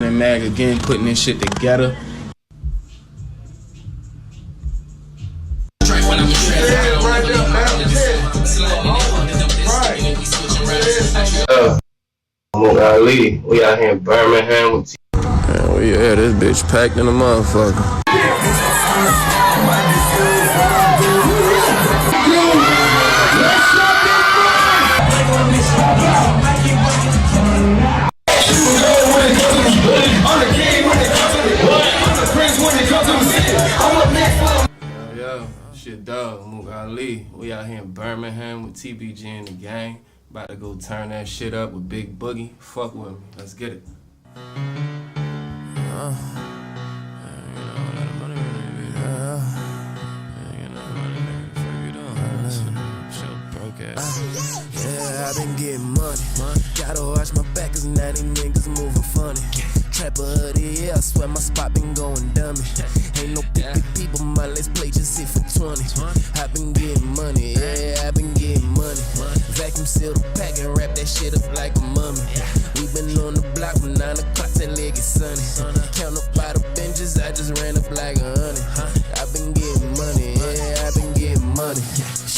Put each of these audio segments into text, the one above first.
And Mag again putting this shit together. Gualami, we out here in Birmingham. Man, we had this bitch packed in a motherfucker. Yo, shit dog, Gualami. We out here in Birmingham with TBG and the gang. About to go turn that shit up with Big Boogie. Fuck with me. Let's get it. Yeah, I been getting money. Gotta watch my back cause now these niggas moving funny. Trapper of the year, I swear my spot been going dummy. Ain't no big people, my let's play just hit for 20. I been getting money, yeah, I been getting money. Vacuum seal the pack and wrap that shit up like a mummy. We been on the block from 9 o'clock till it get sunny. Count up by the benches, I just ran up like 100. I been getting money, yeah, I been getting money.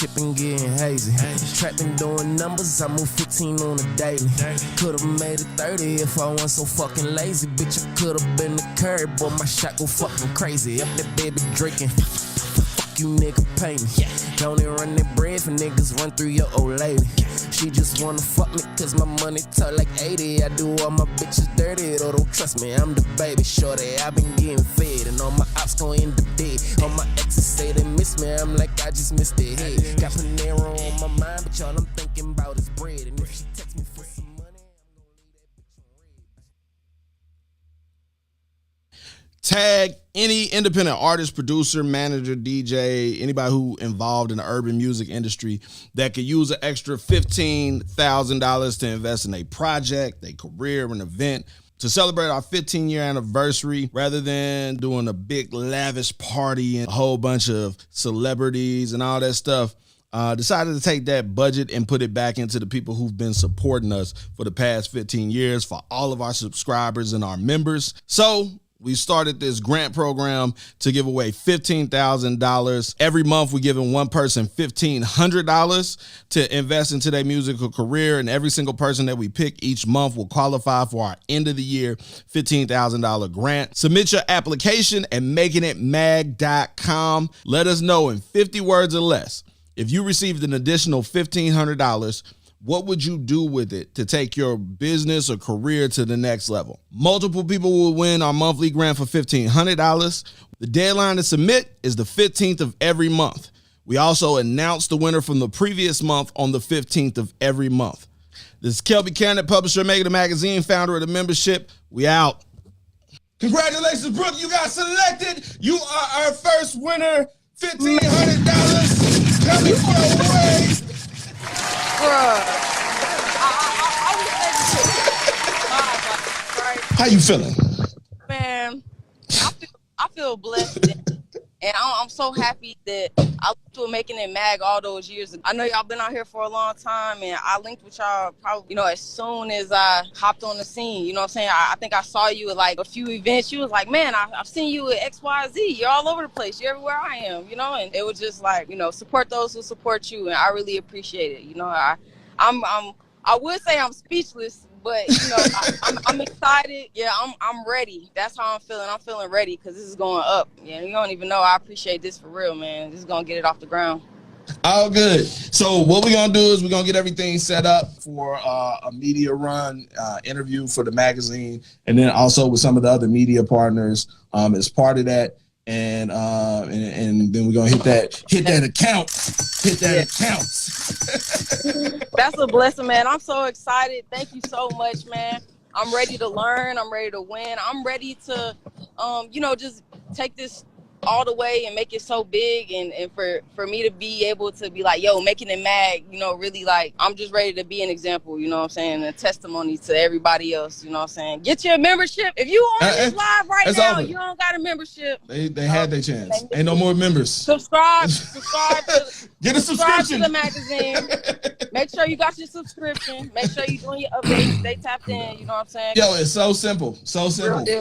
Shipping getting hazy. Trapping doing numbers, I move 15 on a daily. Could've made it 30 if I wasn't so fucking lazy. Bitch, I could've been the curb, but my shot go fucking crazy. Up that baby drinking. Fuck you, nigga, pay me. Don't even run that bread for niggas run through your old lady. She just wanna fuck me cause my money talk like 80. I do all my bitches dirty, though don't trust me, I'm the baby shorty. I been getting fed and all my ops gon' end up dead. All my exes say they miss me, I'm like I just missed their head. Got Panero on my mind, but y'all I'm thinking about is bread. And if she texts me for some money, I'm gonna leave that bitch on red. Tag any independent artist, producer, manager, DJ, anybody who involved in the urban music industry that could use an extra $15,000 to invest in a project, a career, an event, to celebrate our 15-year anniversary. Rather than doing a big lavish party and a whole bunch of celebrities and all that stuff, decided to take that budget and put it back into the people who've been supporting us for the past 15 years, for all of our subscribers and our members. So we started this grant program to give away $15,000. Every month, we're giving one person $1,500 to invest into their musical career, and every single person that we pick each month will qualify for our end of the year $15,000 grant. Submit your application at makingitmag.com. Let us know in 50 words or less. If you received an additional $1,500, what would you do with it to take your business or career to the next level? Multiple people will win our monthly grant for $1,500. The deadline to submit is the 15th of every month. We also announce the winner from the previous month on the 15th of every month. This is Kelby Cannon, publisher, Making It Magazine, founder of the membership. We out. Congratulations, Brooke. You got selected. You are our first winner. $1,500 coming your way. How you feeling? Man, I feel blessed, and I'm so happy that I linked with Making It Mag all those years ago. I know y'all been out here for a long time, and I linked with y'all probably, as soon as I hopped on the scene. You know what I'm saying? I think I saw you at like a few events. You was like, man, I've seen you at XYZ. You're all over the place. You're everywhere I am, and it was just like, support those who support you, and I really appreciate it. I would say I'm speechless, but I'm excited. Yeah, I'm ready. That's how I'm feeling. I'm feeling ready because this is going up. Yeah, you don't even know. I appreciate this for real, man. This is gonna get it off the ground. All good. So what we're gonna do is we're gonna get everything set up for a media run interview for the magazine, and then also with some of the other media partners as part of that. And then we're gonna hit that account. That's a blessing, man. I'm so excited. Thank you so much, man. I'm ready to learn. I'm ready to win. I'm ready to, just take this all the way and make it so big, and for me to be able to be like, yo, making it mag, you know, really like, I'm just ready to be an example, you know what I'm saying, a testimony to everybody else, you know what I'm saying. Get your membership. If you on this live right now, over. you don't got a membership. They had their chance. Ain't no more members. Subscribe Get a subscription to the magazine. Make sure you got your subscription. Make sure you're doing your updates. Stay tapped in, you know what I'm saying. Yo, it's so simple.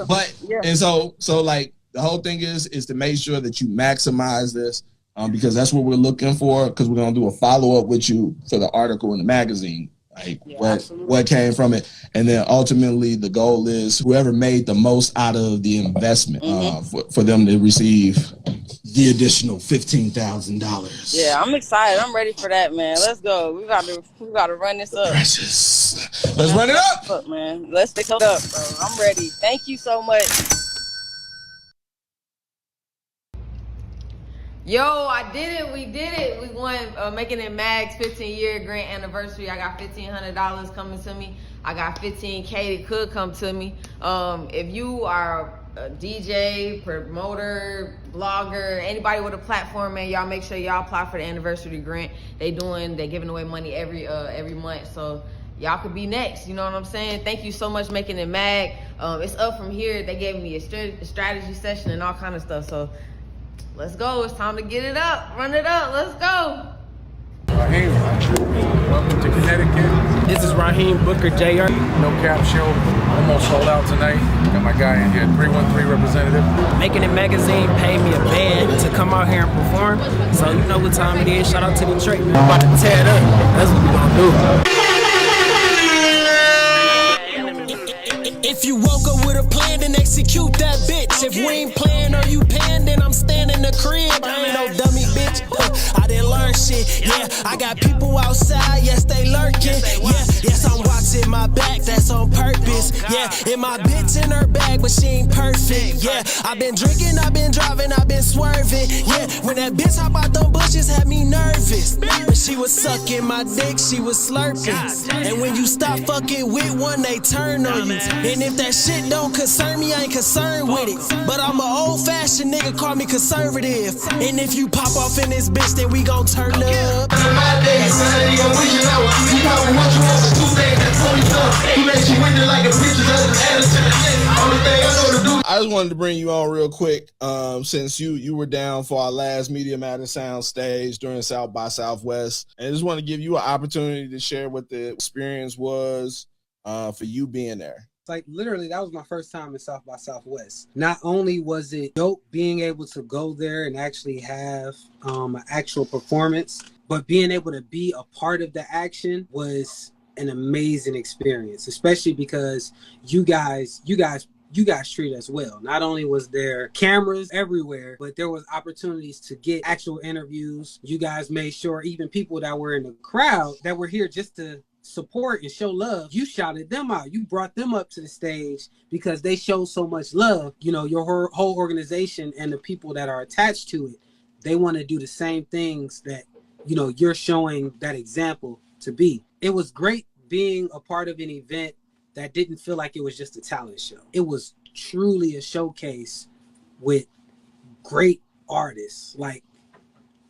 But and so like the whole thing is to make sure that you maximize this, because that's what we're looking for, because we're gonna do a follow-up with you for the article in the magazine, like what came from it. And then ultimately the goal is whoever made the most out of the investment, for them to receive the additional $15,000. Yeah, I'm excited. I'm ready for that, man. Let's go. We got to run this up. Precious. Let's run it up, man. Let's pick it up, bro. I'm ready. Thank you so much. Yo, I did it. We did it. We won Making It Mag's 15-year grant anniversary. I got $1,500 coming to me. I got $15K that could come to me. If you are a DJ, promoter, blogger, anybody with a platform, man, y'all make sure y'all apply for the anniversary grant. They giving away money every month. So y'all could be next, you know what I'm saying? Thank you so much, Making It Mag. It's up from here. They gave me a strategy session and all kind of stuff. So let's go. It's time to get it up. Run it up. Let's go. Raheem, welcome to Connecticut. This is Raheem Booker Jr. No Cap Show, almost sold out tonight. Got my guy in here, 313 representative. Making It Magazine paid me a band to come out here and perform. So you know what time it is. Shout out to Detroit. We're about to tear it up. That's what we gonna do. If you woke up with a plan, then execute that bitch. If we ain't playing or you paying, then I'm staying in the crib. I ain't no dummy bitch. I didn't learn shit. Yeah, I got people outside. Yes, they lurking. Yeah, yes, I'm watching my back. That's on purpose. Yeah, and my bitch in her bag, but she ain't perfect. Yeah, I've been drinking, I've been driving, I've been swerving. Yeah, when that bitch hop out them bushes, had me nervous. But she was sucking my dick, she was slurping. And when you stop fucking with one, they turn on you. And if that shit don't concern me, I ain't concerned with it. But I'm an old-fashioned nigga, call me conservative. And if you pop off in this bitch, then we gon' turn up. I just wanted to bring you on real quick, since you were down for our last Media Matter Sound stage during South by Southwest, and I just want to give you an opportunity to share what the experience was for you being there. Like literally, that was my first time in South by Southwest. Not only was it dope being able to go there and actually have an actual performance, but being able to be a part of the action was an amazing experience, especially because you guys treat us well. Not only was there cameras everywhere, but there was opportunities to get actual interviews. You guys made sure even people that were in the crowd that were here just to support and show love, you shouted them out. You brought them up to the stage because they show so much love. You know, your whole organization and the people that are attached to it, they want to do the same things that, you know, you're showing that example to be. It was great being a part of an event that didn't feel like it was just a talent show. It was truly a showcase with great artists, like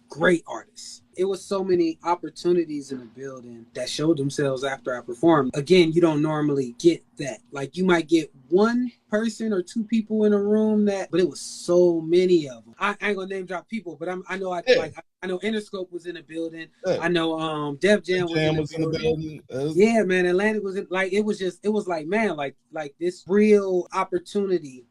great artists. It was so many opportunities in the building that showed themselves after I performed. Again, you don't normally get that. Like you might get one person or two people in a room but it was so many of them. I ain't gonna name drop people, but I know Interscope was in the building. Yeah. I know Def Jam was in the building. Yeah, man, Atlantic was in, like it was like, man, like this real opportunity.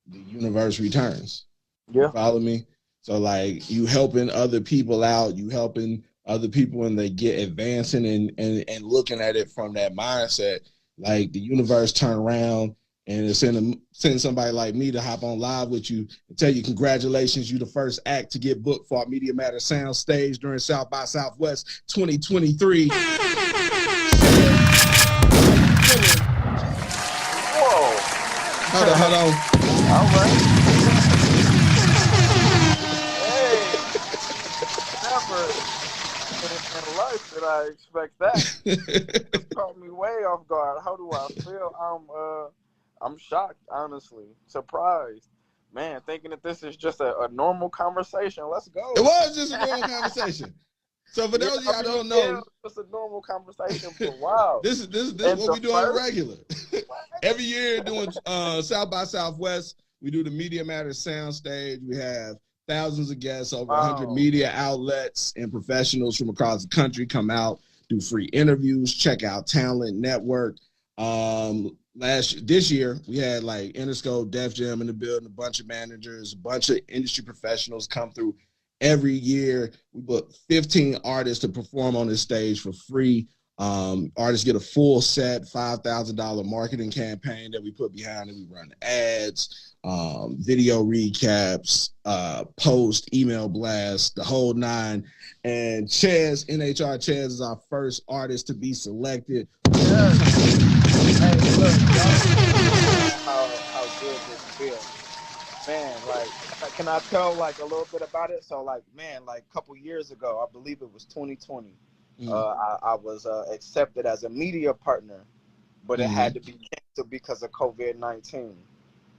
The universe returns. Yeah. Follow me? So like you helping other people out, you helping other people and they get advancing and looking at it from that mindset. Like the universe turn around and send somebody like me to hop on live with you and tell you congratulations, you the first act to get booked for our Media Matter Sound stage during South by Southwest 2023. Whoa. Hold on. All right. In life did I expect that. It caught me way off guard. How do I feel? I'm shocked, honestly, surprised, Man, thinking that this is just a normal conversation. Let's go. It was just a normal conversation. So for those of y'all don't know, it's a normal conversation for a while. This is what we do on the regular. Every year doing South by Southwest, we do the Media Matters soundstage. We have thousands of guests, over 100 media outlets and professionals from across the country come out, do free interviews, check out Talent Network. This year we had like Interscope, Def Jam in the building, a bunch of managers, a bunch of industry professionals come through. Every year we book 15 artists to perform on this stage for free. Artists get a full set, $5,000 marketing campaign that we put behind it. We run ads, video recaps, post, email blasts, the whole nine. And Chaz, NHR Chaz, is our first artist to be selected. Yes. Hey, look, how good this feels. Man, like, can I tell like a little bit about it? So like, man, like a couple years ago, I believe it was 2020. I was accepted as a media partner, but it had to be canceled because of COVID-19.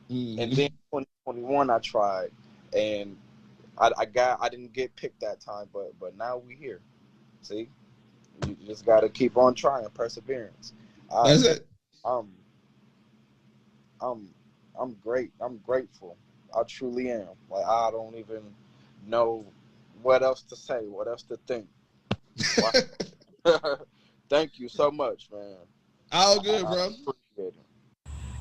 And then 2021 I tried, and I didn't get picked that time, but now we here. See, you just got to keep on trying, perseverance. That's it. I'm great. I'm grateful. I truly am. Like, I don't even know what else to say, what else to think. Thank you so much, man. All good, bro. Appreciate it.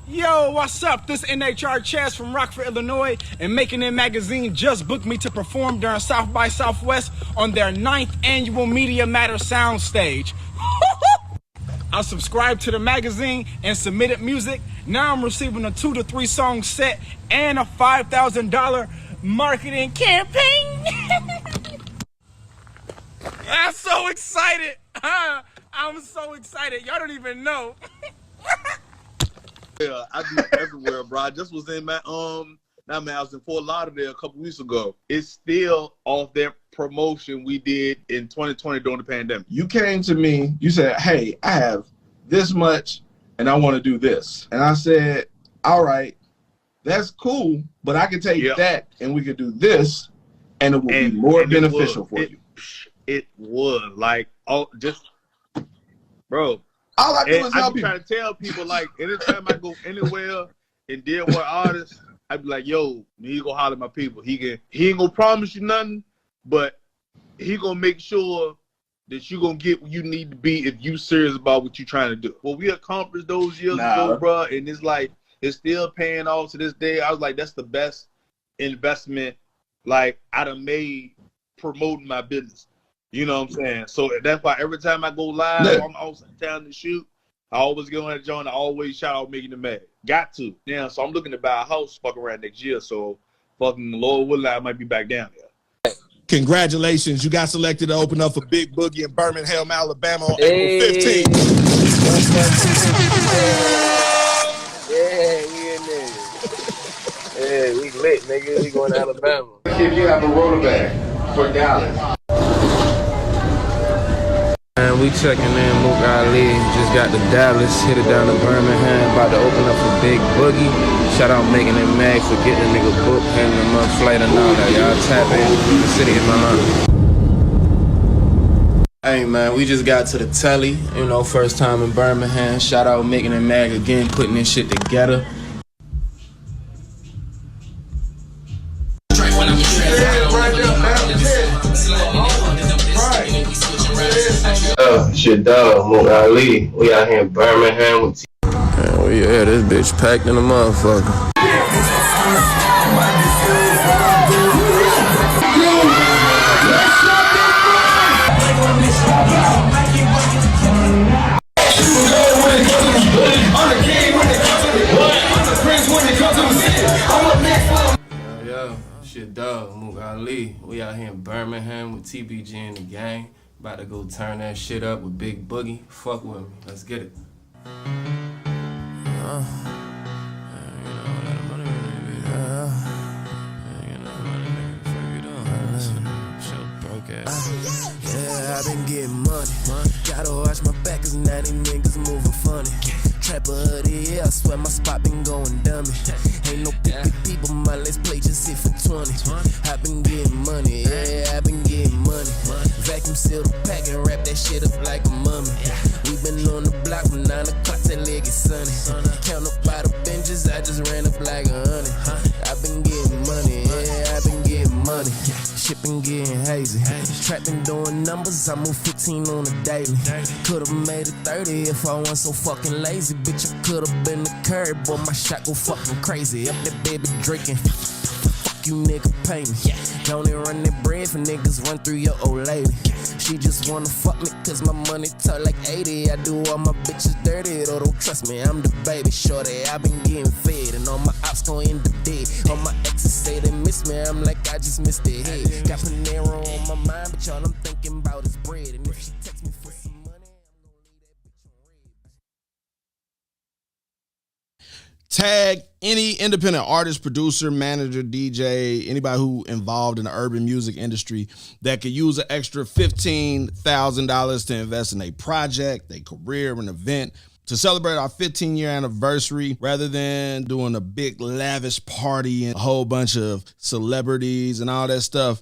Yo, what's up? This NHR Chaz from Rockford, Illinois, and Making It Magazine just booked me to perform during South by Southwest on their 9th annual Media Matters soundstage. I subscribed to the magazine and submitted music. Now I'm receiving a 2 to 3 song set and a $5,000 marketing campaign. I'm so excited. I'm so excited. Y'all don't even know. Yeah, I do everywhere, bro. I just was in my I was in Fort Lauderdale a couple weeks ago. It's still off that promotion we did in 2020 during the pandemic. You came to me, you said, hey, I have this much and I want to do this. And I said, all right, that's cool, but I can take that and we could do this and it will be more beneficial for you. It was like, bro. All I do is help people. I'm trying to tell people, like, anytime I go anywhere and deal with artists, I'd be like, yo, he gonna holler at my people. He ain't gonna promise you nothing, but he gonna make sure that you gonna get what you need to be if you serious about what you trying to do. Well, we accomplished those years ago, bro, and it's like, it's still paying off to this day. I was like, that's the best investment, like, I done made promoting my business. You know what I'm saying? So that's why every time I go live, I'm also in town to shoot. I always get on that joint. I always shout out Making It Mad. Got to. Yeah, so I'm looking to buy a house fucking around next year. So fucking Lord willing, I might be back down there. Congratulations. You got selected to open up for Big Boogie in Birmingham, Alabama on April 15th. Yeah, we in there. Yeah, we lit, nigga. We going to Alabama. If you have a roller bag for Dallas. And we checking in, Mook Ali, just got to Dallas, hit it down to Birmingham, about to open up for Big Boogie. Shout out Making It Mag for getting a nigga booked, paying him a flight and all that. Y'all tap in, the city in my mind. Hey man, we just got to the telly, you know, first time in Birmingham. Shout out Making It Mag again, putting this shit together. Shit, dog, Mook Ali. We out here in Birmingham with Oh yeah, this bitch packed in a motherfucker. Yo, shit, dog, Mook Ali. We out here in Birmingham with TBG and the gang. About to go turn that shit up with Big Boogie. Fuck with me. Let's get it. Yeah, I've been getting money. Gotta watch my back cause now these niggas moving funny. Trapper of the year, I swear my spot been going dummy. Ain't no people, my let's play just hit for 20. I been getting money, yeah, I been getting money. Vacuum seal the pack and wrap that shit up like a mummy. We been on the block from 9 o'clock till leg is sunny. Count up by the benches, I just ran up like 100. I been getting money, yeah, I been getting money. Shit been getting hazy. Trapping doing numbers, I move 15 on a daily. Could've made it 30 if I wasn't so fucking lazy. Bitch, I could've been the curb, but my shot go fucking crazy. Up that baby drinking. Fuck you, nigga, pay me. Don't even run that bread for niggas run through your old lady. She just wanna fuck me cause my money talk like 80. I do all my bitches dirty, though don't trust me, I'm the baby shorty. I been getting fed and all my ops gon' end up dead. All my exes say they miss me, I'm like I just missed their head. Got Panero on my mind, but y'all I'm thinking about is bread. And if she text me for some money, I'm gonna leave that bitch on red. Tag any independent artist, producer, manager, DJ, anybody who involved in the urban music industry that could use an extra $15,000 to invest in a project, a career, an event, to celebrate our 15-year anniversary. Rather than doing a big lavish party and a whole bunch of celebrities and all that stuff,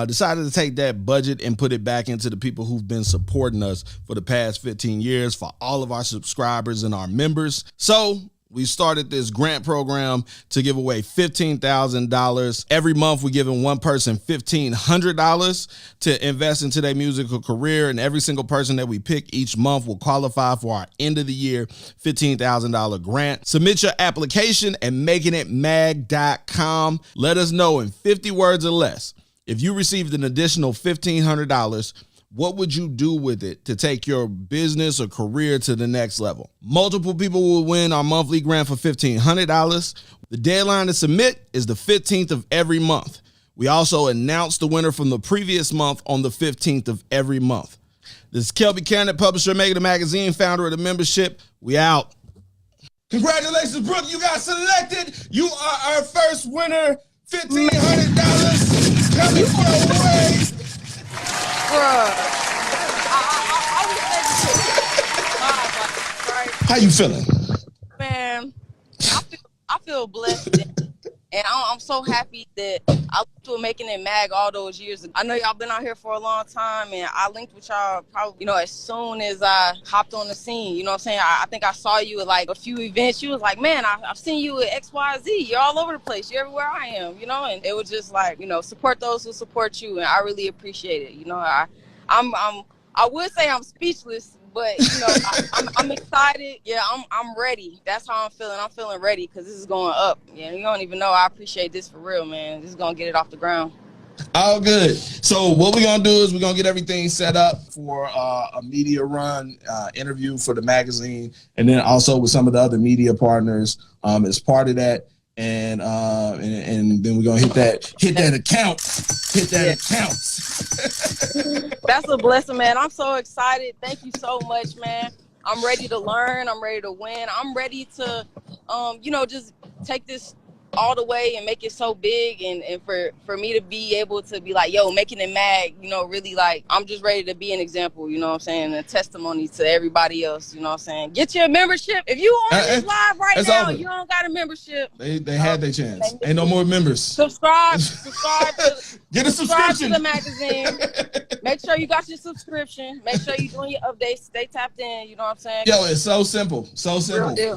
decided to take that budget and put it back into the people who've been supporting us for the past 15 years, for all of our subscribers and our members. So we started this grant program to give away $15,000. Every month, we're giving one person $1,500 to invest into their musical career, and every single person that we pick each month will qualify for our end of the year $15,000 grant. Submit your application at makingitmag.com. Let us know in 50 words or less. If you received an additional $1,500, what would you do with it to take your business or career to the next level? Multiple people will win our monthly grant for $1,500. The deadline to submit is the 15th of every month. We also announce the winner from the previous month on the 15th of every month. This is Kelby Cannon, publisher of Making It Magazine, founder of the membership. We out. Congratulations, Brooke. You got selected. You are our first winner. $1,500 coming your way. How you feeling? Man, I feel blessed, and I'm so happy that I linked with Making It Mag all those years ago. I know y'all been out here for a long time, and I linked with y'all probably, as soon as I hopped on the scene. You know what I'm saying? I think I saw you at like a few events. You was like, man, I've seen you at XYZ. You're all over the place. You're everywhere I am, and it was just like, support those who support you, and I really appreciate it. I would say I'm speechless, but I'm excited. Yeah, I'm ready. That's how I'm feeling. I'm feeling ready because this is going up. Yeah, you don't even know. I appreciate this for real, man. This is gonna get it off the ground. All good. So what we're gonna do is we're gonna get everything set up for a media run interview for the magazine, and then also with some of the other media partners as part of that. And then we're gonna hit that account. That's a blessing, man. I'm so excited. Thank you so much, man. I'm ready to learn. I'm ready to win. I'm ready to, just take this all the way and make it so big, and for me to be able to be like, yo, Making It Mag, really like, I'm just ready to be an example, you know what I'm saying, a testimony to everybody else, you know what I'm saying. Get your membership. If you on this live right now, over. You don't got a membership. They had their chance. Ain't no more members. Subscribe Get a subscription to the magazine. Make sure you got your subscription. Make sure you're doing your updates. Stay tapped in, you know what I'm saying. Yo, it's so simple.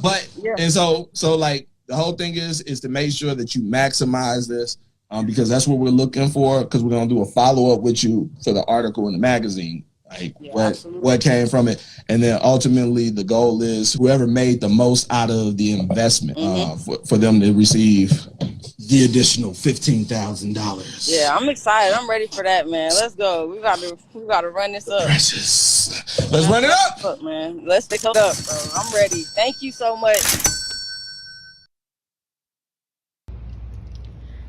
But and so like, the whole thing is to make sure that you maximize this because that's what we're looking for, because we're going to do a follow-up with you for the article in the magazine, like what came from it. And then ultimately the goal is whoever made the most out of the investment for them to receive the additional $15,000. Yeah, I'm excited. I'm ready for that, man. Let's go. We got to run this up. Precious. Let's run it up, man. Let's stick it up, bro. I'm ready. Thank you so much.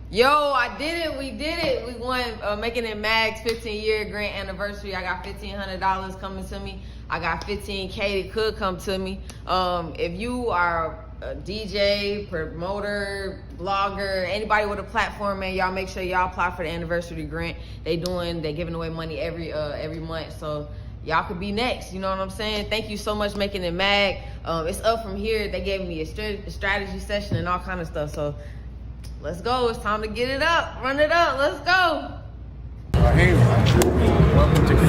Yo, I did it. We did it. We won Making It Mag's 15-year grant anniversary. I got $1,500 coming to me. I got $15K that could come to me. If you are a DJ, promoter, blogger, anybody with a platform, man, y'all make sure y'all apply for the anniversary grant. They giving away money every month. So y'all could be next, you know what I'm saying? Thank you so much, Making It Mag. It's up from here. They gave me a strategy session and all kind of stuff. So Let's go. It's time to get it up. Run it up. Let's go. Raheem, welcome to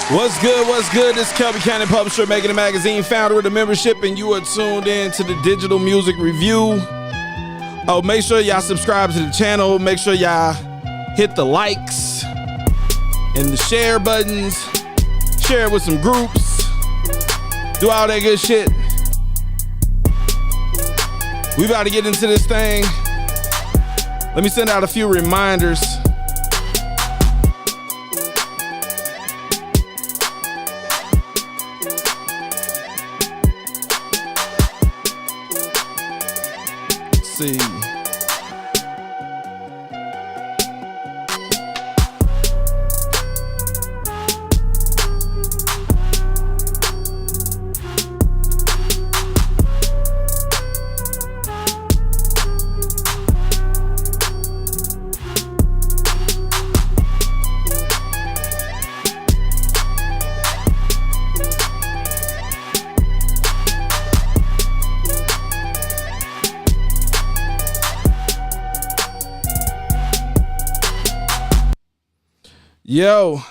What's good? What's good? This is Kelby County Publisher, Making It Magazine, founder of the membership, and you are tuned in to the Digital Music Review. Oh, make sure y'all subscribe to the channel. Make sure y'all hit the likes and the share buttons. Share it with some groups. Do all that good shit. We about to get into this thing. Let me send out a few reminders. See. Yo,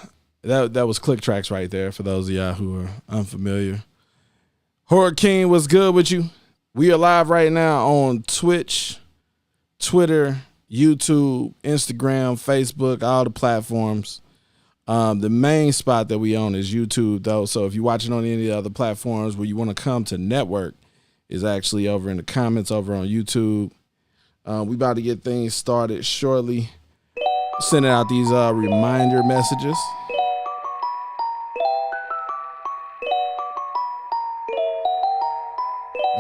that was Click Tracks right there for those of y'all who are unfamiliar. Horror King, what's good with you? We are live right now on Twitch, Twitter, YouTube, Instagram, Facebook, all the platforms. The main spot that we own is YouTube, though. So if you're watching on any of the other platforms where you want to come to network, is actually over in the comments over on YouTube. We about to get things started shortly. Sending out these reminder messages.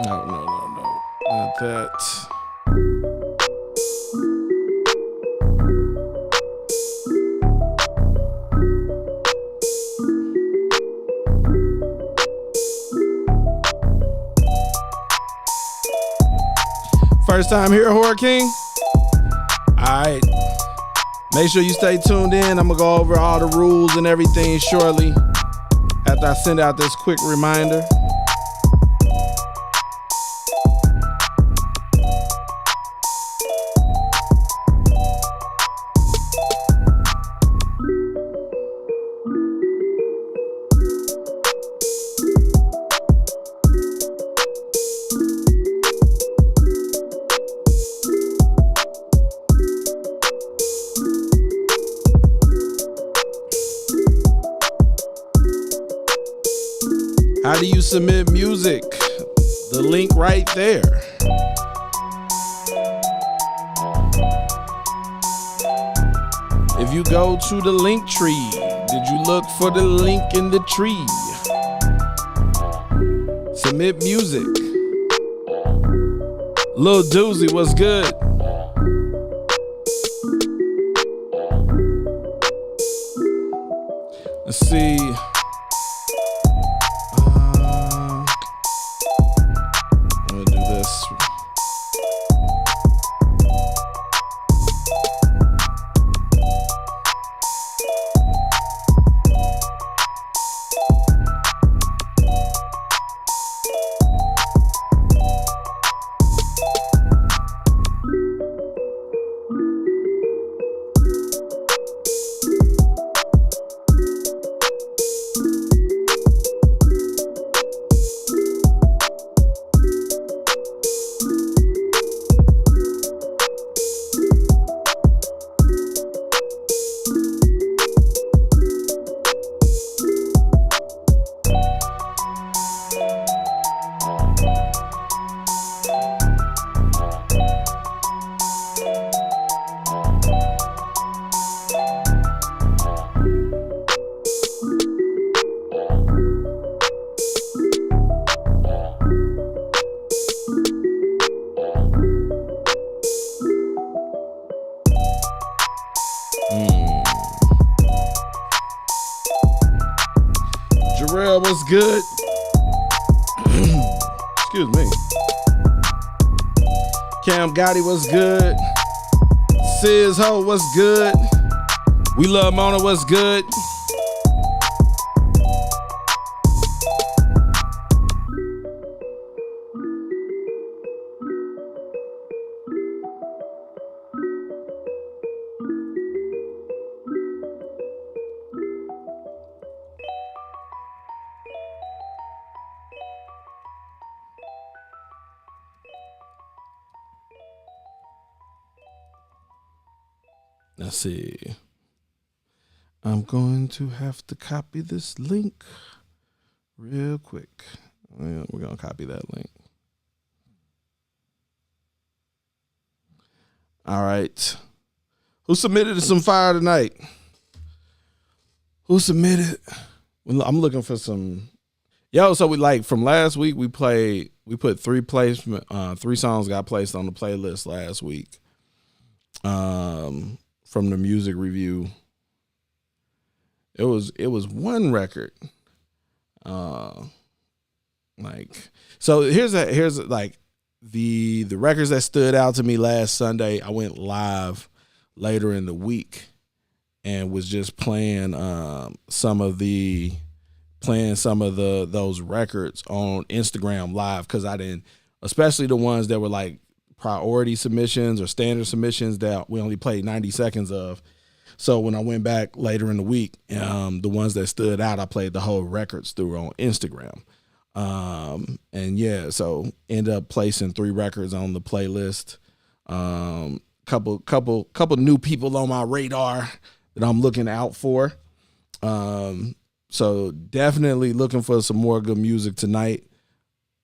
No, not that. First time here, Horror King? All right. Make sure you stay tuned in. I'm going to go over all the rules and everything shortly after I send out this quick reminder. How do you submit music? The link right there. If you go to the link tree, did you look for the link in the tree? Submit music. Lil Doozy, what's good? Let's see. Jarrell, what's good? Excuse me. Cam Gotti, what's good? Sis Ho, what's good? We Love Mona, what's good? Let's see. I'm going to have to copy this link real quick. We're going to copy that link. All right. Who submitted some fire tonight? Who submitted? Well, I'm looking for some. Yo, so we like from last week we put three songs got placed on the playlist last week. From the music review. It was one record. So here's like the records that stood out to me last Sunday. I went live later in the week and was just playing some of those records on Instagram live, because I didn't, especially the ones that were like priority submissions or standard submissions that we only played 90 seconds of. So when I went back later in the week, the ones that stood out, I played the whole records through on Instagram. And yeah, so ended up placing 3 records on the playlist. Couple new people on my radar that I'm looking out for. So definitely looking for some more good music tonight.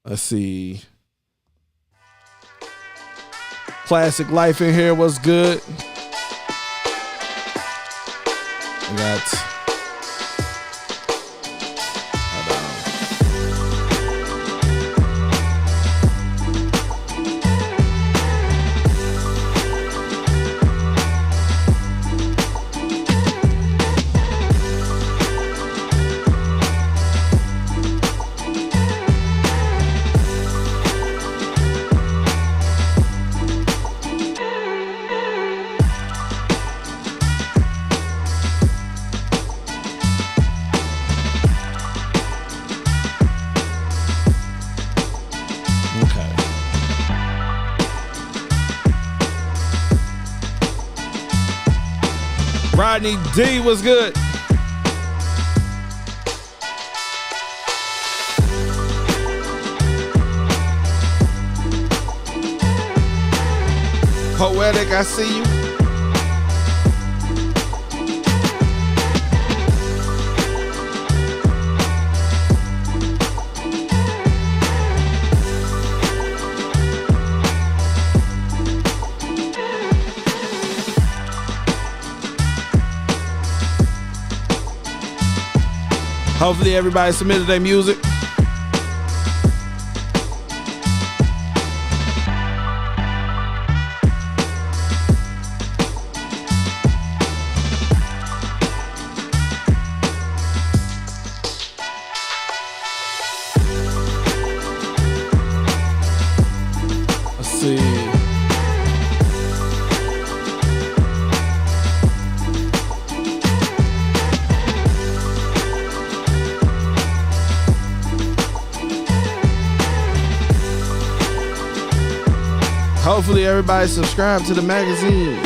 Let's see. Classic Life in here was good. We got. Rodney D was good. Poetic, I see you. Hopefully everybody submitted their music. Let's see. Hopefully everybody subscribe to the magazine.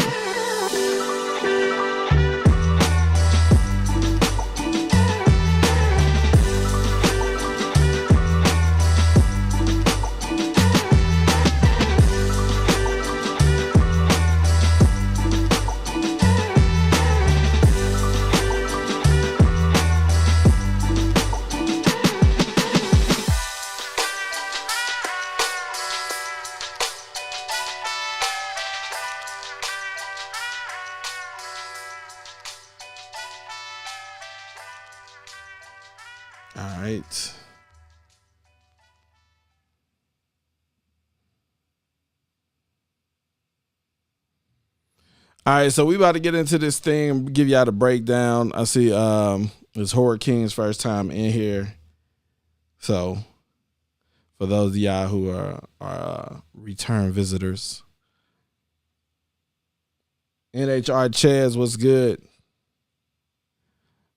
All right. All right, so we about to get into this thing and give y'all the breakdown. I see it's Horror King's first time in here. So for those of y'all who are return visitors, NHR Chaz, what's good?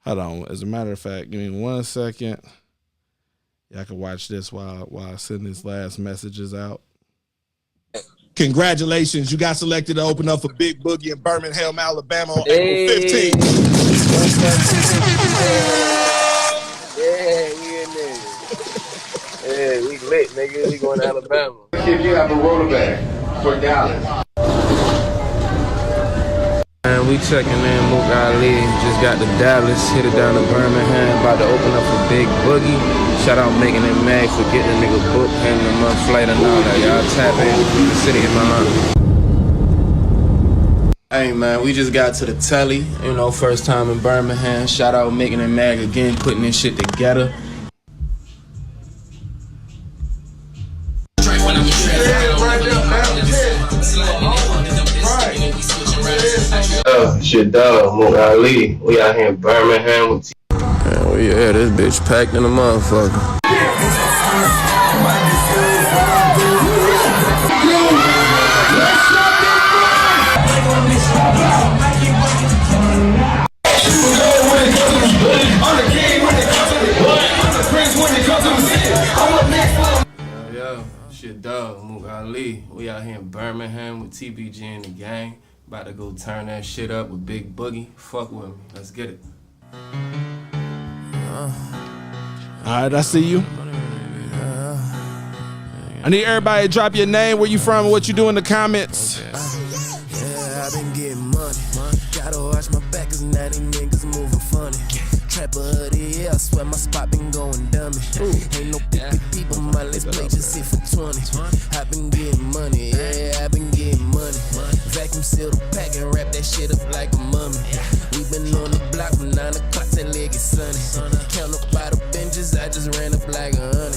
Hold on. As a matter of fact, give me 1 second. Y'all can watch this while I send these last messages out. Congratulations, you got selected to open up for Big Boogie in Birmingham, Alabama on April 15th. Yeah, we in there. Yeah, we lit, nigga. We going to Alabama. If you have a roller bag for Dallas. And we checking in, Mook Ali. Just got to Dallas, hit it down to Birmingham. About to open up for Big Boogie. Shout out Making It Mag for getting a nigga booked, handing the month flight and all that. Y'all tap in the city in my line. Hey man, we just got to the telly, you know, first time in Birmingham. Shout out Making It Mag again, putting this shit together. Shit, dog. Mook Ali. We out here in Birmingham with Oh yeah, this bitch packed in a motherfucker. Yo, shit, dog. Mook Ali. We out here in Birmingham with TBG and the gang. About to go turn that shit up with Big Boogie. Fuck with me. Let's get it. All right, I see you. I need everybody to drop your name, where you from, and what you do in the comments. Yeah, I've been getting money. Gotta watch my back, cause now these niggas moving funny. Trapper of the year, I swear my spot been going dummy. Ain't no people, my let's play just hit for 20. I've been getting money, yeah, I've been getting money. Vacuum seal the pack and wrap that shit up like a mummy. We been on the block from 9 o'clock till it get sunny. Count up by the benches, I just ran up like 100.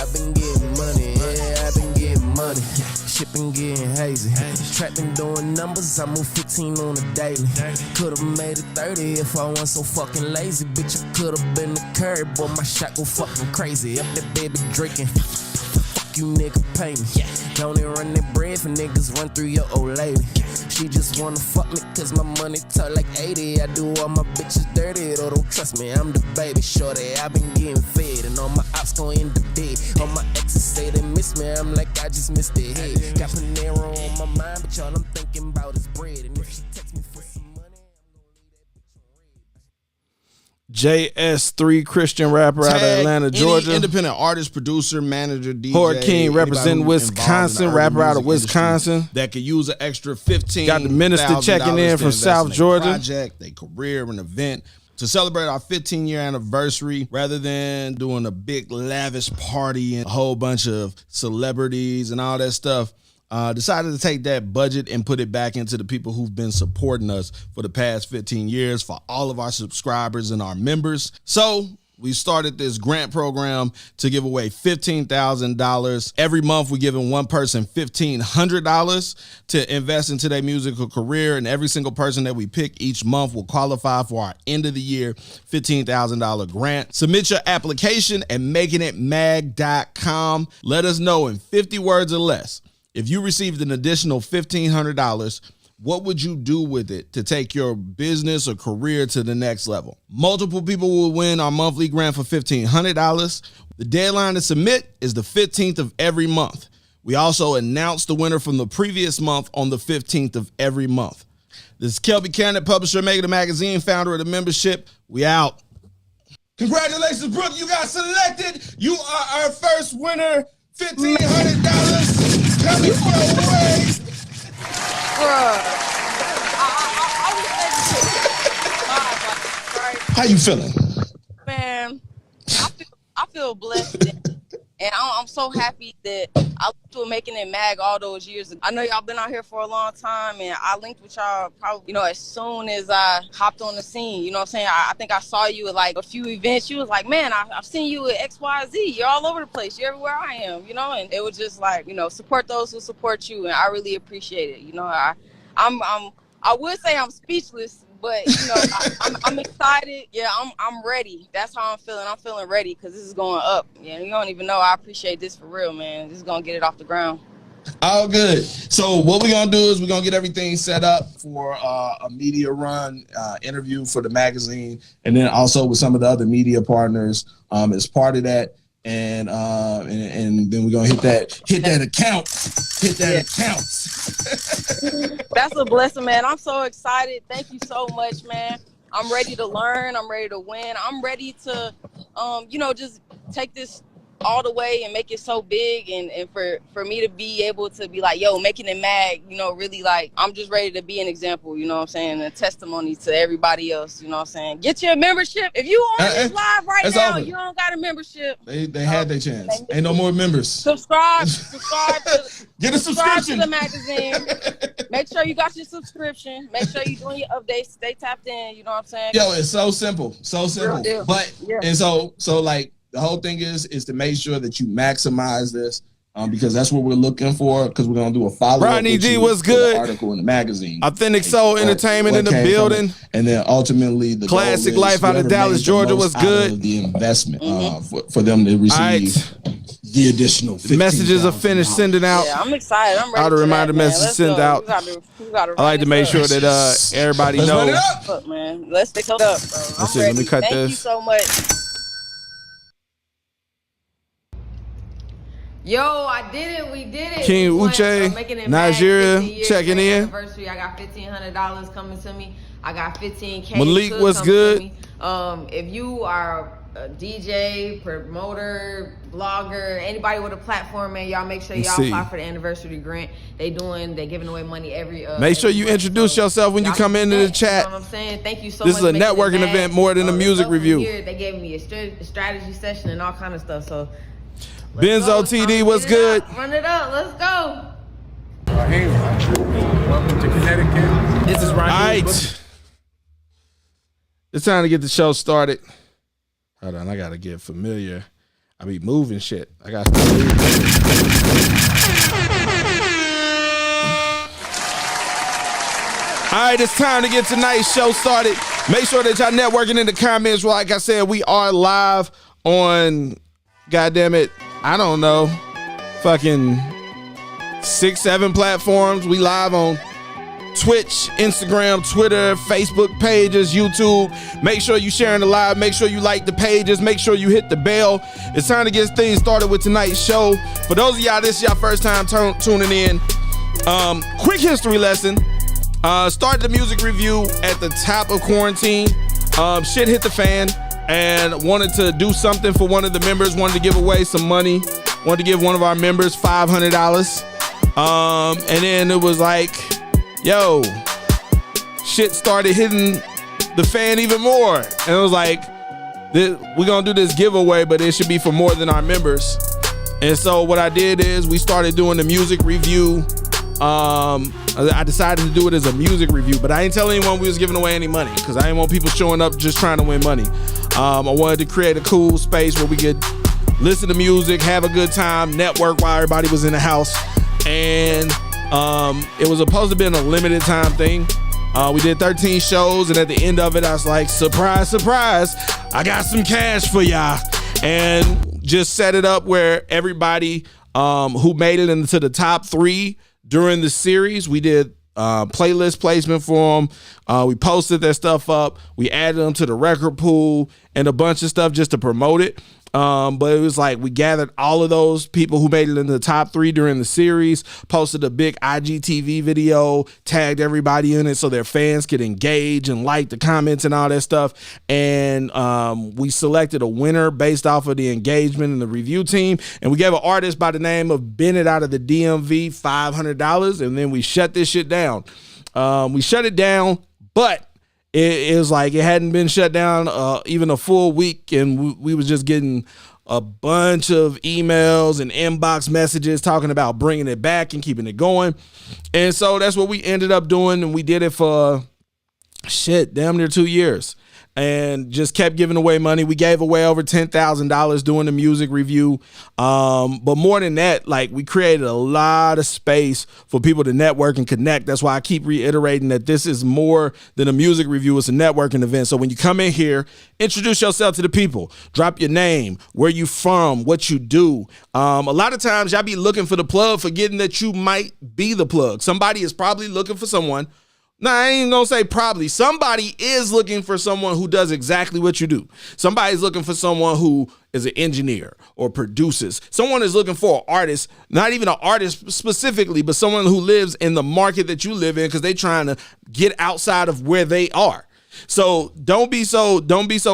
I've been getting money, yeah, I've been getting money. Shipping getting hazy. Trapping doing numbers, I move 15 on a daily. Could've made it 30 if I wasn't so fucking lazy. Bitch, I could've been the curb, but my shot go fucking crazy. Up that baby drinking. Fuck you, nigga, pay me. Don't even run that bread for niggas, run through your old lady. She just wanna fuck me cause my money talk like 80. I do all my bitches dirty, though don't trust me, I'm the baby shorty. I been getting fed and all my ops gon' end up dead. All my exes say they miss me, I'm like I just missed their head. Got Panero on my mind, but y'all I'm thinking about is bread. And if she text me for some money, S03, Christian rapper out of Atlanta, Georgia. Independent artist, producer, manager, DJ. Horror King representing Wisconsin, rapper out of Wisconsin. That could use an extra $15,000. Got the minister checking in from South Georgia. Project, their career, an event. To celebrate our 15-year anniversary, rather than doing a big lavish party and a whole bunch of celebrities and all that stuff, decided to take that budget and put it back into the people who've been supporting us for the past 15 years, for all of our subscribers and our members. So we started this grant program to give away $15,000. Every month we're giving one person $1,500 to invest into their musical career, and every single person that we pick each month will qualify for our end of the year $15,000 grant. Submit your application at makingitmag.com. Let us know in 50 words or less. If you received an additional $1,500, what would you do with it to take your business or career to the next level? Multiple people will win our monthly grant for $1,500. The deadline to submit is the 15th of every month. We also announce the winner from the previous month on the 15th of every month. This is Kelby Cannon, publisher, Making It Magazine, founder of the membership. We out. Congratulations, Brooke. You got selected. You are our first winner. $1,500 coming your way. How you feeling? Man, I feel blessed. And I'm so happy that I linked with Making It Mag all those years ago. I know y'all been out here for a long time, and I linked with y'all probably, as soon as I hopped on the scene. You know what I'm saying? I think I saw you at like a few events. You was like, man, I've seen you at XYZ. You're all over the place. You're everywhere I am, and it was just like, support those who support you, and I really appreciate it. I'm I would say I'm speechless, but you know, I'm excited. Yeah, I'm ready. That's how I'm feeling. I'm feeling ready because this is going up. Yeah, you don't even know. I appreciate this for real, man. This is gonna get it off the ground. All good. So what we're gonna do is we're gonna get everything set up for a media run interview for the magazine, and then also with some of the other media partners as part of that. And then we're gonna hit that account. That's a blessing, man. I'm so excited. Thank you so much, man. I'm ready to learn. I'm ready to win. I'm ready to, you know, just take this all the way and make it so big, and for me to be able to be like, yo, making it mag, you know, really like, I'm just ready to be an example, you know what I'm saying, a testimony to everybody else, you know what I'm saying. Get your membership. If you on this live right now, you don't got a membership. They had their chance. Ain't no more members. Subscribe Get a subscription to the magazine. Make sure you got your subscription. Make sure you're doing your updates. Stay tapped in, you know what I'm saying. Yo, it's so simple. But and so like the whole thing is to make sure that you maximize this, because that's what we're looking for. Because we're gonna do a follow-up. Rodney G, what's good? Article in the magazine. Authentic Soul Entertainment in the building, and then ultimately the Classic Life out of Dallas, Georgia. Was good. The investment for them to receive the additional. The messages are finished sending out. Yeah, I'm excited. I'm ready. All the reminder messages sent out. I like to make sure that everybody knows. Look, man, let's stick it up, bro. Let's see. Let me cut this. Thank you so much. Yo, I did it. We did it. King Uche, Nigeria, checking in. Anniversary. I got $1,500 coming to me. I got $15K. Malik, what's good? If you are a DJ, promoter, blogger, anybody with a platform, man, y'all make sure y'all apply for the anniversary grant. They giving away money every. Make sure you introduce yourself when you come into the chat. You know what I'm saying? Thank you so much. This is a networking event more than a music review. They gave me a strategy session and all kind of stuff. So. Benzo TD, what's good? Run it up. Let's go. Raheem, welcome to Connecticut. This is Raheem. All right. It's time to get the show started. Hold on, I got to get familiar. I be moving shit. I got to All right, it's time to get tonight's show started. Make sure that y'all networking in the comments. Like I said, we are live on, goddamn it, I don't know, fucking 6-7 platforms. We live on Twitch, Instagram, Twitter, Facebook pages, YouTube. Make sure you sharing the live. Make sure you like the pages. Make sure you hit the bell. It's time to get things started with tonight's show. For those of y'all, this is your first time tuning in. Quick history lesson. Started the music review at the top of quarantine. Shit hit the fan. And wanted to do something for one of the members, wanted to give away some money, wanted to give one of our members $500. And then it was like, yo, shit started hitting the fan even more. And it was like, we're going to do this giveaway, but it should be for more than our members. And so what I did is we started doing the music review. I decided to do it as a music review, but I ain't telling anyone we was giving away any money because I didn't want people showing up just trying to win money. I wanted to create a cool space where we could listen to music, have a good time, network while everybody was in the house. And it was supposed to be a limited time thing. We did 13 shows, and at the end of it, I was like, surprise, surprise, I got some cash for y'all. And just set it up where everybody who made it into the top 3 during the series, we did playlist placement for them. We posted their stuff up. We added them to the record pool and a bunch of stuff just to promote it. But it was like we gathered all of those people who made it into the top 3 during the series, posted a big IGTV video, tagged everybody in it so their fans could engage and like the comments and all that stuff. And we selected a winner based off of the engagement and the review team. And we gave an artist by the name of Bennett out of the DMV $500. And then we shut this shit down. We shut it down, but it was like it hadn't been shut down even a full week, and we was just getting a bunch of emails and inbox messages talking about bringing it back and keeping it going. And so that's what we ended up doing, and we did it for damn near 2 years. and just kept giving away money. We gave away over $10,000 doing the music review. But more than that, like, we created a lot of space for people to network and connect. That's why I keep reiterating that this is more than a music review. It's a networking event. So when you come in here, introduce yourself to the people. Drop your name, where you from, what you do. A lot of times y'all be looking for the plug, forgetting that you might be the plug. Somebody is probably looking for someone. No, I ain't gonna say probably. Somebody is looking for someone who does exactly what you do. Somebody's looking for someone who is an engineer or produces. Someone is looking for an artist, not even an artist specifically, but someone who lives in the market that you live in because they're trying to get outside of where they are. So don't be so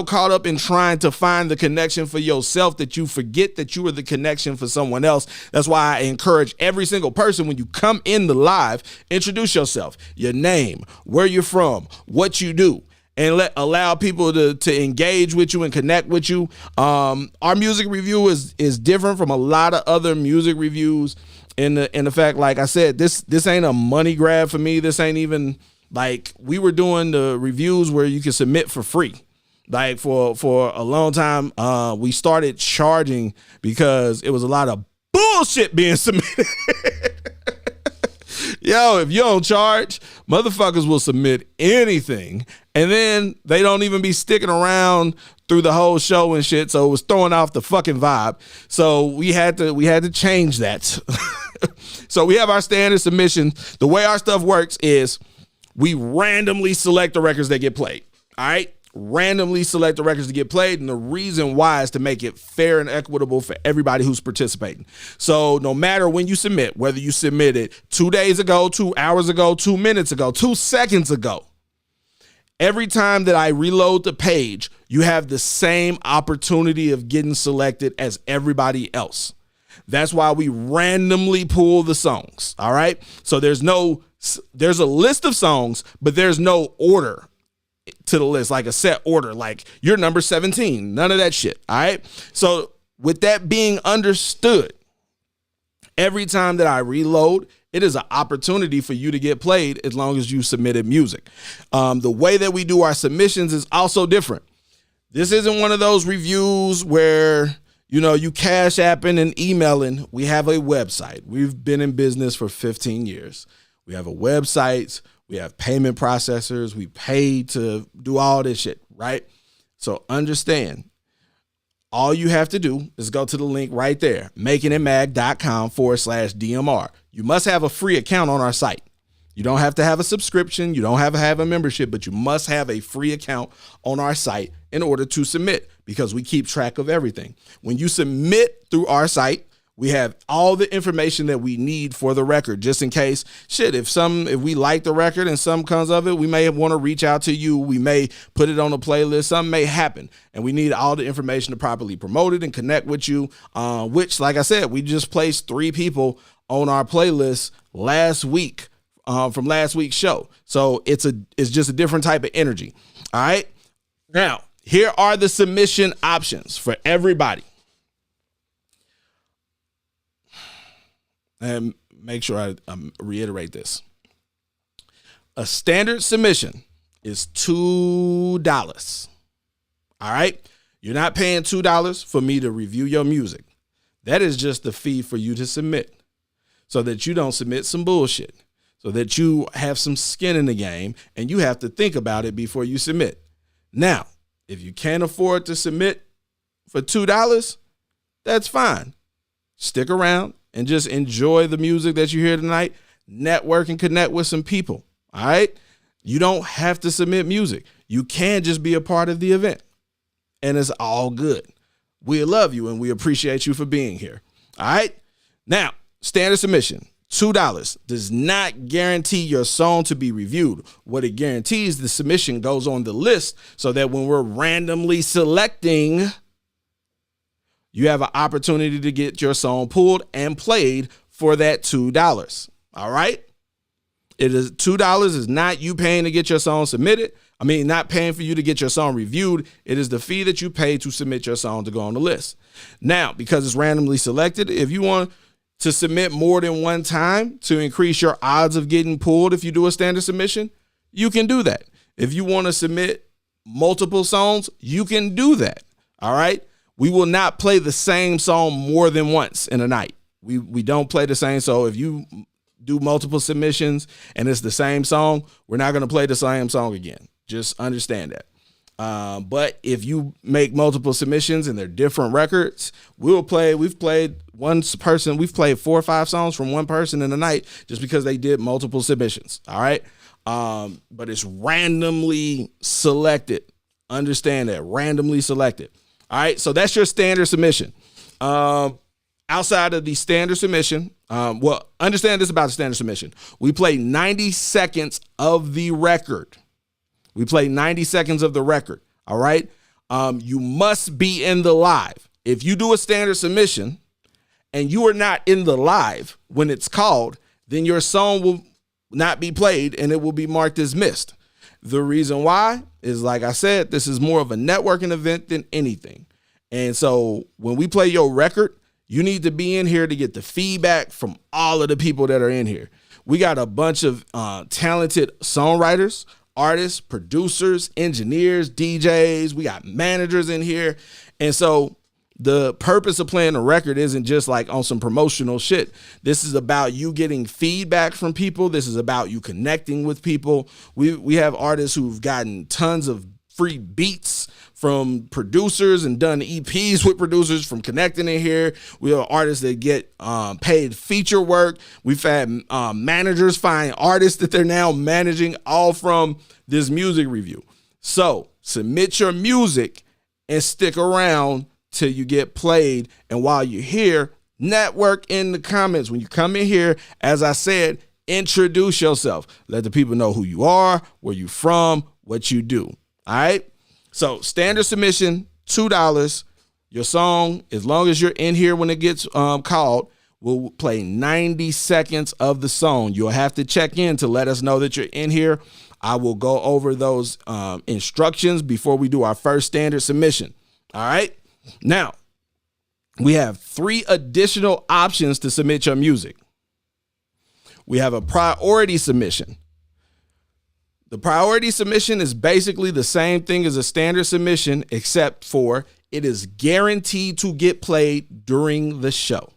caught up in trying to find the connection for yourself that you forget that you are the connection for someone else. That's why I encourage every single person, when you come in the live, introduce yourself, your name, where you're from, what you do, and allow people to engage with you and connect with you. Our music review is different from a lot of other music reviews in the fact, like I said, this ain't a money grab for me. This ain't even like, we were doing the reviews where you can submit for free. Like for a long time, we started charging because it was a lot of bullshit being submitted. Yo, if you don't charge, motherfuckers will submit anything, and then they don't even be sticking around through the whole show and shit. So it was throwing off the fucking vibe. So we had to change that. So we have our standard submission. The way our stuff works is we randomly select the records that get played. All right? Randomly select the records to get played, and the reason why is to make it fair and equitable for everybody who's participating. So no matter when you submit, whether you submitted 2 days ago, 2 hours ago, 2 minutes ago, 2 seconds ago, every time that I reload the page, you have the same opportunity of getting selected as everybody else. That's why we randomly pull the songs. All right? So there's a list of songs, but there's no order to the list, like a set order, like you're number 17, none of that shit. All right. So with that being understood, every time that I reload, it is an opportunity for you to get played as long as you submitted music. The way that we do our submissions is also different. This isn't one of those reviews where, you know, you cash apping and emailing. We have a website. We've been in business for 15 years. We have a website. We have payment processors. We pay to do all this shit, right? So understand, all you have to do is go to the link right there, makingitmag.com/DMR. You must have a free account on our site. You don't have to have a subscription. You don't have to have a membership, but you must have a free account on our site in order to submit, because we keep track of everything. When you submit through our site, we have all the information that we need for the record, just in case, shit, if we like the record and some comes of it, we may want to reach out to you. We may put it on a playlist. Something may happen, and we need all the information to properly promote it and connect with you, which, like I said, we just placed 3 people on our playlist last week from last week's show. So it's just a different type of energy. All right. Now, here are the submission options for everybody. And make sure I reiterate this. A standard submission is $2. All right? You're not paying $2 for me to review your music. That is just the fee for you to submit, so that you don't submit some bullshit, so that you have some skin in the game and you have to think about it before you submit. Now, if you can't afford to submit for $2, that's fine. Stick around and just enjoy the music that you hear tonight. Network and connect with some people. All right? You don't have to submit music. You can just be a part of the event, and it's all good. We love you and we appreciate you for being here. All right? Now, standard submission, $2, does not guarantee your song to be reviewed. What it guarantees, the submission goes on the list so that when we're randomly selecting, you have an opportunity to get your song pulled and played for that $2. All right? It is $2 is not you paying to get your song submitted. I mean, not paying for you to get your song reviewed. It is the fee that you pay to submit your song to go on the list. Now, because it's randomly selected, if you want to submit more than one time to increase your odds of getting pulled if you do a standard submission, you can do that. If you want to submit multiple songs, you can do that. All right. We will not play the same song more than once in a night. We don't play the same. So if you do multiple submissions and it's the same song, we're not going to play the same song again. Just understand that. But if you make multiple submissions and they're different records, we've played 4 or 5 songs from one person in a night just because they did multiple submissions. All right. But it's randomly selected. Understand that, randomly selected. All right. So that's your standard submission. Outside of the standard submission, understand this about the standard submission. We play 90 seconds of the record. We play 90 seconds of the record. All right. You must be in the live. If you do a standard submission and you are not in the live when it's called, then your song will not be played and it will be marked as missed. The reason why is, like I said, this is more of a networking event than anything. And so when we play your record, you need to be in here to get the feedback from all of the people that are in here. We got a bunch of talented songwriters, artists, producers, engineers, DJs. We got managers in here. And so the purpose of playing a record isn't just like on some promotional shit. This is about you getting feedback from people. This is about you connecting with people. We have artists who've gotten tons of free beats from producers and done EPs with producers from connecting in here. We have artists that get paid feature work. We've had managers find artists that they're now managing, all from this music review. So submit your music and stick around till you get played. And while you're here, network in the comments. When you come in here, as I said, introduce yourself. Let the people know who you are, where you're from, what you do. All right. So standard submission, $2. Your song, as long as you're in here when it gets called, we'll play 90 seconds of the song. You'll have to check in to let us know that you're in here. I will go over those instructions before we do our first standard submission. All right. Now, we have 3 additional options to submit your music. We have a priority submission. The priority submission is basically the same thing as a standard submission, except for it is guaranteed to get played during the show.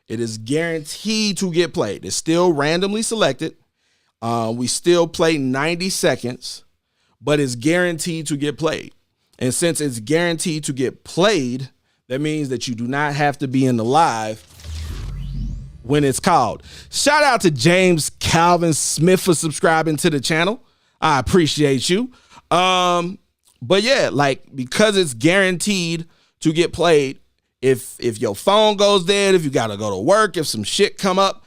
It is guaranteed to get played. It's still randomly selected. We still play 90 seconds, but it's guaranteed to get played. And since it's guaranteed to get played, that means that you do not have to be in the live when it's called. Shout out to James Calvin Smith for subscribing to the channel. I appreciate you. But yeah, like, because it's guaranteed to get played, if your phone goes dead, if you got to go to work, if some shit come up,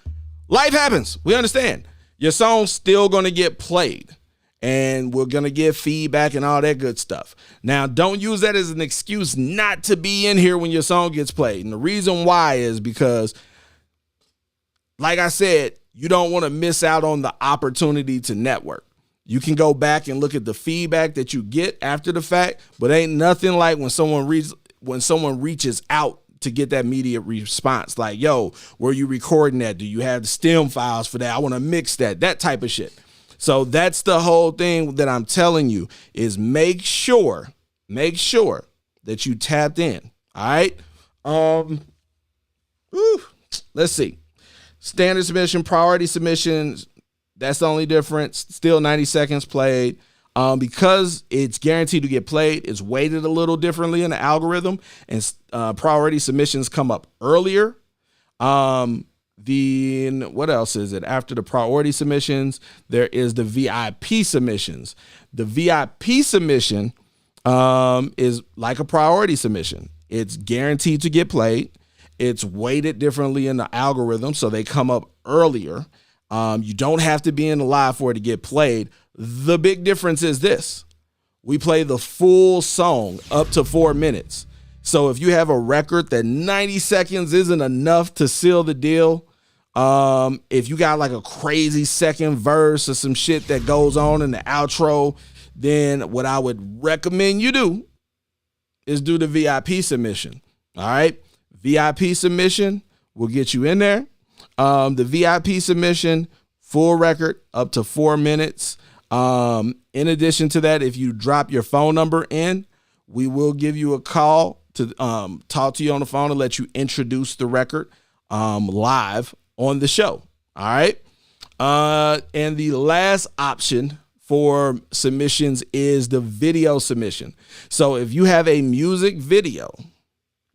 life happens. We understand. Your song's still going to get played, and we're going to give feedback and all that good stuff. Now, don't use that as an excuse not to be in here when your song gets played. And the reason why is because, like I said, you don't want to miss out on the opportunity to network. You can go back and look at the feedback that you get after the fact, but ain't nothing like when someone reaches out to get that immediate response. Like, yo, where you recording that? Do you have the stem files for that? I want to mix that type of shit. So that's the whole thing that I'm telling you, is make sure that you tapped in. All right. Let's see. Standard submission, priority submissions. That's the only difference. Still 90 seconds played. Because it's guaranteed to get played, it's weighted a little differently in the algorithm, and priority submissions come up earlier. Then what else is it? After the priority submissions, there is the VIP submissions. The VIP submission is like a priority submission. It's guaranteed to get played. It's weighted differently in the algorithm, so they come up earlier. You don't have to be in the live for it to get played. The big difference is this. We play the full song up to 4 minutes. So if you have a record that 90 seconds isn't enough to seal the deal, if you got like a crazy second verse or some shit that goes on in the outro, then what I would recommend you do is do the VIP submission. All right. VIP submission will get you in there. The VIP submission, full record up to 4 minutes. In addition to that, if you drop your phone number in, we will give you a call to talk to you on the phone and let you introduce the record live on the show. All right. And the last option for submissions is the video submission. So if you have a music video,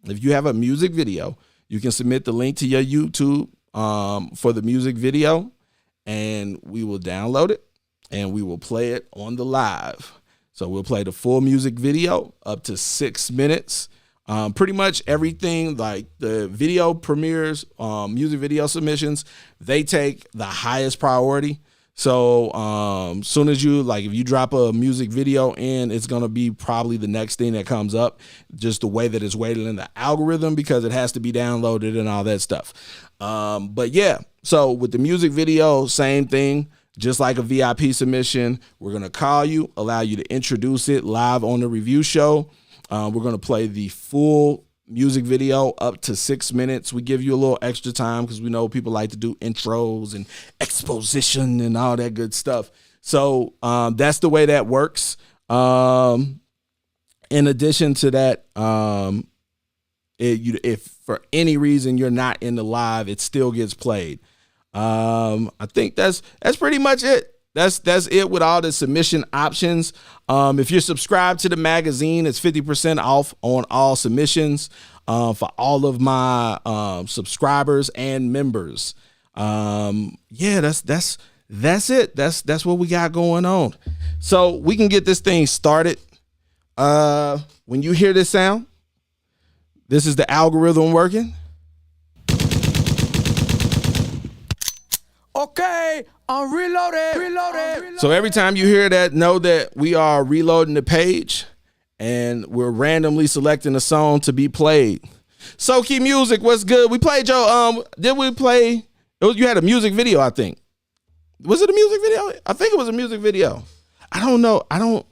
you can submit the link to your YouTube for the music video, and we will download it and we will play it on the live. So we'll play the full music video up to 6 minutes. Pretty much everything, like the video premieres, music video submissions, they take the highest priority. So soon as if you drop a music video in, it's going to be probably the next thing that comes up, just the way that it's weighted in the algorithm, because it has to be downloaded and all that stuff. But yeah, so with the music video, same thing. Just like a VIP submission, we're going to call you, allow you to introduce it live on the review show. We're going to play the full music video up to 6 minutes. We give you a little extra time because we know people like to do intros and exposition and all that good stuff. So that's the way that works. In addition to that, if for any reason you're not in the live, it still gets played. I think that's pretty much it. That's it with all the submission options. If you're subscribed to the magazine, it's 50% off on all submissions for all of my subscribers and members. Yeah, that's it. That's what we got going on. So we can get this thing started. When you hear this sound, this is the algorithm working. Okay, I'm reloaded. So every time you hear that, know that we are reloading the page and we're randomly selecting a song to be played. Soki Music, what's good? We played your you had a music video, I think. Was it a music video? I think it was a music video. I don't know. I don't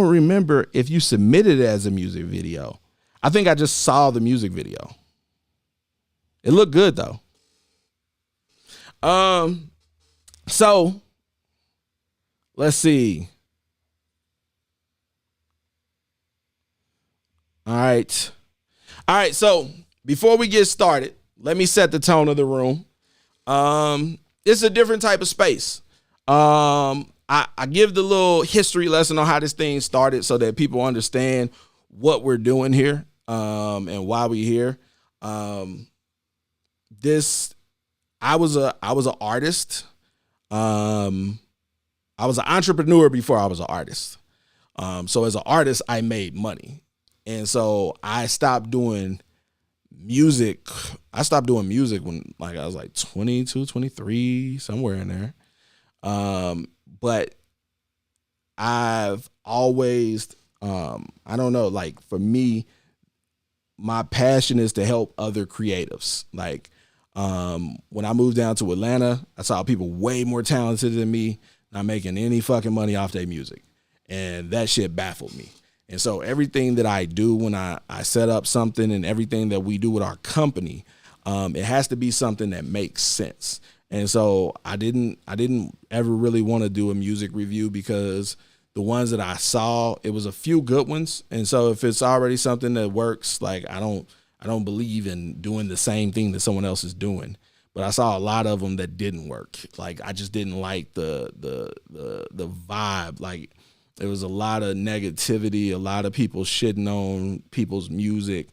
remember if you submitted it as a music video. I think I just saw the music video. It looked good though. So let's see. All right. So before we get started, let me set the tone of the room. It's a different type of space. I give the little history lesson on how this thing started so that people understand what we're doing here, and why we're here. I was an artist. I was an entrepreneur before I was an artist. So as an artist, I made money. And so I stopped doing music. I stopped doing music when I was 22, 23, somewhere in there. But I've always, I don't know, for me, my passion is to help other creatives. When I moved down to Atlanta, I saw people way more talented than me, not making any fucking money off their music. And that shit baffled me. And so everything that I do when I set up something, and everything that we do with our company, it has to be something that makes sense. And so I didn't ever really want to do a music review, because the ones that I saw, it was a few good ones. And so if it's already something that works, I don't believe in doing the same thing that someone else is doing. But I saw a lot of them that didn't work. I just didn't like the vibe. There was a lot of negativity, a lot of people shitting on people's music,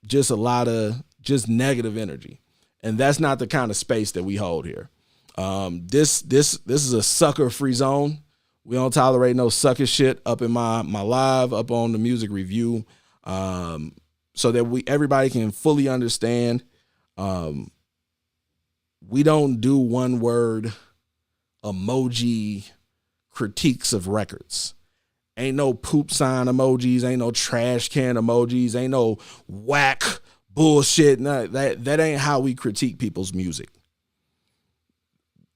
just a lot of just negative energy. And that's not the kind of space that we hold here. This is a sucker-free zone. We don't tolerate no sucker shit up in my live, up on the music review. So that everybody can fully understand. We don't do one word emoji critiques of records. Ain't no poop sign emojis, ain't no trash can emojis, ain't no whack bullshit. No, that ain't how we critique people's music.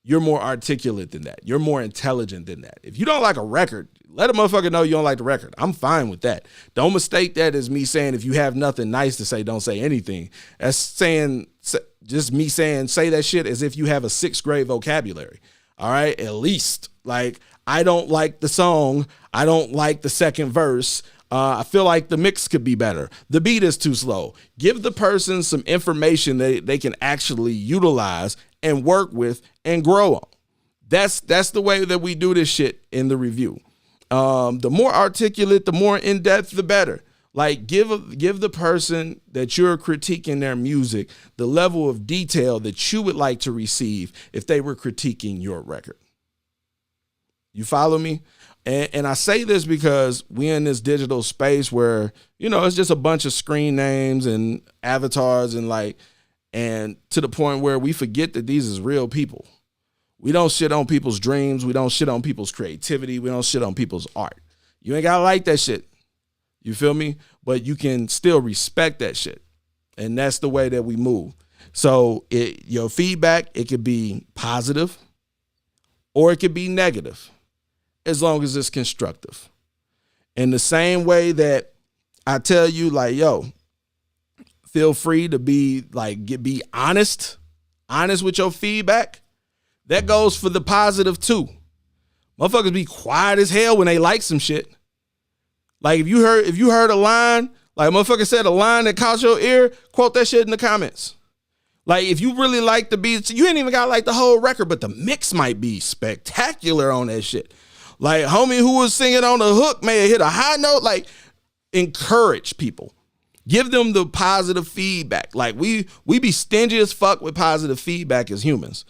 You're more articulate than that. You're more intelligent than that. If you don't like a record, let a motherfucker know you don't like the record. I'm fine with that. Don't mistake that as me saying if you have nothing nice to say, don't say anything. That's just me saying say that shit as if you have a 6th grade vocabulary. All right, at least. Like, I don't like the song. I don't like the second verse. I feel like the mix could be better. The beat is too slow. Give the person some information that they can actually utilize and work with and grow on. That's the way that we do this shit in the review. The more articulate, the more in-depth, the better. Like, give the person that you're critiquing their music the level of detail that you would like to receive if they were critiquing your record. You follow me? And I say this because we're in this digital space where, you know, it's just a bunch of screen names and avatars and to the point where we forget that these is real people. We don't shit on people's dreams. We don't shit on people's creativity. We don't shit on people's art. You ain't gotta like that shit. You feel me? But you can still respect that shit. And that's the way that we move. So your feedback, it could be positive or it could be negative, as long as it's constructive. In the same way that I tell you, like, yo, feel free to be honest with your feedback. That goes for the positive too. Motherfuckers be quiet as hell when they like some shit. Like, if you heard a line, like a motherfucker said a line that caught your ear, quote that shit in the comments. Like, if you really like the beats, you ain't even got like the whole record, but the mix might be spectacular on that shit. Like, homie who was singing on the hook may have hit a high note. Like, encourage people. Give them the positive feedback. Like, we be stingy as fuck with positive feedback as humans.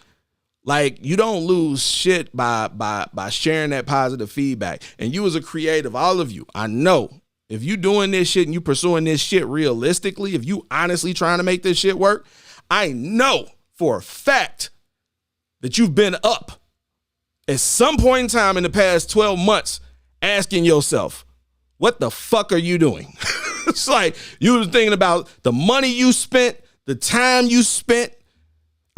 Like, you don't lose shit by sharing that positive feedback. And you as a creative, all of you, I know if you doing this shit and you pursuing this shit realistically, if you honestly trying to make this shit work, I know for a fact that you've been up at some point in time in the past 12 months asking yourself, what the fuck are you doing? It's like you was thinking about the money you spent, the time you spent.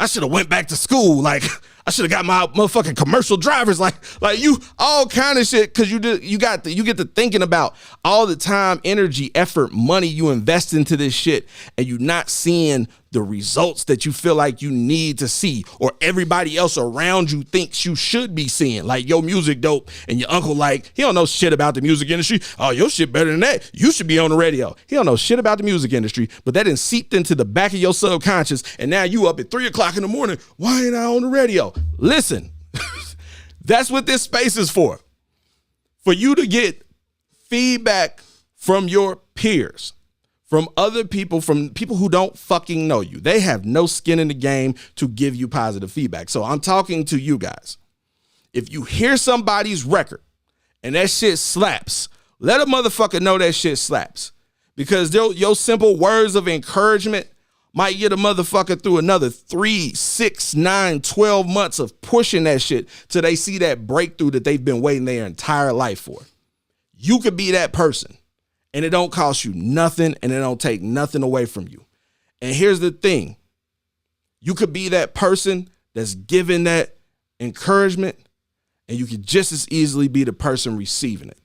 I should have went back to school. Like, I should have got my motherfucking commercial drivers. Like you, all kind of shit. Cause you get to thinking about all the time, energy, effort, money you invest into this shit, and you not seeing the results that you feel like you need to see, or everybody else around you thinks you should be seeing. Like, your music dope, and your uncle, like, he don't know shit about the music industry. Oh, your shit better than that. You should be on the radio. He don't know shit about the music industry, but that done seeped into the back of your subconscious, and now you up at 3 o'clock in the morning. Why ain't I on the radio? Listen, that's what this space is for you to get feedback from your peers, from other people, from people who don't fucking know you. They have no skin in the game to give you positive feedback. So I'm talking to you guys. If you hear somebody's record and that shit slaps, let a motherfucker know that shit slaps. Because your simple words of encouragement might get a motherfucker through another 3, 6, 9, 12 months of pushing that shit till they see that breakthrough that they've been waiting their entire life for. You could be that person. And it don't cost you nothing, and it don't take nothing away from you. And here's the thing. You could be that person that's giving that encouragement, and you could just as easily be the person receiving it.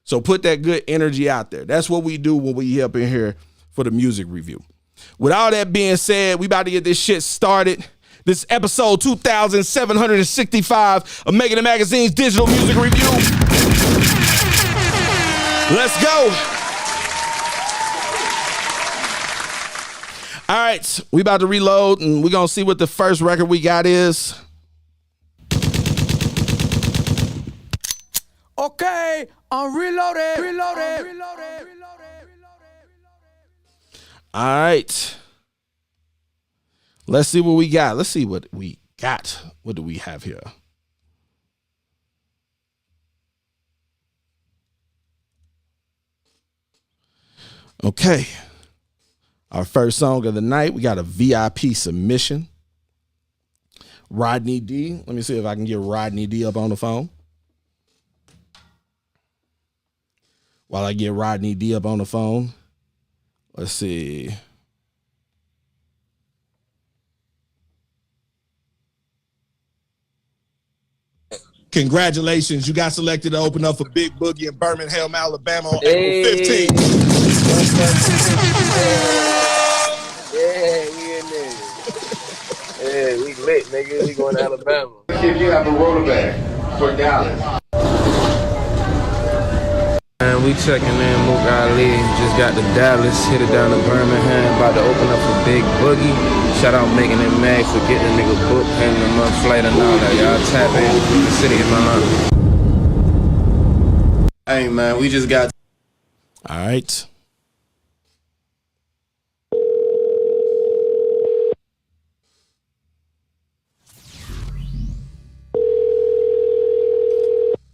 So put that good energy out there. That's what we do when we up in here for the music review. With all that being said, we about to get this shit started. This episode 2765 of Making It Magazine's digital music review. Let's go. All right, we about to reload, and we're going to see what the first record we got is. Okay, I'm reloaded. All right. Let's see what we got. Let's see what we got. What do we have here? Okay. Our first song of the night, we got a VIP submission. Rodney D. Let me see if I can get Rodney D up on the phone. While I get Rodney D up on the phone, let's see. Congratulations, you got selected to open up for Big Boogie in Birmingham, Alabama on April 15th. Yeah, we in there. Yeah, we lit, nigga. He going to Alabama. If you have a rollback for Dallas. And we checking in, Mook Ali. Just got to Dallas, hit it down to Birmingham. About to open up for Big Boogie. Shout out Making It Mag for getting a nigga booked, paying the month flight and all that. Y'all tap in. The city in my heart. Hey, man, we just got... All right.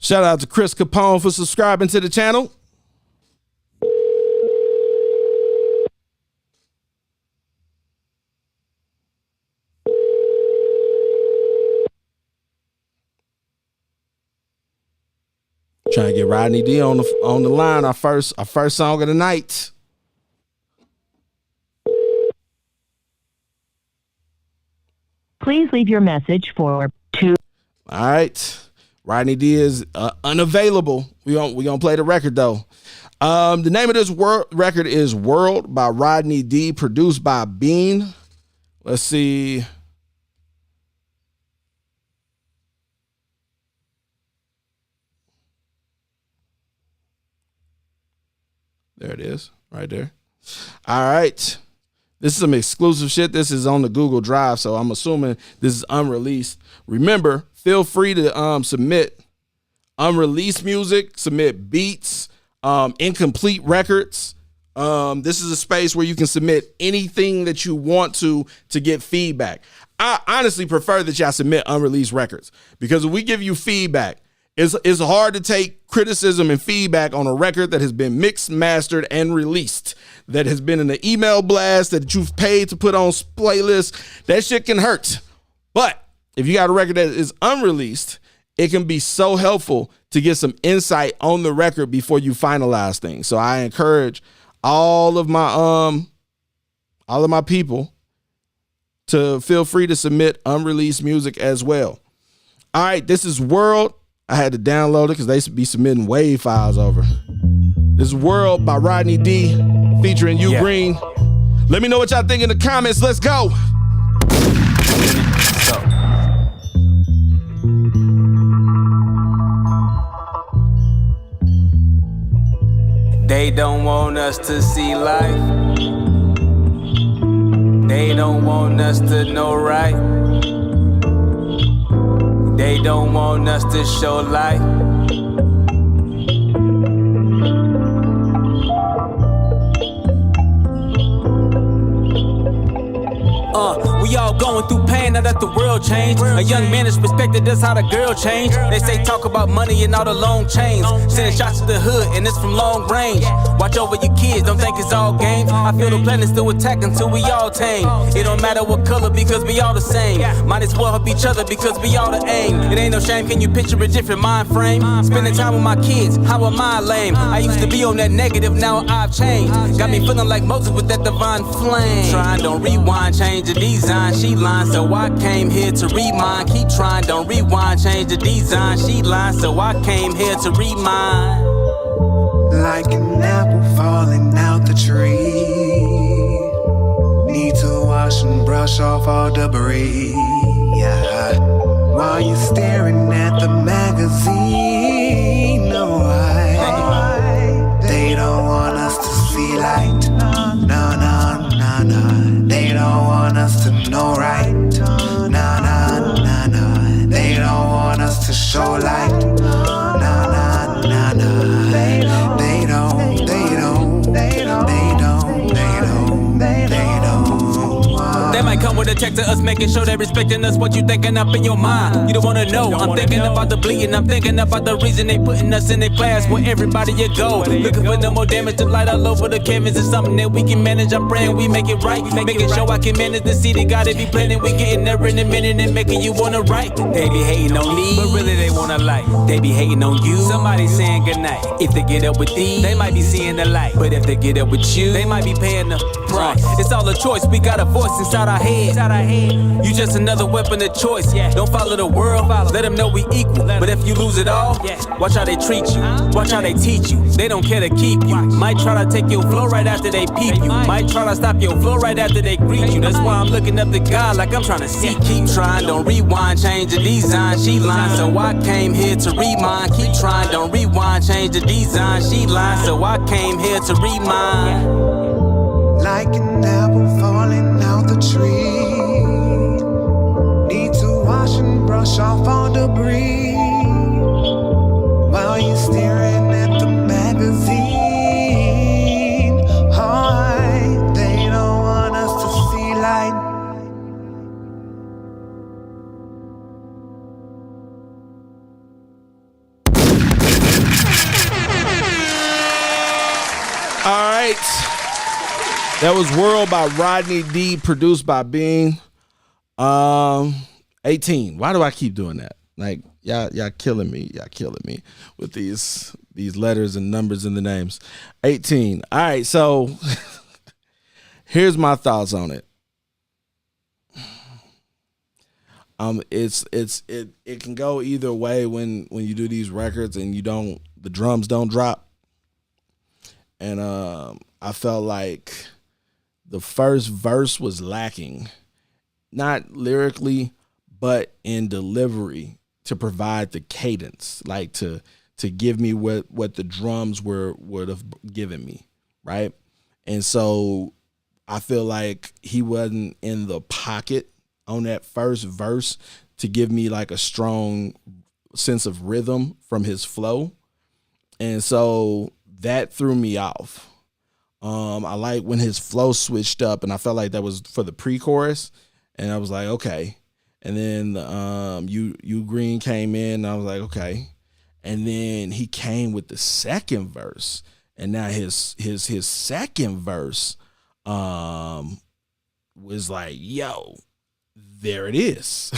Shout out to Chris Capone for subscribing to the channel. Trying to get Rodney D on the line. Our first song of the night. Please leave your message for 2. All right. Rodney D is unavailable. We gonna play the record though. The name of this record is World by Rodney D, produced by Bean. Let's see. There it is, right there. All right. This is some exclusive shit. This is on the Google Drive, so I'm assuming this is unreleased. Remember, feel free to submit unreleased music, submit beats, incomplete records. This is a space where you can submit anything that you want to get feedback. I honestly prefer that y'all submit unreleased records, because if we give you feedback, it's hard to take criticism and feedback on a record that has been mixed, mastered, and released, that has been in an email blast, that you've paid to put on playlists. That shit can hurt. But if you got a record that is unreleased, it can be so helpful to get some insight on the record before you finalize things. So I encourage all of my people to feel free to submit unreleased music as well. All right, this is World. I had to download it because they be submitting WAV files over. This is World by Rodney D featuring U Green. Let me know what y'all think in the comments. Let's go. They don't want us to see life. They don't want us to know right. They don't want us to show light. We all going through pain now that the world changed. A young man is respected, that's how the girl changed. They say talk about money and all the long chains. Sending shots to the hood and it's from long range. Watch over your kids, don't think it's all games. I feel the planet still attack until we all tame. It don't matter what color because we all the same. Might as well help each other because we all the aim. It ain't no shame, can you picture a different mind frame? Spending time with my kids, how am I lame? I used to be on that negative, now I've changed. Got me feeling like Moses with that divine flame. Trying, don't rewind, change the design. She lying, so I came here to remind. Keep trying, don't rewind, change the design. She lying, so I came here to remind. Like an apple falling out the tree. Need to wash and brush off all debris. Yeah. While you're staring at the magazine, no, they don't want us to see light. No, no, no, no. They don't want us to know right. No, no, no, no. They don't want us to show light. No, no, no, no. They don't. They might come with a check to us, making sure they're respecting us. What you thinking up in your mind? You don't wanna know. I'm thinking about the bleeding. I'm thinking about the reason they putting us in their class where everybody you go. Looking for no more damage to light all over the canvas. It's something that we can manage. I'm praying we make it right. Making sure I can manage the city. Gotta be planning. We getting there in a minute and making you wanna write. They be hating on me, but really they wanna like. They be hating on you. Somebody saying goodnight. If they get up with these, they might be seeing the light. But if they get up with you, they might be paying the price. It's all a choice. We got a voice inside our head. out of hand. You just another weapon of choice. Don't follow the world, let them know we equal. But if you lose it all, watch how they treat you. Watch how they teach you. They don't care to keep you. Might try to take your flow right after they peep you. Might try to stop your flow right after they greet you. That's why I'm looking up to God like I'm trying to see. Keep trying, don't rewind, change the design. She lying, so I came here to remind. Keep trying, don't rewind, change the design. She lying, so I came here to remind. Like an apple falling out the tree. Need to wash and brush off all debris while you're staring at the magazine. Oh, they don't want us to see light. All right. That was World by Rodney D, produced by Bean. 18. Why do I keep doing that? Like, y'all killing me. Y'all killing me with these letters and numbers in the names. 18. All right, so here's my thoughts on it. It can go either way when you do these records and the drums don't drop. And I felt like the first verse was lacking, not lyrically, but in delivery, to provide the cadence, like to give me what the drums would have given me, right? And so I feel like he wasn't in the pocket on that first verse to give me like a strong sense of rhythm from his flow. And so that threw me off. I like when his flow switched up, and I felt like that was for the pre-chorus, and I was like, okay. And then U Green came in, and I was like, okay. And then he came with the second verse, and now his second verse was like, yo, there it is.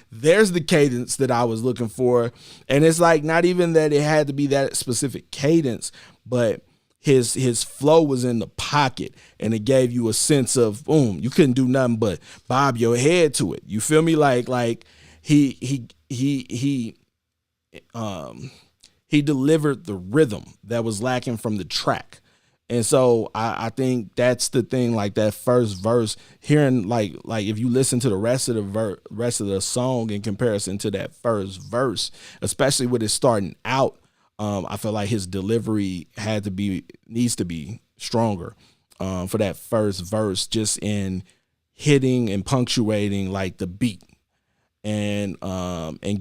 There's the cadence that I was looking for. And it's like not even that it had to be that specific cadence, but his flow was in the pocket, and it gave you a sense of boom. You couldn't do nothing but bob your head to it. You feel me? Like he delivered the rhythm that was lacking from the track. And so I think that's the thing, like that first verse, hearing like if you listen to the rest of the song in comparison to that first verse, especially with it starting out, I feel like his delivery needs to be stronger for that first verse, just in hitting and punctuating like the beat and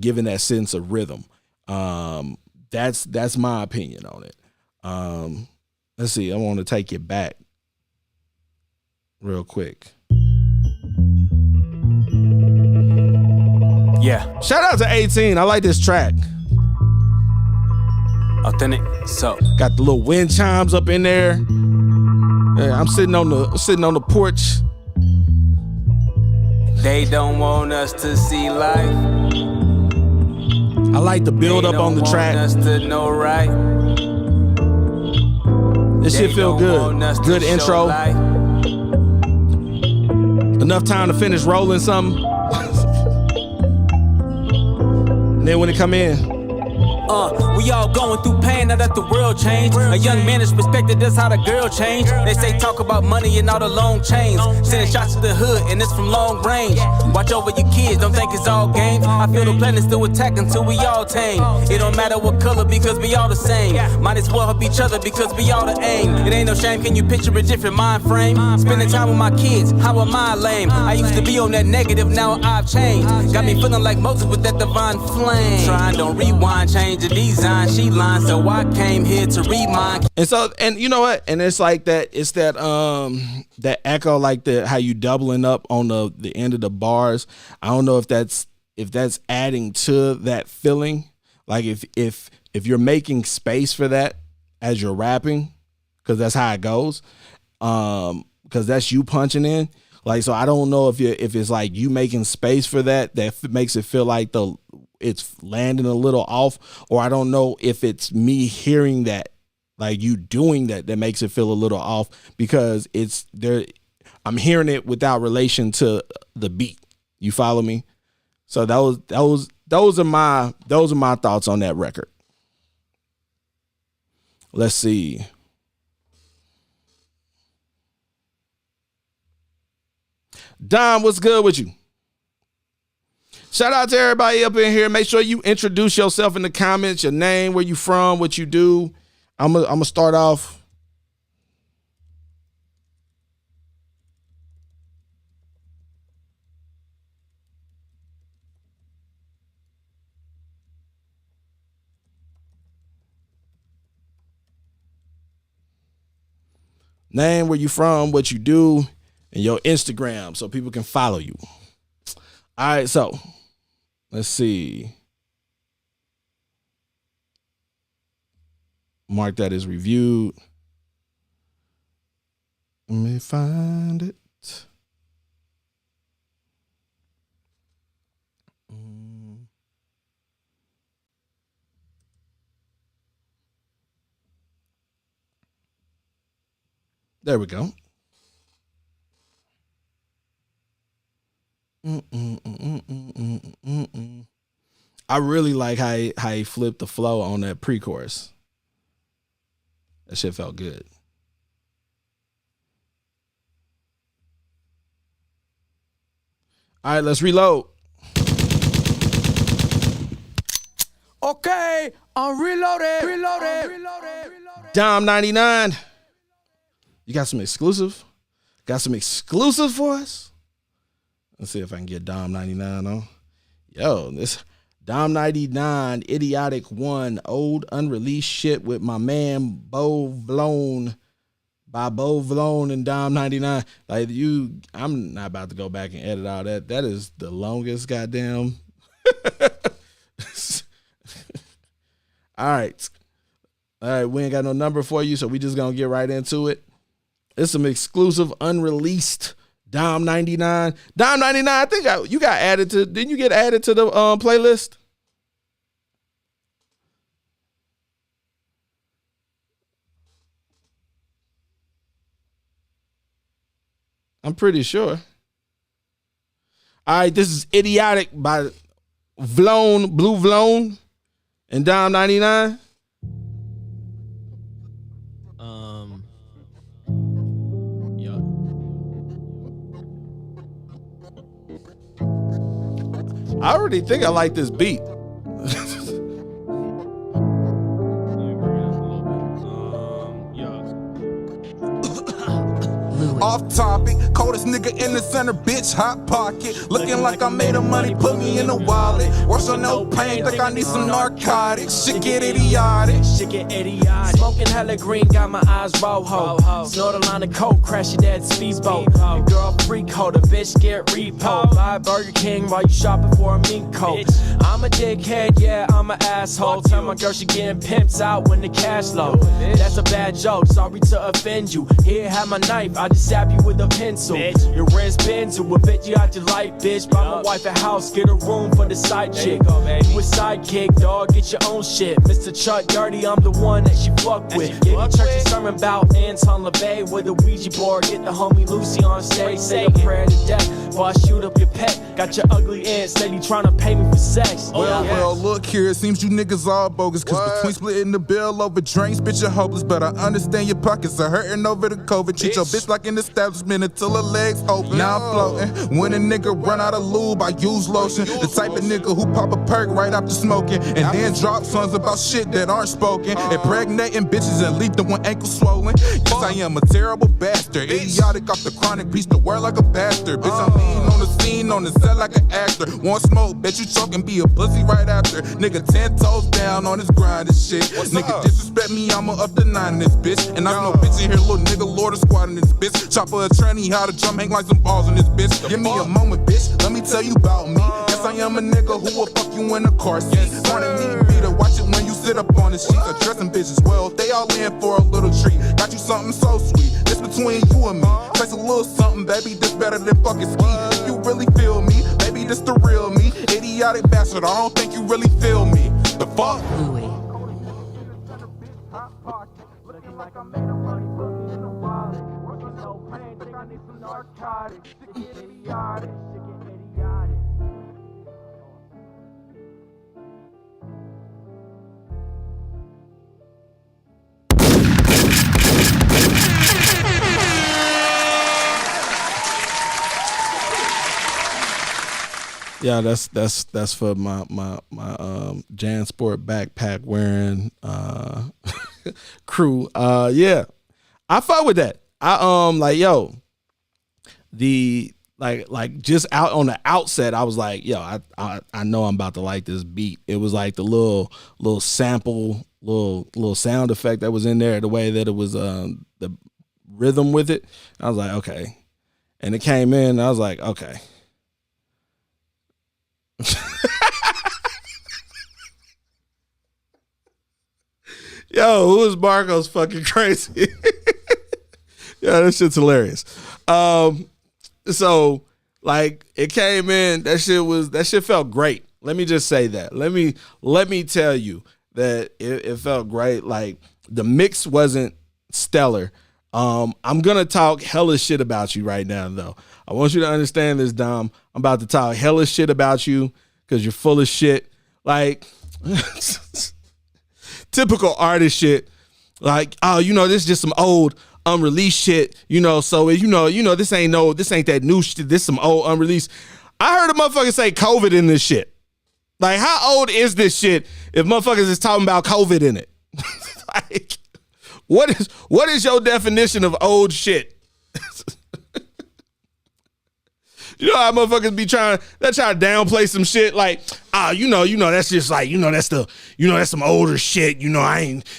giving that sense of rhythm. That's my opinion on it. Let's see. I want to take it back real quick. Yeah. Shout out to 18. I like this track. Authentic. So got the little wind chimes up in there. Yeah, I'm sitting on the porch. They don't want us to see life. I like the build up on the track. Us to know right. This shit feel good. Good intro. Enough time to finish rolling something. And then when it come in, we all going through pain now that the world changed. A young man is respected, that's how the girl changed. They say talk about money and all the long chains. Sending shots to the hood and it's from long range. Watch over your kids, don't think it's all games. I feel the planet still attack until we all tame. It don't matter what color because we all the same. Might as well help each other because we all the aim. It ain't no shame, can you picture a different mind frame? Spending time with my kids, how am I lame? I used to be on that negative, now I've changed. Got me feeling like Moses with that divine flame. Trying, don't rewind, change the design. She lying, so I came here to remind. And you know what? And it's like that. It's that that echo, like how you doubling up on the end of the bars. I don't know if that's adding to that feeling. Like if you're making space for that as you're rapping, because that's how it goes. Because that's you punching in. Like, so I don't know if it's like you making space for that makes it feel like it's landing a little off, or I don't know if it's me hearing that, like you doing that makes it feel a little off, because it's there. I'm hearing it without relation to the beat. You follow me? So those are my thoughts on that record. Let's see. Dom, what's good with you? Shout out to everybody up in here. Make sure you introduce yourself in the comments, your name, where you from, what you do. I'm gonna start off. Name, where you from, what you do, and your Instagram so people can follow you. All right, so let's see. Mark that as reviewed. Let me find it. There we go. I really like how he flipped the flow on that pre-chorus. That shit felt good. All right, let's reload. Okay, I'm reloaded. Dom 99. You got some exclusive? Got some exclusive for us? Let's see if I can get Dom 99 on. Yo, this Dom 99, Idiotic 1, old unreleased shit with my man Bo Vlone, by Bo Vlone and Dom 99. Like I'm not about to go back and edit all that. That is the longest goddamn. All right, we ain't got no number for you, so we just gonna get right into it. It's some exclusive unreleased Dom 99. Dom 99, I think you got added to, didn't you get added to the playlist? I'm pretty sure. All right, this is Idiotic by Vlone, Blue Vlone, and Dom 99. I already think I like this beat. Off topic, coldest nigga in the center, bitch, hot pocket. Looking like I made of money, put me in a wallet. Worse on no pain, think I need some narcotics. Shit get idiotic. Smoking hella green, got my eyes roho. Snort a line of coke, crash your dad's speedboat. Your girl freak hoe, the bitch get repo. Buy Burger King while you shopping for a mink coat. I'm a dickhead, yeah, I'm an asshole. Tell my girl she getting pimped out when the cash low. That's a bad joke, sorry to offend you. Here, have my knife, I just stab you with a pencil. Your wrist bends to a bit you out your life, bitch. Buy my wife a house, get a room for the side chick. You a sidekick, dog, get your own shit. Mr. Chuck Dirty, I'm the one that she fuck with. Give me church sermon about Anton LaVey with a Ouija board. Get the homie Lucy on stage, say a prayer to death before I shoot up your pet. Got your ugly aunt steady trying to pay me for sex. Well, look here, it seems you niggas all bogus. Cause between splitting the bill over drinks, bitch, you're hopeless. But I understand your pockets are hurting over the COVID. Treat your bitch like an establishment until her legs open. Now I'm floating. When a nigga run out of lube, I use lotion. The type of nigga who pop a perk right after smoking. And then drop songs about shit that aren't spoken. Impregnating bitches and leave them with ankles swollen. Yes, I am a terrible bastard. Idiotic off the chronic, piece to wear like a bastard. Bitch, I'm mean on the scene, on the set like an actor. Want smoke, bet you choke and be a pussy right after. Nigga 10 toes down on his grind and shit. Nigga disrespect me, I'ma up the 9 in this bitch. And I'm no bitch in here, little nigga, lord of squad in this bitch. Chopper a tranny, how to jump, hang like some balls in this bitch. Give me a moment, bitch, let me tell you about me. Yes, I am a nigga who will fuck you in a car seat. Wanna need me to watch it when you sit up on the sheets. Addressing bitches well, they all in for a little treat. Got you something so sweet, this between you and me. Taste a little something, baby, this better than fucking ski. If you really feel me, baby, this the real me. Idiotic bastard, I don't think you really feel me. The fuck? Louis. Yeah, that's for my JanSport backpack wearing crew. Yeah, I fuck with that. I like yo, the like just out on the outset, I was like, yo, I know I'm about to like this beat. It was like the little sample, little sound effect that was in there, the way that it was the rhythm with it. I was like, okay, and it came in. I was like, okay. Yo, who is Marco's fucking crazy? Yeah, that shit's hilarious. So like it came in, that shit felt great. Let me just say that. Let me tell you that it felt great. Like the mix wasn't stellar. I'm gonna talk hella shit about you right now, though. I want you to understand this, Dom. I'm about to talk hella shit about you because you're full of shit. Like typical artist shit. Like, oh, this is just some old unreleased shit. So this ain't that new shit. This some old unreleased. I heard a motherfucker say COVID in this shit. Like, how old is this shit if motherfuckers is talking about COVID in it? Like, what is your definition of old shit? You know how motherfuckers be trying to downplay some shit like, that's just like, that's some older shit. It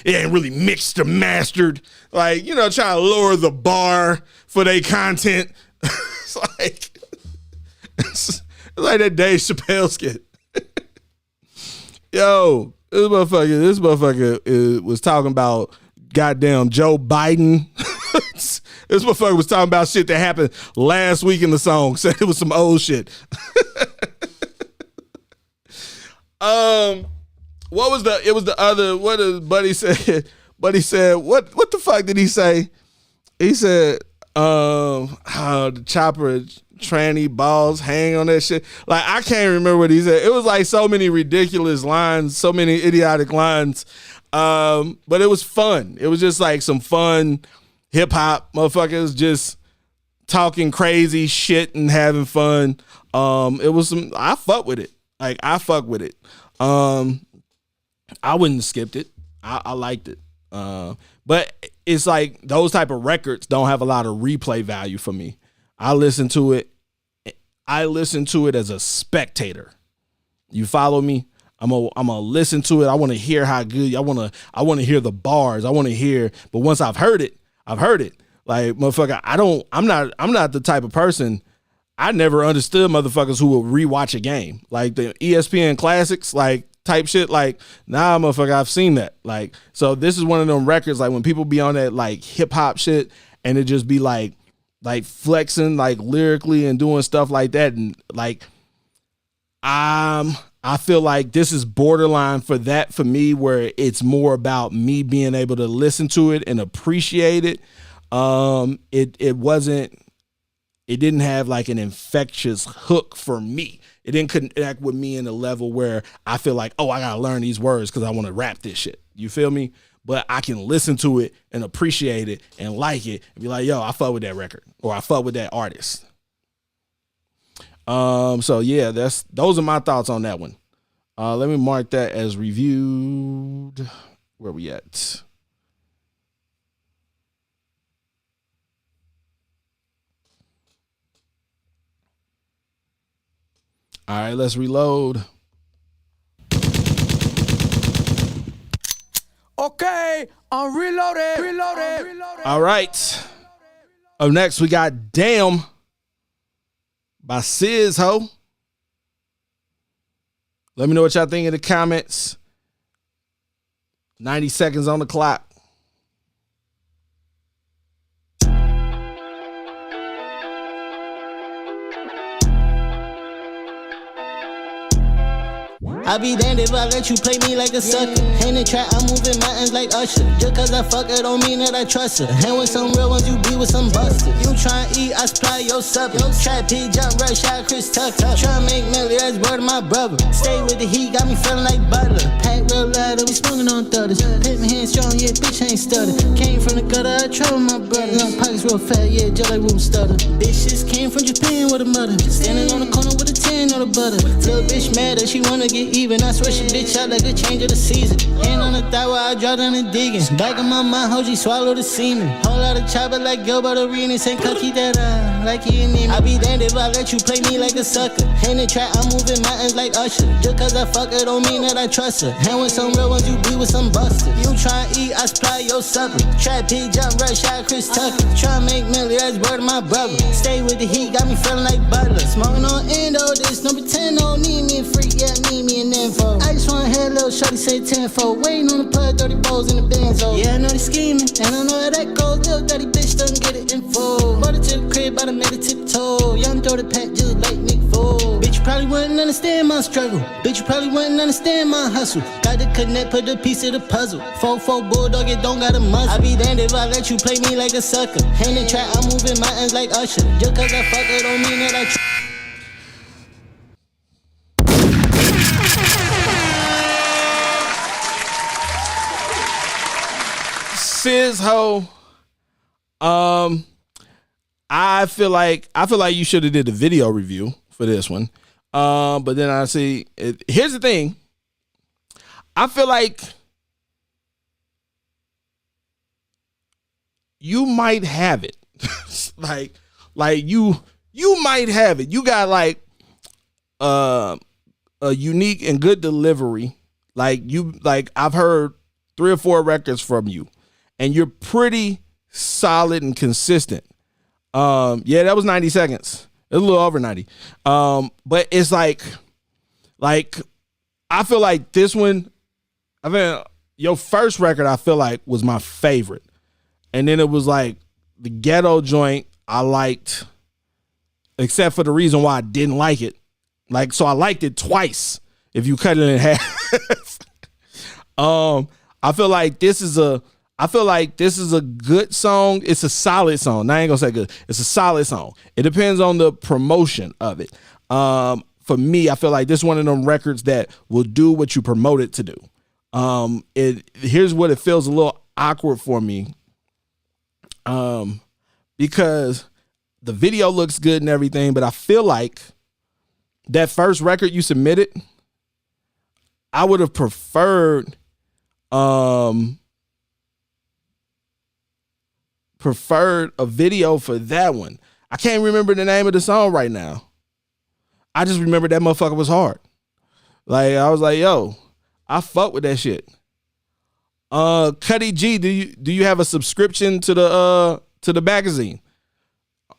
ain't really mixed or mastered. Like, trying to lower the bar for their content. It's like that Dave Chappelle skit. Yo, this motherfucker was talking about goddamn Joe Biden. This motherfucker was talking about shit that happened last week in the song. Said it was some old shit. What Buddy said? Buddy said, what the fuck did he say? He said, the chopper tranny balls hang on that shit. Like, I can't remember what he said. It was like so many ridiculous lines, so many idiotic lines. But it was fun. It was just like some fun hip hop motherfuckers just talking crazy shit and having fun. I fuck with it. Like, I fuck with it. I wouldn't have skipped it. I liked it. But it's like those type of records don't have a lot of replay value for me. I listen to it as a spectator. You follow me? I'm gonna listen to it. I want to hear how good. I want to hear the bars. I want to hear. But once I've heard it. Like, motherfucker, I'm not the type of person. I never understood motherfuckers who will rewatch a game. Like the ESPN classics, like type shit. Like, nah, motherfucker, I've seen that. Like, so this is one of them records, like when people be on that like hip hop shit and it just be like flexing like lyrically and doing stuff like that. And like, I feel like this is borderline for that for me, where it's more about me being able to listen to it and appreciate it. It didn't have like an infectious hook for me. It didn't connect with me in a level where I feel like, oh, I gotta learn these words because I want to rap this shit. You feel me? But I can listen to it and appreciate it and like it and be like, yo, I fuck with that record or I fuck with that artist. So yeah, those are my thoughts on that one. Let me mark that as reviewed. Where we at? All right, let's reload. Okay, I'm reloaded. All right. Up next, we got Damn by Sizz Ho. Let me know what y'all think in the comments. 90 seconds on the clock. I be damned if I let you play me like a sucker. In the trap, I'm moving mountains like Usher. Just cause I fuck her don't mean that I trust her. And with some real ones, you be with some busters. You try and eat, I supply your supper. Trap P, jump, rush out, Chris Tucker. Try to make Melly, that's word of my brother. Stay with the heat, got me feeling like Butler. Pack real loud, we smoking on thudders. Pit my hands strong, yeah, bitch ain't stutter. Came from the gutter, I travel my brother. Long pockets real fat, yeah, just like room stutter. Bitch just came from Japan with a mother. Standing on the corner with a 10 on the butter. Little bitch mad that she wanna get even. I swear she bitch out like a change of the season. Hand on the thigh while I draw down the digging. Back of my mind, how she swallow the semen. Whole lot of chopper like Gilbert Arenas and cookie that like he and me. I be damned if I let you play me like a sucker. In the trap, I'm moving mountains like Usher. Just cause I fuck her don't mean that I trust her. And with some real ones, you be with some busters. You try and eat, I supply your supper. Trap P, jump, rush out, Chris Tucker. Try to make Melly, that's word of my brother. Stay with the heat, got me feeling like Butler. Smoking on endo, this number 10, don't need me a freak, yeah, need me an info. I just wanna hear a little shorty say 10-4. Waiting on the plug, 30 bowls in the benzo. Yeah, I know they scheming, and I know how that goes. Little dirty bitch doesn't get it in full. Brought it to the crib, but I made it tiptoe. Young dirty pack, just like Nick Full. Bitch, you probably wouldn't understand my struggle. Bitch, you probably wouldn't understand my hustle. Got to connect, put a piece of the puzzle. 4-4 bulldog, it don't got a muzzle. I be damned if I let you play me like a sucker. In the trap, I'm moving mountains like Usher. Just cause I fuck her don't mean that I Sis ho, I feel like you should have did the video review for this one, but then I see. Here's the thing. I feel like you might have it, like you might have it. You got like a unique and good delivery. Like I've heard 3 or 4 records from you. And you're pretty solid and consistent. Yeah, that was 90 seconds. It was a little over 90. But it's like I feel like this one, I mean, your first record I feel like was my favorite. And then it was like the ghetto joint I liked, except for the reason why I didn't like it. Like, so I liked it twice if you cut it in half. I feel like this is a good song. It's a solid song. Now, I ain't gonna say good. It's a solid song. It depends on the promotion of it. For me, I feel like this is one of them records that will do what you promote it to do. Here's what it feels a little awkward for me. Because the video looks good and everything, but I feel like that first record you submitted, I would have preferred a video for that one. I can't remember the name of the song right now. I just remember that motherfucker was hard. Like, I was like, yo, I fuck with that shit. Cuddy G, do you have a subscription to the magazine?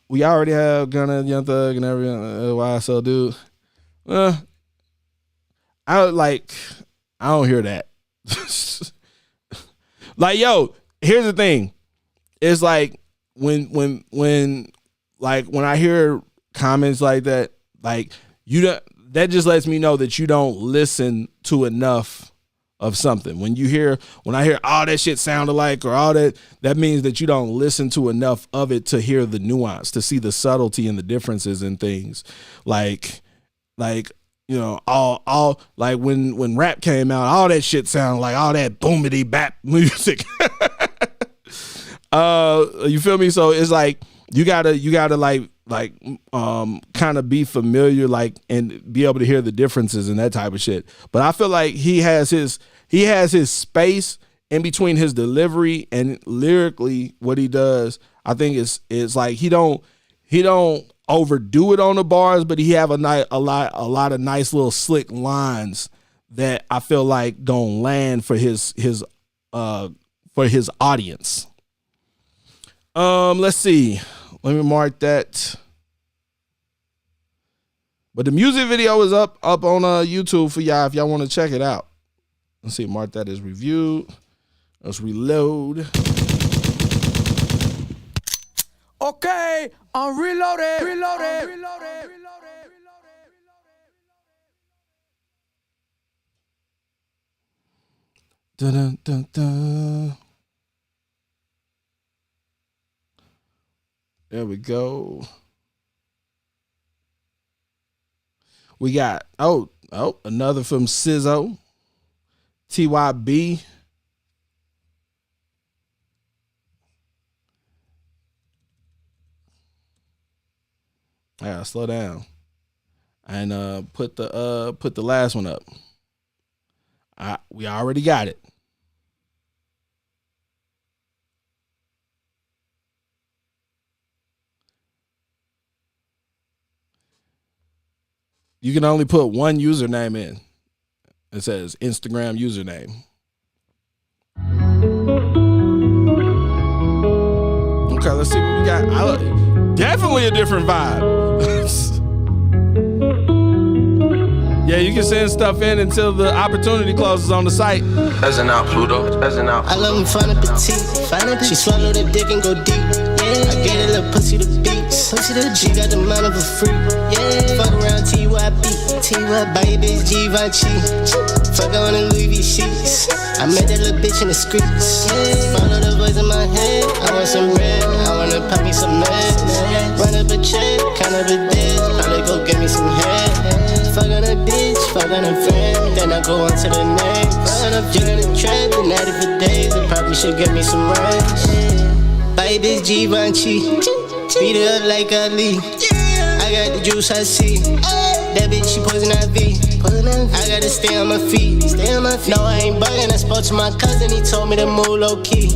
We already have Gunna, Young Thug, and everything. YSL dude. I don't hear that. Like, yo, here's the thing. It's like when I hear comments like that, like that just lets me know that you don't listen to enough of something. When I hear all that shit sound alike or all that means that you don't listen to enough of it to hear the nuance, to see the subtlety and the differences in things. Like you know, all like when rap came out, all that shit sounded like all that boomity bap music. You feel me? So it's like you gotta like kind of be familiar, like, and be able to hear the differences and that type of shit. But I feel like he has his space in between his delivery and lyrically what he does. I think it's like he don't overdo it on the bars, but he have a lot of nice little slick lines that I feel like gonna land for his audience. Let's see. Let me mark that. But the music video is up on YouTube for y'all if y'all want to check it out. Let's see. Mark that as reviewed. Let's reload. Okay, I'm reloaded. Dun, dun, dun, dun. There we go. We got another from Sizzo, TYB. I gotta slow down and put the last one up. We already got it. You can only put one username in. It says Instagram username. Okay, let's see what we got. Definitely a different vibe. Yeah, you can send stuff in until the opportunity closes on the site. Peasant out, Pluto. Peasant out. I love him fun and petite. She swallowed her dick and go deep. Yeah. I gave her little pussy to beats. She got the mind of a freak. Yeah. Fuck around TYB. Buy your bitch Givenchy. Fuck on the Louis V sheets. I met that little bitch in the streets. Yeah. Follow the voice in my head. I want some bread. I wanna pop me some meds. Run up a check, kind of a dish. Probably go get me some head. Fuck on a bitch, fuck on a friend, then I go on to the next. Fuck on a jig in the trap, been at it for days. I probably should get me some rest. Buy this Givenchy, beat it up like Ali. I got the juice, I see. That bitch, she poison IV. I gotta stay on my feet. No, I ain't bugging. I spoke to my cousin, he told me to move low key.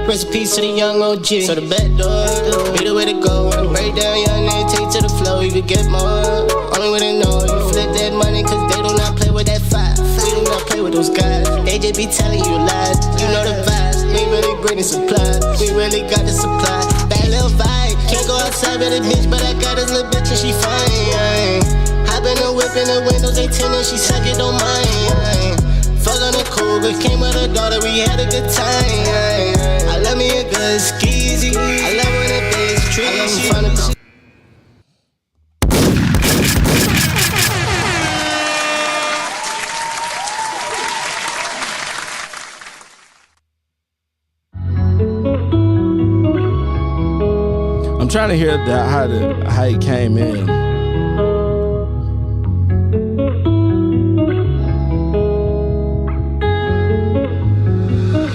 Recipes to the young OG. So the back door, be the way to go. Break down young nigga, take to the flow. You could get more. Only way to know. You flip that money, cause they do not play with that fire. We do not play with those guys. They just be telling you lies. You know the vibes. We really bring the supply. We really got the supply. That little vibe. Can't go outside with a bitch, but I got this little bitch and she fine. Hop in the whip in the windows, they tinted, she suck it, don't mind. Fuck on the cougar, came with her daughter, we had a good time. I love me a good skeezy. I love when a bitch treats you. I'm trying to hear how he came in.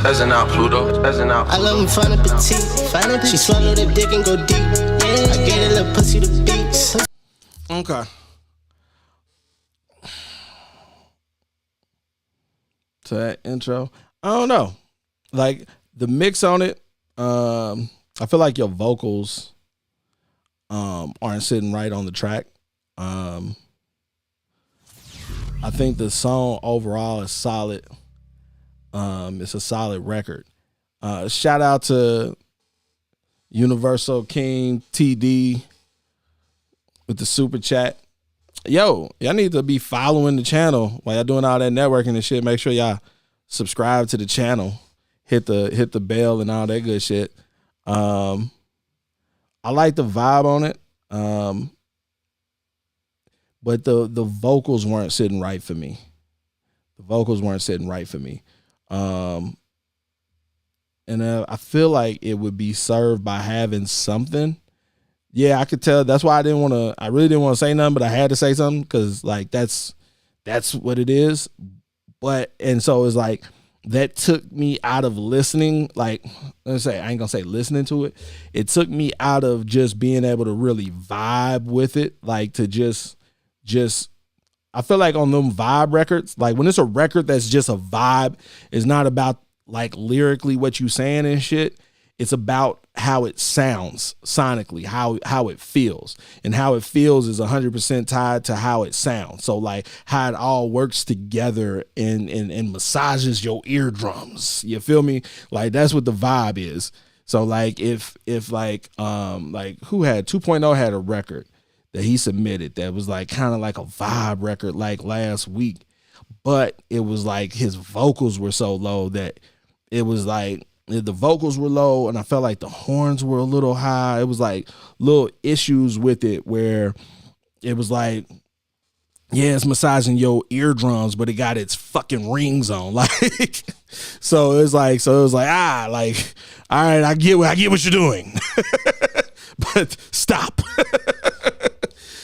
Peasant out, Pluto. Peasant out. I love him fun and petite. She swallowed her dick and go deep. Yeah. I gave her little pussy to beats. Okay. To that intro, I don't know. Like the mix on it, I feel like your vocals aren't sitting right on the track. I think the song overall is solid. It's a solid record. Shout out to Universal King TD with the super chat. Yo, y'all need to be following the channel while y'all doing all that networking and shit. Make sure y'all subscribe to the channel, hit the bell and all that good shit. I like the vibe on it. But the vocals weren't sitting right for me. And I feel like it would be served by having something. Yeah, I could tell. That's why I really didn't want to say nothing, but I had to say something because like that's what it is. And so it's like that took me out of listening. Like, let's say, I ain't gonna say listening to it. It took me out of just being able to really vibe with it. Like to just I feel like on them vibe records, like when it's a record that's just a vibe, it's not about like lyrically what you saying and shit. It's about how it sounds sonically, how it feels. And how it feels is 100% tied to how it sounds. So like how it all works together and massages your eardrums. You feel me? Like that's what the vibe is. So like if like who had 2.0 had a record that he submitted that was like kind of like a vibe record like last week, but it was like his vocals were so low that it was like the vocals were low and I felt like the horns were a little high. It was like little issues with it where it was like yeah, it's massaging your eardrums, but it got its fucking rings on. Like, so it was like, all right, I get what you're doing, but stop.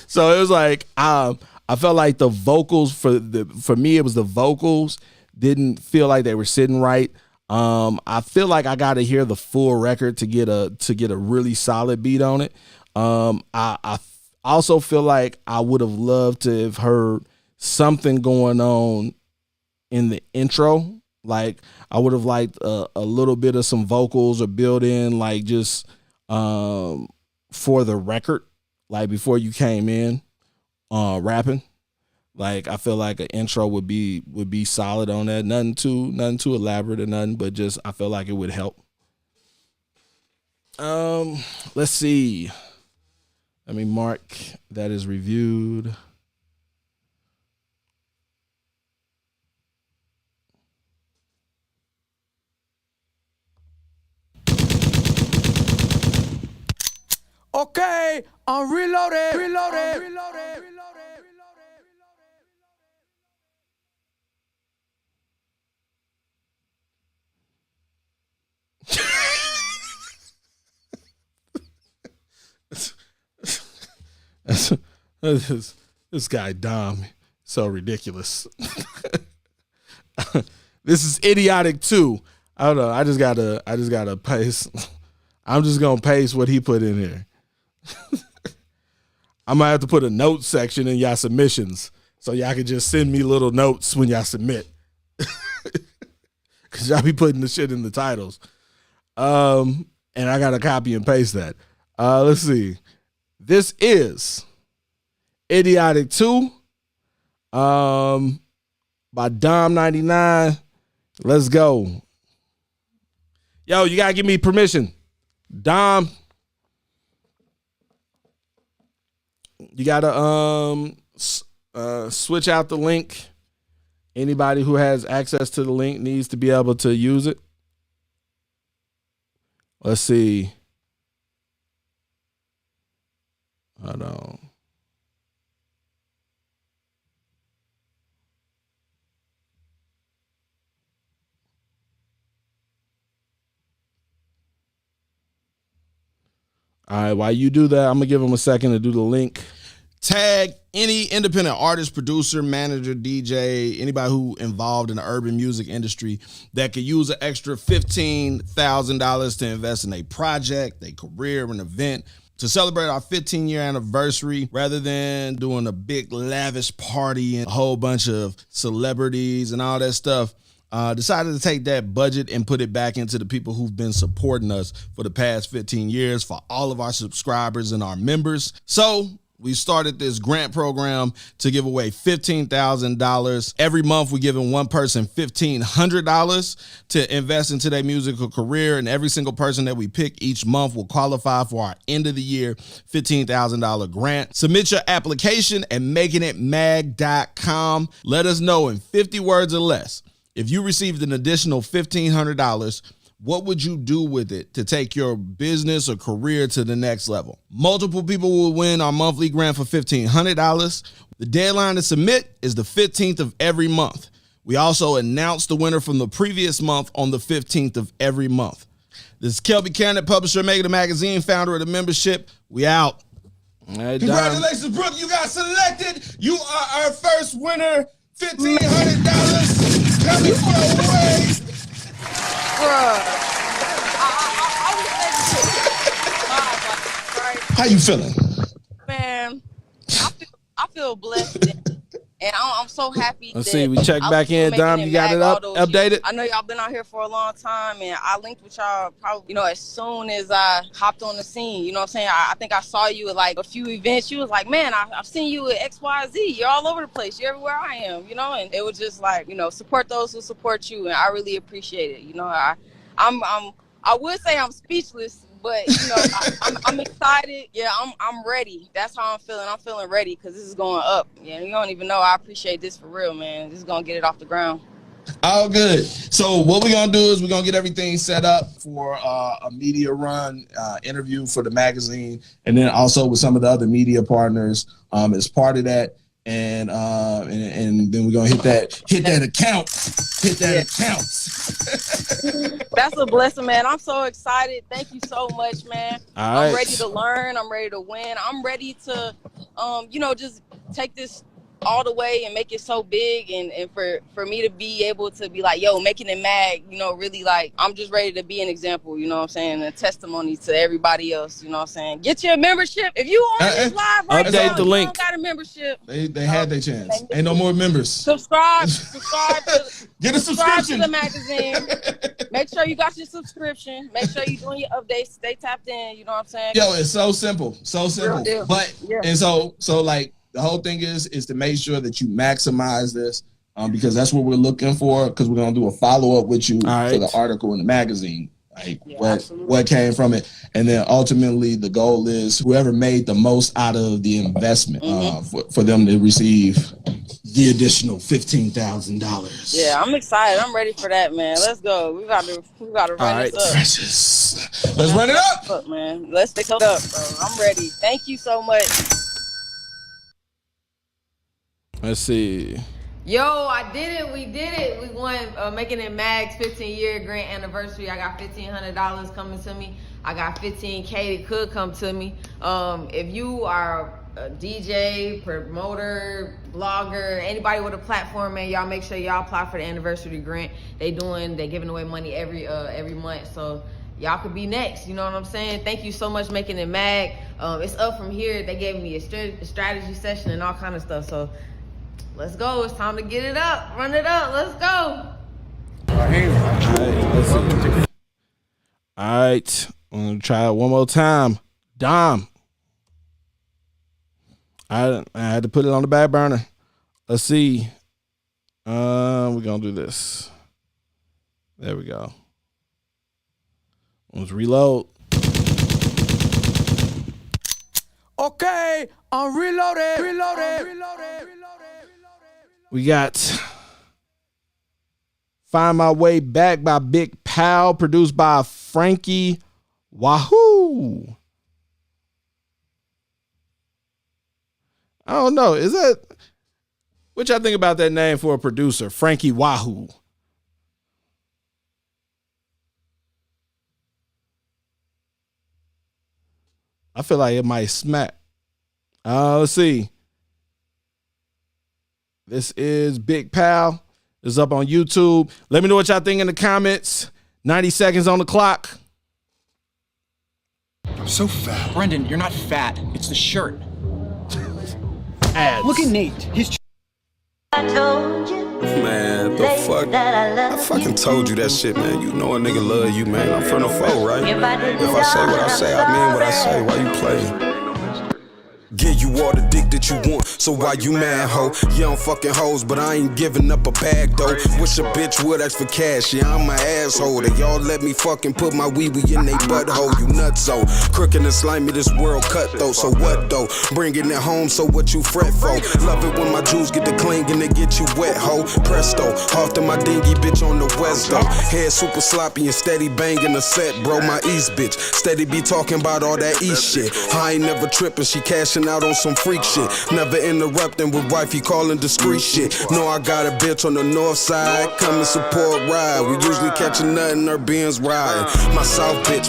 So it was like, I felt like the vocals for me, it was the vocals didn't feel like they were sitting right. I feel like I got to hear the full record to get a really solid beat on it. I also feel like I would have loved to have heard something going on in the intro. Like I would have liked a little bit of some vocals or build in, like just for the record, like before you came in rapping. Like I feel like an intro would be solid on that. Nothing too elaborate or nothing, but just I feel like it would help. Let's see. Let me mark that is reviewed. Okay, I'm reloaded. This guy Dom, so ridiculous. This is idiotic too. I don't know. I just gotta paste. I'm just gonna paste what he put in here. I might have to put a note section in y'all submissions so y'all can just send me little notes when y'all submit. Cause y'all be putting the shit in the titles. And I gotta copy and paste that. Let's see. This is Idiotic 2 by Dom99. Let's go. Yo, you gotta give me permission. Dom, you gotta switch out the link. Anybody who has access to the link needs to be able to use it. Let's see. Hold on. All right, while you do that, I'm gonna give them a second to do the link. Tag any independent artist, producer, manager, DJ, anybody who involved in the urban music industry that could use an extra $15,000 to invest in a project, a career, an event, to celebrate our 15-year anniversary. Rather than doing a big lavish party and a whole bunch of celebrities and all that stuff, decided to take that budget and put it back into the people who've been supporting us for the past 15 years, for all of our subscribers and our members. So we started this grant program to give away $15,000. Every month, we're giving one person $1,500 to invest into their musical career, and every single person that we pick each month will qualify for our end of the year $15,000 grant. Submit your application at makingitmag.com. Let us know in 50 words or less. If you received an additional $1,500, what would you do with it to take your business or career to the next level? Multiple people will win our monthly grant for $1,500. The deadline to submit is the 15th of every month. We also announce the winner from the previous month on the 15th of every month. This is Kelby Candid, publisher, Making It Magazine, founder of the membership. We out. Right, congratulations, Brooke. You got selected. You are our first winner. $1,500 coming your way. How you feeling? Man, I feel blessed, and I'm so happy. Let's see. We check back in, Dom. You got it updated? I know y'all been out here for a long time, and I linked with y'all probably, as soon as I hopped on the scene. You know what I'm saying? I think I saw you at like a few events. You was like, man, I've seen you at XYZ. You're all over the place. You're everywhere I am, and it was just like, support those who support you, and I really appreciate it. I would say I'm speechless, but I'm excited. Yeah, I'm ready. That's how I'm feeling. I'm feeling ready because this is going up. Yeah, you don't even know. I appreciate this for real, man. This is gonna get it off the ground. All good. So what we're gonna do is we're gonna get everything set up for a media run interview for the magazine, and then also with some of the other media partners. As part of that, and then we're gonna hit that account. That's a blessing, man. I'm so excited. Thank you so much, man. All right. I'm ready to learn. I'm ready to win. I'm ready to, just take this all the way and make it so big, and for me to be able to be like, yo, making it mag, really like, I'm just ready to be an example, you know what I'm saying, a testimony to everybody else, you know what I'm saying. Get your membership. If you on this live right update now, the you link. don't got a membership. They had their chance. Ain't no more members. Subscribe Get a subscribe subscription to the magazine. Make sure you got your subscription. Make sure you're doing your updates. Stay tapped in, you know what I'm saying. Yo, it's so simple. But and so like the whole thing is to make sure that you maximize this, because that's what we're looking for, because we're gonna do a follow-up with you for the article in the magazine. Like what came from it, and then ultimately the goal is whoever made the most out of the investment, for them to receive the additional $15,000. Yeah, I'm excited. I'm ready for that, man. Let's go. We got to run this up. Precious. Let's run it up, man. Let's take it up, bro. I'm ready. Thank you so much. Let's see. Yo, I did it. We did it. We won Making It Mag's 15-year grant anniversary. I got $1,500 coming to me. I got $15K that could come to me. If you are a DJ, promoter, blogger, anybody with a platform, man, y'all make sure y'all apply for the anniversary grant. They giving away money every month. So y'all could be next. You know what I'm saying? Thank you so much, Making It Mag. It's up from here. They gave me a strategy session and all kind of stuff. So let's go. It's time to get it up. Run it up. Let's go. All right. I'm going to try it one more time. Dom. I had to put it on the back burner. Let's see. We're going to do this. There we go. Let's reload. Okay, I'm reloaded. We got Find My Way Back by Big Pal, produced by Frankie Wahoo. I don't know. Is that what y'all think about that name for a producer? Frankie Wahoo. I feel like it might smack. Let's see. This is Big Pal. It's up on YouTube. Let me know what y'all think in the comments. 90 seconds on the clock. I'm so fat. Brendan, you're not fat. It's the shirt. Ads. Look at Nate. He's. I told you. Man, the fuck? I fucking told you that shit, man. You know a nigga love you, man. I'm from the foe, right? If I say what I say, I mean what I say. Why you playing? Give you all the dick that you want, so why you mad, ho? You don't fucking hoes, but I ain't giving up a bag, though. Wish a bitch would ask for cash, yeah, I'm an asshole. They y'all let me fucking put my wee-wee in they butthole, you nutso. Crooked and slimy, this world cut, though, so what, though? Bringing it home, so what you fret for? Love it when my jewels get the cling and they get you wet, ho. Presto, off to my dingy bitch on the west, though. Head super sloppy and steady banging the set, bro. My East bitch, steady be talking about all that East shit. I ain't never tripping, she cashing out on some freak shit. Never interrupting with wifey calling discreet shit. Know I got a bitch on the north side, come and support ride. We usually catching nothing, her Benz riding. My south bitch,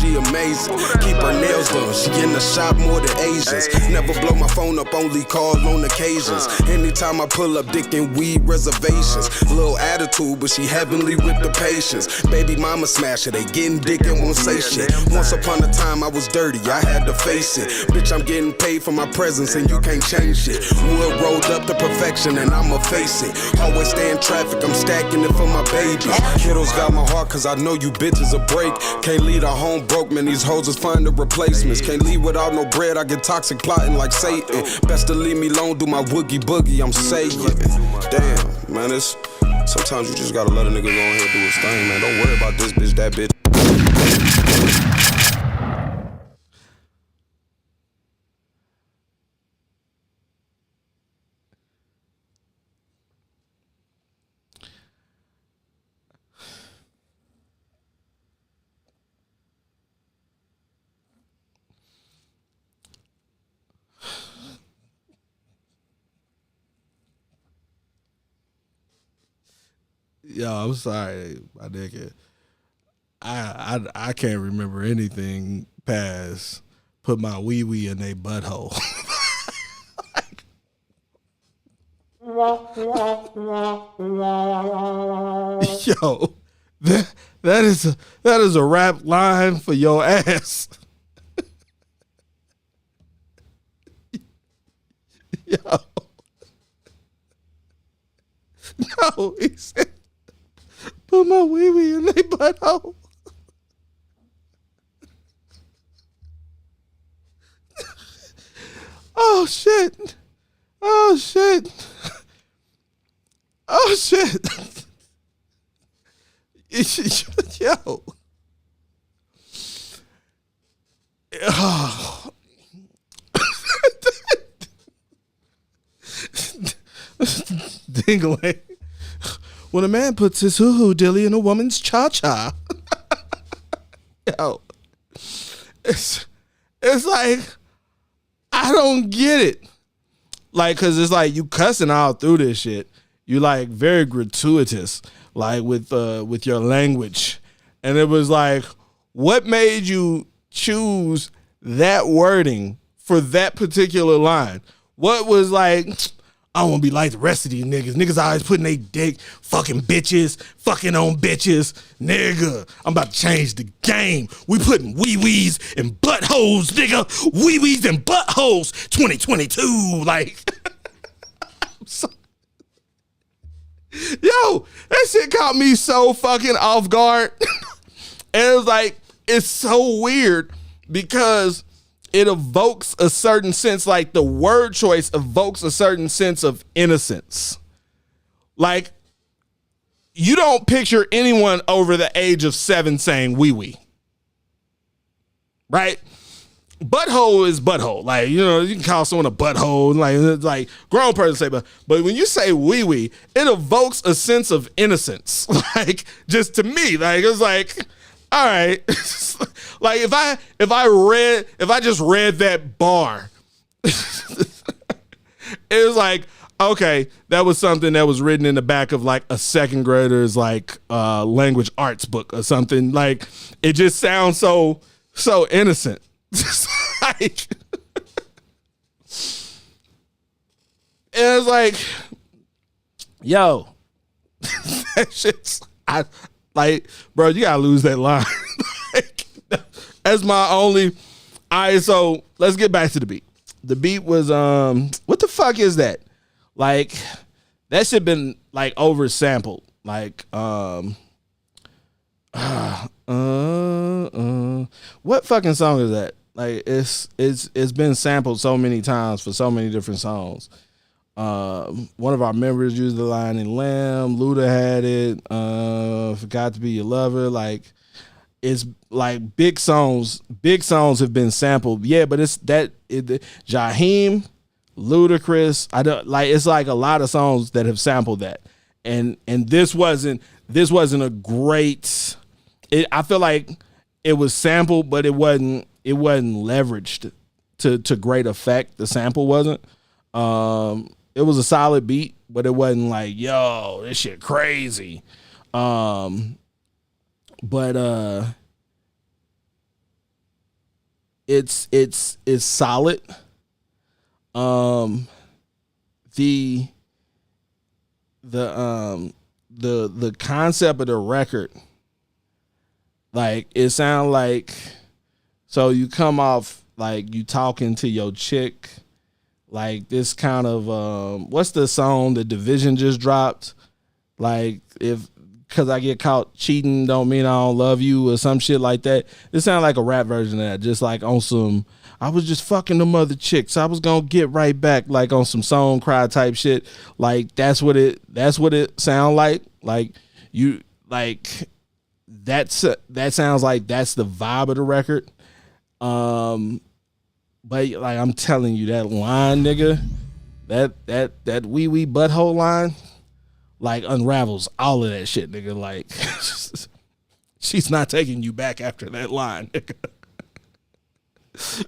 she amazing. Keep her nails done, she in the shop more than Asians. Never blow my phone up, only call on occasions. Anytime I pull up, dick and weed reservations. Little attitude, but she heavenly with the patience. Baby mama smasher, they getting dick and won't say shit. Once upon a time I was dirty, I had to face it. Bitch, I'm getting paid for my presence and you can't change shit. Wood rolled up to perfection and I'ma face it. Always stay in traffic, I'm stacking it for my babies. Kiddos got my heart cause I know you bitches a break. Can't leave a home broke, man, these hoes is finding replacements. Can't leave without no bread, I get toxic plotting like Satan. Best to leave me alone, do my woogie boogie, I'm saying. Damn, man, it's sometimes you just gotta let a nigga go ahead and do his thing, man. Don't worry about this bitch, that bitch. Yo, I'm sorry, my nigga. I can't remember anything past put my wee wee in a butthole. Yo, that is a rap line for your ass. Yo. No, he said, put my wee wee in their butthole. Oh shit. Oh shit. Oh shit. Yo. Oh. Dingling. When a man puts his hoo-hoo dilly in a woman's cha-cha. Yo. It's like, I don't get it. Like, cause it's like you cussing all through this shit. You like very gratuitous, like with your language. And it was like, what made you choose that wording for that particular line? What was like, I don't want to be like the rest of these niggas. Niggas always putting they dick, fucking bitches, fucking on bitches. Nigga, I'm about to change the game. We putting wee-wees and buttholes, nigga. Wee-wees and buttholes 2022. Like, yo, that shit caught me so fucking off guard. And it was like, it's so weird because it evokes a certain sense, like the word choice evokes a certain sense of innocence. Like, you don't picture anyone over the age of 7 saying wee-wee. Right? Butthole is butthole. Like, you know, you can call someone a butthole. Like grown person say, but when you say wee-wee, it evokes a sense of innocence. Like, just to me, like, it's like, all right. Like if I just read that bar, it was like, okay, that was something that was written in the back of like a second grader's like language arts book or something. Like, it just sounds so innocent. Like, and it's like, yo, that shit's like, bro, you gotta lose that line. Like, that's my only. All right, so let's get back to the beat. The beat was what the fuck is that? Like, that shit been like over sampled. Like what fucking song is that? Like, it's been sampled so many times for so many different songs. One of our members used the line in Lamb. Luda had it. Forgot to Be Your Lover. Like, it's like big songs have been sampled. Yeah, but it's that Jaheim, Ludacris. I don't like. It's like a lot of songs that have sampled that, and this wasn't a great. I feel like it was sampled, but it wasn't leveraged to great effect. The sample wasn't. It was a solid beat, but it wasn't like, yo, this shit crazy. But it's solid. The concept of the record, like, it sound like, so you come off like you talking to your chick, like this kind of what's the song the Division just dropped? Like, because I get caught cheating don't mean I don't love you or some shit like that. This sound like a rap version of that, just like on some, I was just fucking them other chicks, I was gonna get right back, like on some song cry type shit. Like, that's what it sound like. Like, you like that sounds like that's the vibe of the record. But like, I'm telling you, that line, nigga, that wee wee butthole line, like, unravels all of that shit, nigga. Like, she's not taking you back after that line, nigga.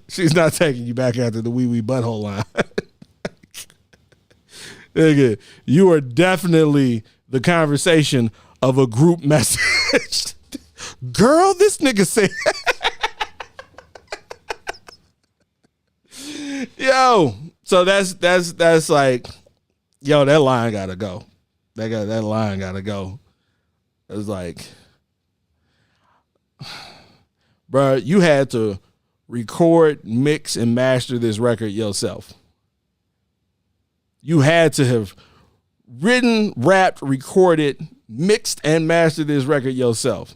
She's not taking you back after the wee wee butthole line. Nigga, you are definitely the conversation of a group message. Girl, this nigga said. Yo, so that's like, yo, that line gotta go. That line gotta go. It's like, bro, you had to record, mix, and master this record yourself. You had to have written, rapped, recorded, mixed, and mastered this record yourself.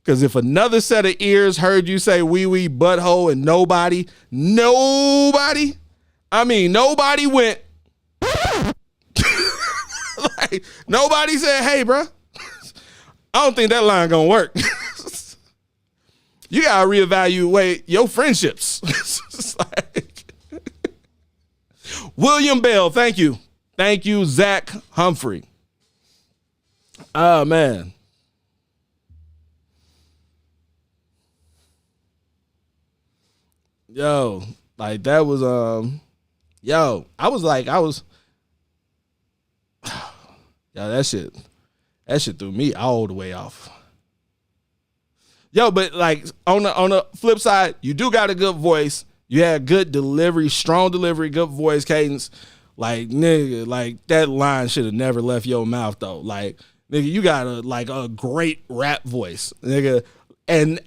Because if another set of ears heard you say wee wee butthole and nobody went, like, nobody said, hey, bro, I don't think that line gonna work. You gotta reevaluate your friendships. Like, William Bell, thank you. Thank you, Zach Humphrey. Oh, man. Yo, like that was yo, that shit threw me all the way off. Yo, but like on the flip side, you do got a good voice. You had good delivery, strong delivery, good voice cadence. Like, nigga, like that line should have never left your mouth though. Like, nigga, you got a great rap voice, nigga. And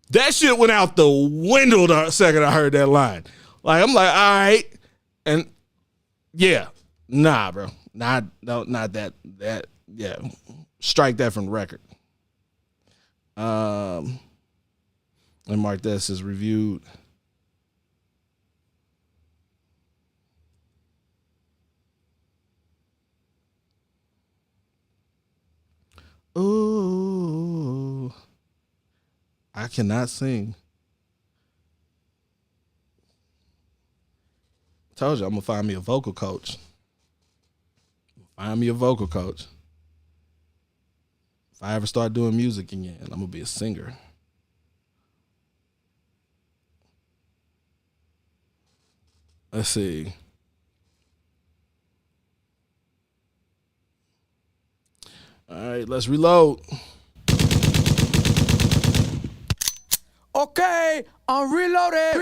that shit went out the window the second I heard that line. Like, I'm like, all right. And yeah, nah, bro. Not that, yeah. Strike that from the record. And mark this as reviewed. Ooh. I cannot sing. Told you I'm gonna find me a vocal coach. Find me a vocal coach. If I ever start doing music again, I'm gonna be a singer. Let's see. All right, let's reload. Okay, I'm reloaded.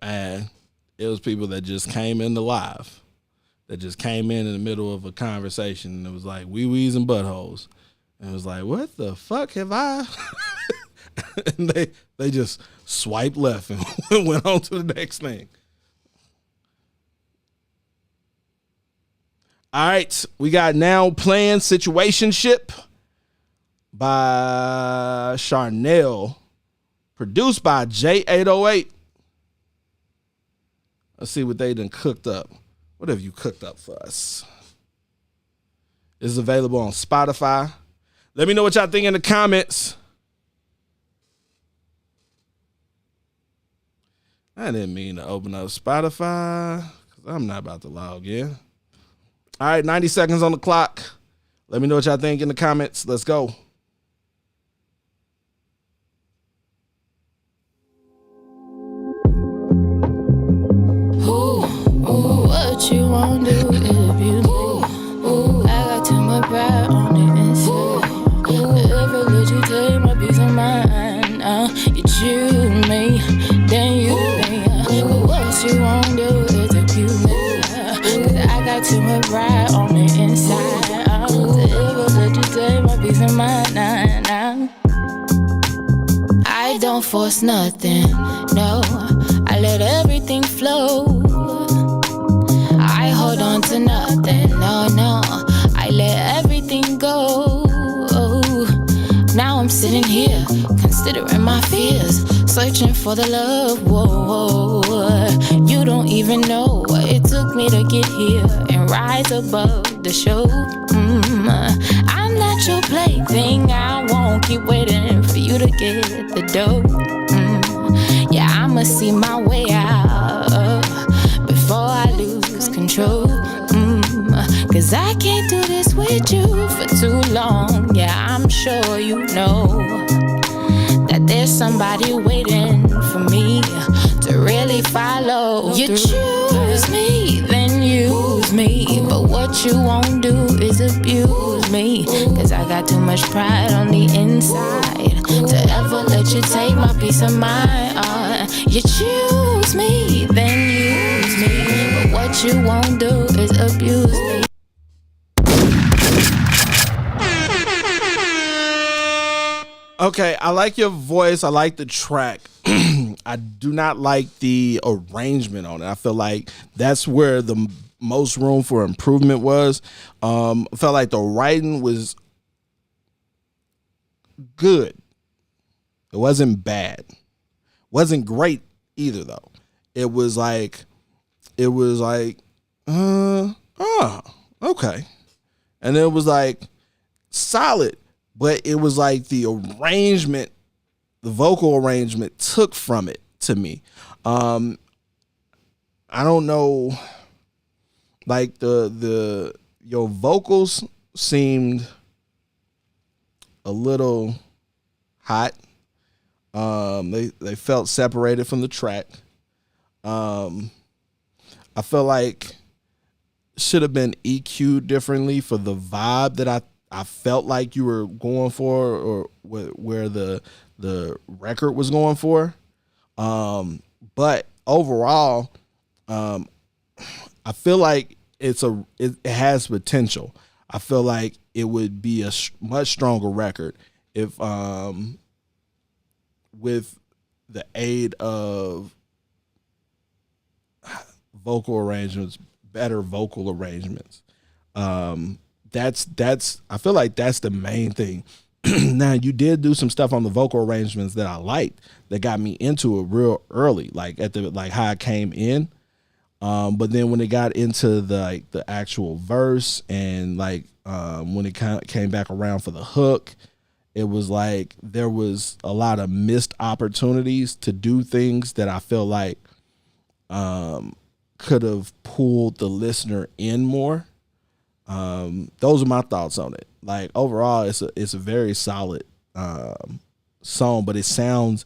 And it was people that just came in the live, that just came in the middle of a conversation, and it was like wee-wees and buttholes. And it was like, what the fuck have I? And they just swiped left and went on to the next thing. All right, we got Now Playing Situationship by Charnel, produced by J808. Let's see what they done cooked up. What have you cooked up for us? This is available on Spotify. Let me know what y'all think in the comments. I didn't mean to open up Spotify because I'm not about to log in. All right, 90 seconds on the clock. Let me know what y'all think in the comments. Let's go. What you want to do if you leave? I got too much pride on the inside. If I let you take my peace of mind, you choose me, then you pay. But what you want to do is abuse me. Cause I got too much pride on the inside. If I let you take my peace of mind, I don't force nothing, no. I let everything flow. I hold on to nothing, no. I let everything go. Now I'm sitting here, considering my fears, searching for the love, whoa. You don't even know what it took me to get here and rise above the show. I'm not your plaything, I won't keep waiting for you to get the dough. Yeah, I'ma see my way out before I lose control. Cause I can't do this with you for too long. Yeah, I'm sure you know that there's somebody waiting for me to really follow. You choose me, then use me. But what you won't do is abuse me. Cause I got too much pride on the inside to ever let you take my peace of mind. You choose me, then use me. But what you won't do is abuse me. Okay, I like your voice. I like the track. I do not like the arrangement on it. I feel like that's where the most room for improvement was. I felt like the writing was good. It wasn't bad. Wasn't great either though. It was like, okay. And it was like solid. But it was like the arrangement, the vocal arrangement took from it to me. I don't know, like your vocals seemed a little hot. They felt separated from the track. I felt like should have been EQ'd differently for the vibe that I felt like you were going for, or where the record was going for. But overall, I feel like it has potential. I feel like it would be a much stronger record if, with the aid of vocal arrangements, better vocal arrangements. That's I feel like that's the main thing. Now, you did do some stuff on the vocal arrangements that I liked that got me into it real early, like at the how I came in. But then when it got into the actual verse and when it came back around for the hook, it was like there was a lot of missed opportunities to do things that I feel like could have pulled the listener in more. Those are my thoughts on it. Like overall, it's a very solid song, but it sounds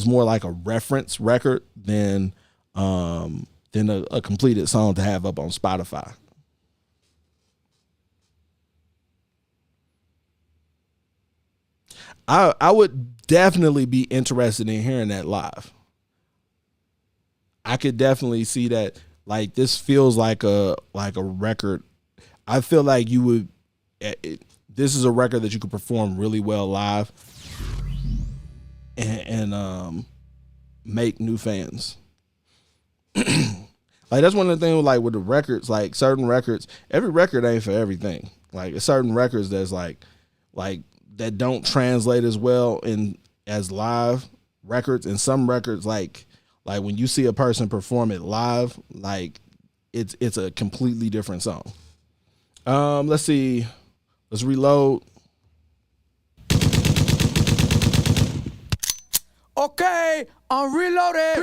more like a reference record than a completed song to have up on Spotify. I would definitely be interested in hearing that live. I could definitely see that. Like, this feels like a record. I feel like you would. This is a record that you could perform really well live, and make new fans. Like, that's one of the things like with the records. Like, certain records, every record ain't for everything. Like, certain records that's like that don't translate as well as live records, and some records like when you see a person perform it live, like it's a completely different song. Let's see. Let's reload. Okay, I'm reloaded.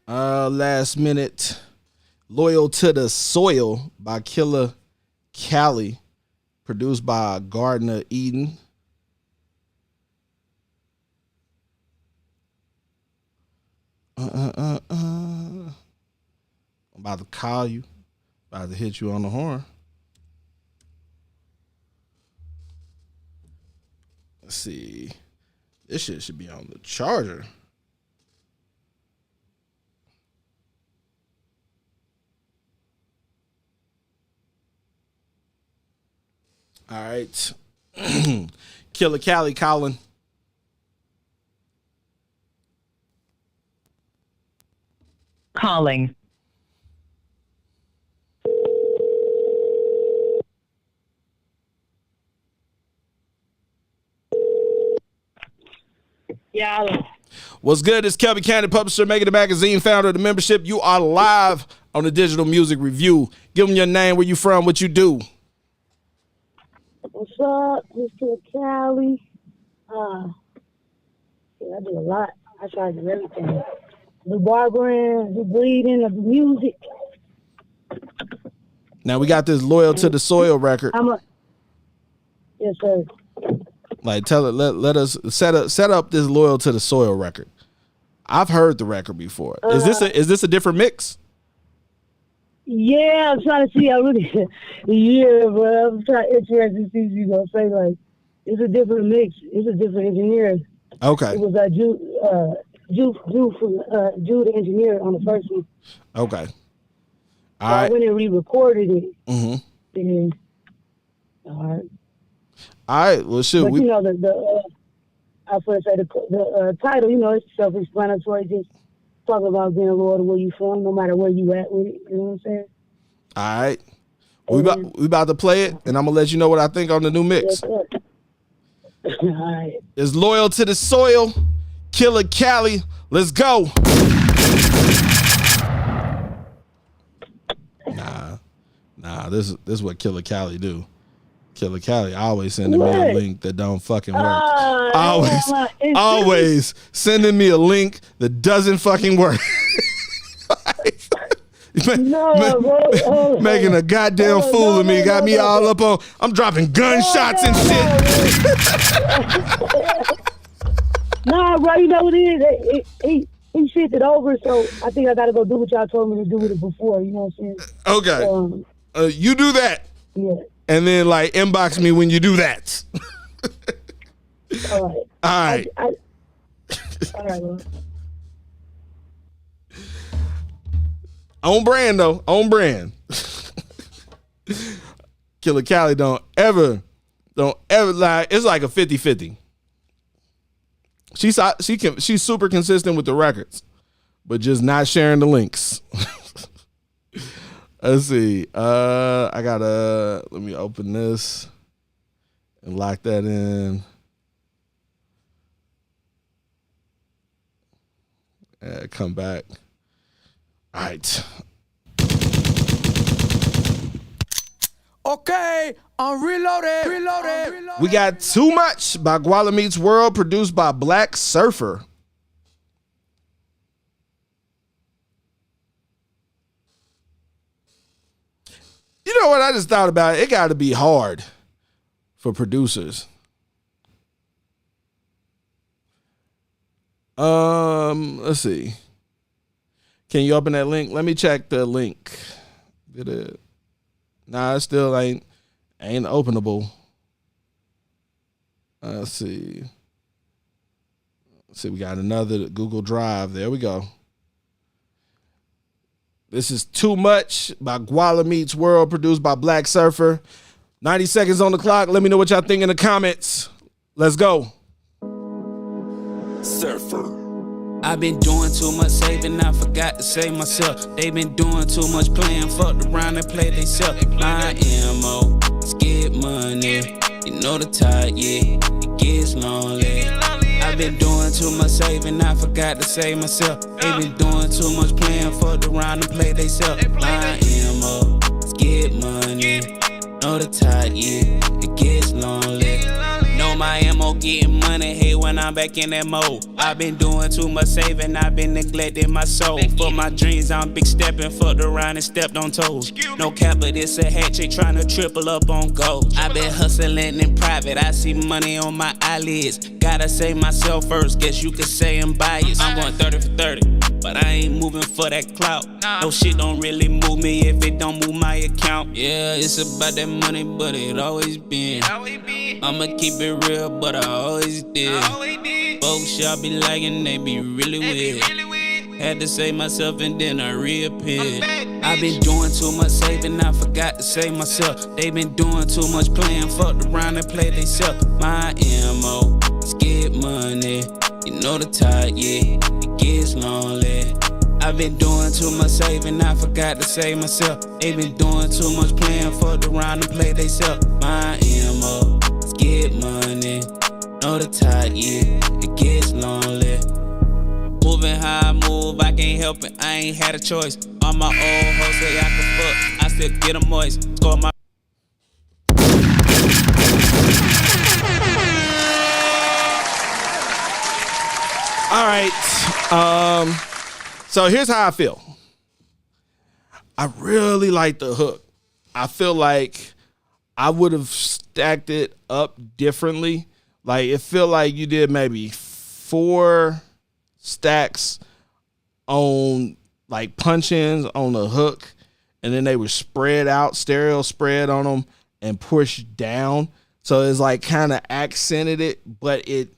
Last minute, Loyal to the Soil by Killer Cali, produced by Gardner Eden. I'm about to call you. About to hit you on the horn. Let's see. This shit should be on the charger. All right. Killer Cali calling. Calling. Yeah. What's good? It's Kelby Candy, publisher, Making It Magazine, founder of the membership. You are live on the Digital Music Review. Give them your name, where you from, what you do. What's up? This is Cali. I do a lot. I try to do everything. The barbering, the bleeding, the music. Now we got this Loyal to the Soil record. Yes, sir. Like, tell it. Let us set up this Loyal to the Soil record. I've heard the record before. Is this a different mix? Yeah, I'm trying to see. I really, yeah, but I'm trying interested to see what you gonna say. Like, it's a different mix. It's a different engineer. Okay. It was Jude the engineer on the first one. Okay. All right. I went and re-recorded it. Mm-hmm. And, all right. All right. Well, shit. But you know I first say the title. You know, it's self-explanatory. Just talking about being loyal to where you from, no matter where you at with it. You know what I'm saying? All right. We about to play it, and I'm gonna let you know what I think on the new mix. Yes, all right. It's Loyal to the Soil, Killer Cali. Let's go. Nah. This is what Killer Cali do. Killer Cali always sending me a link that don't fucking work. Always sending me a link that doesn't fucking work. Making a goddamn fool of me. Got me all up on. I'm dropping gunshots and shit. Nah, bro, you know what it is? He shifted over, so I think I gotta go do what y'all told me to do with it before. You know what I'm saying? Okay. You do that. Yeah. And then inbox me when you do that. All right. All right. All right, bro. On brand though. On brand. Killer Cali don't ever lie. It's like a 50-50. She's super consistent with the records, but just not sharing the links. Let's see. Let me open this and lock that in. Come back. All right. Okay, I'm reloaded. We got Too Much by Gualami's World, produced by Black Surfer. You know what? I just thought about it. It got to be hard for producers. Let's see. Can you open that link? Let me check the link. Did it? Nah, it still ain't openable. Let's see. We got another Google Drive. There we go. This is Too Much by Gualami's World, produced by Black Surfer. 90 seconds on the clock. Let me know what y'all think in the comments. Let's go. Surfer. I've been doing too much saving, I forgot to save myself. They been doing too much playing, fucked around and played they self. My MO, is get money. You know the type, yeah, it gets lonely. I've been doing too much saving, I forgot to save myself. They been doing too much playing, fucked around and played they self. My MO, is get money. Know the type, yeah, it gets lonely. Know my MO getting money, hey, when I'm back in that mode. I've been doing too much saving, I've been neglecting my soul. For my dreams, I'm big stepping, fucked around and stepped on toes. No cap, but it's a hatchet trying to triple up on gold. I've been hustling in private, I see money on my eyelids. Gotta save myself first, guess you could say I'm biased. I'm going 30 for 30, but I ain't moving for that clout. No shit don't really move me if it don't move my account. Yeah, it's about that money, but it always been. I'ma keep it real, but I always did. Folks y'all be liking, they be really weird. Had to save myself and then I reappeared. I've been doing too much saving, I forgot to save myself. They been doing too much playing, fucked around and played they self. My MO, is get money. You know the type, yeah, it gets lonely. I've been doing too much saving, I forgot to save myself. They been doing too much playing, fucked around and played they self. My MO, is get money. Know the type, yeah, it gets lonely. Moving how I move, I can't help it, I ain't had a choice. On my old hoes say I can fuck, I still get them moist. Score my All right. So here's how I feel. I really like the hook. I feel like I would have stacked it up differently, Like it feel like you did maybe 4 stacks on like punch-ins on the hook, and then they were spread out, stereo spread on them and pushed down. So it's like kind of accented it, but it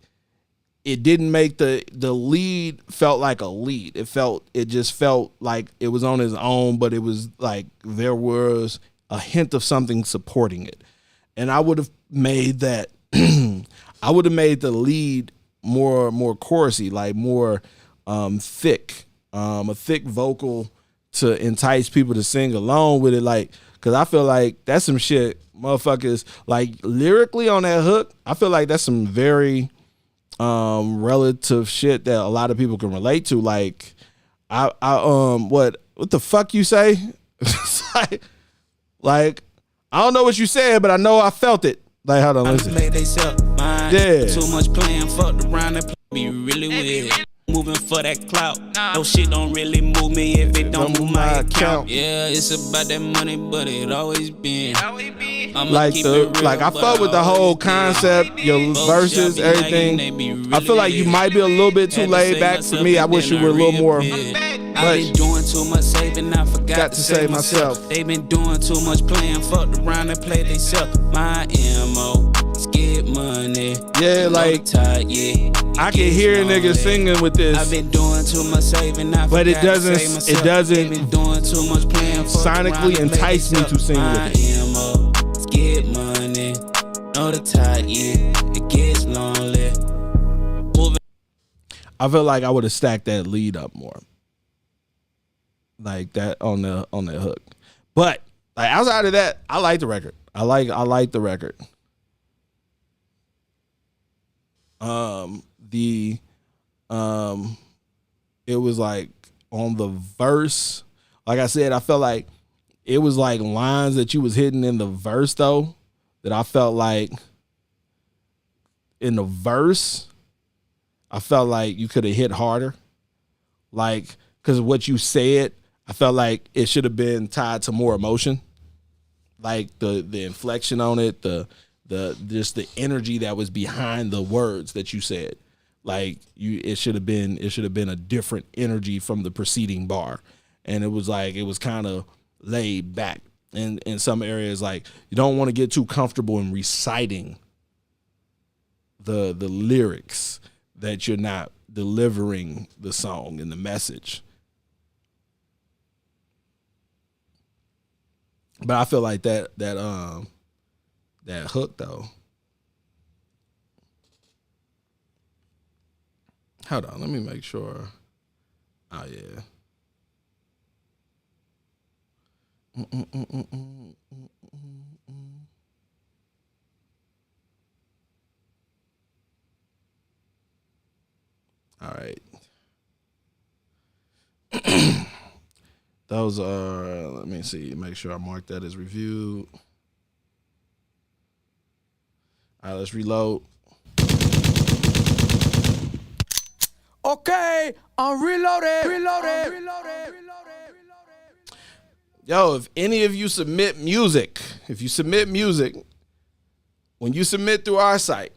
didn't make the lead felt like a lead. It just felt like it was on his own, but it was like there was a hint of something supporting it. And I would have made that I would have made the lead more chorusy, like more thick, a thick vocal to entice people to sing along with it. Like, cause I feel like that's some shit motherfuckers like lyrically on that hook. I feel like that's some very relative shit that a lot of people can relate to. Like I what the fuck you say? like I don't know what you said, but I know I felt it. Like, hold on, listen. Yeah. Too much playing, fucked around and be really weird. Moving for that clout. No shit don't really move me if it don't move my account. Yeah, it's about that money, but it always been. Like I fuck with the whole concept, your verses, everything. I feel like you might be a little bit too laid back for me. I wish you were a little more. I've been doing too much saving, I forgot to save myself. They been doing too much playing, fucked around and played they self. My MO, is get money. Yeah, like I can hear niggas singing with this. I've been doing too much saving, but it doesn't been doing too much playing, sonically entice me to sing with it. MO, is get money. Know the type, it gets lonely. I feel like I would have stacked that lead up more. Like that on the hook. But like outside of that, I like the record. I like the record. It was like on the verse, like I said, I felt like it was like lines that you was hitting in the verse though, that I felt like in the verse, I felt like you could have hit harder. Like, because what you said, I felt like it should have been tied to more emotion. Like the inflection on it, the just the energy that was behind the words that you said. Like it should have been a different energy from the preceding bar. And it was kind of laid back. And in some areas, like you don't want to get too comfortable in reciting the lyrics that you're not delivering the song and the message. But I feel like that hook though. Hold on, let me make sure. Oh yeah. All right. Those are, let me see, make sure I mark that as reviewed. All right, let's reload. Okay, I'm reloaded. Yo, if any of you submit music, when you submit through our site,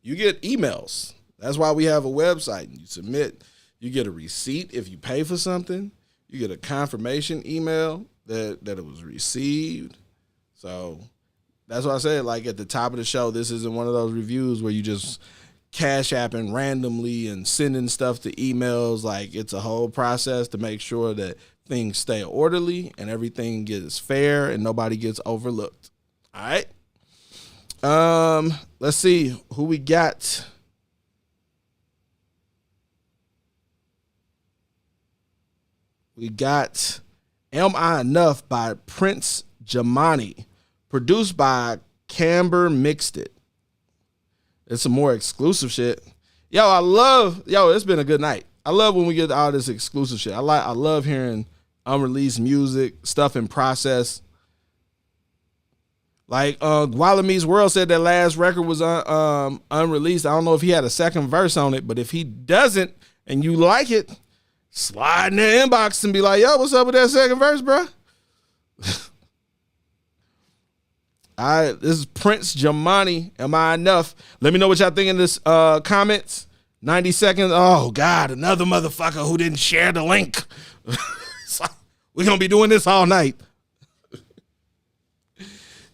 you get emails. That's why we have a website. You submit, you get a receipt if you pay for something. You get a confirmation email that it was received. So that's why I said, like at the top of the show, this isn't one of those reviews where you just cash apping randomly and sending stuff to emails. Like it's a whole process to make sure that things stay orderly and everything gets fair and nobody gets overlooked. All right. Let's see who we got. We got Am I Enough by Prince Jamani, produced by Camber Mixed It. It's some more exclusive shit. It's been a good night. I love when we get all this exclusive shit. I love hearing unreleased music, stuff in process. Like Gualami's World said that last record was unreleased. I don't know if he had a second verse on it, but if he doesn't and you like it, slide in their inbox and be like, yo, what's up with that second verse, bro? This is Prince Jamani. Am I enough? Let me know what y'all think in this comments. 90 seconds. Oh God, another motherfucker who didn't share the link. So, we're gonna be doing this all night.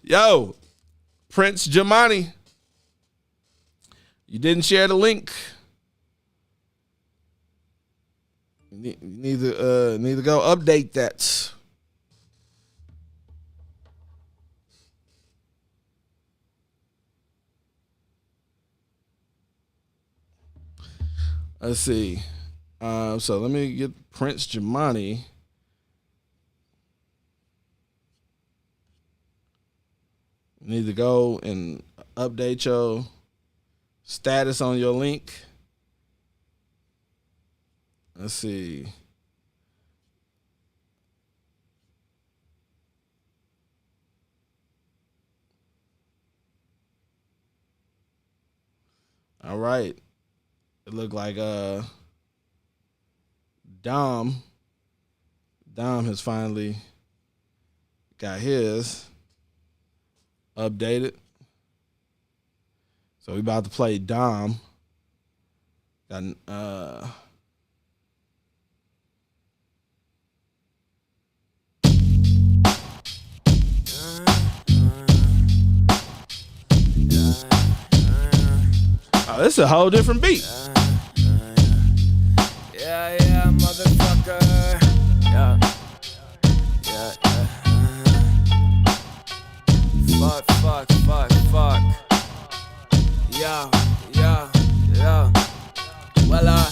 Yo, Prince Jamani. You didn't share the link. You need to go update that. Let's see. So let me get Prince Jamani. You need to go and update your status on your link. Let's see. All right. It looked like Dom has finally got his updated. So we about to play Dom. Got oh, this is a whole different beat. Yeah, motherfucker. Yeah. Fuck. Yeah. Well,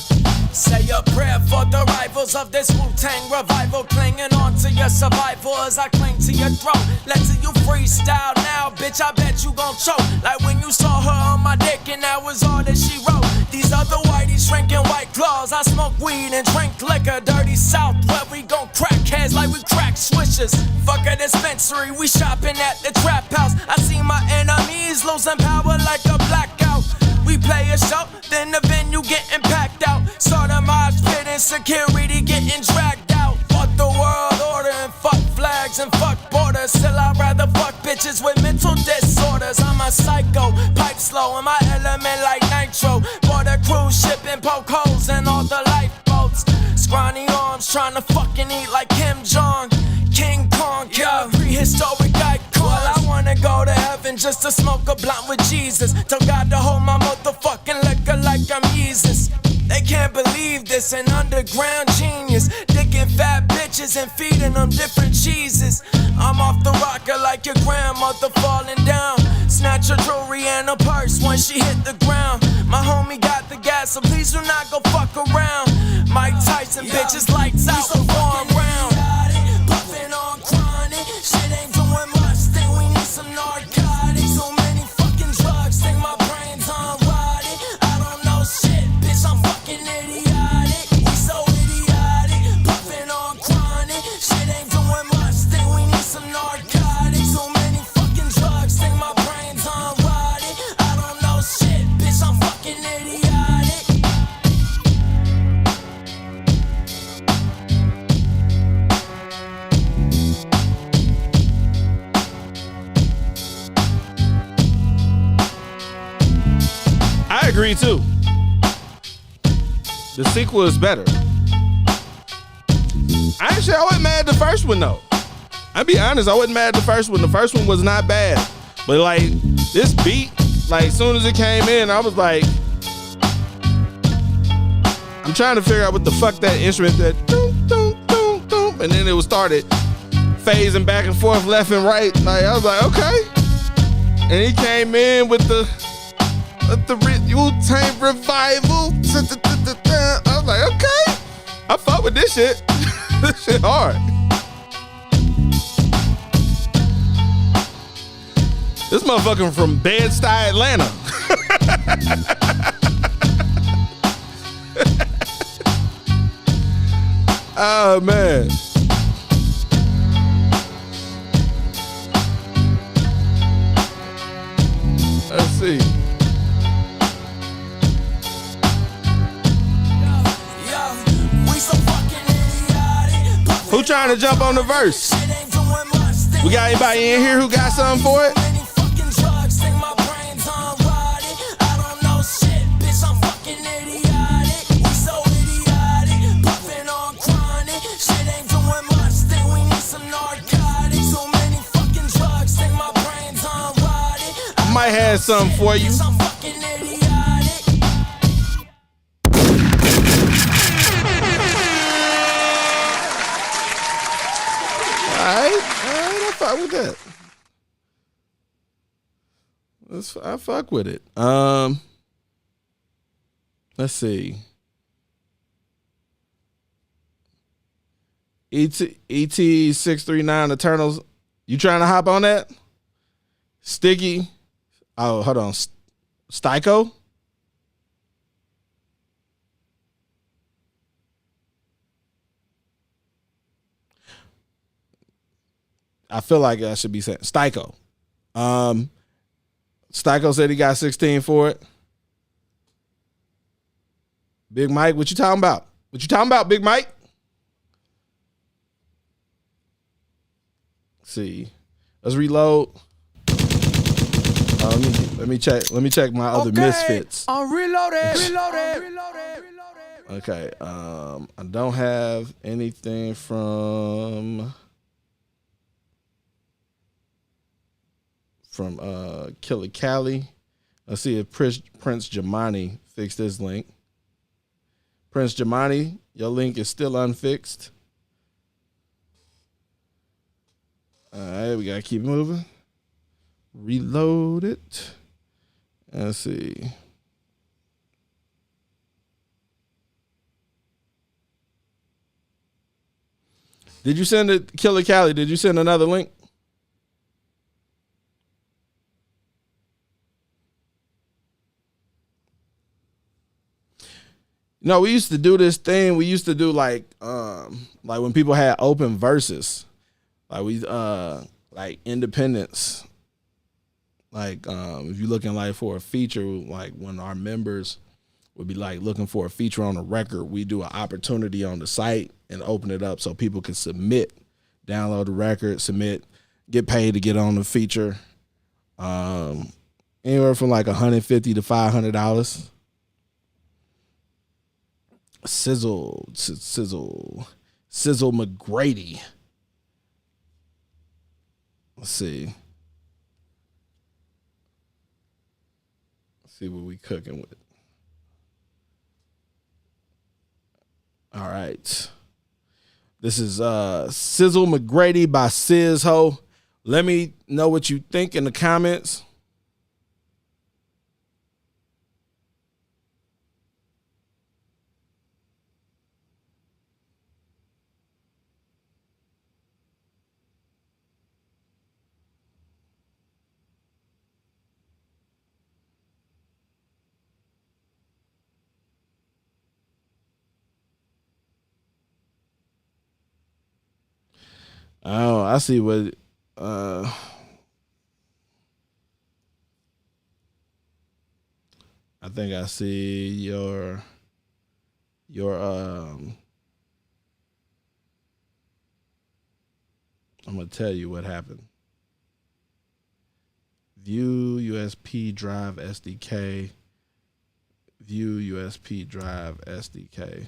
say a prayer for the rivals of this Wu-Tang revival. Clinging on to your survival as I cling to your throat. Let's see you freestyle now, bitch, I bet you gon' choke. Like when you saw her on my dick and that was all that she wrote. These other whiteys drinking white claws. I smoke weed and drink liquor. Dirty South where we gon' crack heads like we crack switches. Fuck a dispensary, we shopping at the trap house. I see my enemies losing power like a blackout. We play a show, then the venue getting packed out. Start a mosh pit and security getting dragged out. Fuck the world order and fuck flags and fuck borders. Still I'd rather fuck bitches with mental disorders. I'm a psycho, pipe slow in my element like nitro. Board a cruise ship and poke holes in all the lifeboats. Scrawny arms trying to fucking eat like Kim Jong. King Kong, kill prehistoric icons. Well, I wanna go to heaven just to smoke a blunt with Jesus. Tell God to hold my motherfucking liquor like I'm Jesus. They can't believe this, an underground genius. Dicking fat bitches and feeding them different cheeses. I'm off the rocker like your grandmother falling down. Snatch her jewelry and her purse when she hit the ground. My homie got the gas, so please do not go fuck around. Mike Tyson, bitches, lights out for 1 round. Puffin' on chronic, shit ain't doing much. Think we need some narcotics. So many fucking drugs, think my brain's on rotted. I don't know shit, bitch, I'm fucking idiotic. We so idiotic, puffin' on chronic, shit ain't doing much. Think we need some narcotics. So many fucking drugs, think my brain's on rotted. I don't know shit, bitch, I'm fucking idiotic. I agree too. The sequel is better. Actually, I wasn't mad at the first one though. I'll be honest, I wasn't mad at the first one. The first one was not bad. But like this beat, like as soon as it came in, I was like, I'm trying to figure out what the fuck that instrument that doom, doom, doom, doom, and then it was started phasing back and forth left and right. Like I was like, okay. And he came in with the Wu-Tang revival. I was like, okay, I fuck with this shit. This shit hard. This motherfucker from Bed-Stuy, Atlanta. Oh man. Let's see. Who trying to jump on the verse? We got anybody in here who got something for it? had something for you. Alright, I fuck with that. I fuck with it. Let's see. ET639 Eternals. You trying to hop on that? Sticky. Oh, hold on. Styko? I feel like I should be saying Styko. Styko said he got 16 for it. Big Mike, what you talking about? What you talking about, Big Mike? Let's see. Let's reload. Let me check my other misfits. I'm reloaded. Okay. I don't have anything from Killer Cali. Let's see if Prince Jamani fixed this link. Prince Jamani, your link is still unfixed. All right, we gotta keep moving. Reload it. Let's see. Did you send it, Killer Cali? Did you send another link? No, we used to do this thing. We used to do like when people had open verses, like independence. Like if you're looking like for a feature, like when our members would be like looking for a feature on a record, we do an opportunity on the site and open it up so people can submit, download the record, submit, get paid to get on the feature. Anywhere from like $150 to $500. Sizzle McGrady. Let's see what we cooking with. All right. This is Sizzle McGrady by Sizho. Let me know what you think in the comments. Oh, I see what I think I see your I'm gonna tell you what happened. View USB drive SDK. View USB drive SDK.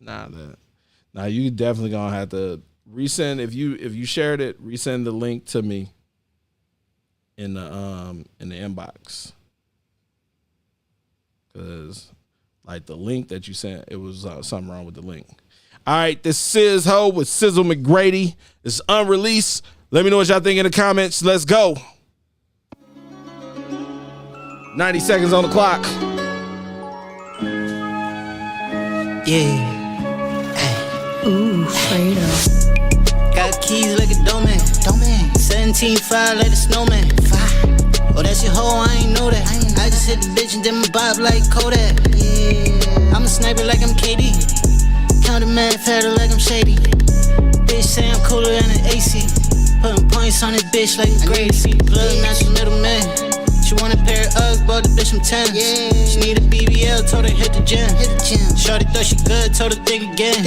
Nah, you definitely gonna have to resend if you shared it, resend the link to me in the inbox. Cause like the link that you sent, it was something wrong with the link. All right, this is Sizho with Sizzle McGrady. It's unreleased. Let me know what y'all think in the comments. Let's go. 90 seconds on the clock. Yeah. Ooh, Fredo. Got keys like a doorman. 17.5 like a snowman. Oh, that's your hoe, I ain't know that. I just hit the bitch and did my bob like Kodak. Yeah. I'm a sniper like I'm KD. Count a mad fatter like I'm shady. Bitch say I'm cooler than an AC. Putting points on this bitch like a Grady. Blood natural middleman. She want a pair of Uggs, bought the bitch from 10. Yeah. She need a BBL, told her hit the gym. Shorty thought she good, told her think again.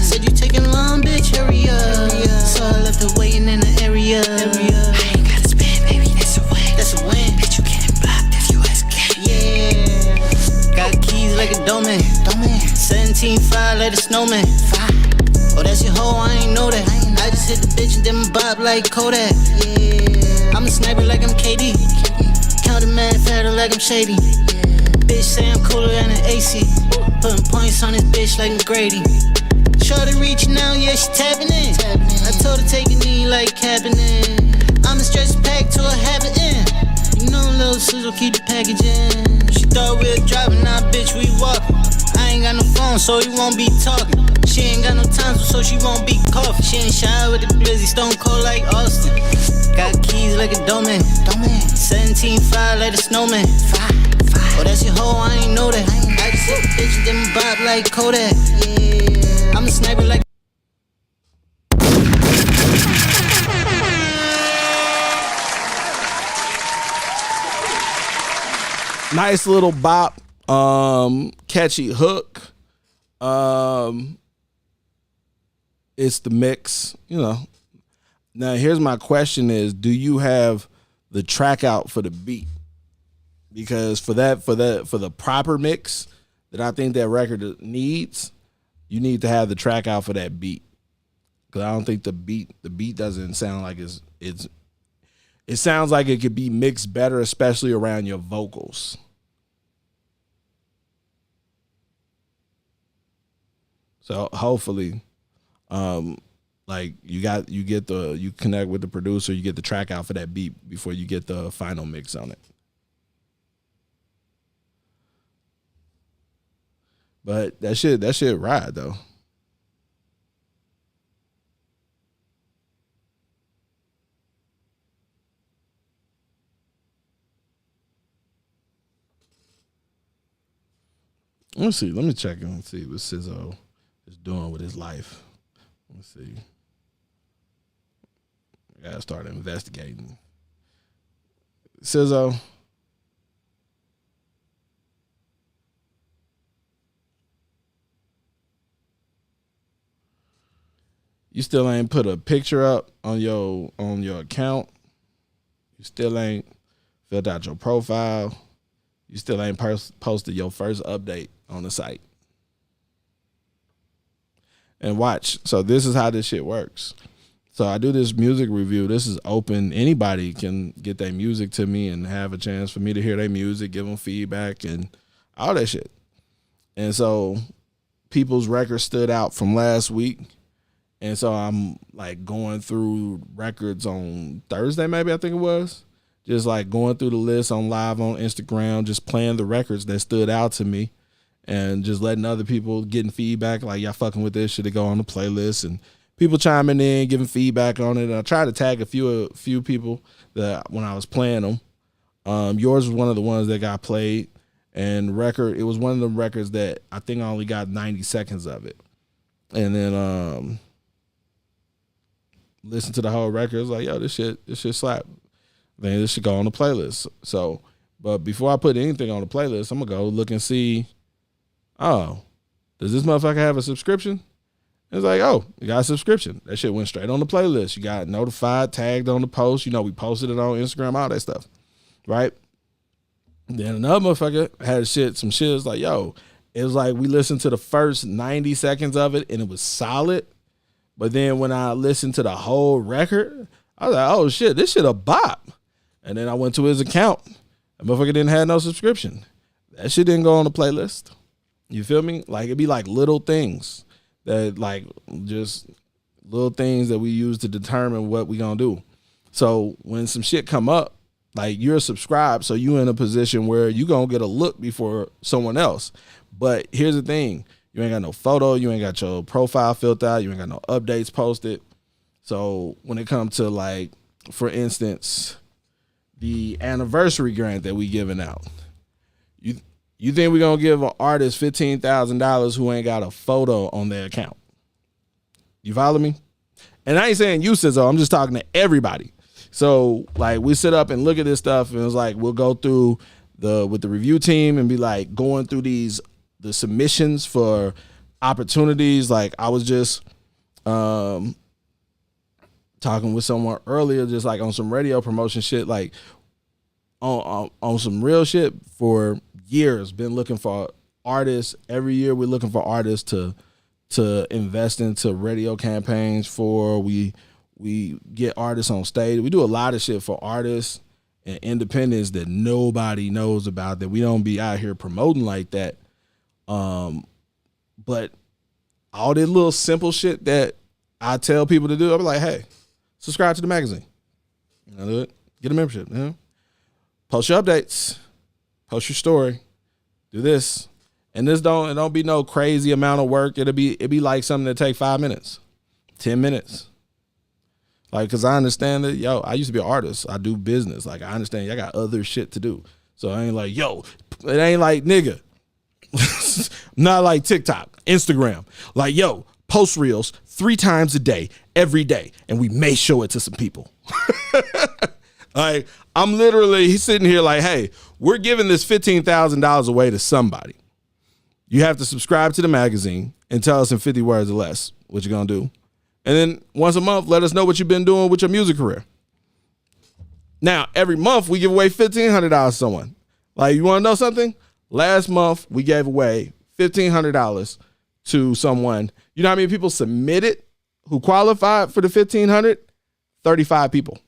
Said you taking long, bitch, hurry up. So I left her waiting in the area. I ain't gotta spend, baby, that's a win. That's a win. Bitch, you getting blocked if you ask again. Yeah. Got keys like a doorman. 17.5 like a snowman. Oh, that's your hoe, I ain't know that. I just hit the bitch and then bob like Kodak. Yeah, I'm a sniper like I'm KD. Counting mad fatter like I'm shady. Bitch say I'm cooler than an AC. Putting points on this bitch like McGrady. Shorty reaching out, yeah, she tapping in. I told her take a knee like Kaepernick. I'm a stretch pack to a habit in. You know little sizzle keep the packaging. She thought we were driving, now bitch we walking. I ain't got no phone, so you won't be talking. She ain't got no time, so she won't be coughing. She ain't shy with the blizzy, stone cold like Austin. Got keys like a doorman. 17.5 like a snowman. Oh, that's your hoe, I ain't know that. I just hit the bitch and then bob like Kodak. Yeah, I'm a sniper like. Nice little bop, catchy hook. It's the mix, you know. Now here's my question is, do you have the track out for the beat? Because for the proper mix that I think that record needs, you need to have the track out for that beat. Because I don't think the beat doesn't sound like it sounds like it could be mixed better, especially around your vocals. So hopefully, like you connect with the producer, you get the track out for that beat before you get the final mix on it. But that shit ride though. Let me check and see what Sizzo is doing with his life. Let's see. I gotta start investigating. Sizzo. You still ain't put a picture up on your account. You still ain't filled out your profile. You still ain't posted your first update on the site. And watch. So this is how this shit works. So I do this music review. This is open. Anybody can get their music to me and have a chance for me to hear their music, give them feedback and all that shit. And so people's records stood out from last week. And so I'm like going through records on Thursday, maybe I think it was. Just like going through the list on live on Instagram, just playing the records that stood out to me and just letting other people getting feedback. Like, y'all fucking with this, should it go on the playlist? And people chiming in, giving feedback on it. And I tried to tag a few people that when I was playing them. Yours was one of the ones that got played. And it was one of the records that I think I only got 90 seconds of it. And then listen to the whole record. It's like, yo, this shit slap. Then this should go on the playlist. So, but before I put anything on the playlist, I'm gonna go look and see, oh, does this motherfucker have a subscription? It's like, oh, you got a subscription. That shit went straight on the playlist. You got notified, tagged on the post. You know, we posted it on Instagram, all that stuff. Right? Then another motherfucker had some shit. It's like, yo, it was like we listened to the first 90 seconds of it and it was solid. But then when I listened to the whole record, I was like, oh shit, this shit a bop. And then I went to his account. That motherfucker didn't have no subscription. That shit didn't go on the playlist. You feel me? Like, it'd be like little things that like just little things that we use to determine what we gonna do. So when some shit come up, like you're subscribed, so you in a position where you gonna get a look before someone else. But here's the thing. You ain't got no photo. You ain't got your profile filled out. You ain't got no updates posted. So when it comes to, like, for instance, the anniversary grant that we giving out, you think we're going to give an artist $15,000 who ain't got a photo on their account? You follow me? And I ain't saying you, Sizzo. I'm just talking to everybody. So, like, we sit up and look at this stuff, and it's like we'll go through with the review team and be, like, going through the submissions for opportunities. Like, I was just talking with someone earlier, just like on some radio promotion shit, like on some real shit for years. Been looking for artists. Every year we're looking for artists to to invest into radio campaigns for. We get artists on stage. We do a lot of shit for artists and independents that nobody knows about, that we don't be out here promoting like that. But all this little simple shit that I tell people to do, I'm like, hey, subscribe to the magazine. You know, do it. Get a membership. You know? Post your updates. Post your story. Do this. And this don't be no crazy amount of work. It'd be like something that take 5 minutes, 10 minutes. Like, cause I understand that, I used to be an artist. I do business. Like, I understand I got other shit to do. So I ain't like, it ain't like nigga. Not like TikTok, Instagram. Like, post reels 3 times a day, every day. And we may show it to some people. Like, I'm literally sitting here like, hey, we're giving this $15,000 away to somebody. You have to subscribe to the magazine and tell us in 50 words or less what you're going to do. And then once a month, let us know what you've been doing with your music career. Now, every month, we give away $1,500 to someone. Like, you want to know something? Last month, we gave away $1,500 to someone. You know how many people submitted who qualified for the $1,500? 35 people.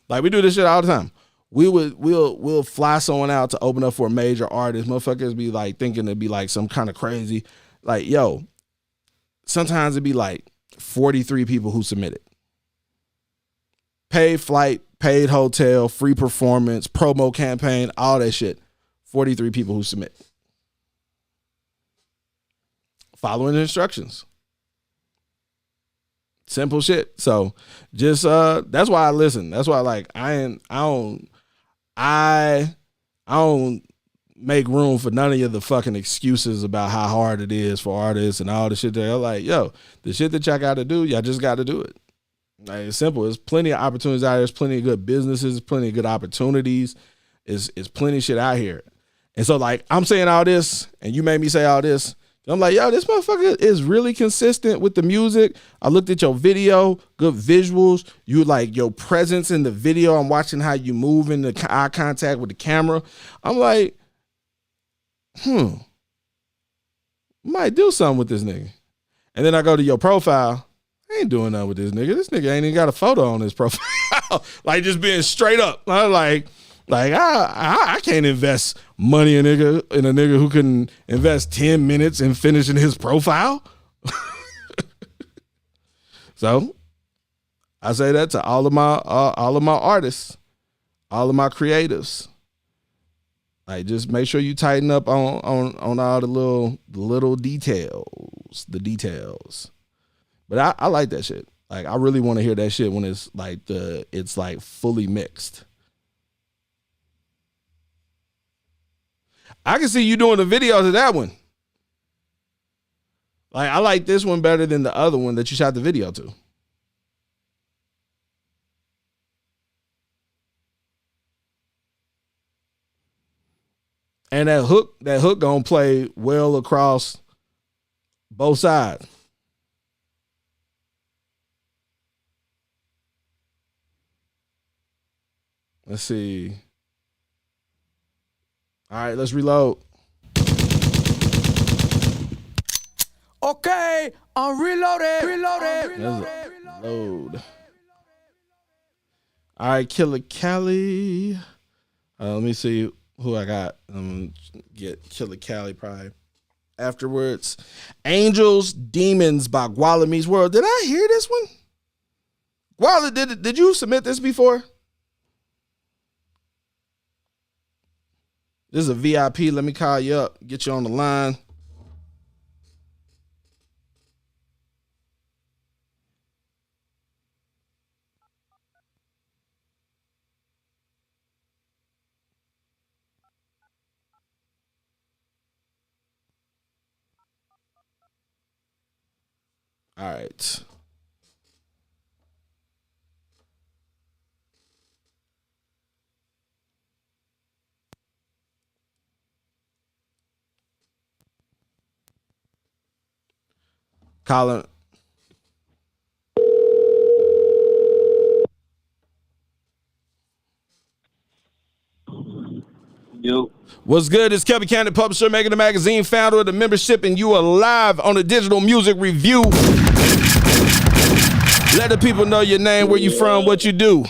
Like, we do this shit all the time. We'll fly someone out to open up for a major artist. Motherfuckers be like thinking it'd be like some kind of crazy, like, sometimes it'd be like 43 people who submitted. Paid flight, paid hotel, free performance, promo campaign, all that shit. 43 people who submit. Following the instructions. Simple shit. So just that's why I listen. That's why I don't make room for none of the fucking excuses about how hard it is for artists and all the shit that I'm like, the shit that y'all got to do, y'all just got to do it. Like, it's simple. There's plenty of opportunities out there. There's plenty of good businesses, plenty of good opportunities. It's plenty of shit out here. And so, like, I'm saying all this, and you made me say all this. I'm like, this motherfucker is really consistent with the music. I looked at your video, good visuals. You like your presence in the video. I'm watching how you move in the eye contact with the camera. I'm like, might do something with this nigga. And then I go to your profile. I ain't doing nothing with this nigga. This nigga ain't even got a photo on his profile. Like, just being straight up. I'm like I can't invest money in a nigga who can invest 10 minutes in finishing his profile. So I say that to all of my artists, all of my creatives. Like, just make sure you tighten up on all the little details, the details. But I like that shit. Like, I really want to hear that shit when it's like fully mixed. I can see you doing the video to that one. Like, I like this one better than the other one that you shot the video to. And that hook gonna play well across both sides. Let's see. All right, let's reload. Okay, I'm reloaded. Load. All right, Killer Cali. Let me see who I got. Get Killer Cali probably afterwards. Angels, Demons by Gualami's World. Did I hear this one? Guala, did you submit this before? This is a VIP. Let me call you up, get you on the line. All right. Colin. Yo. What's good? It's Kelby Cannon, publisher, Making the Magazine, founder of the membership, and you are live on the Digital Music Review. Let the people know your name, where you from, what you do.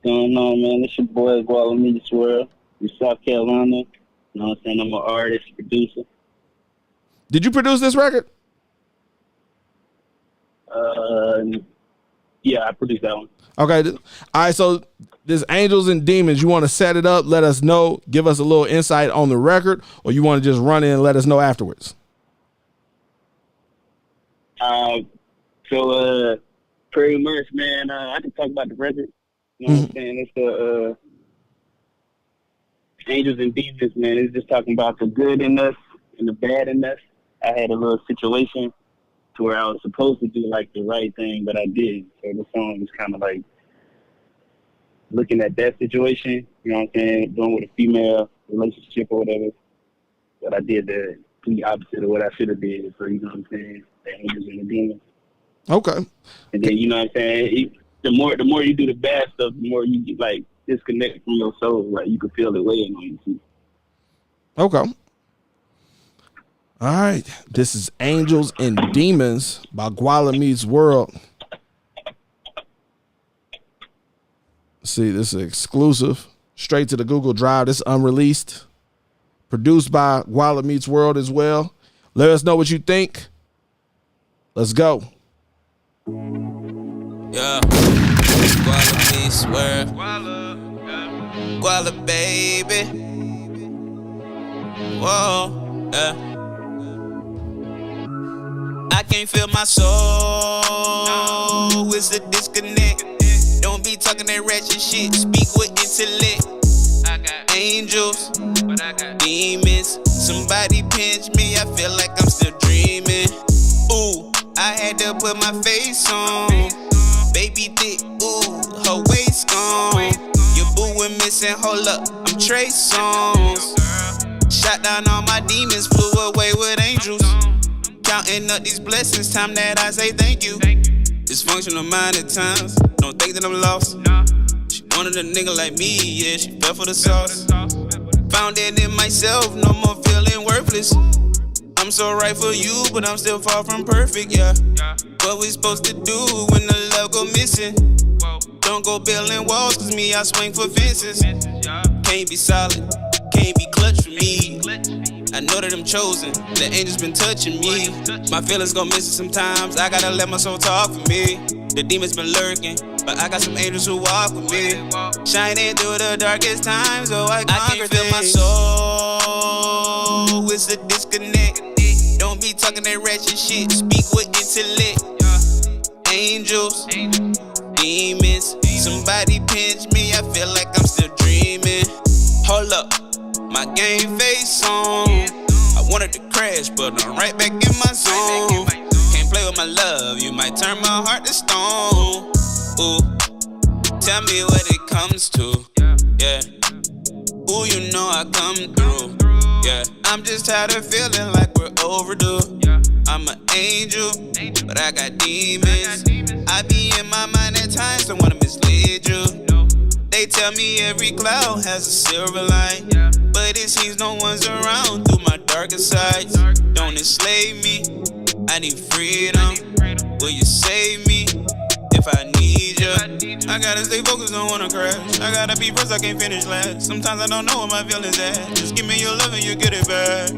Going on, man? It's your boy Gualami from South Carolina. You know what I'm saying? I'm an artist, producer. Did you produce this record? Yeah, I produced that one. Okay. All right, so this Angels and Demons, you want to set it up, let us know, give us a little insight on the record, or you want to just run in and let us know afterwards? So pretty much, man, I can talk about the record. You know what I'm saying? It's the Angels and Demons, man. It's just talking about the good in us and the bad in us. I had a little situation to where I was supposed to do like the right thing, but I didn't. So the song was kind of like looking at that situation, you know what I'm saying, going with a female relationship or whatever. But I did the complete opposite of what I should have did. So, you know what I'm saying, the Angels and the Demons. Okay. And then, you know what I'm saying, the more you do the bad stuff, the more you get, like, disconnect from your soul. Like, you can feel it weighing on you, too. Okay. All right. This is Angels and Demons by Gualami's World. See, this is exclusive. Straight to the Google Drive. This is unreleased. Produced by Gualami's World as well. Let us know what you think. Let's go. Yeah. Gualami's World. Guala, baby. Whoa. Yeah. I can't feel my soul. It's a disconnect. Don't be talking that ratchet shit. Speak with intellect. I got angels, but I got demons. Somebody pinch me, I feel like I'm still dreaming. Ooh, I had to put my face on. Baby thick, ooh, her waist gone. Your boo went missing, hold up, I'm Trey Songz. Shot down all my demons, flew away with angels. Counting up these blessings, time that I say thank you. Dysfunctional mind at times, don't think that I'm lost. She wanted a nigga like me, yeah, she fell for the sauce. Found it in myself, no more feeling worthless. I'm so right for you, but I'm still far from perfect, yeah. What we supposed to do when the love go missing? Don't go building walls, cause me, I swing for fences. Can't be solid, can't be clutch for me. I know that I'm chosen, the angels been touching me. My feelings gon' miss it sometimes, I gotta let my soul talk for me. The demons been lurking, but I got some angels who walk with me. Shining through the darkest times, so I can't feel my soul. It's a disconnect. Don't be talking that ratchet shit, speak with intellect. Angels, demons, somebody pinch me, I feel like I'm still dreaming. Hold up. My game face on. I wanted to crash, but I'm right back in my zone. Can't play with my love, you might turn my heart to stone. Ooh, tell me what it comes to. Yeah. Ooh, you know I come through. Yeah. I'm just tired of feeling like we're overdue. I'm an angel, but I got demons. I be in my mind at times, don't wanna mislead you. They tell me every cloud has a silver line, but it seems no one's around through my darker sides. Don't enslave me, I need freedom. Will you save me if I need you? I gotta stay focused, don't wanna crash. I gotta be first, I can't finish last. Sometimes I don't know where my feelings at. Just give me your love and you get it back.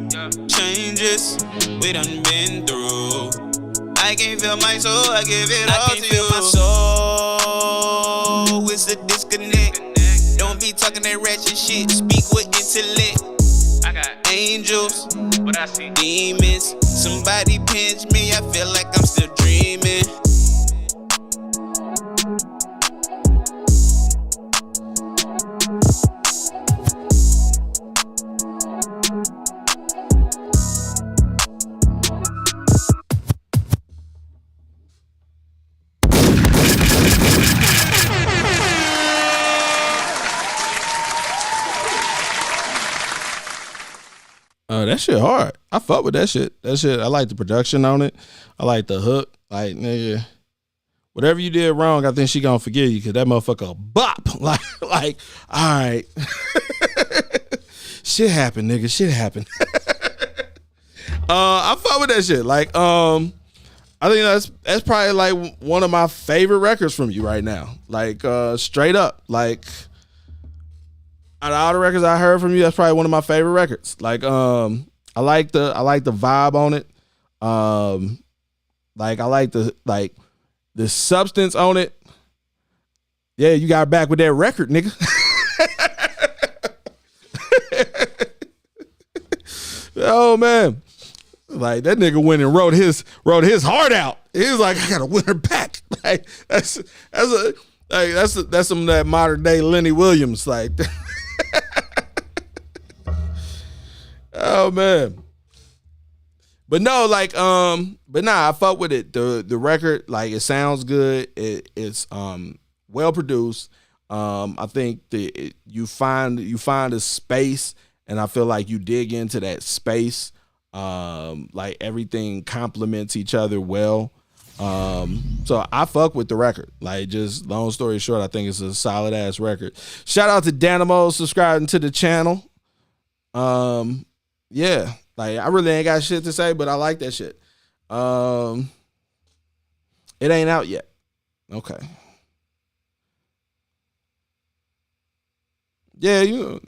Changes we done been through. I can't feel my soul, I give it all to you. I can't feel my soul, it's a disconnect. Don't be talking that ratchet shit, speak with intellect. I got angels, but I see demons. Somebody pinch me, I feel like I'm still dreaming. That shit hard. I fuck with that shit. That shit, I like the production on it. I like the hook. Like, nigga, whatever you did wrong, I think she gonna forgive you because that motherfucker bop. Like, all right. Shit happened, nigga. Shit happened. I fuck with that shit. Like, I think that's probably like one of my favorite records from you right now. Like, straight up. Like, out of all the records I heard from you, that's probably one of my favorite records. Like, I like the vibe on it. Like, I like the substance on it. Yeah, you got back with that record, nigga. Oh man, like that nigga went and wrote his heart out. He was like, I gotta win her back. Like that's some of that modern day Lenny Williams. Like, oh man. But no, like, but nah, I fuck with it. The record, like, it sounds good. It's well produced. I think you find a space, and I feel like you dig into that space. Like everything complements each other well. So I fuck with the record. Like, just long story short, I think it's a solid ass record. Shout out to Danimo subscribing to the channel. Yeah. Like, I really ain't got shit to say, but I like that shit. It ain't out yet. Okay. Yeah, you know.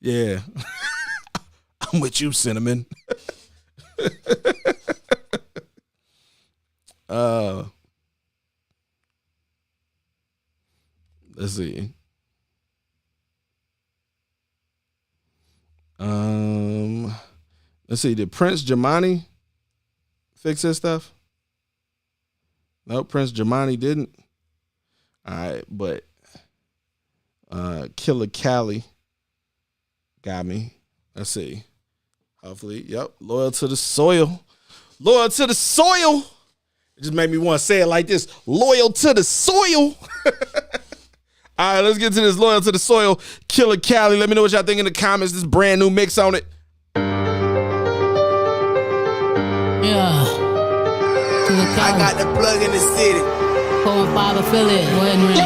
Yeah. I'm with you, Cinnamon. Let's see. Let's see. Did Prince Jamani fix his stuff? No, Prince Jamani didn't. All right, but Killer Cali got me. Let's see. Hopefully, yep. Loyal to the soil. Loyal to the soil. It just made me want to say it like this. Loyal to the soil. All right, let's get to this Loyal to the Soil. Killer Cali. Let me know what y'all think in the comments. This brand new mix on it. Yeah. I got the plug in the city. 4 and 5 affiliate. Go ahead and ring.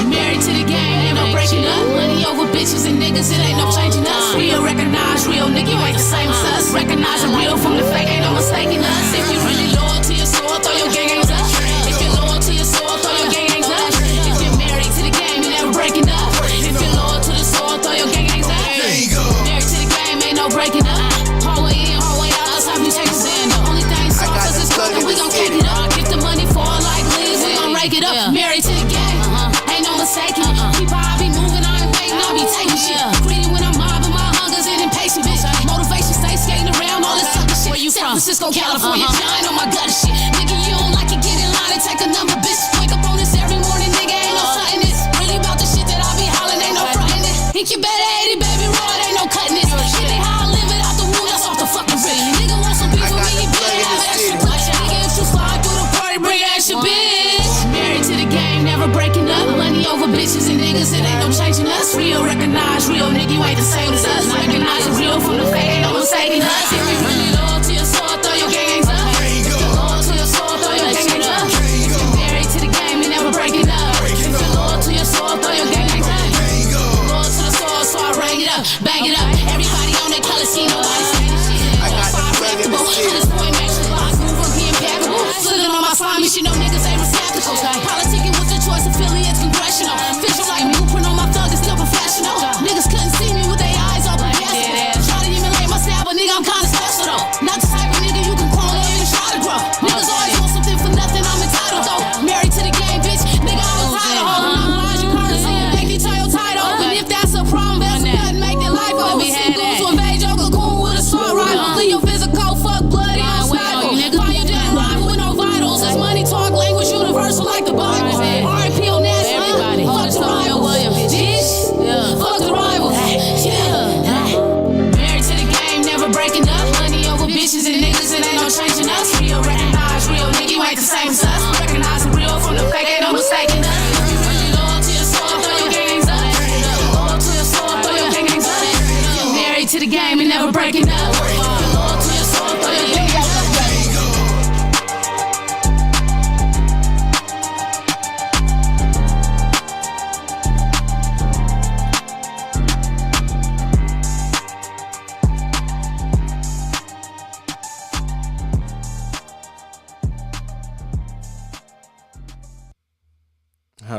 Married to the game, ain't no breaking up. Money over bitches and niggas, it ain't no changing us. Real recognize real, nigga, you ain't the same as us. Recognizing real from the fake, ain't no mistaking us. If you really loyal to your soul, throw your gang ain't up. If you're loyal to your soul, throw your gang ain't up. If you're married to the game, you never breaking up. If you're loyal to the soul, throw your gang ain't up. Married to the game, ain't no breaking up. Hallway in, hallway out, that's how you take the stand up. Only thing sauce us is fucking, we gon' kick it up. If the money fall like leaves, we gon' rake it up. Married to the game, ain't no mistaking. People I be moving, I ain't waiting, I be taking shit. Greedy when I'm mobbing, my hunger's an impatient bitch. Motivation, stay skating around, all this sucker shit. Where you San Francisco, California, giant on my gut shit. Nigga, you don't like it, get in line and take a number, bitch. Wake up on this every morning, nigga, ain't no fighting this. Really about the shit that I be hollering, ain't no frontin' it. Think you better 80, baby, raw, ain't no cutting this. Shit ain't how I live it out the womb, that's off the fucking rip. Nigga want some beef with me, you better have extra clutch. Nigga, if you slide through the party, bring extra bitch. Married to the game, never breaking up. Money over bitches and niggas, it ain't no changing us. Real recognize real, nigga, you ain't the same as us. Recognize the real from the fake, ain't no mistaking us. If you really loyal to your soul, throw your gang ain't up. If you're loyal to your soul, throw your gang ain't up. If you're married to the game, you never breaking up. If you're loyal to your soul, throw your gang ain't up. Loyal to the soul, so I rang it up, bang it up. Everybody on that color scheme, nobody saying shit. I got the plug in the city. This boy makes the box move from being impeccable. Slitting on my slimy, she know niggas ain't receptacle. Politicking with your choice, affiliates, congressional. Official like me, print on my thug is still professional. Niggas couldn't see me with their eyes open. Try to emulate my style, but nigga, I'm kinda special though. Not the type of nigga you can clone or even try to grow. Niggas always want something for nothing, I'm entitled though. Married to the game, bitch, nigga, I'm entitled. I'm large, you currency, and make me tell your title. And if that's a problem, that's nothing, make their life over. See goons to invade your cocoon with a sword rifle. Leave your physical, fuck bloody, and sniper. Find your dead rival with no vitals. That's money talk, language universal like the Bible. R.I.P. on that, everybody. Fuck the rival, bitch. Fuck the rival. Married to the game, never breaking up. Money over bitches and niggas, it ain't no changing us. Real recognize real, nigga, you ain't the same as us. Recognize the real from the fake, ain't no mistaking us. If you really loyal to your soul, throw your gang ain't up. Loyal to your soul, throw your gang ain't up. Married to the game and never breaking up. Loyal to your soul, throw your gang ain't up.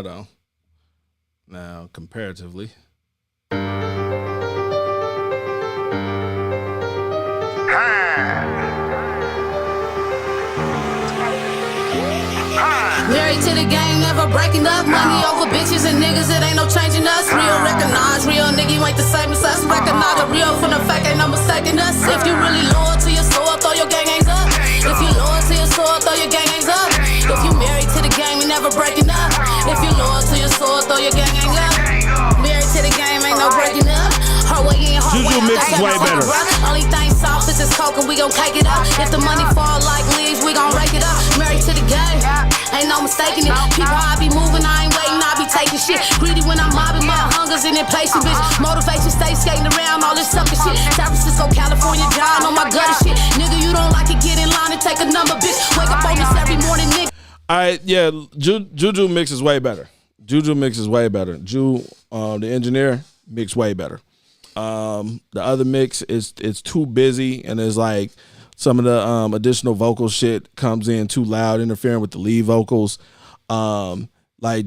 now, though. Now, comparatively. Married to the game, never breaking up. Money over bitches and niggas, it ain't no changing us. Real recognize, real nigga, you ain't the same as us. Recognize the real from the fake, ain't no mistaking us. If you really loyal to your soul, throw your gang hangs up. If you loyal to your soul, throw your gang hangs up. If you married to the game, you never breaking up. If you loyal to your soul, throw your gang hangs up. Married to the game, ain't no breaking up. Her way in, her Juju way mix is way better. Only thing soft is this coke and we gon' cake it up. If the money fall like leaves, we gon' rake it up. Married to the game, ain't no mistaking it. People I be moving, I ain't waiting, I be taking shit. Greedy when I'm mobbing, my hunger's in impatient, bitch. Motivation, stay skating around, all this sucker shit. San Francisco, California, John on my gutter shit. Nigga, you don't like it, get in line and take a number, bitch. Wake up on this every morning, nigga. All right, yeah, Juju mix is way better. Juju mix is way better. The engineer, mix way better. The other mix is too busy, and it's like some of the additional vocal shit comes in too loud, interfering with the lead vocals. Like I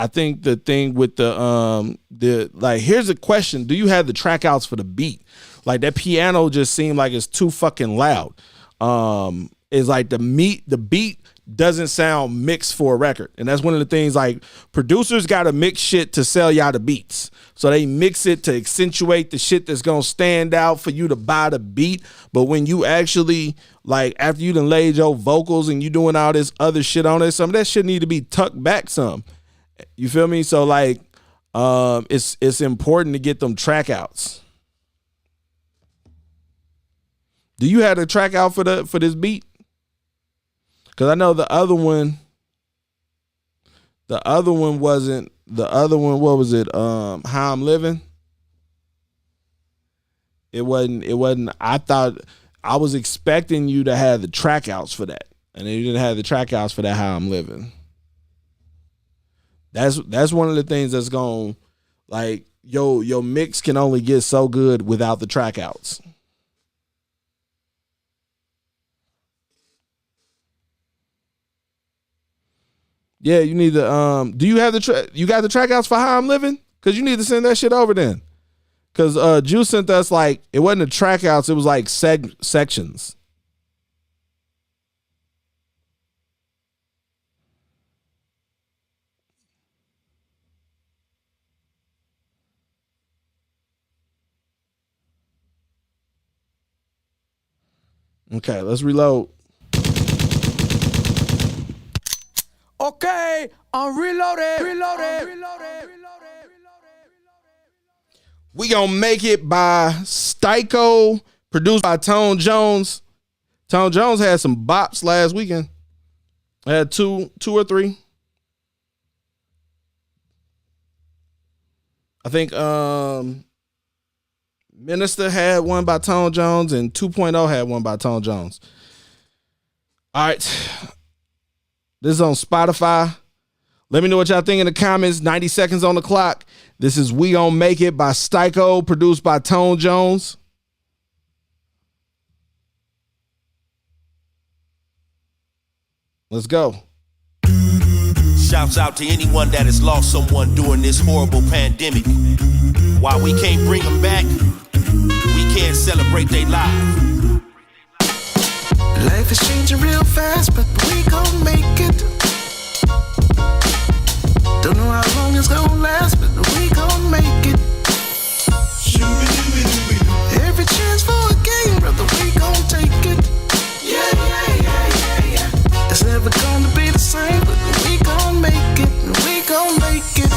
think the thing with here's the question: do you have the track outs for the beat? Like that piano just seemed like it's too fucking loud. It's like the beat doesn't sound mixed for a record, and that's one of the things. Like producers got to mix shit to sell y'all the beats, so they mix it to accentuate the shit that's gonna stand out for you to buy the beat. But when you actually like after you done laid your vocals and you doing all this other shit on it, some of that shit need to be tucked back some. You feel me? So like, it's important to get them track outs. Do you have a track out for this beat? Because I know the other one wasn't, what was it? How I'm Living? It wasn't, I thought, I was expecting you to have the track outs for that. And then you didn't have the track outs for that How I'm Living. That's one of the things that's going, like, your mix can only get so good without the track outs. Yeah, you need to. Do you have you got the track outs for How I'm Living? Because you need to send that shit over then. Because Juice sent us like, it wasn't the track outs, it was like sections. Okay, let's reload. Okay, I'm reloaded. We gonna make it by Styko, produced by Tone Jones. Tone Jones had some bops last weekend. I had two or three. I think Minister had one by Tone Jones and 2.0 had one by Tone Jones. All right. This is on Spotify. Let me know what y'all think in the comments. 90 seconds on the clock. This is We Gon' Make It by Styko, produced by Tone Jones. Let's go. Shouts out to anyone that has lost someone during this horrible pandemic. While we can't bring them back, we can't celebrate their lives. Life is changing real fast, but we gon' make it. Don't know how long it's gonna last, but we gon' make it. Every chance for a game, brother, we gon' take it. Yeah. It's never gonna be the same, but we gon' make it. We gon' make it.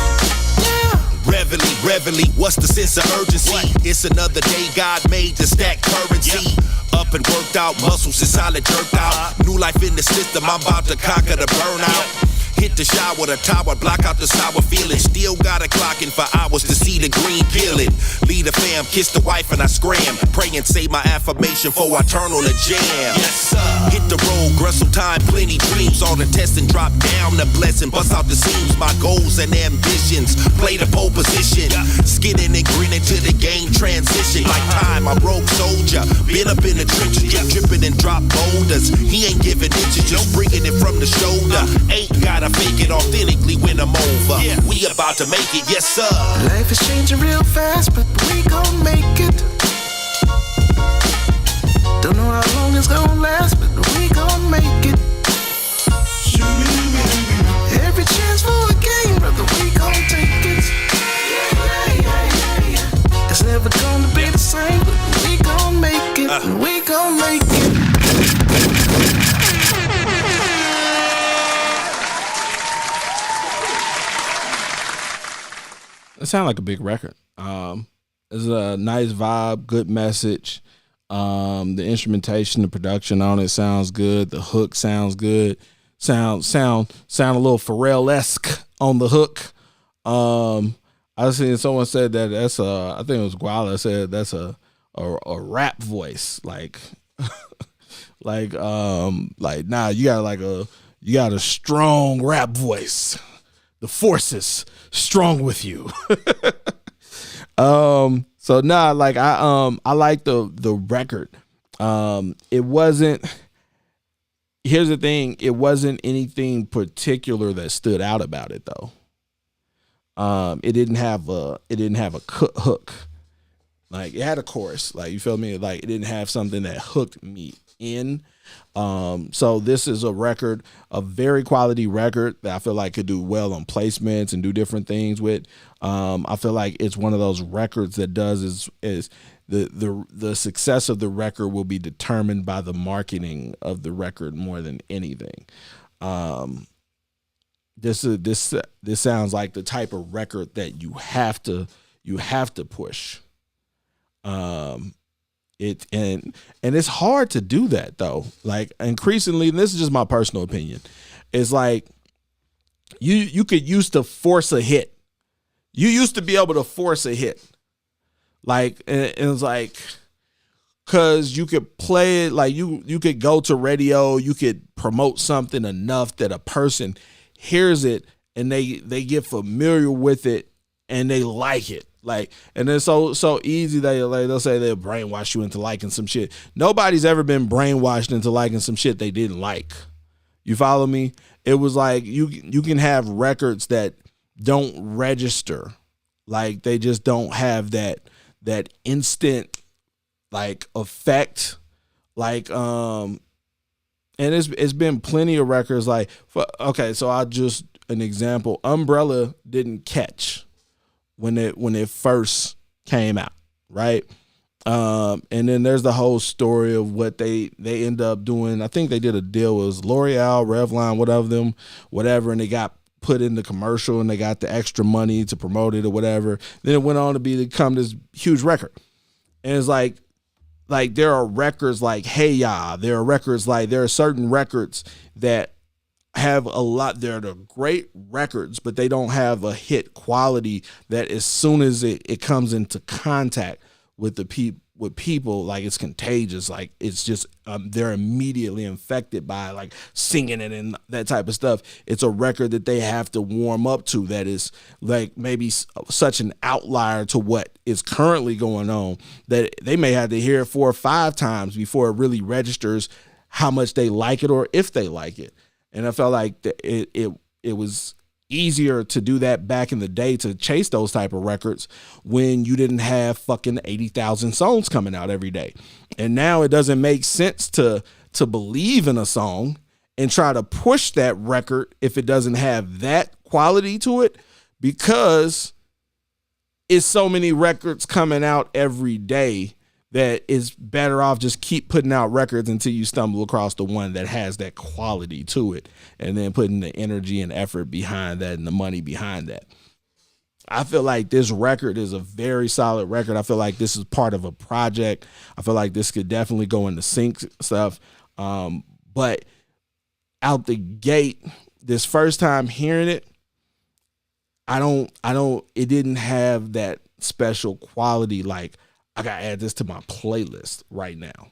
Reveille, what's the sense of urgency? It's another day God made to stack currency. Up and worked out, muscles is solid jerked out. New life in the system, I'm about to conquer the burnout. Hit the shower, the tower, block out the sour feeling. Still got a clock in for hours to see the green peeling. Lead the fam, kiss the wife and I scram. Pray and say my affirmation before I turn on the jam. Yes, sir. Hit the road, gristle time, plenty dreams. All the testing drop down, the blessing bust out the seams. My goals and ambitions, play the pole position. Skinning and grinning to the game transition. Like time, a rogue soldier. Been up in the trenches, just dripping and drop boulders. He ain't giving inches, just bringing it from the shoulder. Ain't got gotta fake it authentically when I'm over. We about to make it, yes sir. Life is changing real fast, but we gon' make it. Don't know how long it's gon' last, but we gon' make it. Every chance for a game, brother, we gon' take it. It's never gonna be the same, but we gon' make it. We gon' make it. It sounds like a big record. It's a nice vibe, good message. The instrumentation, the production on it sounds good. The hook sounds good. Sound a little Pharrell-esque on the hook. I seen someone said that that's I think it was Guala said that's a rap voice. Like nah, you got a strong rap voice. The force is strong with you. So nah, like I like the record. It wasn't. Here's the thing, it wasn't anything particular that stood out about it though. It didn't have a hook. Like it had a chorus, like you feel me? Like it didn't have something that hooked me in. So this is a record, a very quality record that I feel like could do well on placements and do different things with. I feel like it's one of those records that does is the success of the record will be determined by the marketing of the record more than anything. This sounds like the type of record that you have to push. It's hard to do that though. Like increasingly, and this is just my personal opinion, it's like you could used to force a hit. You used to be able to force a hit. Like and it's like, cause you could play it, like you could go to radio, you could promote something enough that a person hears it and they get familiar with it and they like it. Like, and it's so easy they'll say they'll brainwash you into liking some shit. Nobody's ever been brainwashed into liking some shit they didn't like. You follow me? It was like you can have records that don't register. Like they just don't have that instant like effect. Like and it's been plenty of records like so I'll just an example. Umbrella didn't catch when it first came out, right? And then there's the whole story of what they end up doing. I think they did a deal with L'Oreal, Revlon, whatever, and they got put in the commercial and they got the extra money to promote it or whatever. Then it went on to become this huge record. And it's like there are records like Hey Ya, there are certain records that have a lot. They're the great records, but they don't have a hit quality that as soon as it comes into contact with people, like it's contagious. Like it's just they're immediately infected by like singing it and that type of stuff. It's a record that they have to warm up to that is like maybe such an outlier to what is currently going on that they may have to hear it 4 or 5 times before it really registers how much they like it or if they like it. And I felt like it was easier to do that back in the day, to chase those type of records when you didn't have fucking 80,000 songs coming out every day. And now it doesn't make sense to believe in a song and try to push that record if it doesn't have that quality to it, because it's so many records coming out every day that is better off just keep putting out records until you stumble across the one that has that quality to it, and then putting the energy and effort behind that and the money behind that. I feel like this record is a very solid record. I feel like this is part of a project. I feel like this could definitely go into sync stuff. But out the gate, this first time hearing it, it didn't have that special quality like, I gotta add this to my playlist right now.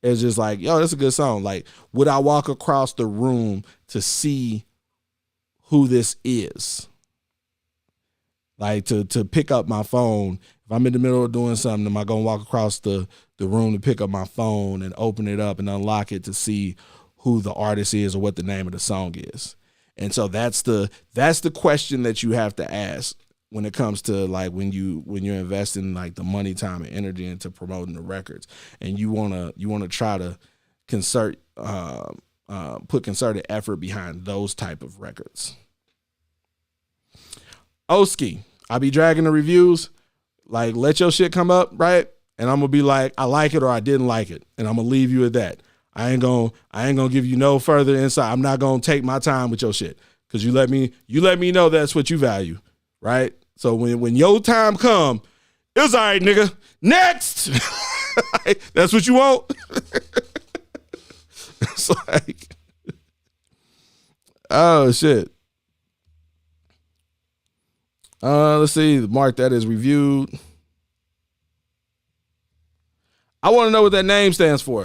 It's just like, yo, that's a good song. Like, would I walk across the room to see who this is? Like to pick up my phone. If I'm in the middle of doing something, am I gonna walk across the room to pick up my phone and open it up and unlock it to see who the artist is or what the name of the song is. And so that's the question that you have to ask when it comes to like when you're investing like the money, time, and energy into promoting the records, and you wanna try to put concerted effort behind those type of records. Oski, I be dragging the reviews, like let your shit come up, right? And I'm gonna be like, I like it or I didn't like it, and I'm gonna leave you at that. I ain't gonna give you no further insight. I'm not gonna take my time with your shit because you let me know that's what you value, right? So when your time come, it's all right, nigga. Next, that's what you want. It's like, oh shit. Let's see. Mark that is reviewed. I want to know what that name stands for.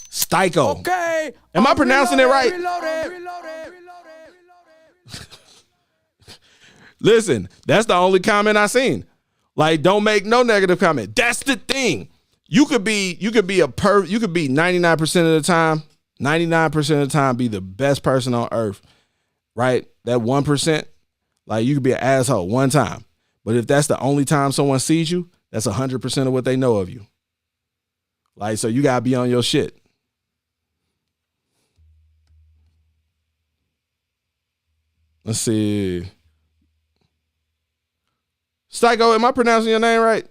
Styko. Okay. Am I pronouncing it right? Listen, that's the only comment I seen. Like, don't make no negative comment. That's the thing. You could be 99% of the time, 99% of the time be the best person on earth, right? That 1%, like you could be an asshole one time. But if that's the only time someone sees you, that's 100% of what they know of you. Like, so you gotta be on your shit. Let's see. Styko, am I pronouncing your name right?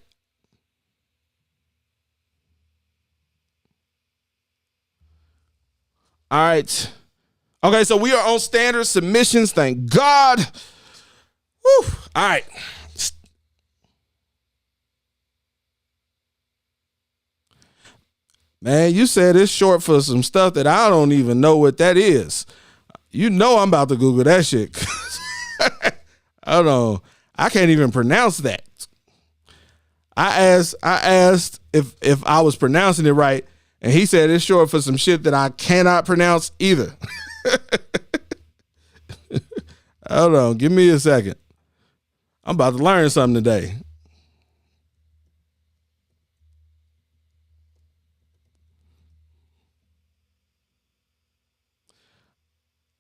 All right. Okay, so we are on standard submissions. Thank God. Whew. All right. Man, you said it's short for some stuff that I don't even know what that is. You know I'm about to Google that shit. I don't know. I can't even pronounce that. I asked if I was pronouncing it right, and he said it's short for some shit that I cannot pronounce either. Hold on, give me a second. I'm about to learn something today.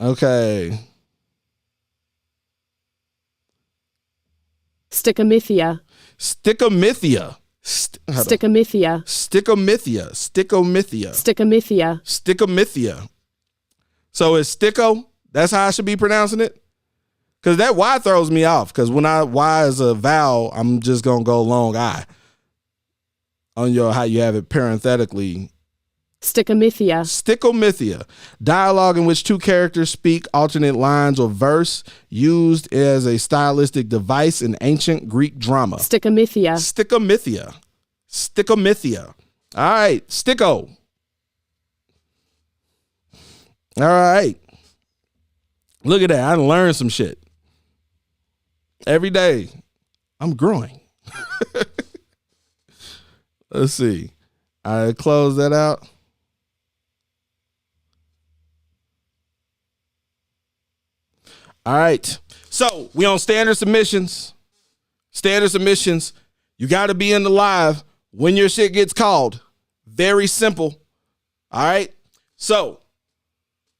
Okay. Stickomythia. Stickomythia. Stickomythia. Stickomythia. Stickomythia. Stickomythia. Stickomythia. So it's sticko? That's how I should be pronouncing it? Because that Y throws me off. Because when Y is a vowel, I'm just going to go long I. On your, how you have it parenthetically. Stickomythia. Stickomythia. Dialogue in which two characters speak alternate lines or verse used as a stylistic device in ancient Greek drama. Stickomythia. Stickomythia. Stickomythia. All right. Sticko. All right. Look at that. I done learned some shit. Every day. I'm growing. Let's see. I close that out. All right. So we on standard submissions. Standard submissions. You got to be in the live when your shit gets called. Very simple. All right. So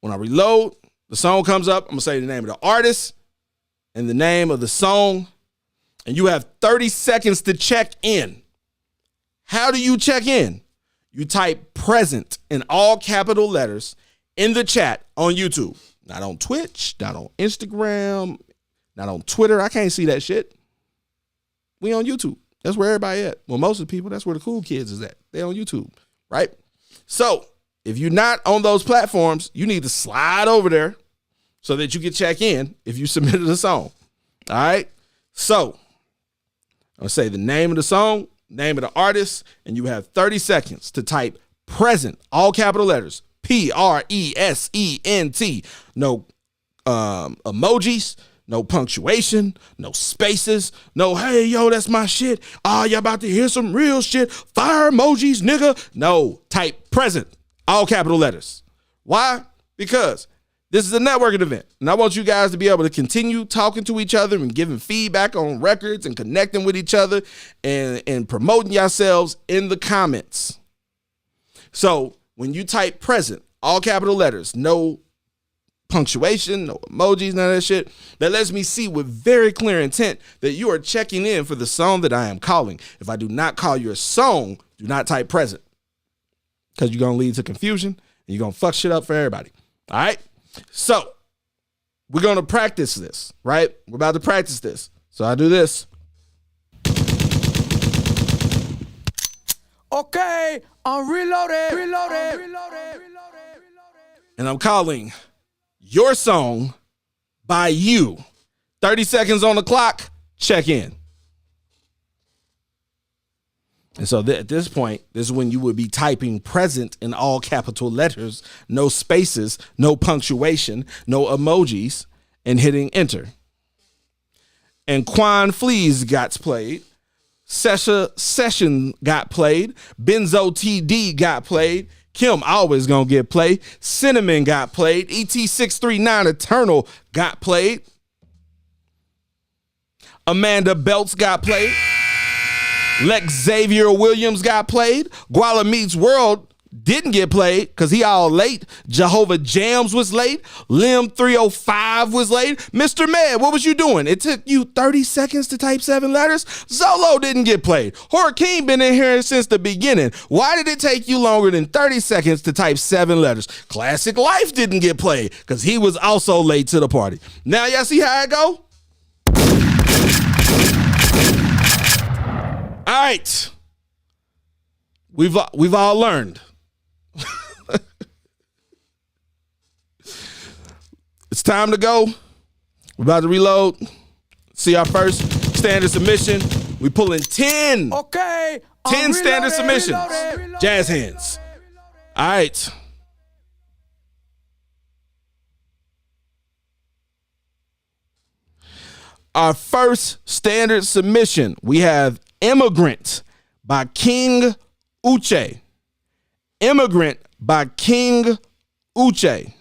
when I reload, the song comes up. I'm going to say the name of the artist and the name of the song. And you have 30 seconds to check in. How do you check in? You type present in all capital letters in the chat on YouTube. Not on Twitch, not on Instagram, not on Twitter. I can't see that shit. We on YouTube. That's where everybody at. Well, most of the people, that's where the cool kids is at. They on YouTube, right? So if you're not on those platforms, you need to slide over there so that you can check in if you submitted a song. All right? So I'm going to say the name of the song, name of the artist, and you have 30 seconds to type present, all capital letters, Present. No emojis, no punctuation, no spaces, no, hey, yo, that's my shit. Y'all about to hear some real shit. Fire emojis, nigga. No, type present, all capital letters. Why? Because this is a networking event, and I want you guys to be able to continue talking to each other and giving feedback on records and connecting with each other and promoting yourselves in the comments. So when you type present, all capital letters, no punctuation, no emojis, none of that shit, that lets me see with very clear intent that you are checking in for the song that I am calling. If I do not call your song, do not type present, because you're going to lead to confusion and you're going to fuck shit up for everybody. All right? So we're going to practice this, right? We're about to practice this. So I do this. Okay, I'm reloaded. And I'm calling your song by you. 30 seconds on the clock, check in. And so at this point, this is when you would be typing present in all capital letters, no spaces, no punctuation, no emojis, and hitting enter. And Quan Fleas got played. Session got played. Benzo TD got played. Kim always gonna get played. Cinnamon got played. ET639 Eternal got played. Amanda Belts got played. Lex Xavier Williams got played. Gualami's World didn't get played because he all late. Jehovah Jams was late. Lim 305 was late. Mr. Med, what was you doing? It took you 30 seconds to type 7 letters. Zolo didn't get played. Hurricane been in here since the beginning. Why did it take you longer than 30 seconds to type 7 letters? Classic Life didn't get played because he was also late to the party. Now y'all see how it go? All right. We've all learned. It's time to go. We're about to reload. See our first standard submission. We pulling 10. Okay. 10 standard submissions. Jazz hands. All right. Our first standard submission, we have Immigrant by King Uche. Immigrant by King Uche.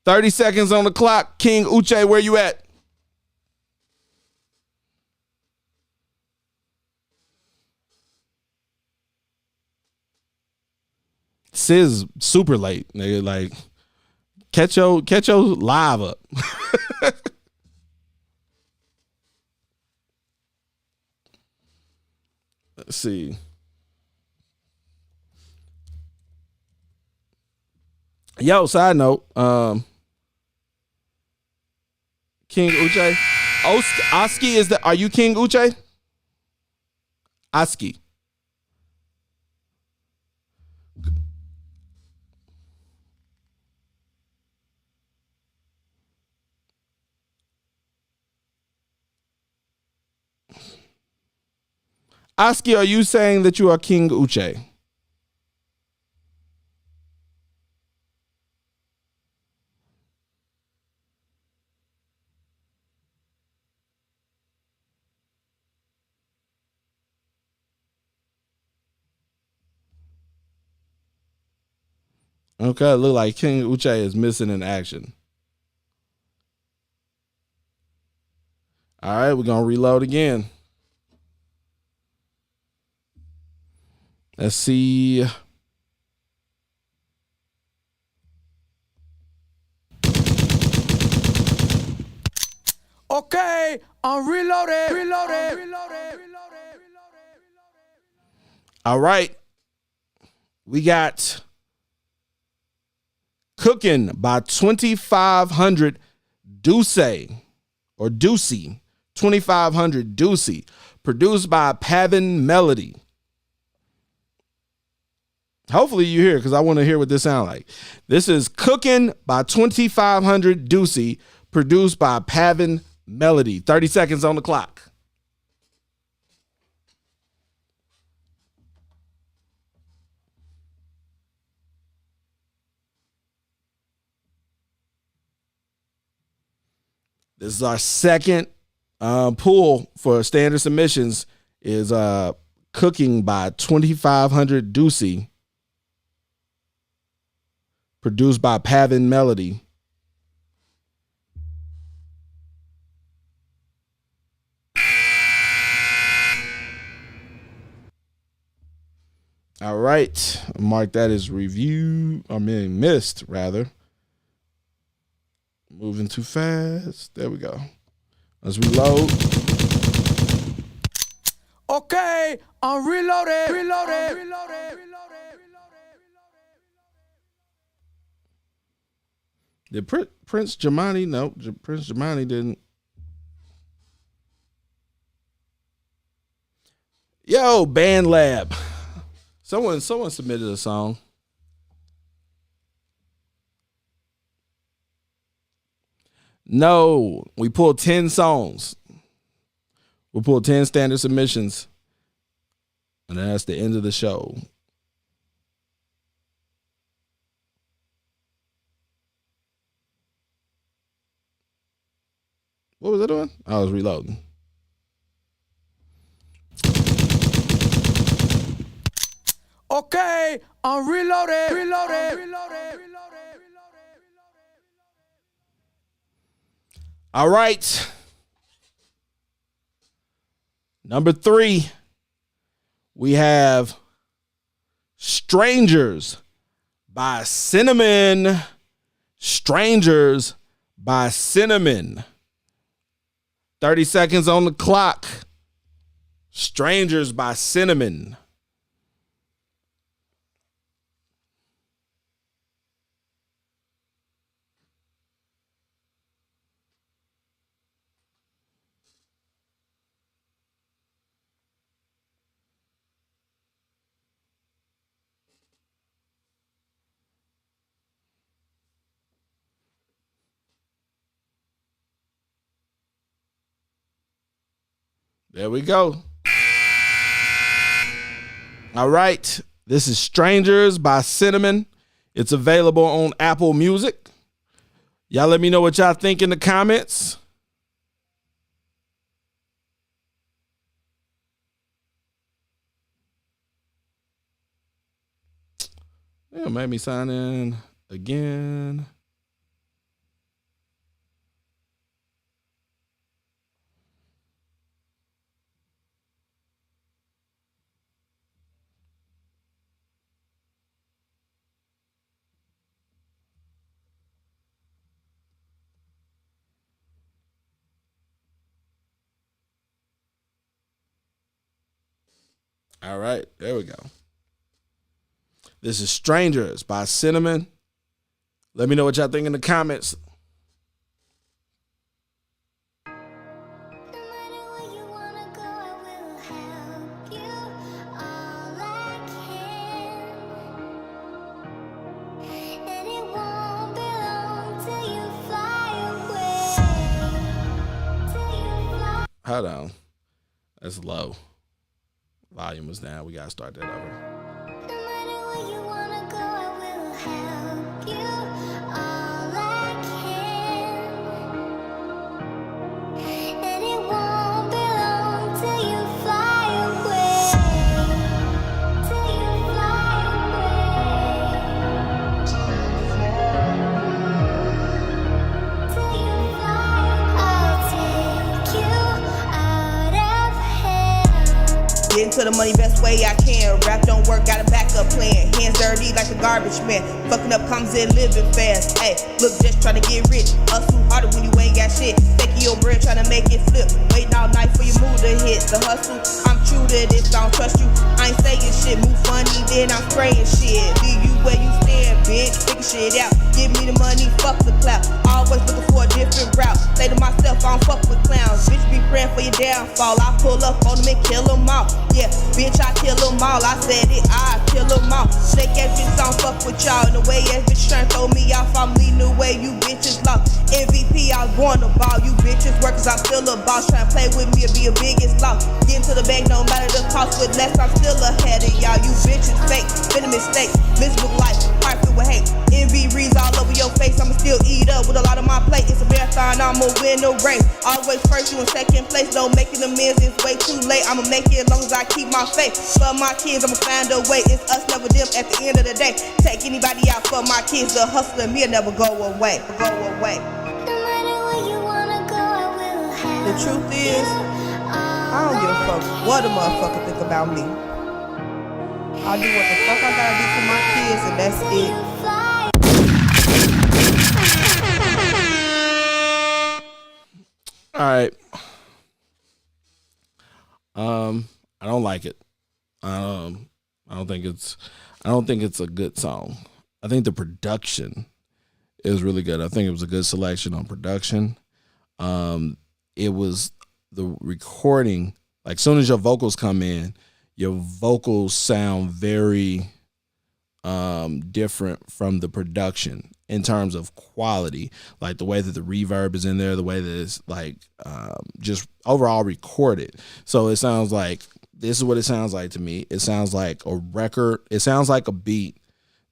30 seconds on the clock. King Uche, where you at? Sis super late. Nigga, like catch your live up. Let's see. Yo, side note, King Uche. Oski is are you King Uche? Oski. Oski, are you saying that you are King Uche? Okay, it look like King Uche is missing in action. All right, we're going to reload again. Let's see. Okay, I'm reloaded. All right. We got Cooking by 2500 Ducey or Ducey. 2500 Ducey. Produced by Pavin Melody. Hopefully you hear it because I want to hear what this sounds like. This is Cooking by 2500 Ducey, produced by Pavin Melody. 30 seconds on the clock. This is our second pool for standard submissions is Cooking by 2500 Ducey. Produced by Pavin Melody. All right. Mark that as missed, rather. Moving too fast. There we go. Let's reload. Okay, I'm reloaded. Did Prince Jamani? No, Prince Jamani didn't. Yo, Band Lab. Someone submitted a song. No, we pulled 10 songs. We pulled 10 standard submissions. And that's the end of the show. What was I doing? I was reloading. Okay, I'm reloaded. All right. Number 3, we have Strangers by Cinnamon. Strangers by Cinnamon. 30 seconds on the clock. Strangers by Cinnamon. There we go. All right. This is Strangers by Cinnamon. It's available on Apple Music. Y'all let me know what y'all think in the comments. Yeah, made me sign in again. All right, there we go. This is Strangers by Cinnamon. Let me know what y'all think in the comments. Hold on. That's low. Volume was down. We got to start that over. Getting to the money best way I can. Rap don't work, got a backup plan. Hands dirty like a garbage man. Fucking up comes in living fast. Hey, look, just trying to get rich. Hustle harder when you ain't got shit. Taking your bread, trying to make it flip. Waiting all night for your mood to hit. The hustle, I'm true to this, I don't trust you. I ain't saying shit, move funny, then I'm spraying shit. Leave you where you stand, bitch. Figure shit out. Give me the money, fuck the clout. Always looking for a different route. Say to myself, I don't fuck with clowns. Bitch, be praying for your downfall. I pull up on them and kill them all. Yeah, bitch, I kill them all. I said it, I kill them all. Shake ass bitch, I don't fuck with y'all. And the way ass bitch trying to throw me off, I'm leading the way. You bitches lost. MVP, I was born to ball. You bitches work cause I'm still a boss. Trying to play with me and be a biggest loss. Getting to the bank, no matter the cost. With less, I'm still ahead of y'all. You bitches fake, been a mistake. Miserable life, heart filled with hate. Envy reads all over your face. I'ma still eat up with a lot of my plate. It's a marathon, I'ma win the race. Always first, you in second place. Don't make it amends, it's way too late. I'ma make it as long as I keep my faith. For my kids, I'ma find a way. It's us, never them at the end of the day. Take anybody out for my kids. The hustler and me'll never go away. Go away. The truth is, I don't give a fuck what a motherfucker think about me. I do what the fuck I gotta do for my kids, and that's it. All right. I don't like it. I don't think it's a good song. I think the production is really good. I think it was a good selection on production. It was the recording. Like, soon as your vocals come in, your vocals sound very different from the production in terms of quality, like the way that the reverb is in there, the way that it's like just overall recorded. So it sounds like, this is what it sounds like to me. It sounds like a record. It sounds like a beat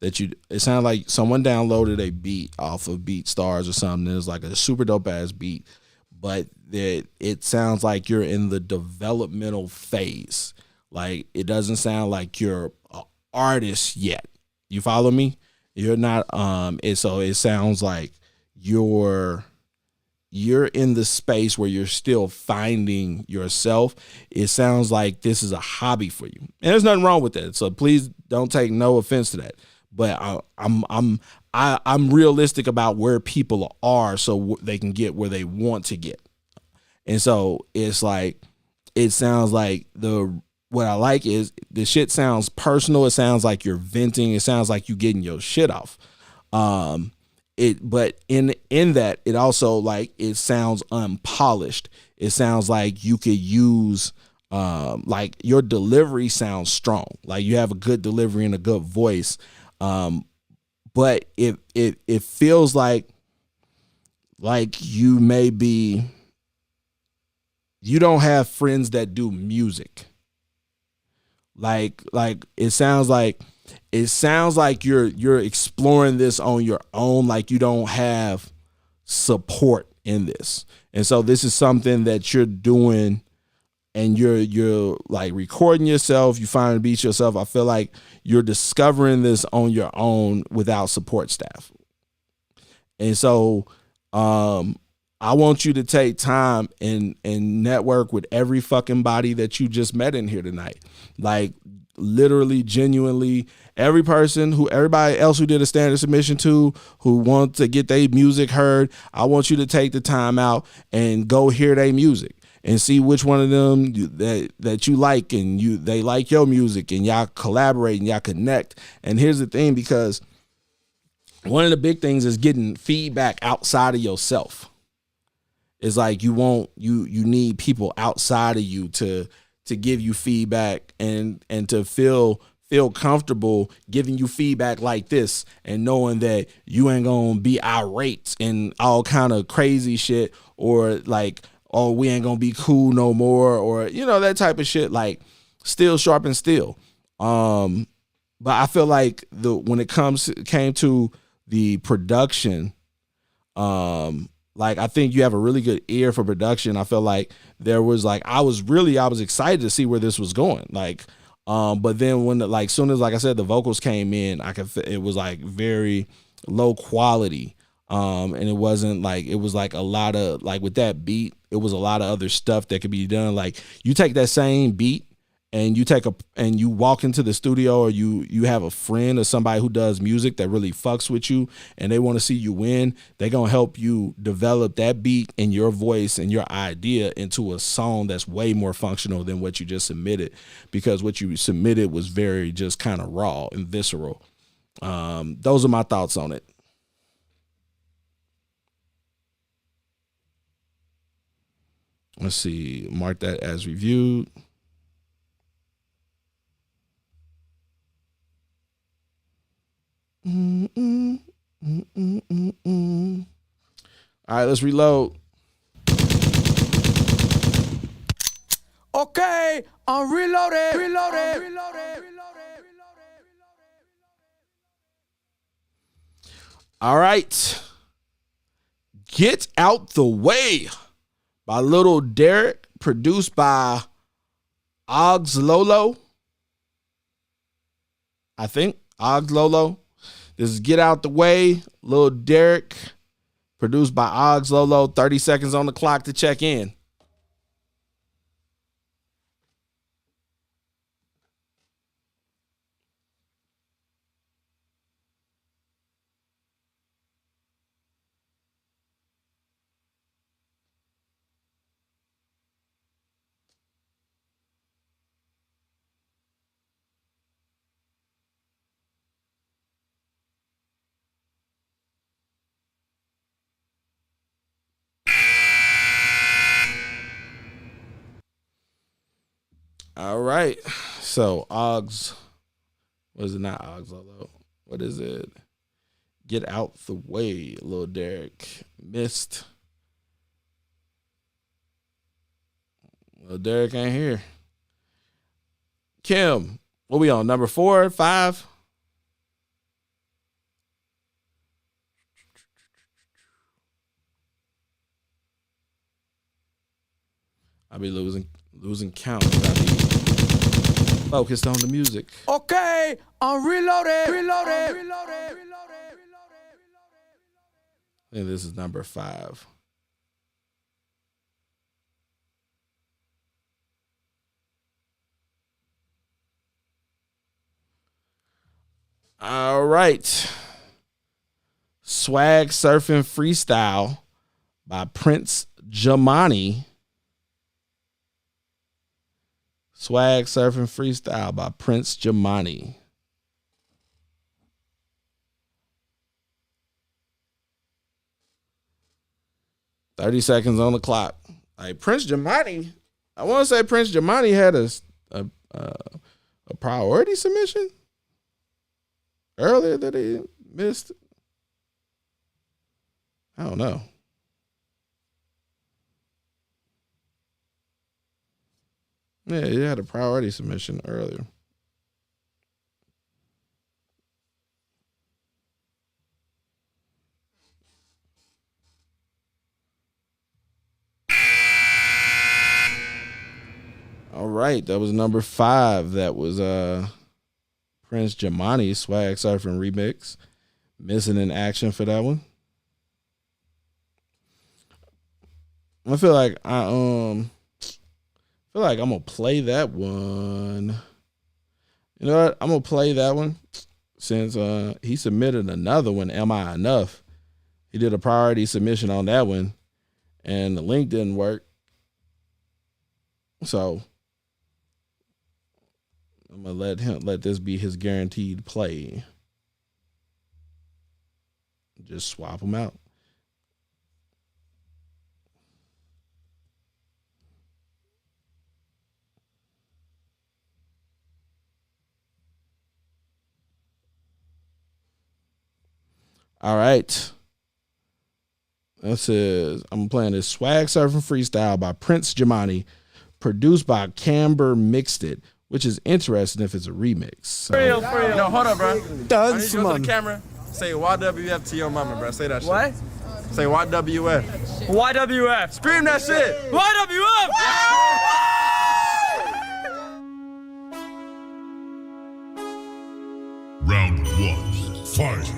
it sounds like someone downloaded a beat off of BeatStars or something. It's like a super dope ass beat, but it sounds like you're in the developmental phase. Like, it doesn't sound like you're an artist yet. You follow me? You're not. So it sounds like you're in the space where you're still finding yourself. It sounds like this is a hobby for you, and there's nothing wrong with that. So please don't take no offense to that. But I'm realistic about where people are, so they can get where they want to get. And so it's like, it sounds like what I like is the shit sounds personal. It sounds like you're venting. It sounds like you getting your shit off. But in that, it also, like, it sounds unpolished. It sounds like you could use, like, your delivery sounds strong. Like, you have a good delivery and a good voice. But it feels like you don't have friends that do music. Like it sounds like you're exploring this on your own. Like, you don't have support in this. And so this is something that you're doing, and you're like recording yourself. You find the beats yourself. I feel like you're discovering this on your own without support staff. And so I want you to take time and network with every fucking body that you just met in here tonight. Like, literally, genuinely, everybody else who did a standard submission to, who want to get their music heard, I want you to take the time out and go hear their music and see which one of them that you like, and they like your music, and y'all collaborate and y'all connect. And here's the thing, because one of the big things is getting feedback outside of yourself. It's like you need people outside of you to give you feedback and to feel comfortable giving you feedback like this, and knowing that you ain't gonna be irate and all kind of crazy shit, or like, oh, we ain't gonna be cool no more, or that type of shit. Like, still sharp and still. But I feel like when it came to the production, like, I think you have a really good ear for production. I feel like there was like, I was excited to see where this was going. Like, but then when soon as, like I said, the vocals came in, it was like very low quality. And it wasn't like, it was like a lot of, like, with that beat, it was a lot of other stuff that could be done. Like, you take that same beat and you walk into the studio, or you have a friend or somebody who does music that really fucks with you, and they want to see you win, they're going to help you develop that beat and your voice and your idea into a song that's way more functional than what you just submitted, because what you submitted was very just kind of raw and visceral. Those are my thoughts on it. Let's see, mark that as reviewed. All right, let's reload. Okay, I'm reloaded. All right. Get Out the Way by Little Derek, produced by Oggs Lolo. I think Oggs Lolo. This is Get Out the Way, Lil Derek, produced by Oggs Lolo. 30 seconds on the clock to check in. All right. So, Oggs. Was it not Oggs, although? What is it? Get out the way, Lil Derek. Missed. Lil Derek ain't here. Kim, what we on? Number 4, 5? I'll be losing count. I'll be focused on the music. Okay, I'm reloaded. I think this is number 5. All right. Swag Surfing Freestyle by Prince Jamani. Swag Surfing Freestyle by Prince Jamani. "30 seconds on the clock." Like Prince Jamani, I want to say Prince Jamani had a priority submission earlier that he missed. I don't know. Yeah, he had a priority submission earlier. All right, that was number 5. That was Prince Jamani Swag Surfing remix. Missing in action for that one. I feel like I'm gonna play that one. You know what? I'm gonna play that one since he submitted another one. Am I Enough? He did a priority submission on that one, and the link didn't work. So I'm gonna let this be his guaranteed play. Just swap them out. All right. This is, I'm playing this Swag Surfing Freestyle by Prince Jamani, produced by Camber Mixed It, which is interesting if it's a remix. So. For real. No, hold up, bro. I need you to go to the camera. Say YWF to your mama, bro. Say that shit. What? Say YWF. YWF. Scream that shit. YWF! Round 1. Fight.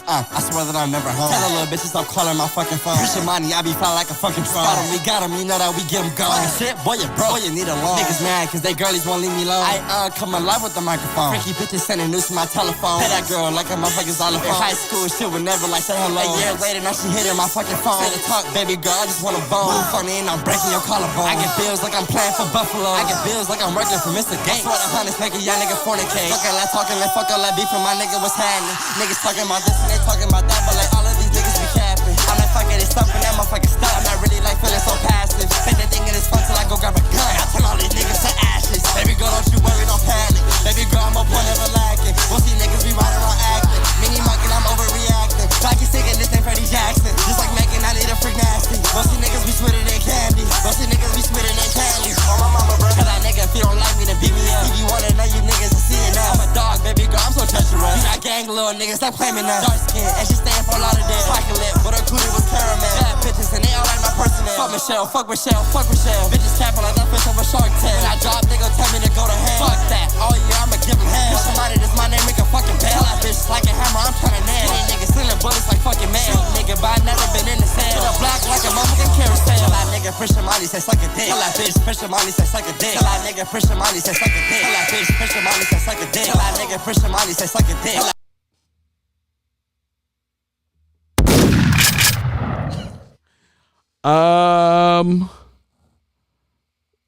I swear that I'm never home. Tell the little bitch to stop calling my fucking phone. Push your money, I be flying like a fucking drone. Spot 'em, we got 'em, you know that we get 'em gone. Shit, boy, you broke, boy, you need a loan. Niggas mad cause they girlies won't leave me alone. I come alive with the microphone. Freaky bitches sending news to my telephone. Pay that girl like a motherfucker's all the phone. High school shit would never like say hello. A year later, now she hitting my fucking phone. Say the talk, baby girl, I just want a bone. Move funny and I'm breaking your collarbone. I get bills like I'm playing for Buffalo. I get bills like I'm working for Mr. Gates. I swear the hunters make a young nigga fornicate. Fuck all that talking, like fuck all that beef, and my nigga was happening. Niggas talking about this and they talking about that, but like all of these niggas be capping. I'm like fucking it stuff and that motherfucking stuff. I'm not really like feeling so passive. Think they thinking it's fun till I go grab a gun. I turn all these niggas to ashes. Baby girl, don't you worry, don't panic. Baby girl, I'm on point, never lacking. We'll see niggas be riding around acting. Mini mucking, I'm overreacting. Jockey singing, this ain't Freddie Jackson. Just like Megan, I need a freak nasty. Most these niggas be sweeter than candy. Most these niggas be sweeter than candy. Oh my mama, bro. Tell that nigga if you don't like me, then beat me up. If you wanna know you niggas are seeing us. I'm a dog, baby girl, I'm so treacherous. You got gang little niggas, stop claiming us. Dark skin, and she staying for a lot of days. Chocolate, but her cootie was caramel. Bad bitches, and they all like my personnel. Fuck Michelle, fuck Michelle, fuck Michelle. Bitches capping like that fish over Shark Tank. When I drop, they gon' tell me to go to hell. Fuck that, all year I'ma give them hell. Somebody that's my name, make a fucking bell. That bitch like a hammer, I'm tryna nail. These niggas stealing bullets like fucking man. Nigga, but I never been in the cell. To the block like a motherfucking carousel. Tell that nigga, push your money, say suck a dick. Tell that bitch, push your money, say suck a dick. Tell that nigga, push your money, say suck a dick. Tell that bitch, push your money, say suck a dick. Tell that nigga, push your money, say suck a dick.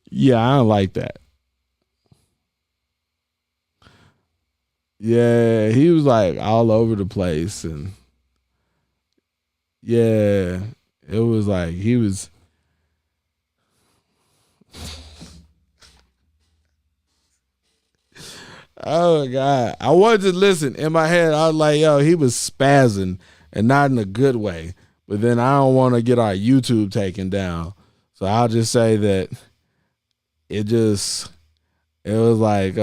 Yeah, I don't like that. Yeah, he was like all over the place, and yeah, it was like he was. Oh God. I wanted to listen. In my head, I was like, yo, he was spazzing and not in a good way. But then I don't want to get our YouTube taken down. So I'll just say that it was like,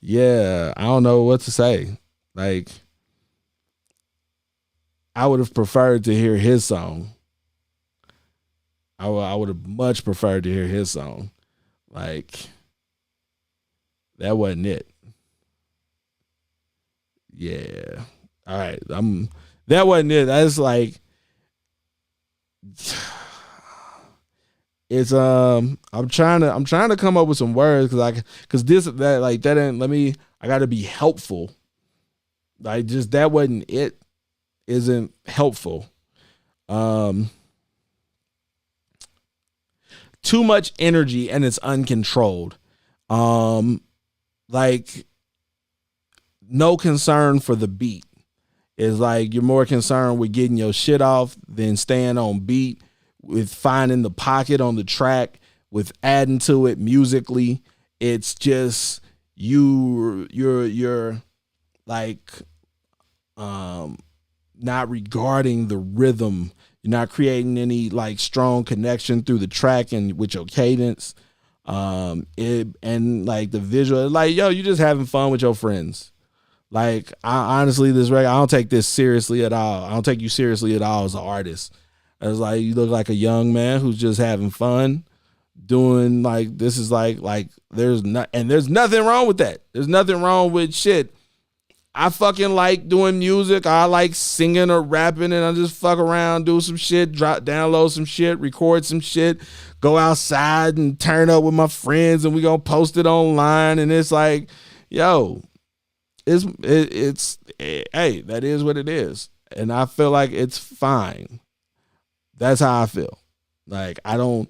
yeah, I don't know what to say. Like, I would have preferred to hear his song. I would have much preferred to hear his song. Like, that wasn't it. Yeah. All right. That wasn't it. That's like, it's I'm trying to come up with some words I got to be helpful. Like, just that wasn't it. Isn't helpful. Too much energy and it's uncontrolled. Like, no concern for the beat. It's like you're more concerned with getting your shit off than staying on beat, with finding the pocket on the track, with adding to it musically. It's just you're like not regarding the rhythm. You're not creating any like strong connection through the track and with your cadence. And like the visual, like, yo, you just having fun with your friends. Like, I honestly, this record, I don't take this seriously at all. I don't take you seriously at all as an artist. It's like, you look like a young man who's just having fun doing, like, this is like there's nothing wrong with that. There's nothing wrong with shit. I fucking like doing music. I like singing or rapping, and I just fuck around, do some shit, download some shit, record some shit, go outside and turn up with my friends, and we gonna post it online. And it's like, yo, hey, that is what it is. And I feel like it's fine. That's how I feel. Like, I don't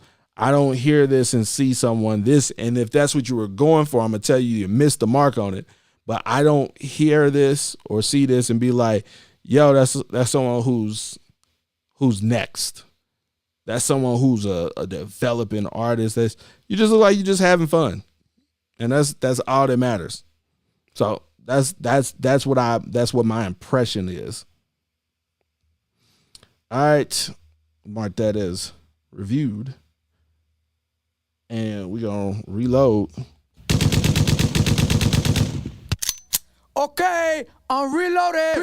hear this and see someone this, and if that's what you were going for, I'm gonna tell you missed the mark on it. But I don't hear this or see this and be like, yo, that's someone who's next. That's someone who's a developing artist. You just look like you're just having fun. And that's all that matters. So that's what my impression is. All right. Mark that as reviewed. And we're gonna reload. Okay, I'm reloaded.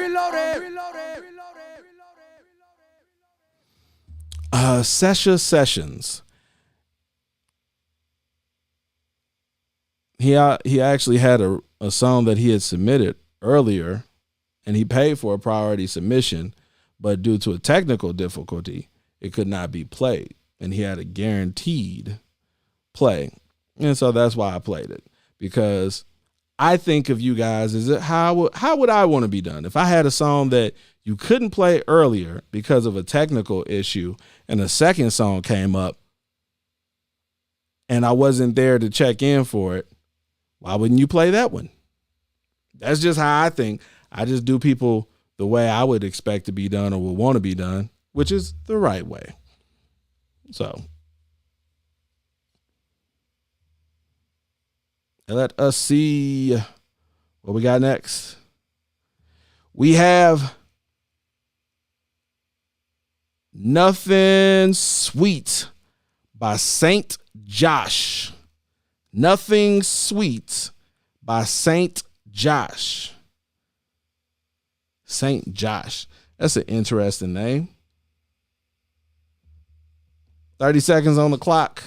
Sesha Sessions. He actually had a song that he had submitted earlier, and he paid for a priority submission, but due to a technical difficulty, it could not be played, and he had a guaranteed play. And so that's why I played it, because I think of you guys as how would I want to be done if I had a song that you couldn't play earlier because of a technical issue, and a second song came up and I wasn't there to check in for it. Why wouldn't you play that one? That's just how I think. I just do people the way I would expect to be done or would want to be done, which is the right way. So let us see what we got next. We have Nothing Sweet by Saint Josh. Nothing Sweet by Saint Josh. Saint Josh. That's an interesting name. 30 seconds on the clock.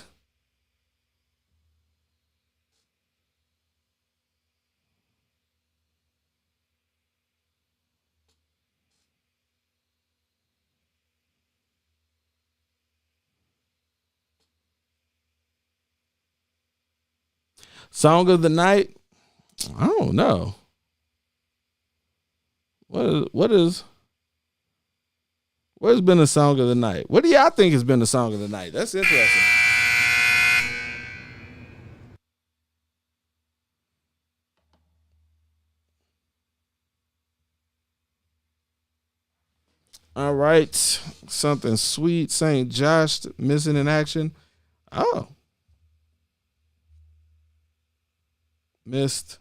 Song of the night? I don't know. What has been the song of the night? What do y'all think has been the song of the night? That's interesting. All right. Something Sweet, St. Josh, Missing in Action. Oh. missed.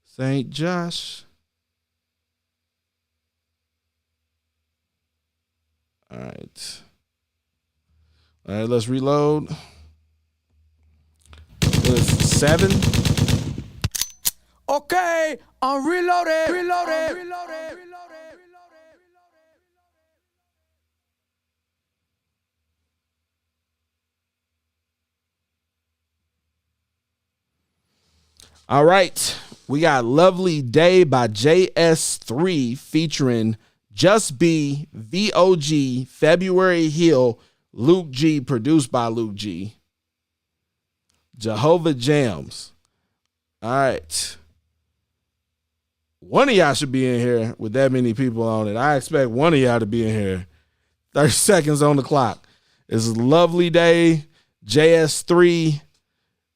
St. Josh. All right. All right, let's reload. It's 7. Okay, I'm reloaded. All right. We got Lovely Day by JS03 featuring Just Be, VOG, February Hill, Luke G, produced by Luke G. Jehovah Jams. All right. One of y'all should be in here with that many people on it. I expect one of y'all to be in here. 30 seconds on the clock. It's Lovely Day, JS3,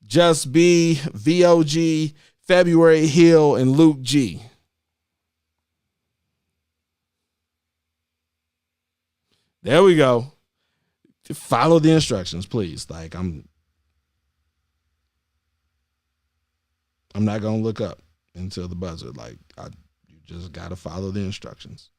Just Be, VOG, February Hill, and Luke G. There we go. Follow the instructions, please. Like I'm not gonna look up until the buzzer. Like you just gotta follow the instructions.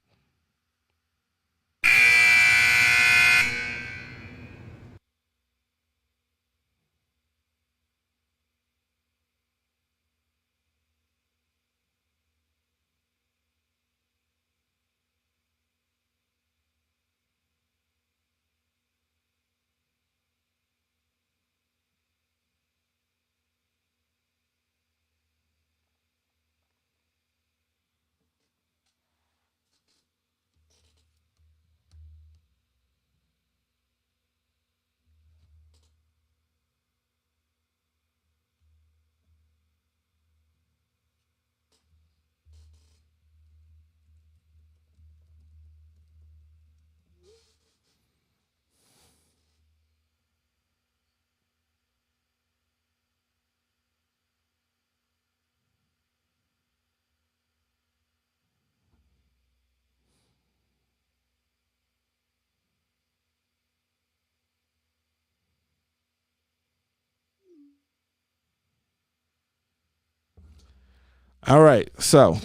All right, so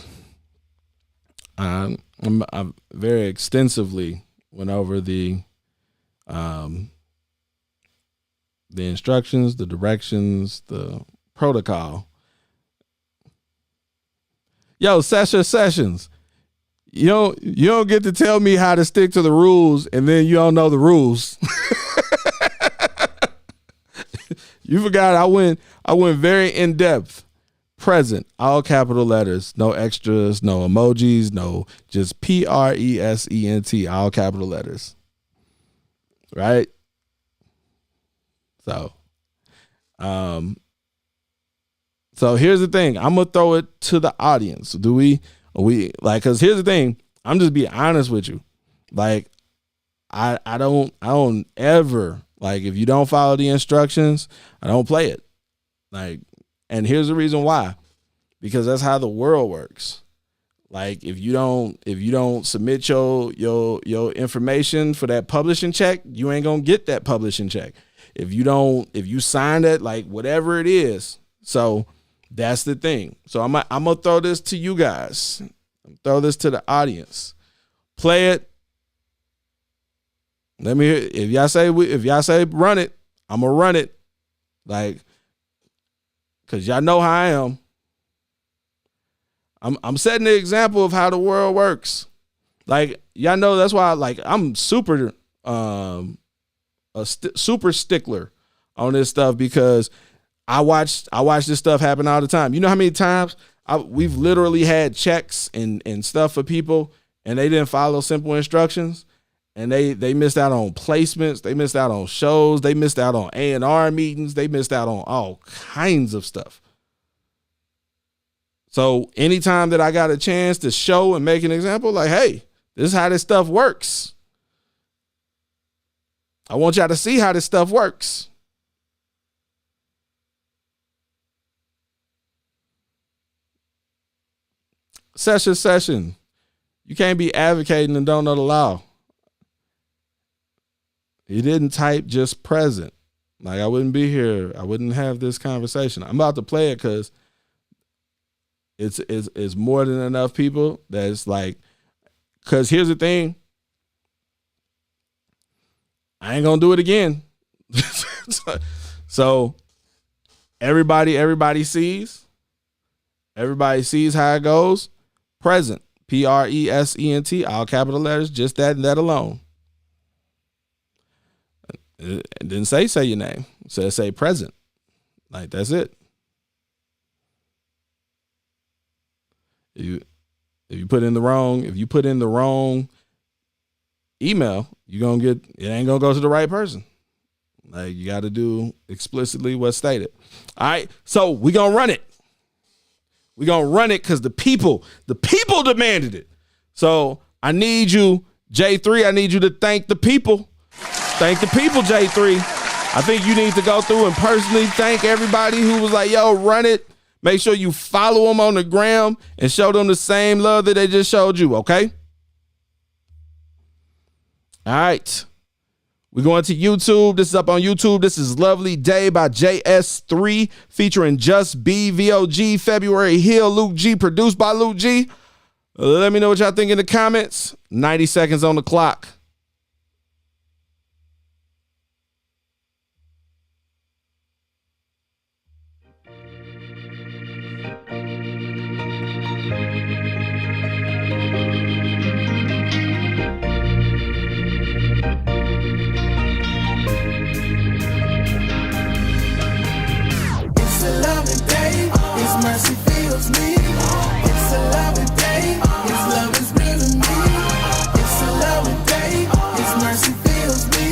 I'm very extensively went over the instructions, the directions, the protocol. Yo, Sessions, you don't get to tell me how to stick to the rules, and then you don't know the rules. You forgot I went very in depth. Present, all capital letters, no extras, no emojis, no, just PRESENT, all capital letters. Right? So here's the thing. I'm gonna throw it to the audience. Do we like, cause here's the thing, I'm just being honest with you. Like, I don't ever, like, if you don't follow the instructions, I don't play it. Like, and here's the reason why, because that's how the world works. Like, if you don't submit your information for that publishing check, you ain't gonna get that publishing check. If you sign it, like, whatever it is. So that's the thing. So I'm gonna throw this to you guys. Throw this to the audience. Play it. Let me hear. If y'all say run it, I'm gonna run it. Like, cause y'all know how I am. I'm setting the example of how the world works. Like, y'all know that's why, like, I'm super super stickler on this stuff, because I watch this stuff happen all the time. You know how many times we've literally had checks and stuff for people, and they didn't follow simple instructions, and they missed out on placements, they missed out on shows, they missed out on A&R meetings, they missed out on all kinds of stuff. So anytime that I got a chance to show and make an example, like, hey, this is how this stuff works. I want y'all to see how this stuff works. Session. You can't be advocating and don't know the law. He didn't type just present. Like, I wouldn't be here. I wouldn't have this conversation. I'm about to play it because it's more than enough people that it's like, because here's the thing. I ain't going to do it again. So everybody sees. Everybody sees how it goes. Present. Present. All capital letters. Just that and that alone. It didn't say your name. It said say present. Like, that's it. If you put in the wrong email, it ain't gonna go to the right person. Like, you got to do explicitly what's stated. All right, so we gonna run it. We gonna run it because the people demanded it. So I need you, J3. I need you to thank the people. Thank the people, J3. I think you need to go through and personally thank everybody who was like, yo, run it. Make sure you follow them on the gram and show them the same love that they just showed you, okay? All right. We're going to YouTube. This is up on YouTube. This is Lovely Day by S03 featuring Just B, VOG, February Hill, Luke G, produced by Luke G. Let me know what y'all think in the comments. 90 seconds on the clock. Mercy feels me. It's a lovely day. His love is real to me. It's a lovely day. His mercy feels me.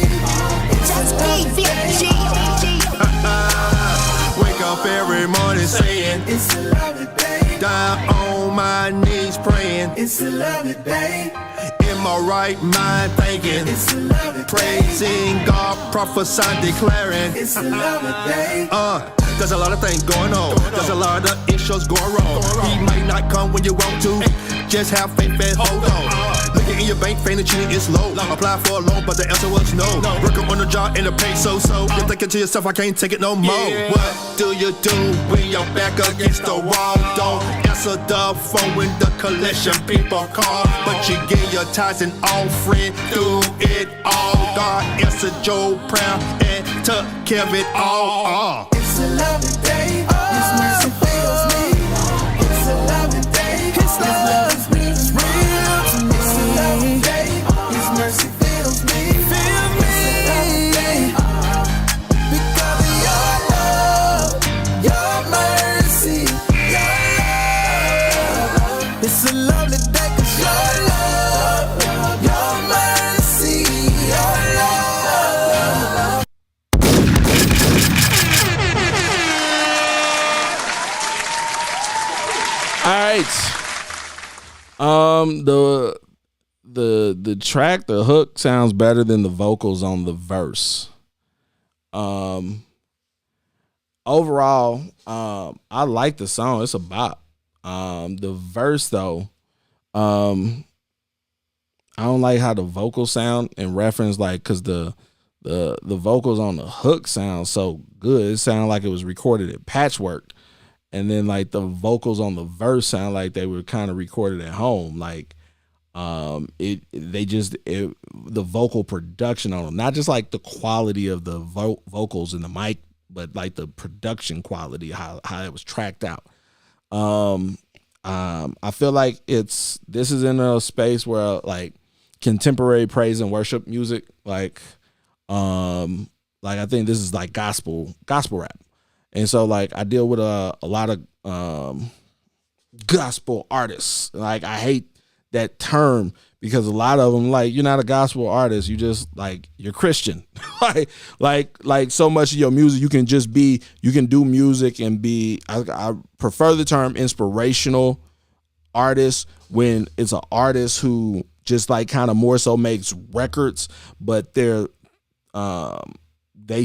It's a lovely day. Wake up every morning saying It's a lovely day. Down on my knees praying. It's a lovely day. In my right mind thinking. It's a lovely day. Praising God, prophesying, declaring. It's a lovely day. There's a lot of things going on. There's a lot of issues going wrong. He might not come when you want to. Just have faith and hold on. Looking in your bank, feigning cheating is low. Apply for a loan, but the answer was no. Working on the job and the pay so. You're thinking to yourself, I can't take it no more. What do you do when you're back against the wall? Don't answer the phone when the collection people call. But you give your tithes and offering through it all. God answered your prayer and took care of it all. It's a lovely day. His mercy fills me. It's a lovely day. His love is real to me. It's a lovely day. His mercy fills me. It's a lovely day. Because of your love, your mercy, your love. It's a lovely day 'cause your love, your mercy, your love. All right. The track, the hook sounds better than the vocals on the verse. Overall, I like the song. It's a bop. The verse though, I don't like how the vocals sound in reference, like, cause the vocals on the hook sound so good. It sounded like it was recorded at Patchwork. And then like the vocals on the verse sound like they were kind of recorded at home. Like the vocal production on them, not just like the quality of the vocals in the mic, but like the production quality, how it was tracked out. I feel like this is in a space where like contemporary praise and worship music, like I think this is like gospel rap. And so, like, I deal with a lot of gospel artists. Like, I hate that term because a lot of them, like, you're not a gospel artist, you just like, you're Christian. like so much of your music, you can do music and be, I prefer the term inspirational artist when it's an artist who just like kind of more so makes records, but they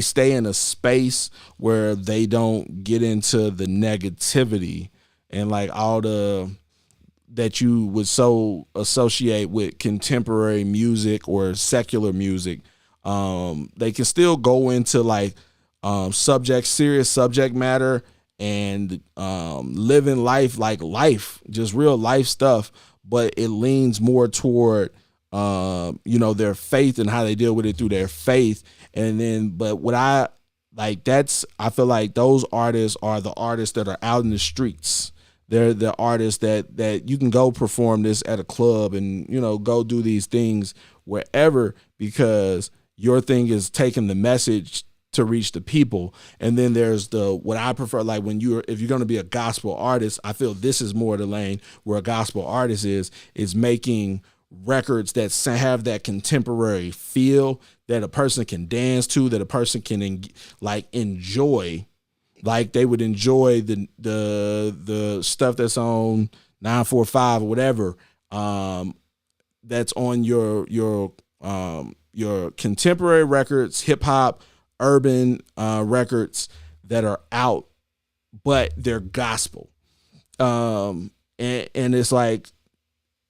stay in a space where they don't get into the negativity and like all the that you would so associate with contemporary music or secular music. They can still go into like serious subject matter and living life like life, just real life stuff, but it leans more toward their faith and how they deal with it through their faith. And then, but what I feel like those artists are the artists that are out in the streets. They're the artists that you can go perform this at a club and, go do these things wherever, because your thing is taking the message to reach the people. And then there's what I prefer, like if you're going to be a gospel artist, I feel this is more the lane where a gospel artist is making records that have that contemporary feel that a person can dance to, that a person can enjoy, like they would enjoy the stuff that's on 945 or whatever, that's on your contemporary records, hip hop, urban records that are out, but they're gospel. And it's like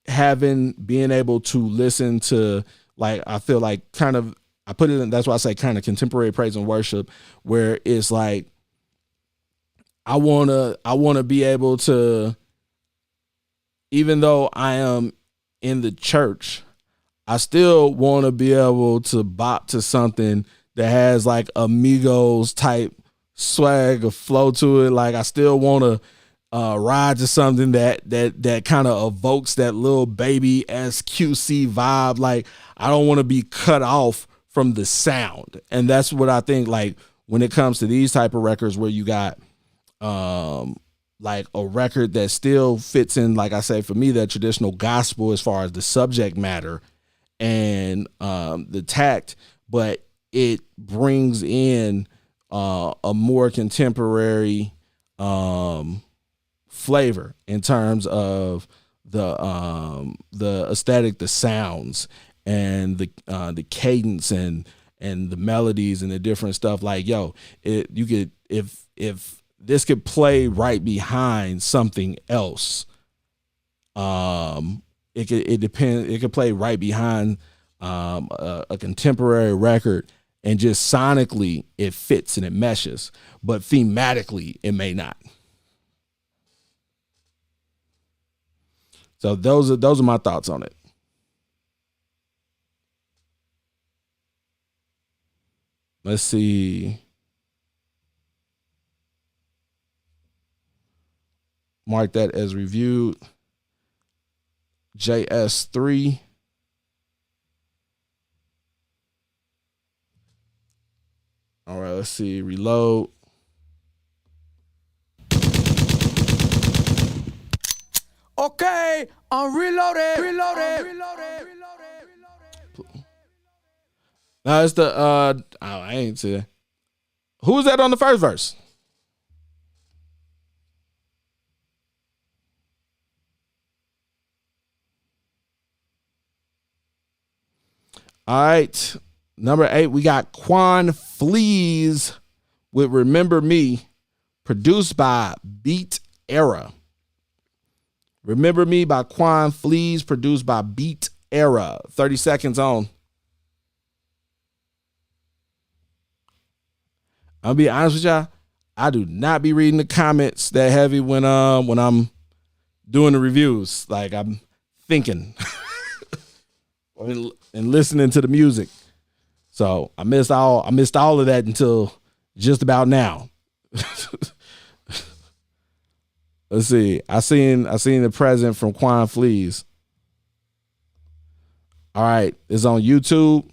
being able to listen to, like, I feel like I put it in, that's why I say kind of contemporary praise and worship, where it's like, I want to be able to, even though I am in the church, I still want to be able to bop to something that has like Amigos type swag or flow to it. Like I still want to ride to something that kind of evokes that little baby SQC vibe. Like I don't want to be cut off from the sound. And that's what I think, like when it comes to these type of records where you got like a record that still fits in, like I say, for me, that traditional gospel as far as the subject matter and the tact, but it brings in a more contemporary flavor in terms of the aesthetic, the sounds, and the cadence and the melodies and the different stuff. Like, yo, you could, if this could play right behind something else, it could play right behind a contemporary record, and just sonically it fits and it meshes, but thematically it may not. So those are my thoughts on it. Let's see. Mark that as reviewed. JS03. All right, let's see. Reload. Okay, I'm reloaded. No, it's the I ain't see. Who was that on the first verse? All right. Number 8, we got Quan Fleas with Remember Me, produced by Beat Era. Remember Me by Quan Fleas, produced by Beat Era. 30 seconds on. I'll be honest with y'all, I do not be reading the comments that heavy when I'm doing the reviews. Like I'm thinking and listening to the music. So I missed all of that until just about now. Let's see. I seen the present from Quan Fleas. All right, it's on YouTube.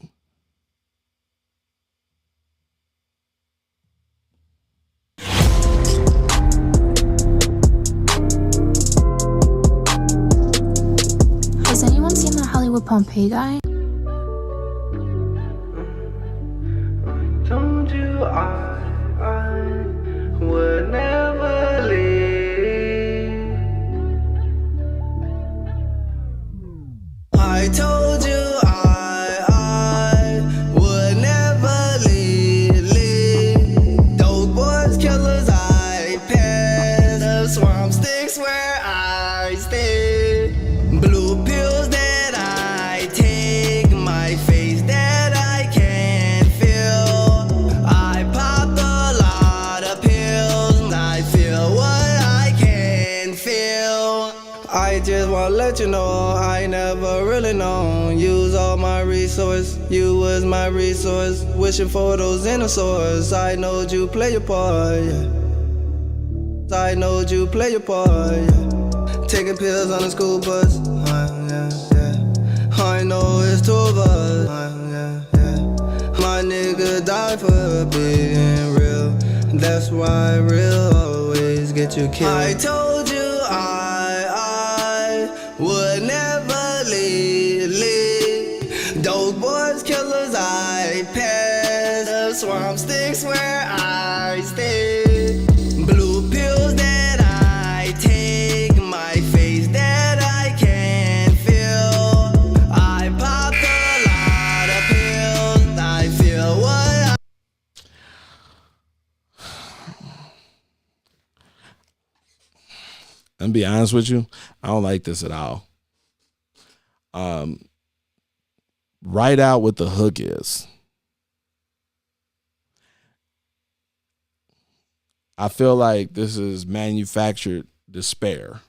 Has anyone seen the Hollywood Pompeii guy? Told you I would never leave. I told you I would never leave. Those boys killers I pass. The swamp sticks where I stay. Blue pills that I take. My face that I can't feel. I popped a lot of pills. And I feel what I can't feel. I just wanna let you know I never really known. Use all my resource, you was my resource. Wishing for those inner source. I knowed you play your part, yeah. I knowed you play your part, yeah. Taking pills on the school bus, yeah, yeah. I know it's two of us, yeah, yeah. My nigga died for being real. That's why real always get you killed. I told you I would never leave. Those boys killers I pass. The swamp sticks where I stay. Blue pills that I take. My face that I can't feel. I popped a lot of pills. I feel what I I'm gonna be honest with you, I don't like this at all. Write out what the hook is. I feel like this is manufactured despair,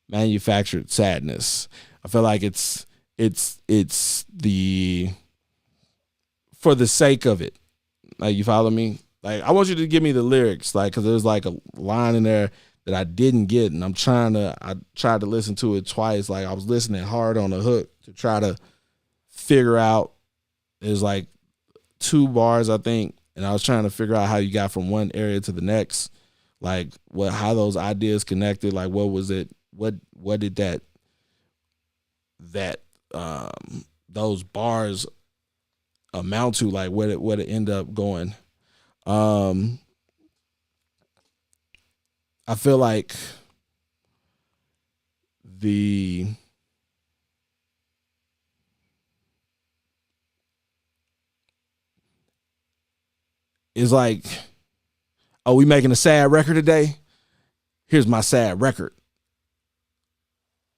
manufactured sadness. I feel like it's the for the sake of it. Like, you follow me? Like, I want you to give me the lyrics, like, because there's like a line in there that I didn't get, and I tried to listen to it twice. Like, I was listening hard on the hook to try to figure out. There's like 2 bars, I think, and I was trying to figure out how you got from one area to the next, like how those ideas connected. Like, what was it? What did those bars amount to? Like, what it end up going? I feel like it's like, oh, we making a sad record today? Here's my sad record.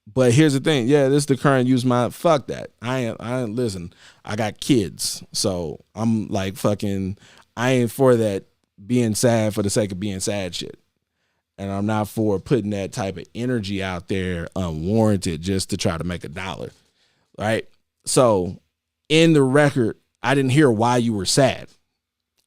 But here's the thing. Yeah, this is the current use my, fuck that. I ain't listen. I got kids. So I'm like, fucking, I ain't for that being sad for the sake of being sad shit. And I'm not for putting that type of energy out there unwarranted just to try to make $1. Right? So in the record, I didn't hear why you were sad.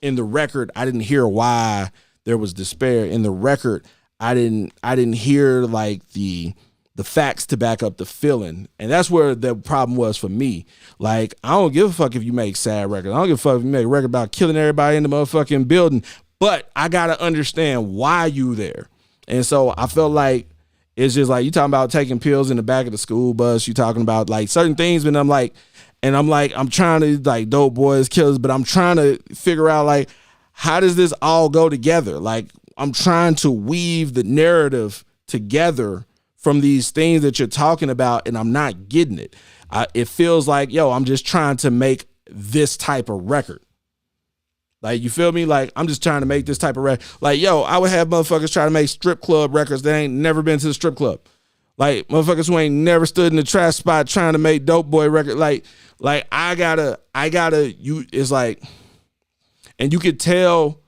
In the record, I didn't hear why there was despair. In the record, I didn't hear like the facts to back up the feeling. And that's where the problem was for me. Like, I don't give a fuck if you make sad records. I don't give a fuck if you make a record about killing everybody in the motherfucking building. But I gotta understand why you there. And so I felt like it's just like, you talking about taking pills in the back of the school bus. You talking about like certain things, and I'm trying to, like, dope boys, killers, but I'm trying to figure out, like, how does this all go together? Like, I'm trying to weave the narrative together from these things that you're talking about, and I'm not getting it. It feels like, yo, I'm just trying to make this type of record. Like, you feel me? Like, I'm just trying to make this type of record. Like, yo, I would have motherfuckers try to make strip club records that ain't never been to the strip club. Like, motherfuckers who ain't never stood in the trash spot trying to make dope boy record. Like I gotta, it's like, and you could tell,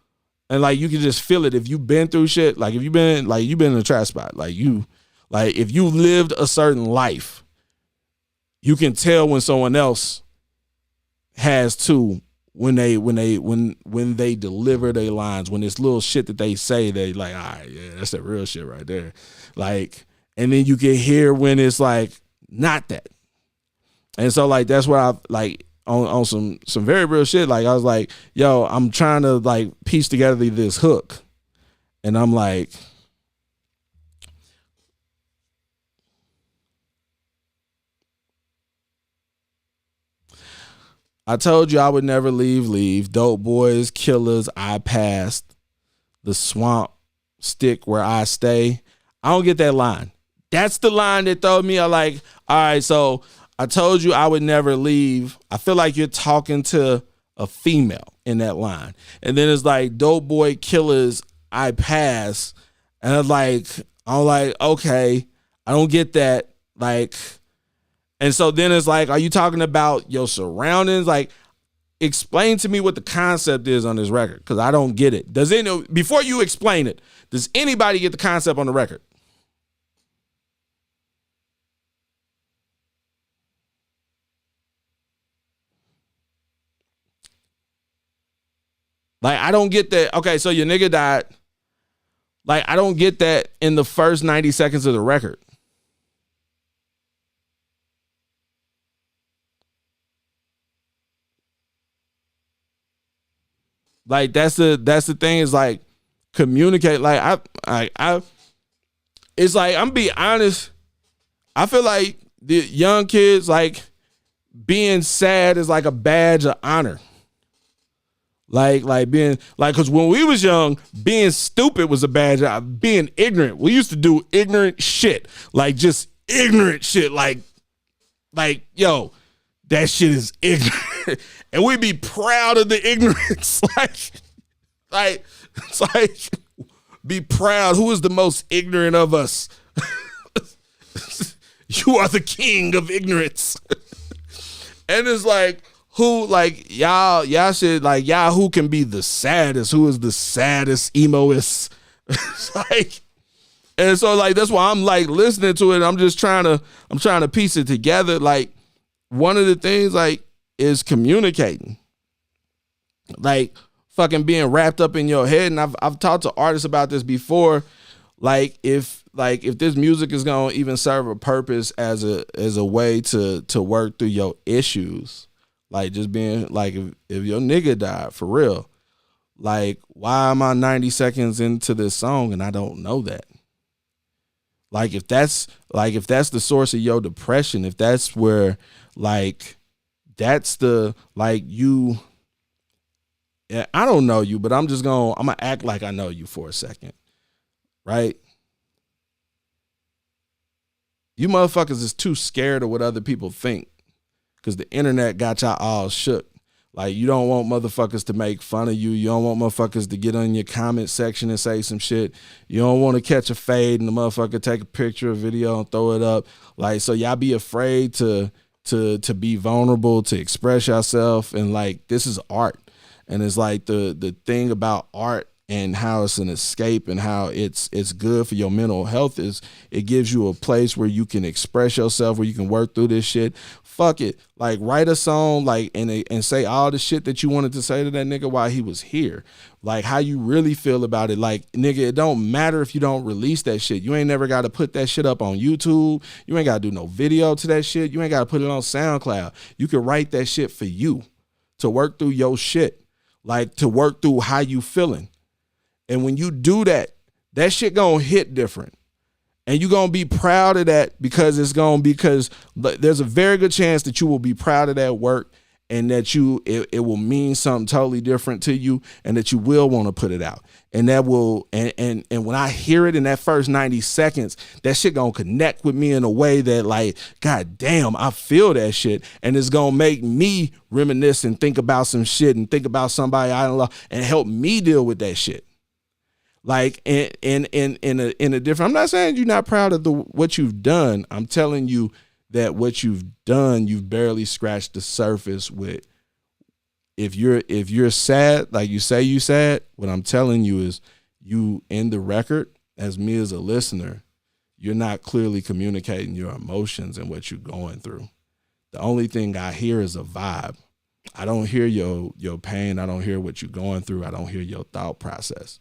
and like, you can just feel it if you've been through shit. Like, if you've been in a trash spot, if you lived a certain life, you can tell when someone else has too, when they deliver their lines, when this little shit that they say, they like, all right, yeah, that's that real shit right there. Like, and then you can hear when it's like not that. And so, like, that's where I, like, on some very real shit, like, I was like, yo, I'm trying to, like, piece together this hook. And I'm like, I told you I would never leave. Dope boys, killers, I passed. The swamp, stick where I stay. I don't get that line. That's the line that throw me. I'm like, all right, so I told you I would never leave. I feel like you're talking to a female in that line. And then it's like, dope boy, killers, I pass. And I'm like, okay, I don't get that. Like, and so then it's like, are you talking about your surroundings? Like, explain to me what the concept is on this record, because I don't get it. Before you explain it, does anybody get the concept on the record? Like, I don't get that. Okay, so your nigga died. Like, I don't get that in the first 90 seconds of the record. Like, that's the thing, is like, communicate. Like, I it's like, I'm be honest, I feel like the young kids, like, being sad is like a badge of honor. Like being like, because when we was young, being stupid was a badge of being ignorant. We used to do ignorant shit, like just ignorant shit, like yo, that shit is ignorant, and we'd be proud of the ignorance. like it's like, be proud. Who is the most ignorant of us? You are the king of ignorance. And it's like, who, like, y'all should, like, y'all who can be the saddest, who is the saddest emoist. Like, and so, like, that's why I'm like listening to it. I'm trying to piece it together. Like, one of the things, like, is communicating. Like, fucking being wrapped up in your head. And I've talked to artists about this before. Like, if this music is gonna even serve a purpose as a way to work through your issues, like, just being like, if your nigga died for real, like, why am I 90 seconds into this song and I don't know that? Like, if that's the source of your depression, if that's where, like, that's the, like, you, yeah, I don't know you, but I'm gonna act like I know you for a second, right? You motherfuckers is too scared of what other people think, because the internet got y'all all shook. Like, you don't want motherfuckers to make fun of you. You don't want motherfuckers to get on your comment section and say some shit. You don't want to catch a fade and the motherfucker take a picture or video and throw it up. Like, so y'all be afraid to be vulnerable, to express yourself. And, like, this is art. And it's like the thing about art and how it's an escape and how it's good for your mental health is it gives you a place where you can express yourself, where you can work through this shit. Fuck it. Like, write a song, like, and say all the shit that you wanted to say to that nigga while he was here. Like, how you really feel about it. Like, nigga, it don't matter if you don't release that shit. You ain't never got to put that shit up on YouTube. You ain't got to do no video to that shit. You ain't got to put it on SoundCloud. You can write that shit for you, to work through your shit, like, to work through how you feeling. And when you do that, that shit gonna hit different. And you're gonna be proud of that, because there's a very good chance that you will be proud of that work, and that it will mean something totally different to you, and that you will want to put it out. And that will, and when I hear it in that first 90 seconds, that shit gonna connect with me in a way that, like, God damn, I feel that shit. And it's gonna make me reminisce and think about some shit and think about somebody I love and help me deal with that shit. Like, in a different, I'm not saying you're not proud of what you've done. I'm telling you that what you've done, you've barely scratched the surface with. If you're sad, like you say you sad, what I'm telling you is, you, in the record, as me as a listener, you're not clearly communicating your emotions and what you're going through. The only thing I hear is a vibe. I don't hear your pain. I don't hear what you're going through. I don't hear your thought process.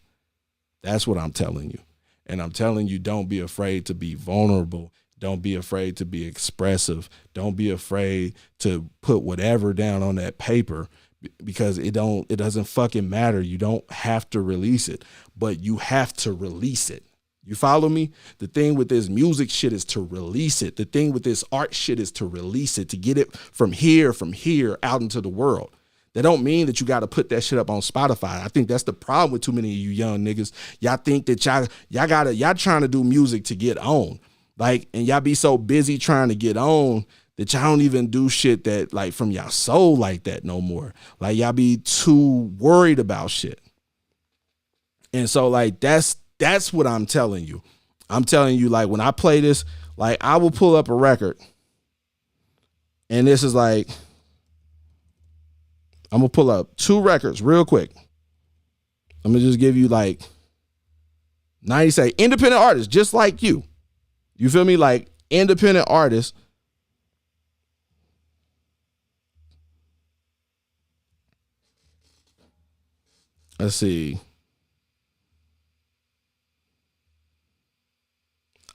That's what I'm telling you. And I'm telling you, don't be afraid to be vulnerable. Don't be afraid to be expressive. Don't be afraid to put whatever down on that paper, because it doesn't fucking matter. You don't have to release it, but you have to release it. You follow me? The thing with this music shit is to release it. The thing with this art shit is to release it, to get it from here out into the world. That don't mean that you got to put that shit up on Spotify. I think that's the problem with too many of you young niggas. Y'all think that y'all trying to do music to get on. Like, and y'all be so busy trying to get on that y'all don't even do shit that like from y'all soul like that no more. Like y'all be too worried about shit. And so like that's what I'm telling you. I'm telling you, like, when I play this, like, I will pull up a record and this is like, I'm gonna pull up 2 records real quick. I'm gonna just give you like 90 seconds. Independent artists, just like you. You feel me? Like independent artists. Let's see.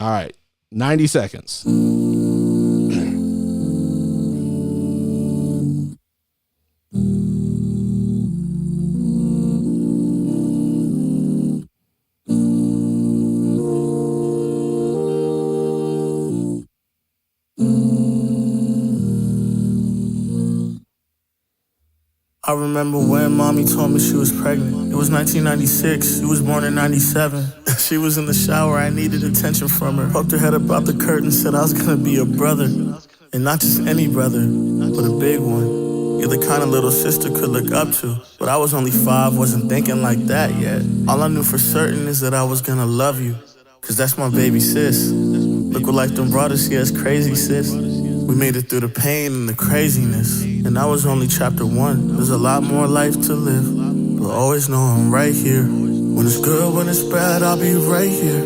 All right, 90 seconds. I remember when mommy told me she was pregnant. It was 1996. She was born in 97. She was in the shower. I needed attention from her. Poked her head up out the curtain, said I was gonna be a brother. And not just any brother, but a big one. You're the kind of little sister could look up to. But I was only 5, wasn't thinking like that yet. All I knew for certain is that I was gonna love you. Cause that's my baby sis. Look what life done brought us, yeah, it's crazy, sis. We made it through the pain and the craziness. And that was only chapter 1. There's a lot more life to live. But always know I'm right here. When it's good, when it's bad, I'll be right here.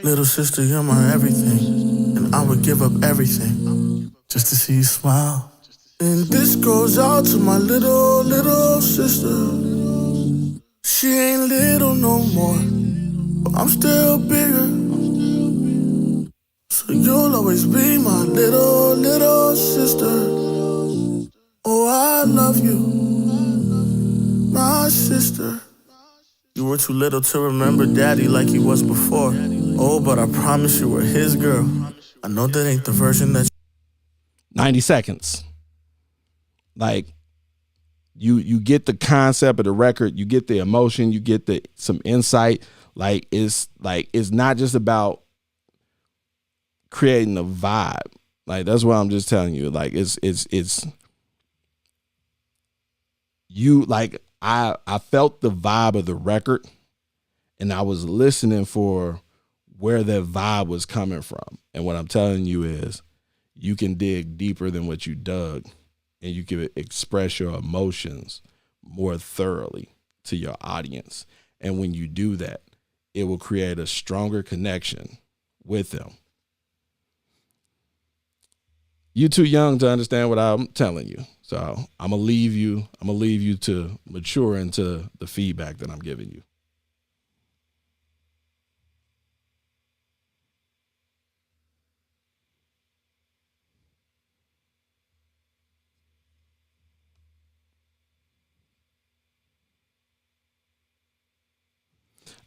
Little sister, you're my everything. And I would give up everything just to see you smile. And this goes out to my little sister. She ain't little no more, but I'm still bigger. So you'll always be my little sister. Oh, I love you, my sister. You were too little to remember daddy like he was before. Oh, but I promise you were his girl. I know that ain't the version that 90 seconds. Like, you get the concept of the record, you get the emotion, you get some insight. It's not just about creating a vibe. Like, that's what I'm just telling you. Like, it's you, like, I felt the vibe of the record and I was listening for where that vibe was coming from. And what I'm telling you is you can dig deeper than what you dug and you can express your emotions more thoroughly to your audience. And when you do that, it will create a stronger connection with them. You're too young to understand what I'm telling you. So I'm gonna leave you to mature into the feedback that I'm giving you.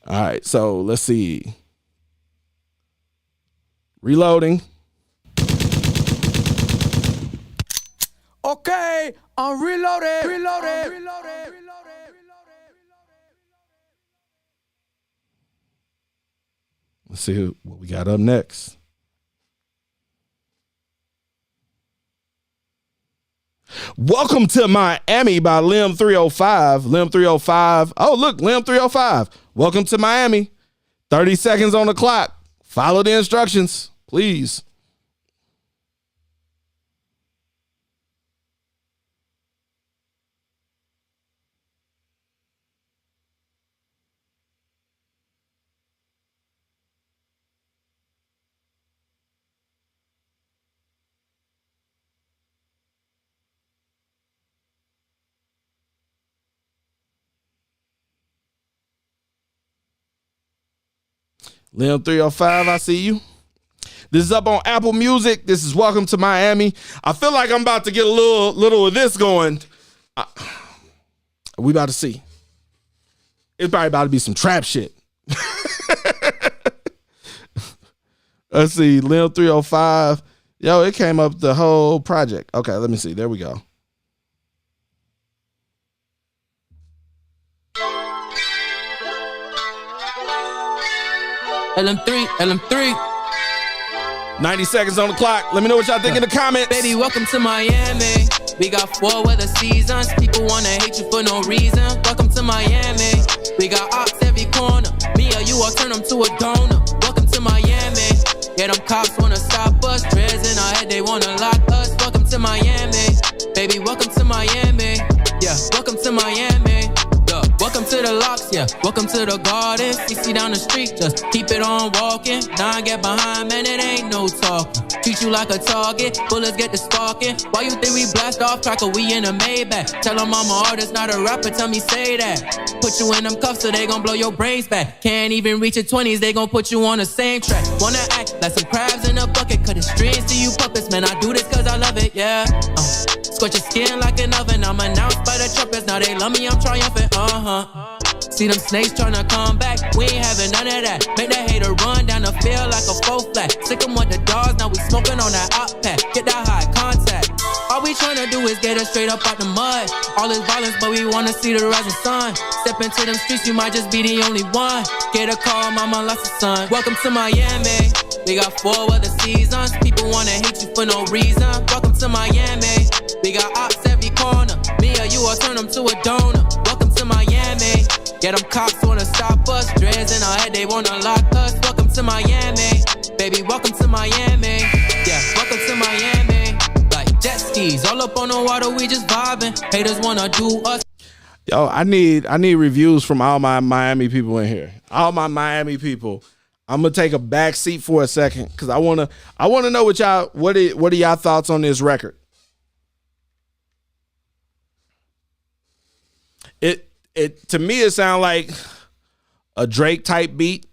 All right, so let's see. Reloading. Okay, I'm reloaded. Let's see what we got up next. Welcome to Miami by Lim 305. Lim 305. Oh, look, Lim 305. Welcome to Miami. 30 seconds on the clock. Follow the instructions, please. Lim 305, I see you. This is up on Apple Music. This is Welcome to Miami. I feel like I'm about to get a little of this going. We about to see. It's probably about to be some trap shit. Let's see, Lil 305. Yo, it came up the whole project. Okay, let me see. There we go. LM3. 90 seconds on the clock. Let me know what y'all think in the comments. Baby, welcome to Miami. We got 4 weather seasons. People wanna hate you for no reason. Welcome to Miami. We got ops every corner. Me or you, I'll turn them to a donor. Welcome to Miami. Yeah, them cops wanna stop us. Dreads in our head, they wanna lock us. Welcome to Miami. Baby, welcome to Miami. Yeah, welcome to Miami. Welcome to the locks, yeah. Welcome to the garden. 60 down the street, just keep it on walking. 9 get behind, man, it ain't no talking. Treat you like a target, bullets get to sparking. Why you think we blast off cracker? We in a Maybach. Tell them I'm an artist, not a rapper, tell me say that. Put you in them cuffs so they gon' blow your brains back. Can't even reach your 20s, they gon' put you on the same track. Wanna act like some crabs in a bucket, cut the strings to you puppets. Man, I do this cause I love it, yeah. Scorch your skin like an oven. I'm announced by the trumpets. Now they love me, I'm triumphant. See them snakes tryna come back. We ain't having none of that. Make that hater run down the field like a faux flat. Sick 'em with the dogs. Now we smoking on that op pack. Get that high contact. All we tryna do is get us straight up out the mud. All this violence, but we wanna see the rising sun. Step into them streets, you might just be the only one. Get a call, mama lost a son. Welcome to Miami. We got 4 weather seasons. People wanna hate you for no reason. Welcome to Miami. We got ops every corner. Me or you, I'll turn them to a donor. Welcome to Miami. Yeah, them cops wanna stop us. Dreads in our head, they wanna lock us. Welcome to Miami. Baby, welcome to Miami. Yeah, welcome to Miami. Like jet skis, all up on the water, we just vibing. Haters wanna do us. Yo, I need reviews from all my Miami people in here. All my Miami people. I'm gonna take a back seat for a second because I wanna know what are y'all thoughts on this record. It to me it sounds like a Drake type beat.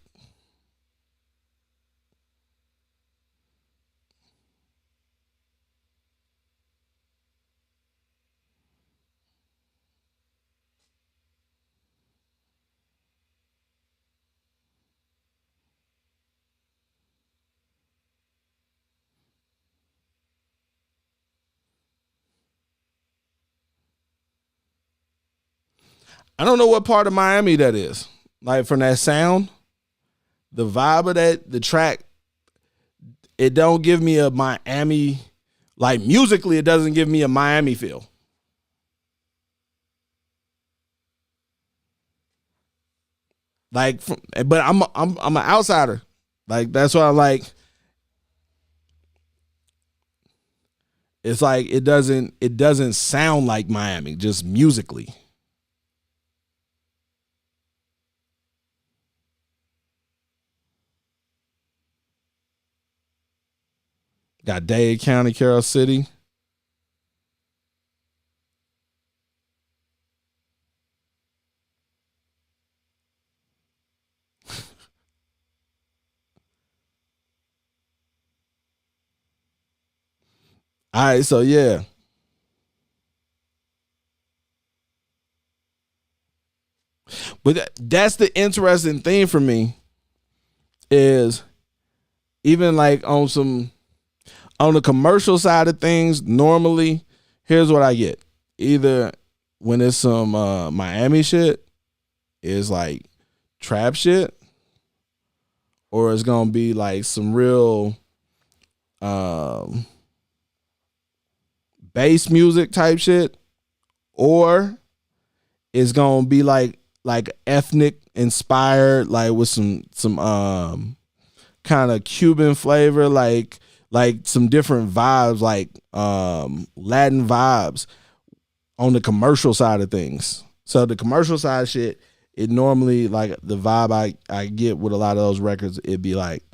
I don't know what part of Miami that is. Like from that sound, the vibe of the track, it don't give me a Miami, like musically, it doesn't give me a Miami feel. Like, but I'm an outsider. Like that's why I like. It's like it doesn't sound like Miami, just musically. Got Dade County, Carroll City. All right, so yeah. But that's the interesting thing for me is even like on the commercial side of things, normally, here's what I get. Either when it's some Miami shit, it's like trap shit, or it's gonna be like some real bass music type shit, or it's gonna be like ethnic inspired, like with some kind of Cuban flavor, like some different vibes, like Latin vibes on the commercial side of things. So the commercial side shit, it normally, like the vibe I get with a lot of those records, it'd be like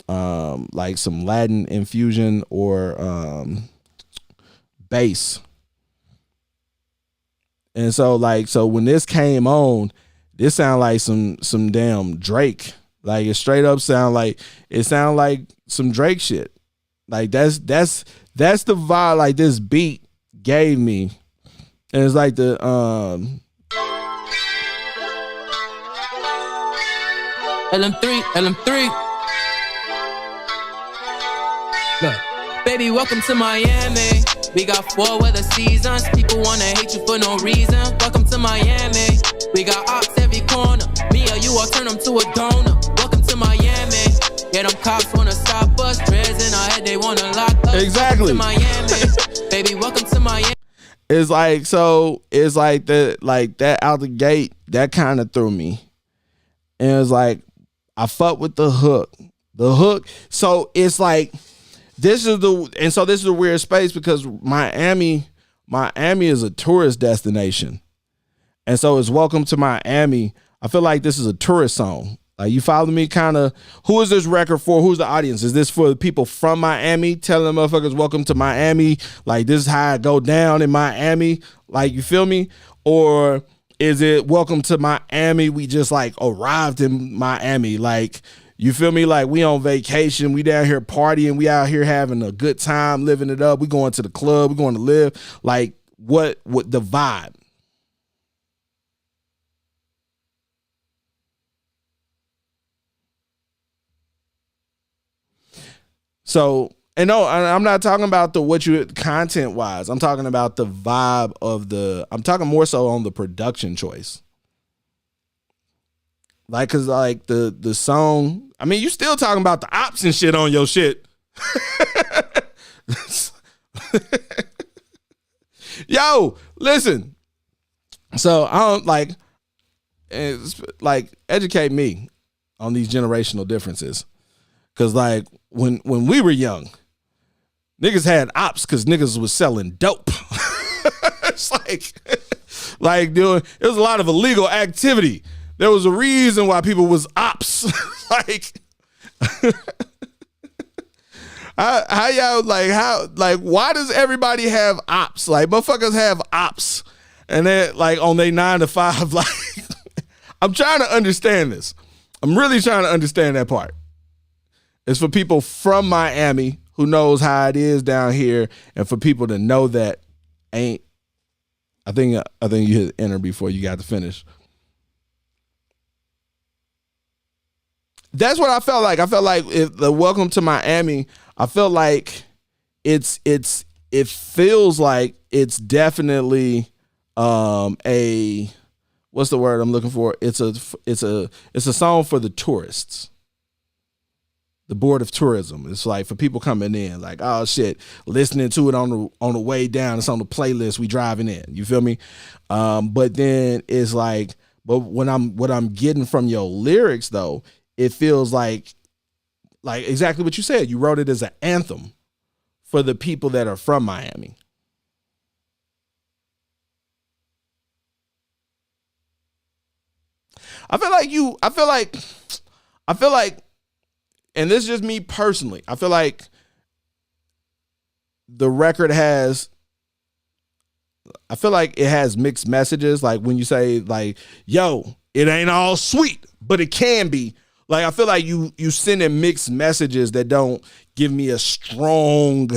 some Latin infusion or bass. And so when this came on, this sound like some damn Drake. Like it straight up sound like some Drake shit. Like that's the vibe like this beat gave me. And it's like the LM3 Look. Baby, welcome to Miami. We got 4 weather seasons. People wanna hate you for no reason. Welcome to Miami. We got ops every corner. Me or you, I'll turn them to a donor. Welcome to Miami. Yeah, them cops wanna stop us. Dreads in our head, they wanna lock us. Exactly. Welcome to Miami. Baby, welcome to Miami. It's like, so it's like that out the gate, that kind of threw me. And it's like, I fuck with the hook. The hook. So it's like, this is a weird space because Miami is a tourist destination. And so it's welcome to Miami. I feel like this is a tourist song. Like, you follow me? Kind of, who is this record for? Who's the audience? Is this for the people from Miami telling motherfuckers welcome to Miami? Like, this is how I go down in Miami. Like, you feel me? Or is it welcome to Miami? We just like arrived in Miami. Like, you feel me? Like, we on vacation. We down here partying. We out here having a good time, living it up. We going to the club. We going to live. Like, what the vibe? So, and no, I'm not talking about what you content wise. I'm talking about the vibe of I'm talking more so on the production choice. Like, cause like the song, I mean, you still talking about the ops and shit on your shit. Yo, listen. So I don't educate me on these generational differences. Cause like when we were young, niggas had ops cause niggas was selling dope. It's like doing, it was a lot of illegal activity. There was a reason why people was ops. Like, how y'all why does everybody have ops? Like, motherfuckers have ops and they're like on their 9 to 5. Like, I'm trying to understand this. I'm really trying to understand that part. It's for people from Miami who knows how it is down here, and for people to know that ain't. I think you hit enter before you got to finish. That's what I felt like. I felt like the welcome to Miami, I felt like it feels like it's definitely a, what's the word I'm looking for? It's a song for the tourists. The Board of Tourism. It's like for people coming in, like, oh shit, listening to it on the way down. It's on the playlist. We driving in. You feel me? But then it's like, but what I'm getting from your lyrics though, it feels like exactly what you said. You wrote it as an anthem for the people that are from Miami. I feel like, and this is just me personally, I feel like the record has, I feel like it has mixed messages. Like when you say like, yo, it ain't all sweet, but it can be. Like, I feel like you sending mixed messages that don't give me a strong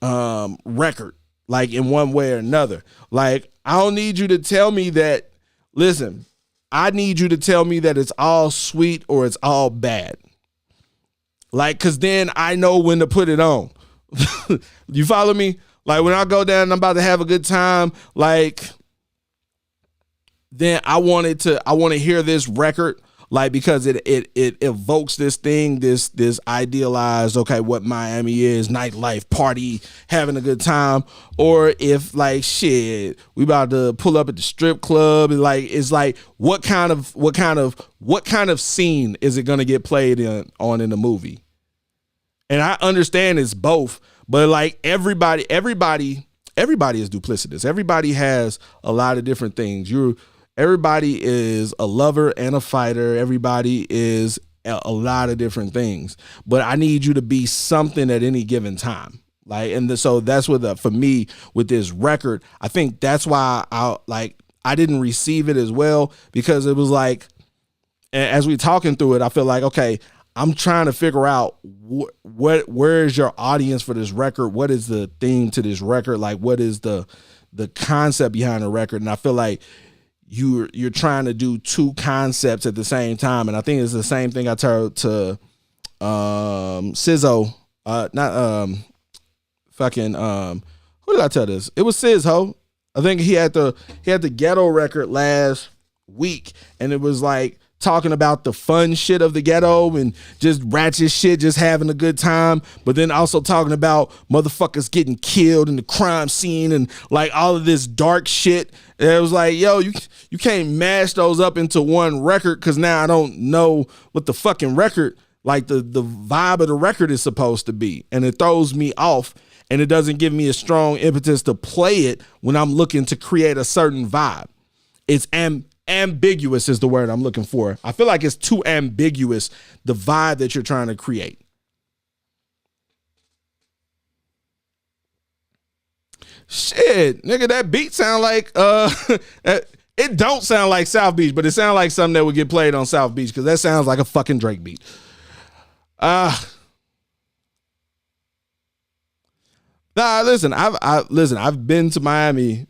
record, like in one way or another. Like, I don't need you to tell me that, listen, I need you to tell me that it's all sweet or it's all bad. Like, cause then I know when to put it on. You follow me? Like when I go down and I'm about to have a good time, like then I want to hear this record, like, because it evokes this thing, this idealized, okay, what Miami is, nightlife, party, having a good time. Or if like, shit, we about to pull up at the strip club, and like, it's like, what kind of scene is it gonna get played on in the movie? And I understand it's both, but like everybody is duplicitous. Everybody has a lot of different things. Everybody is a lover and a fighter. Everybody is a lot of different things. But I need you to be something at any given time. Like, and so that's what for me with this record, I think that's why I didn't receive it as well, because it was like, as we talking through it, I feel like, okay, I'm trying to figure out where is your audience for this record? What is the theme to this record? Like, what is the concept behind the record? And I feel like you're trying to do two concepts at the same time. And I think it's the same thing I told to Sizzo Who did I tell this? It was Sis Ho. I think he had the ghetto record last week, and it was like talking about the fun shit of the ghetto and just ratchet shit, just having a good time, but then also talking about motherfuckers getting killed in the crime scene and like all of this dark shit. And it was like, yo, you can't mash those up into one record, because now I don't know what the fucking record, like the vibe of the record is supposed to be, and it throws me off, and it doesn't give me a strong impetus to play it when I'm looking to create a certain vibe. It's ambiguous is the word I'm looking for. I feel like it's too ambiguous, the vibe that you're trying to create. Shit, nigga, that beat sound like it don't sound like South Beach, but it sounds like something that would get played on South Beach, because that sounds like a fucking Drake beat. Listen, I've been to Miami,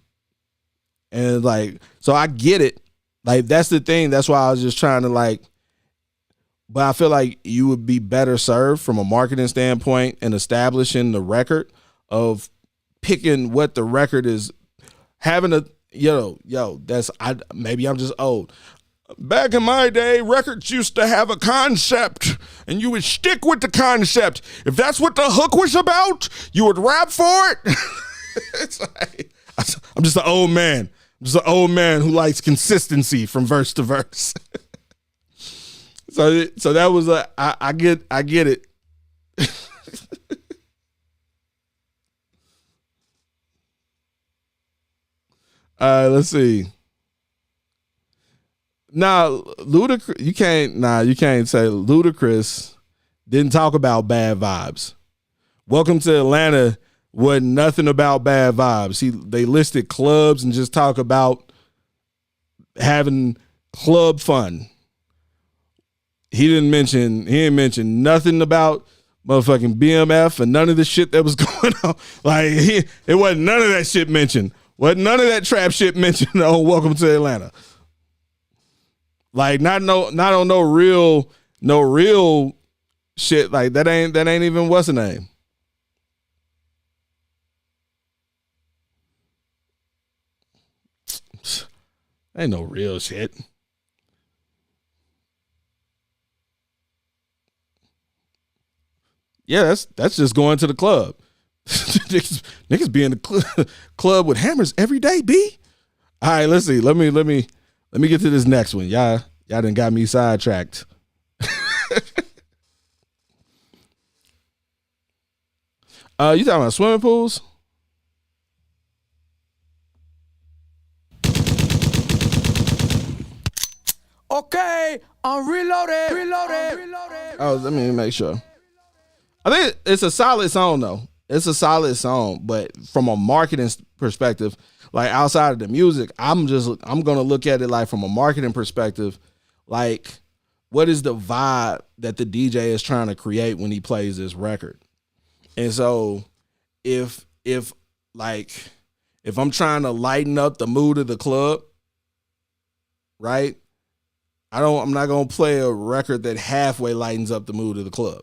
and like, so I get it. Like, that's the thing. That's why I was just trying to like, but I feel like you would be better served from a marketing standpoint and establishing the record of picking what the record is, having a, maybe I'm just old. Back in my day, records used to have a concept, and you would stick with the concept. If that's what the hook was about, you would rap for it. It's like, I'm just an old man. I'm just an old man who likes consistency from verse to verse. So that was I get it. Let's see. Ludacris, you can't say Ludacris didn't talk about bad vibes. Welcome to Atlanta wasn't nothing about bad vibes. They listed clubs and just talk about having club fun. He didn't mention nothing about motherfucking BMF and none of the shit that was going on. Like, it wasn't none of that shit mentioned. Wasn't none of that trap shit mentioned on Welcome to Atlanta. Like, not on no real shit. Like, that ain't even what's the name. Ain't no real shit. Yeah, that's just going to the club. niggas be in the club with hammers every day, B. All right, let's see. Let me get to this next one. Y'all done got me sidetracked. You talking about swimming pools? Okay, I'm reloaded. Oh, let me make sure. I think it's a solid song though. It's a solid song, but from a marketing perspective, like outside of the music, I'm gonna look at it like from a marketing perspective, like what is the vibe that the DJ is trying to create when he plays this record? And so if I'm trying to lighten up the mood of the club, right? I'm not gonna play a record that halfway lightens up the mood of the club.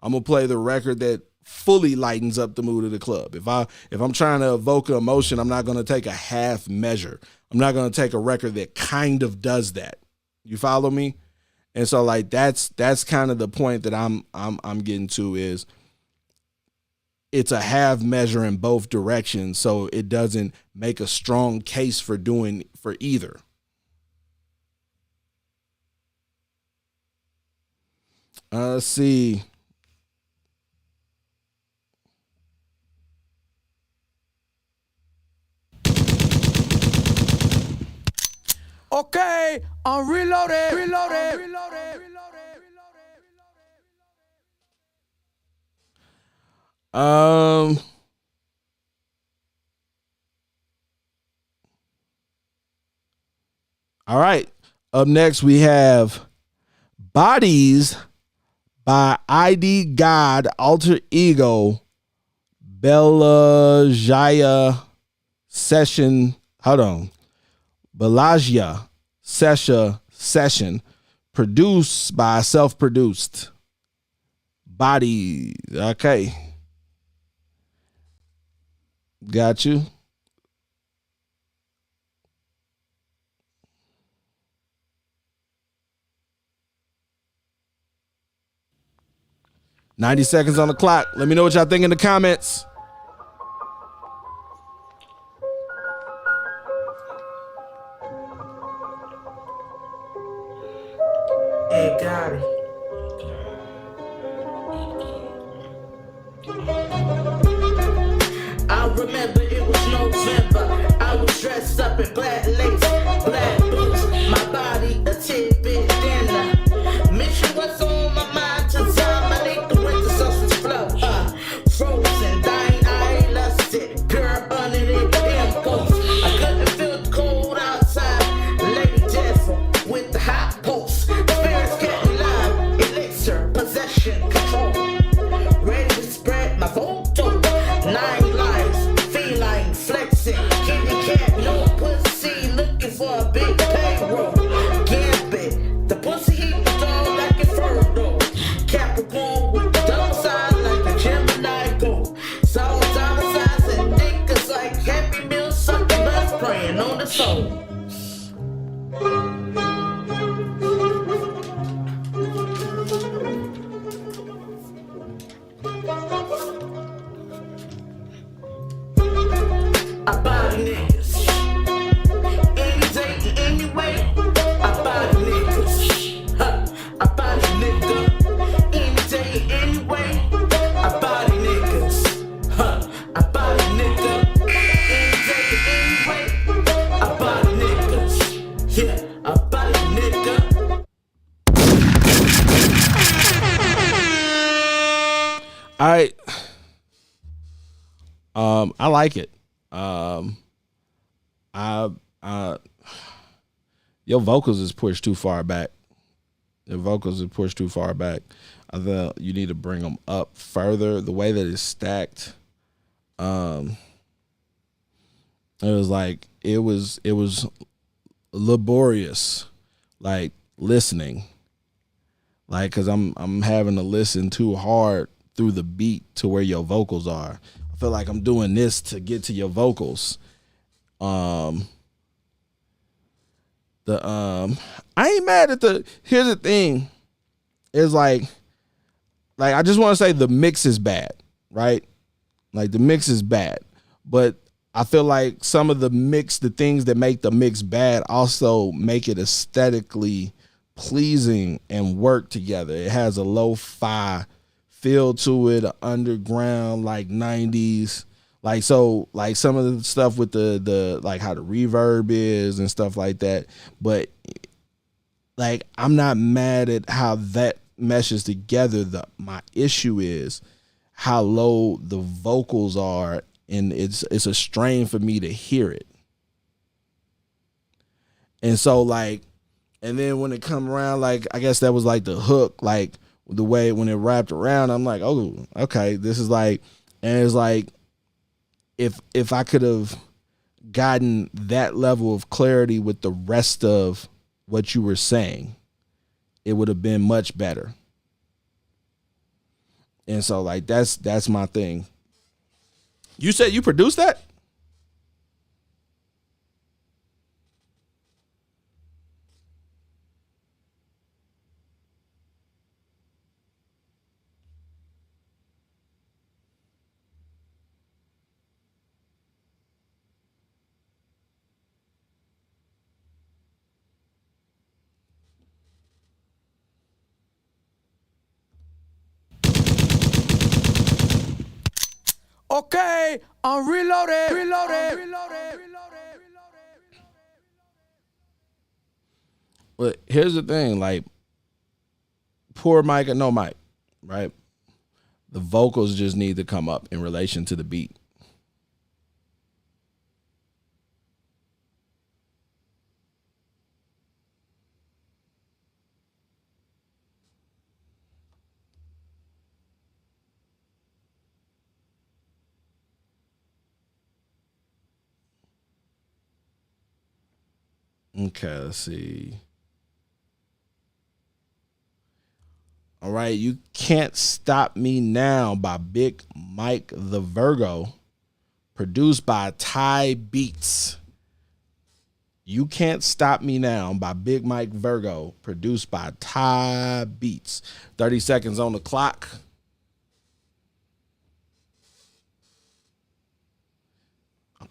I'm gonna play the record that fully lightens up the mood of the club. If I'm trying to evoke an emotion, I'm not gonna take a half measure. I'm not gonna take a record that kind of does that. You follow me? And so like that's kind of the point that I'm getting to is it's a half measure in both directions, so it doesn't make a strong case for either. Let's see. Okay, I'm reloaded. All right. Up next we have Bodies by ID God Alter Ego Belagia Session. Hold on. Belagia Session. Produced by self-produced. Body. Okay. Got you. $90 seconds on the clock. Let me know what y'all think in the comments. Hey, got it. I remember it was November. I was dressed up in black lace, black boots. My body a tidbit thinner. Mission was on my mind to time. I need the winter sausage flow. Frozen, dying, I lusted. Girl, under the damn ghost. I couldn't feel the cold outside. Lady Jessica with the hot pulse. Spirits getting live. Elixir, possession, control. Ready to spread my photo. 9 lives, feline, flexing. Kitty cat, no pussy, looking for a big payroll. Gambit, the pussy he was on like a fertile. Capricorn with the double side like a Gemini gold. Soul dollar signs and niggas like Happy Meal sucking bus praying on the soul. I body niggas. Any day, anyway. I body niggas. I body nigga. Any day, anyway. I body niggas. I body nigga. Any day, anyway. I body niggas. Yeah, I body nigga. All right. I like it. Your vocals is pushed too far back. Your vocals is pushed too far back. I think you need to bring them up further. The way that it's stacked, it was laborious, like listening, like because I'm having to listen too hard through the beat to where your vocals are. I feel like I'm doing this to get to your vocals. I ain't mad at here's the thing, is like I just want to say the mix is bad, right? Like the mix is bad, but I feel like some of the things that make the mix bad also make it aesthetically pleasing and work together. It has a lo-fi feel to it, underground, like 90s. Like, so, like some of the stuff with the like how the reverb is and stuff like that. But like, I'm not mad at how that meshes together. My issue is how low the vocals are, and it's a strain for me to hear it. And so like, and then when it come around, like, I guess that was like the hook, like the way when it wrapped around, I'm like, oh, okay, this is like, and it's like, if I could have gotten that level of clarity with the rest of what you were saying, it would have been much better. And so like that's my thing. You said you produced that? Okay, I'm reloaded. But here's the thing, like, poor mic and no mic, right? The vocals just need to come up in relation to the beat. Okay, let's see. All All right, You Can't Stop Me Now by Big Mike the Virgo, produced by Ty Beats. You Can't Stop Me Now by Big Mike Virgo, produced by Ty Beats. 30 seconds on the clock.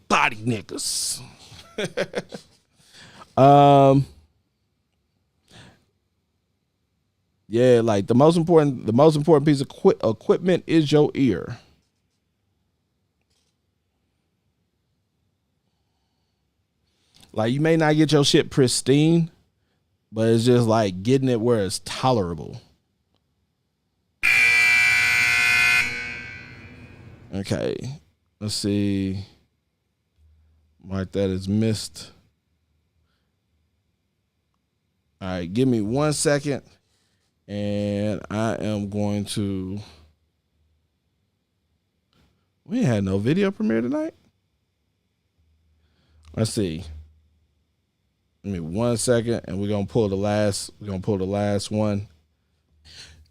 Body niggas. Yeah, like the most important piece of equipment is your ear. Like, you may not get your shit pristine, but it's just like getting it where it's tolerable. Okay, let's see. Mark that as missed. All right, give me 1 second. And I am going to. We had no video premiere tonight. Let's see. Give me 1 second, and we're gonna pull the last. We're gonna pull the last one.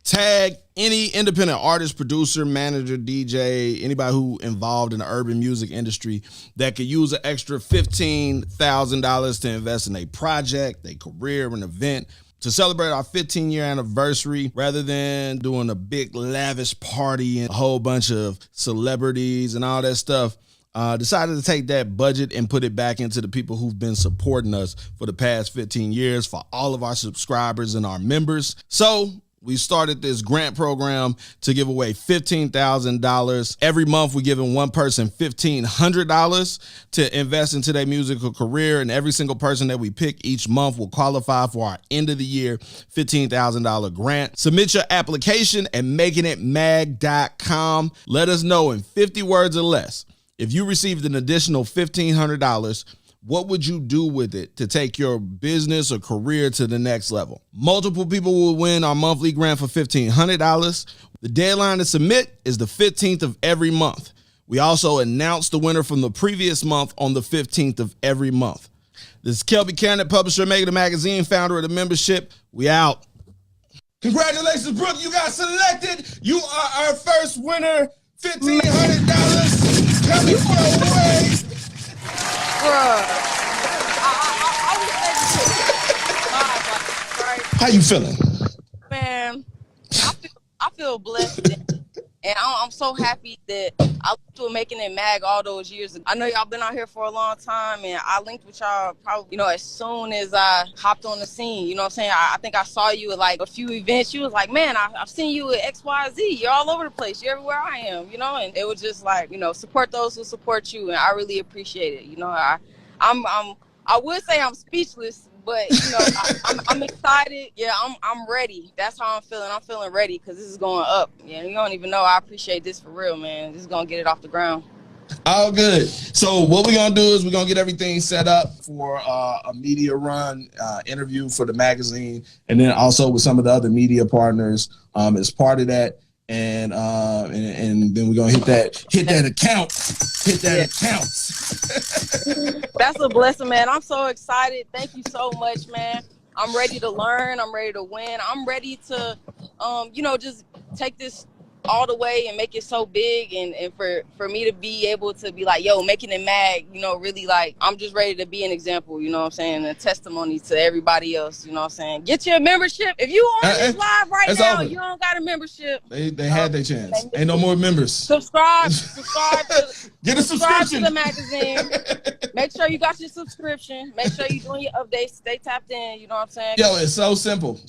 Tag any independent artist, producer, manager, DJ, anybody who involved in the urban music industry that could use an extra $15,000 to invest in a project, a career, an event, to celebrate our 15-year anniversary. Rather than doing a big lavish party and a whole bunch of celebrities and all that stuff, decided to take that budget and put it back into the people who've been supporting us for the past 15 years, for all of our subscribers and our members. So we started this grant program to give away $15,000. Every month, we're giving one person $1,500 to invest into their musical career. And every single person that we pick each month will qualify for our end of the year $15,000 grant. Submit your application at makingitmag.com. Let us know in 50 words or less. If you received an additional $1,500, what would you do with it to take your business or career to the next level? Multiple people will win our monthly grant for $1,500. The deadline to submit is the 15th of every month. We also announce the winner from the previous month on the 15th of every month. This is Kelby Cannon, publisher of Making It Magazine, founder of the membership. We out. Congratulations, Brooke. You got selected. You are our first winner. $1,500 coming your way. How you feeling? Man, I feel blessed. And I'm so happy that I linked with Making It Mag all those years ago. I know y'all been out here for a long time, and I linked with y'all probably, as soon as I hopped on the scene. You know what I'm saying? I think I saw you at like a few events. You was like, man, I've seen you at XYZ. You're all over the place. You're everywhere I am, and it was just like, support those who support you, and I really appreciate it. I would say I'm speechless, but I'm excited. Yeah, I'm ready. That's how I'm feeling. I'm feeling ready because this is going up. Yeah, you don't even know. I appreciate this for real, man. This is gonna get it off the ground. All good. So what we're gonna do is we're gonna get everything set up for a media run interview for the magazine, and then also with some of the other media partners as part of that. And then we're gonna hit that account. That's a blessing, man. I'm so excited. Thank you so much, man. I'm ready to learn. I'm ready to win. I'm ready to, just take this all the way and make it so big, and for me to be able to be like, yo, Making It Mag, really like, I'm just ready to be an example, you know what I'm saying, a testimony to everybody else, you know what I'm saying. Get your membership. If you on this live right now, over. You don't got a membership. They had their chance. Ain't no more members. Subscribe Get a subscription to the magazine. Make sure you got your subscription. Make sure you're doing your updates. Stay tapped in, you know what I'm saying. Yo, it's so simple.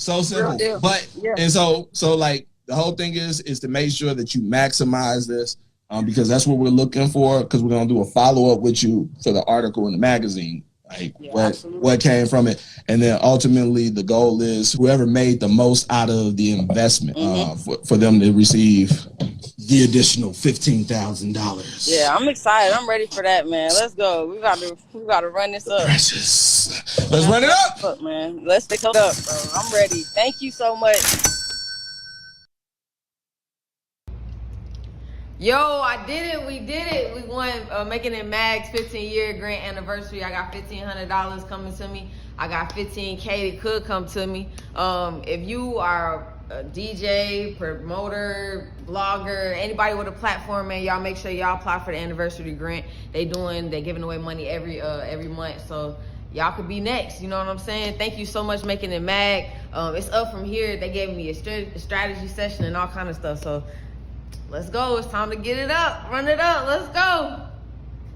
But yeah. And so like, the whole thing is to make sure that you maximize this because that's what we're looking for, because we're going to do a follow-up with you for the article in the magazine, like what came from it. And then ultimately the goal is whoever made the most out of the investment for them to receive the additional $15,000. Yeah, I'm excited. I'm ready for that, man. Let's go. We got to run this up. Precious. Let's run it up, man. Let's stick it up, bro. I'm ready. Thank you so much. Yo, I did it. We did it. We won Making It Mag's 15-year grant anniversary. I got $1,500 coming to me. I got $15K that could come to me. If you are a DJ, promoter, blogger, anybody with a platform, man, y'all make sure y'all apply for the anniversary grant. They giving away money every month, so y'all could be next. You know what I'm saying? Thank you so much, Making It Mag. It's up from here. They gave me a strategy session and all kind of stuff. So let's go. It's time to get it up. Run it up. Let's go.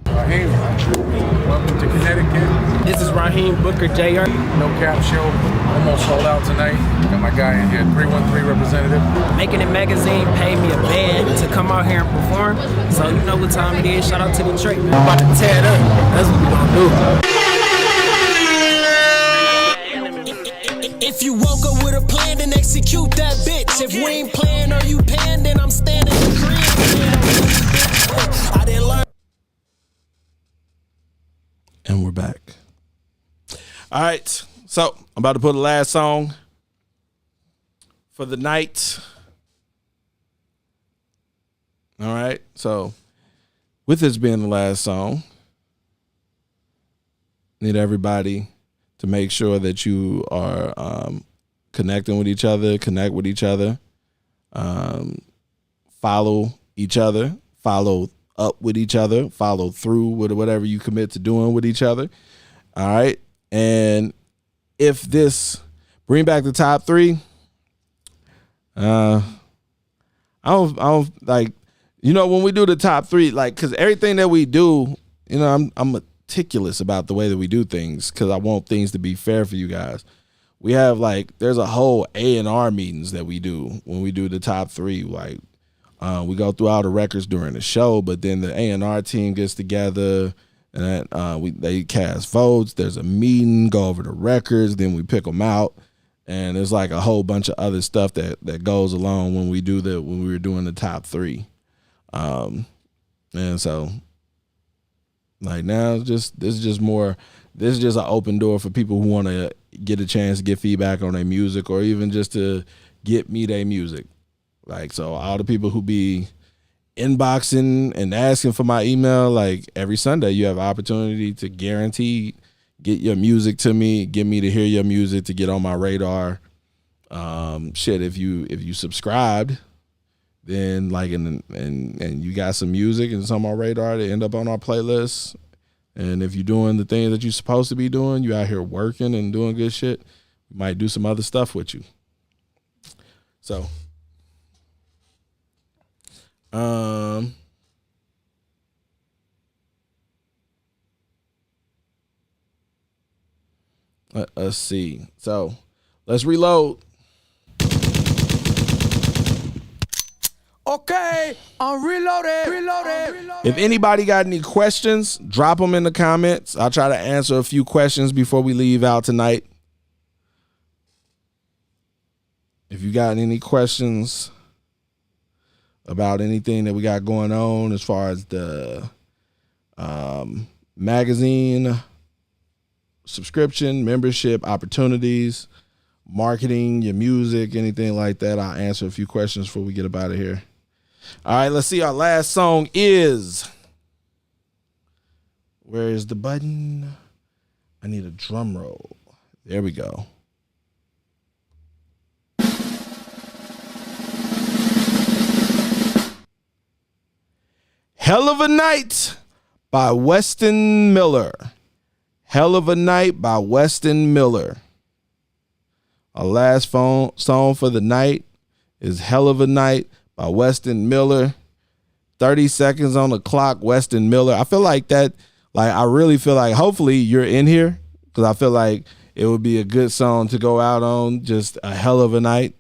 Raheem, welcome to Connecticut. This is Raheem Booker Jr. No Cap Show, almost sold out tonight. Got my guy in here, 313 representative. Making It Magazine paid me a band to come out here and perform. So you know what time it is. Shout out to Detroit. I'm about to tear it up. That's what we gonna do. If you woke up with a plan, then execute that bitch. If we ain't playing or you paying, then I'm standing in the crib. I didn't learn. And we're back. All right. So I'm about to put the last song for the night. All right. So with this being the last song, I need everybody to make sure that you are connecting with each other, connect with each other, follow each other, follow up with each other, follow through with whatever you commit to doing with each other. All right. And if this bring back the top three, I don't like, you know, when we do the top three, like, cause everything that we do, you know, I'm meticulous about the way that we do things because I want things to be fair for you guys. We have there's a whole A&R meetings that we do when we do the top three. Like we go through all the records during the show, but then the A&R team gets together and they cast votes. There's a meeting, go over the records, then we pick them out, and there's like a whole bunch of other stuff that goes along when we were doing the top three. And so. Like now, this is just an open door for people who want to get a chance to get feedback on their music or even just to get me their music. Like, so all the people who be inboxing and asking for my email, like every Sunday you have an opportunity to guaranteed get your music to me, get me to hear your music, to get on my radar. If you subscribed, then and you got some music and it's on my radar to end up on our playlist. And if you're doing the thing that you're supposed to be doing, you out here working and doing good shit, we might do some other stuff with you. So, let's see. So let's reload. Okay, I'm reloaded. If anybody got any questions, drop them in the comments. I'll try to answer a few questions before we leave out tonight. If you got any questions about anything that we got going on as far as the magazine, subscription, membership, opportunities, marketing, your music, anything like that, I'll answer a few questions before we get up out of here. All right, let's see. Our last song is, where is the button? I need a drum roll. There we go. Hell of a Night by Weston Miller. Hell of a Night by Weston Miller. Our last song for the night is Hell of a Night by Weston Miller. 30 seconds on the clock, Weston Miller. I feel like that, I really feel like hopefully you're in here because I feel like it would be a good song to go out on, just a hell of a night.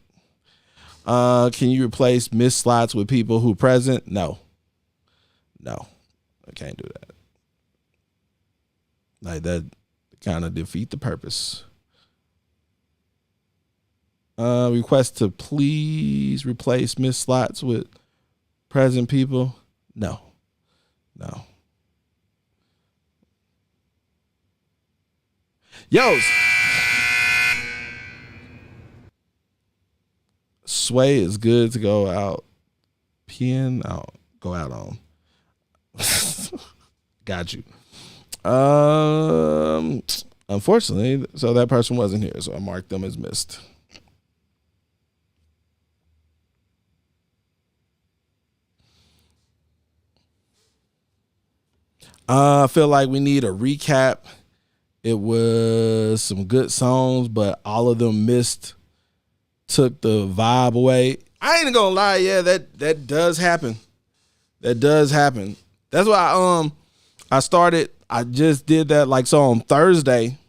Can you replace missed slots with people who present? No, I can't do that. That kind of defeat the purpose. Request to please replace missed slots with present people. No. Yo, Sway is good to go out. Go out on. Got you. Unfortunately, so that person wasn't here, so I marked them as missed. I feel like we need a recap. It was some good songs, but all of them took the vibe away. I ain't gonna lie, yeah, that does happen. That does happen. That's why I just did that like so on Thursday.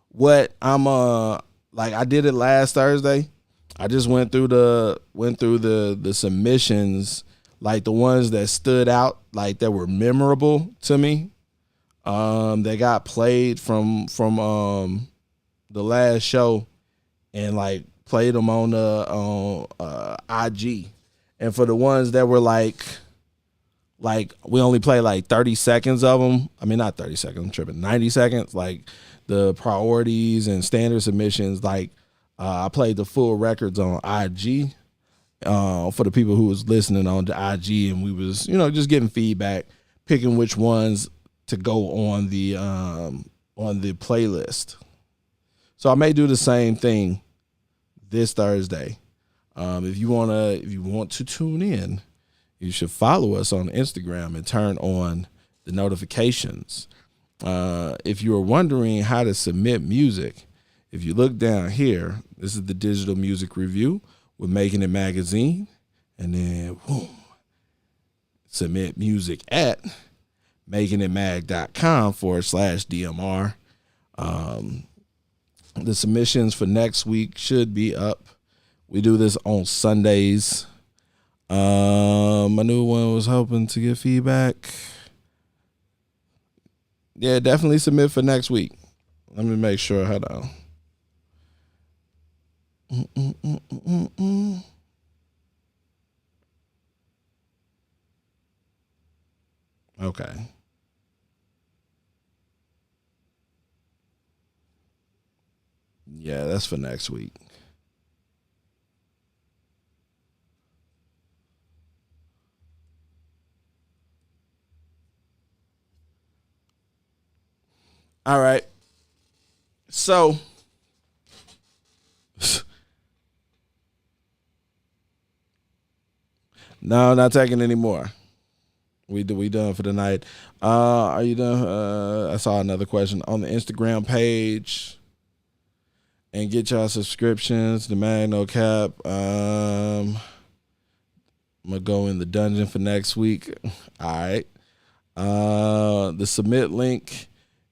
What I'm like I did it last Thursday. I just went through the submissions, like the ones that stood out, like that were memorable to me. They got played from the last show, and like played them on IG. And for the ones that were like we only play like 30 seconds of them. I mean, not 30 seconds, I'm tripping. 90 seconds, like the priorities and standard submissions. Like I played the full records on IG for the people who was listening on the IG, and we was, just getting feedback, picking which ones to go on the playlist. So I may do the same thing this Thursday. If you want to tune in, you should follow us on Instagram and turn on the notifications. If you are wondering how to submit music, if you look down here, this is the digital music review with Making It Magazine, and then submit music at makingitmag.com/DMR. The submissions for next week should be up. We do this on Sundays. My new one was hoping to get feedback. Yeah, definitely submit for next week. Let me make sure. Hold on. Okay. Yeah, that's for next week. All right. So no, not taking any more. We done for the night. Are you done? I saw another question on the Instagram page. And get y'all subscriptions. The Mag No Cap. I'm gonna go in the dungeon for next week. All right. The submit link.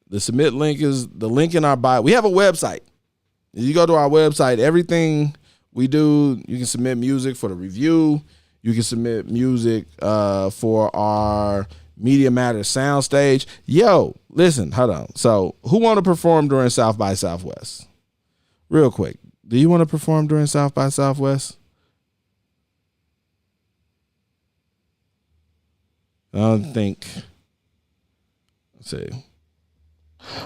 The submit link is the link in our bio. We have a website. If you go to our website, everything we do, you can submit music for the review. You can submit music for our Media Matters soundstage. Yo, listen, hold on. So who want to perform during South by Southwest? Real quick. Do you want to perform during South by Southwest? I don't think. Let's see.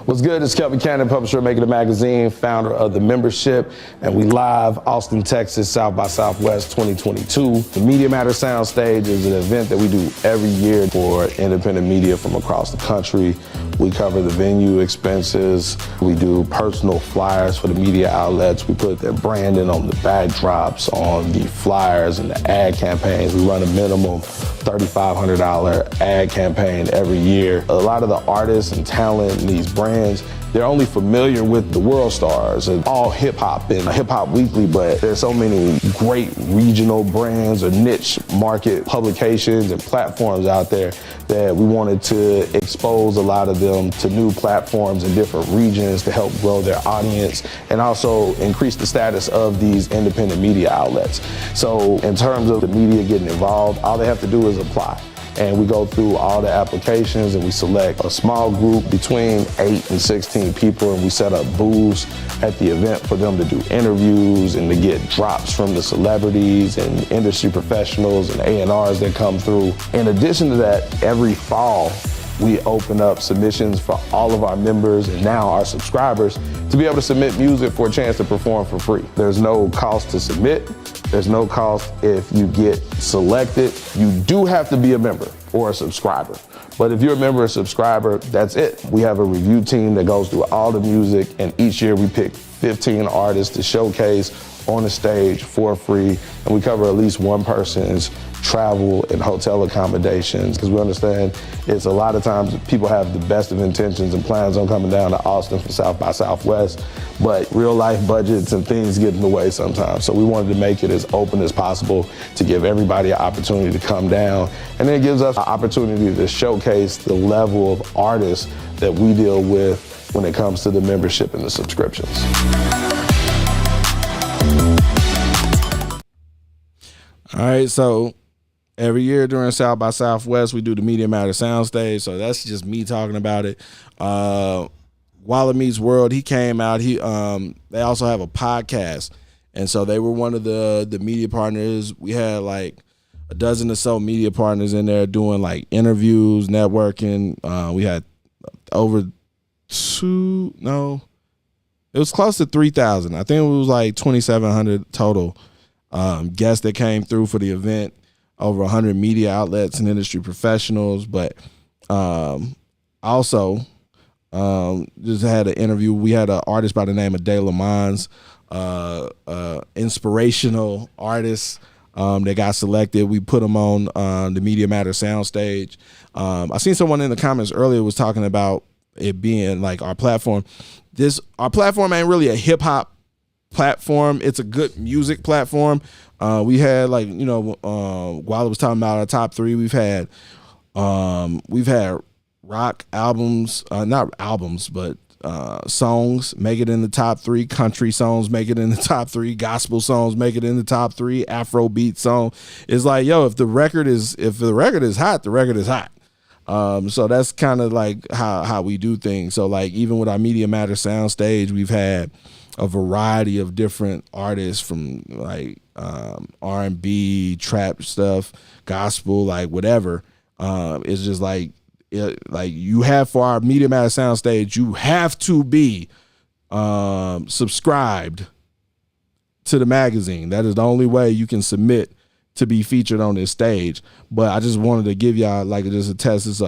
What's good? It's Kelvin Cannon, publisher of Making It Magazine, founder of the membership, and we live Austin, Texas, South by Southwest 2022. The Media Matters Soundstage is an event that we do every year for independent media from across the country. We cover the venue expenses. We do personal flyers for the media outlets. We put their branding on the backdrops, on the flyers and the ad campaigns. We run a minimum $3,500 ad campaign every year. A lot of the artists and talent in these brands, they're only familiar with the world stars and all hip hop and Hip Hop Weekly, but there's so many great regional brands or niche market publications and platforms out there that we wanted to expose a lot of them to new platforms in different regions to help grow their audience and also increase the status of these independent media outlets. So in terms of the media getting involved, all they have to do is apply. And we go through all the applications and we select a small group between 8 and 16 people, and we set up booths at the event for them to do interviews and to get drops from the celebrities and industry professionals and A&Rs that come through. In addition to that, every fall, we open up submissions for all of our members and now our subscribers to be able to submit music for a chance to perform for free. There's no cost to submit. There's no cost if you get selected. You do have to be a member or a subscriber. But if you're a member or subscriber, that's it. We have a review team that goes through all the music, and each year we pick 15 artists to showcase on the stage for free, and we cover at least one person's travel and hotel accommodations, because we understand it's a lot of times people have the best of intentions and plans on coming down to Austin for South by Southwest, but real life budgets and things get in the way sometimes. So we wanted to make it as open as possible to give everybody an opportunity to come down, and then it gives us an opportunity to showcase the level of artists that we deal with when it comes to the membership and the subscriptions. All right, so every year during South by Southwest, we do the Media Matter Soundstage. So that's just me talking about it. Gualami's World, he came out. They also have a podcast, and so they were one of the media partners. We had like a dozen or so media partners in there doing like interviews, networking. We had over it was close to 3,000. I think it was like 2,700 total guests that came through for the event. Over 100 media outlets and industry professionals, but also just had an interview. We had an artist by the name of De La Mans, inspirational artist that got selected. We put him on the Media Matter Soundstage. I seen someone in the comments earlier was talking about it being like our platform. Our platform ain't really a hip hop platform. It's a good music platform. We had like, while I was talking about our top three, we've had rock albums, not albums, but songs make it in the top three. Country songs make it in the top three. Gospel songs make it in the top three. Afrobeat song. It's like, yo, if the record is hot, the record is hot. So that's kind of like how we do things. So like even with our Media Matter Soundstage, we've had a variety of different artists from like R&B, trap stuff, gospel, like whatever. It's just like you have for our Media Matter Soundstage, you have to be subscribed to the magazine. That is the only way you can submit to be featured on this stage. But I just wanted to give y'all like just a test. This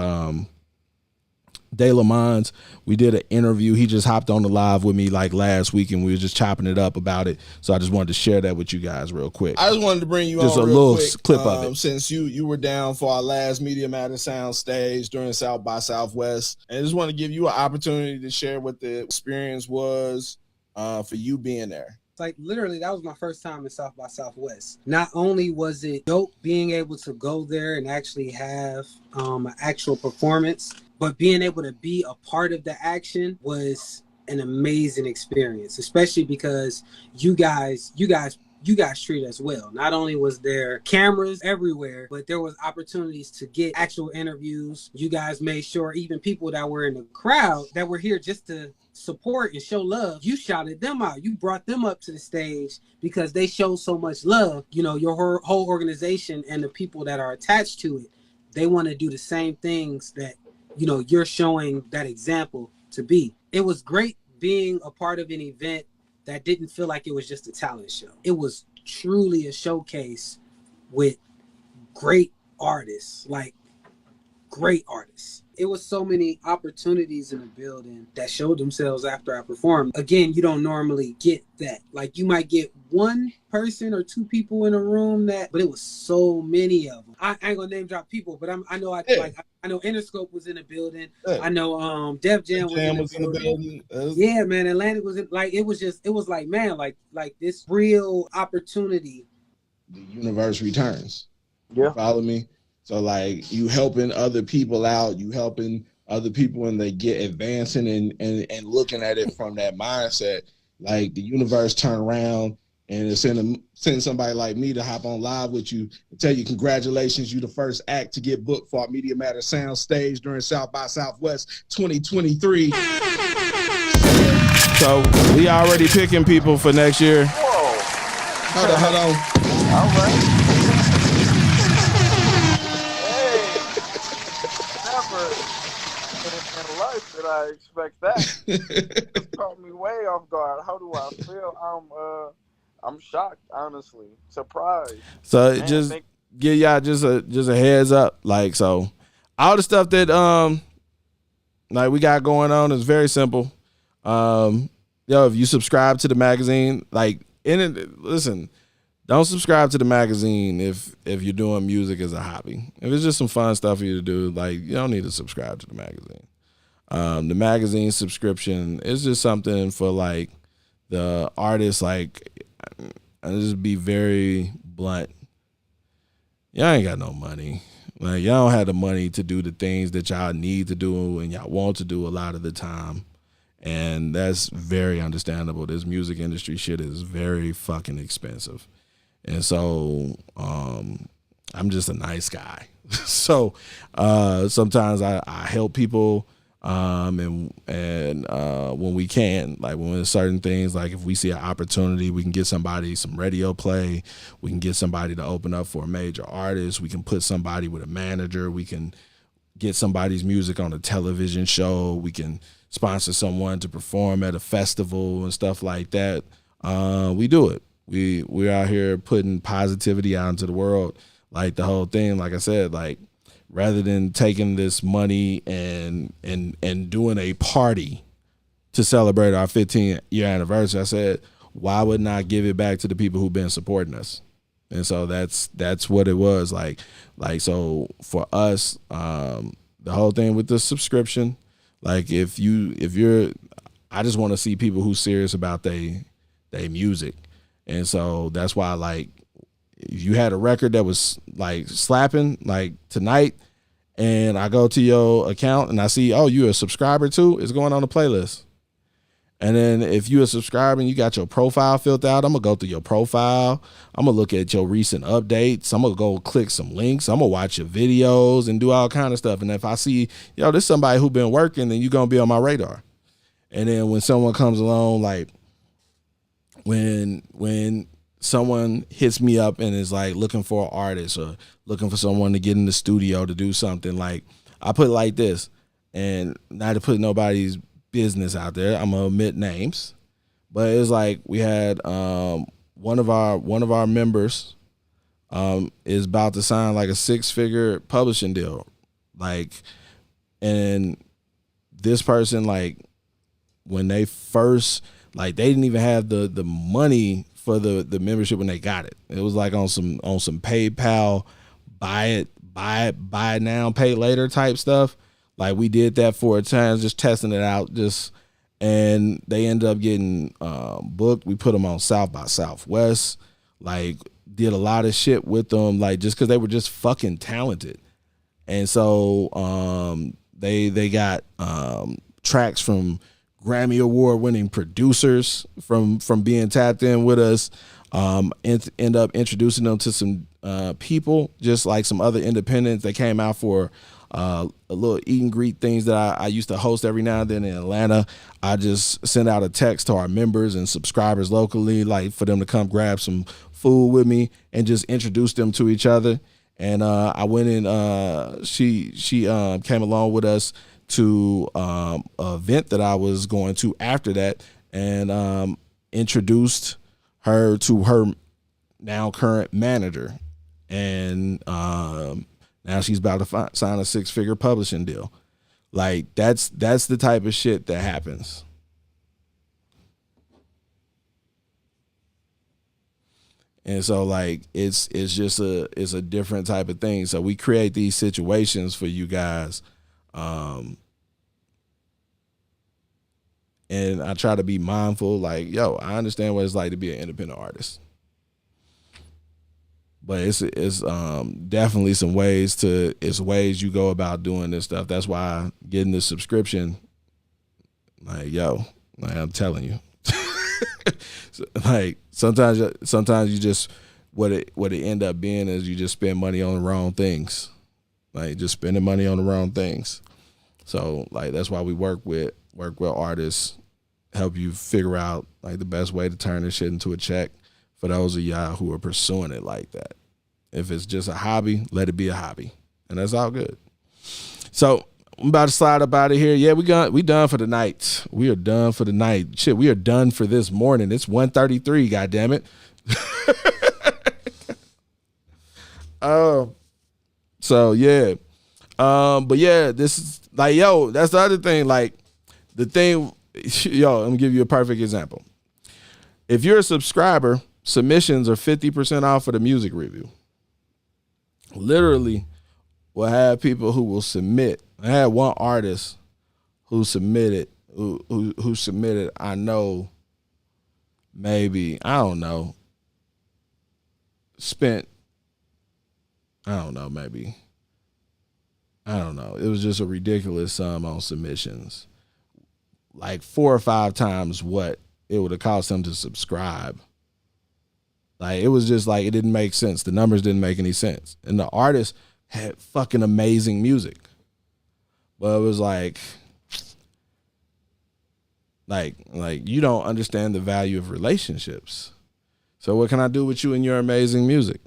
De La Mans, we did an interview. He just hopped on the live with me like last week, and we were just chopping it up about it. So I just wanted to share that with you guys real quick. I just wanted to bring you just on a real little quick, clip of it. Since you were down for our last Media Matter Sound stage during South by Southwest, and I just want to give you an opportunity to share what the experience was for you being there. Like literally, that was my first time in South by Southwest. Not only was it dope being able to go there and actually have an actual performance, but being able to be a part of the action was an amazing experience, especially because you guys treat us well. Not only was there cameras everywhere, but there was opportunities to get actual interviews. You guys made sure even people that were in the crowd that were here just to support and show love, you shouted them out. You brought them up to the stage because they showed so much love. Your whole organization and the people that are attached to it, they want to do the same things that you're showing that example to be. It was great being a part of an event that didn't feel like it was just a talent show. It was truly a showcase with great artists, It was so many opportunities in the building that showed themselves after I performed. Again, you don't normally get that. Like you might get one person or two people in a room but it was so many of them. I ain't gonna name drop people, but I know Interscope was in the building. Yeah. I know Def Jam was in the building. Yeah, man, Atlantic was in, it was like, man, like this real opportunity. The universe returns. Yeah. Follow me? So like you helping other people out, you helping other people when they get advancing and looking at it from that mindset. Like the universe turn around and send somebody like me to hop on live with you and tell you congratulations, you the first act to get booked for our Media Matter Sound stage during South by Southwest 2023. So we already picking people for next year. Whoa. Hold on. All right. In life did I expect that. It caught me way off guard. How do I feel? I'm shocked, honestly, surprised. So just give y'all just a heads up, so all the stuff that we got going on is very simple. If you subscribe to the magazine, listen, don't subscribe to the magazine if you're doing music as a hobby. If it's just some fun stuff for you to do, like, you don't need to subscribe to the magazine. The magazine subscription is just something for like the artists. Like, I'll just be very blunt. Y'all ain't got no money. Like, y'all don't have the money to do the things that y'all need to do and y'all want to do a lot of the time. And that's very understandable. This music industry shit is very fucking expensive. And so I'm just a nice guy. So sometimes I help people and when we can, like when there's certain things, like if we see an opportunity, we can get somebody some radio play, we can get somebody to open up for a major artist, we can put somebody with a manager, we can get somebody's music on a television show, we can sponsor someone to perform at a festival and stuff like that. We do it. We're out here putting positivity out into the world. Like the whole thing, like I said, like rather than taking this money and doing a party to celebrate our 15-year anniversary, I said, why wouldn't I give it back to the people who've been supporting us? And so that's what it was. Like so for us, the whole thing with the subscription, like if you're, I just want to see people who's serious about they music. And so that's why, like, if you had a record that was like slapping like tonight and I go to your account and I see, oh, you're a subscriber too, it's going on the playlist. And then if you're a subscriber and you got your profile filled out, I'm going to go through your profile. I'm going to look at your recent updates. I'm going to go click some links. I'm going to watch your videos and do all kind of stuff. And if I see, yo, this is somebody who been working, then you're going to be on my radar. And then when someone comes along, like when someone hits me up and is like looking for an artist or looking for someone to get in the studio to do something, like I put it like this, and not to put nobody's business out there, I'm gonna omit names, but it's like we had one of our members is about to sign like a 6-figure publishing deal, like, and this person, like, when they first, like, they didn't even have the money for the membership when they got it. It was like on some PayPal, buy it now, pay later type stuff. Like, we did that for a time, just testing it out, and they ended up getting booked. We put them on South by Southwest, like did a lot of shit with them, like just because they were just fucking talented. And so they got tracks from Grammy Award winning producers from being tapped in with us. End up introducing them to some people, just like some other independents. They came out for a little eat and greet things that I used to host every now and then in Atlanta. I just sent out a text to our members and subscribers locally, like for them to come grab some food with me and just introduce them to each other. And I went in, she came along with us to an event that I was going to after that, and introduced her to her now current manager. And now she's about to sign a 6-figure publishing deal. Like, that's the type of shit that happens. And so, like, it's just it's a different type of thing. So we create these situations for you guys. And I try to be mindful, like, yo, I understand what it's like to be an independent artist. But it's definitely some ways you go about doing this stuff. That's why getting the subscription, like, yo, like, I'm telling you. Like, sometimes you just, what it end up being is you just spend money on the wrong things. Like, just spending money on the wrong things. So, like, that's why we work with artists, help you figure out, like, the best way to turn this shit into a check for those of y'all who are pursuing it like that. If it's just a hobby, let it be a hobby. And that's all good. So I'm about to slide up out of here. Yeah, we done for the night. We are done for the night. Shit, we are done for this morning. It's 1:33, goddammit. So yeah. But yeah, this is like, yo, that's the other thing. Like, the thing, yo, let me give you a perfect example. If you're a subscriber, submissions are 50% off for the music review. Literally, we'll have people who will submit. I had one artist who submitted, who submitted, I know, maybe, I don't know, spent, I don't know, maybe, I don't know. It was just a ridiculous sum on submissions. Like 4 or 5 times what it would have cost them to subscribe. Like, it was just like, it didn't make sense. The numbers didn't make any sense. And the artist had fucking amazing music. But it was like you don't understand the value of relationships. So what can I do with you and your amazing music?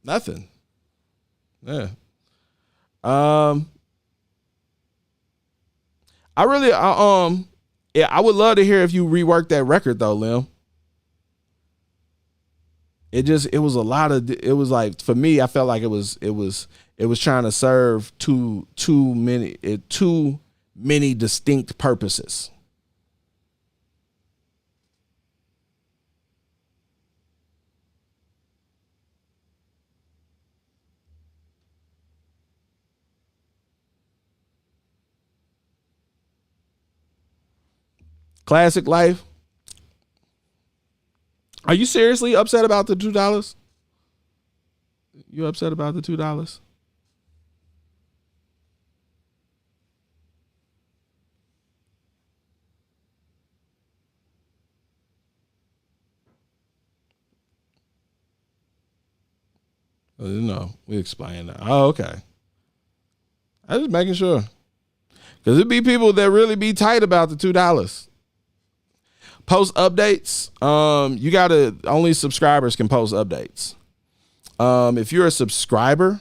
Nothing. Yeah. I would love to hear if you reworked that record though, Lim. It was a lot of, it was like, for me, I felt like it was trying to serve too many distinct purposes. Classic Life. Are you seriously upset about the $2? You upset about the $2? No, we explain that. Oh, okay. I was making sure. Because it'd be people that really be tight about the $2. Post updates. You gotta, only subscribers can post updates. If you're a subscriber,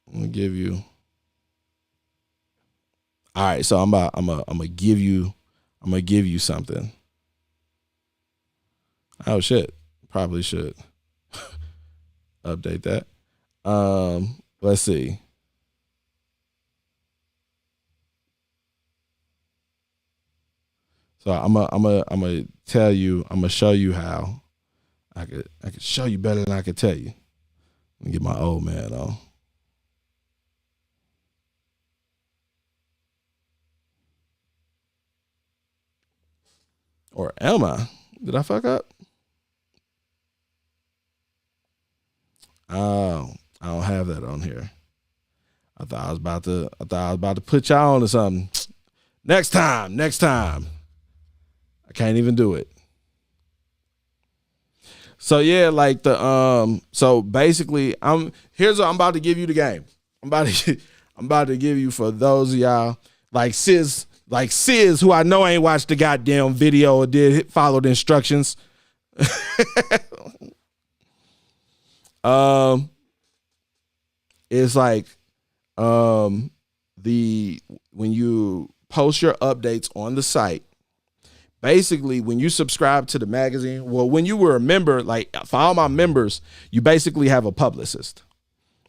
I'm gonna give you. All right, so I'm gonna give you something. Oh shit, probably should update that. Let's see. So I'm gonna tell you. I'm gonna show you how I could show you better than I could tell you. Let me get my old man on. Or am I? Did I fuck up? Oh, I don't have that on here. I thought I was about to put y'all on to something. Next time. I can't even do it. So yeah, like so basically here's what I'm about to give you the game. I'm about to give you, for those of y'all like Sis, who I know ain't watched the goddamn video or follow the instructions. It's like when you post your updates on the site, basically when you subscribe to the magazine, well, when you were a member, like for all my members, you basically have a publicist.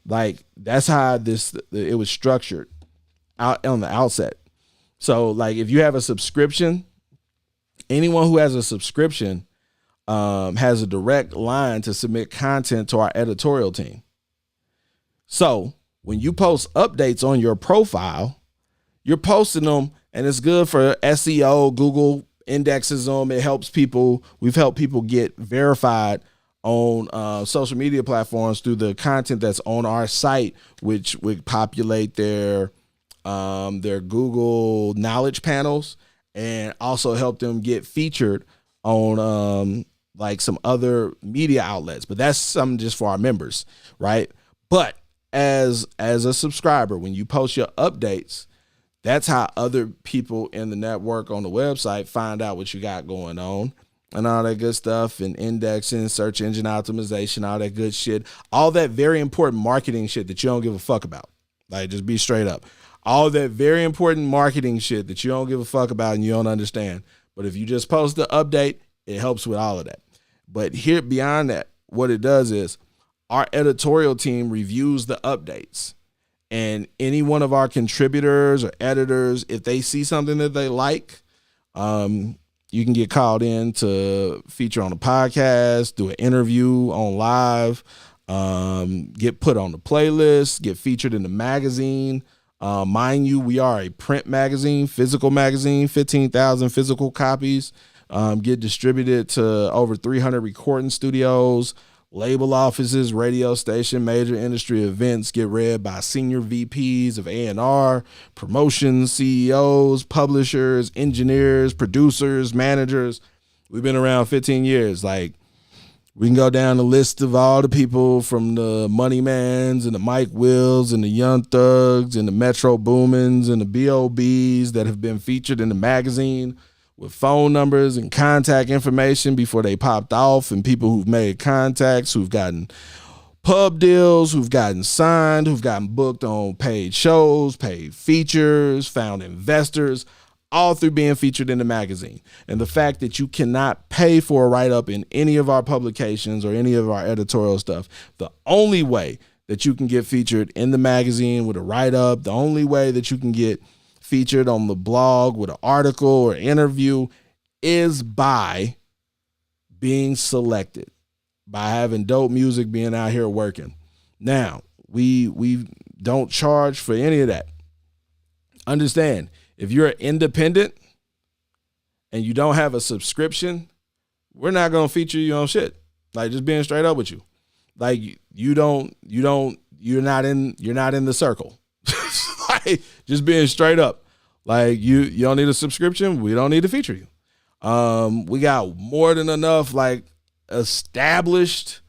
Like that's how it was structured out on the outset. So like if you have a subscription, anyone who has a subscription has a direct line to submit content to our editorial team. So when you post updates on your profile, you're posting them, and it's good for SEO. Google indexes them. It helps people. We've helped people get verified on social media platforms through the content that's on our site, which would populate their Google knowledge panels and also help them get featured on like some other media outlets. But that's something just for our members, right? But as a subscriber, when you post your updates, that's how other people in the network on the website find out what you got going on and all that good stuff, and indexing, search engine optimization, all that good shit, all that very important marketing shit that you don't give a fuck about. Like, just be straight up. All that very important marketing shit that you don't give a fuck about and you don't understand. But if you just post the update, it helps with all of that. But here, beyond that, what it does is our editorial team reviews the updates. And any one of our contributors or editors, if they see something that they like, you can get called in to feature on a podcast, do an interview on live, get put on the playlist, get featured in the magazine. Mind you, we are a print magazine, physical magazine, 15,000 physical copies, get distributed to over 300 recording studios, label offices, radio station, major industry events, get read by senior VPs of A&R, promotions, CEOs, publishers, engineers, producers, managers. We've been around 15 years. Like, we can go down the list of all the people from the Money Mans and the Mike Wills and the Young Thugs and the Metro Boomins and the B.O.B.s that have been featured in the magazine with phone numbers and contact information before they popped off, and people who've made contacts, who've gotten pub deals, who've gotten signed, who've gotten booked on paid shows, paid features, found investors, all through being featured in the magazine. And the fact that you cannot pay for a write-up in any of our publications or any of our editorial stuff, the only way that you can get featured in the magazine with a write-up, the only way that you can get featured on the blog with an article or interview is by being selected, by having dope music, being out here working. Now, we don't charge for any of that. Understand, if you're independent and you don't have a subscription, we're not going to feature you on shit. Like, just being straight up with you. Like, you're not in the circle. Like, just being straight up. Like, you don't need a subscription, we don't need to feature you. We got more than enough like established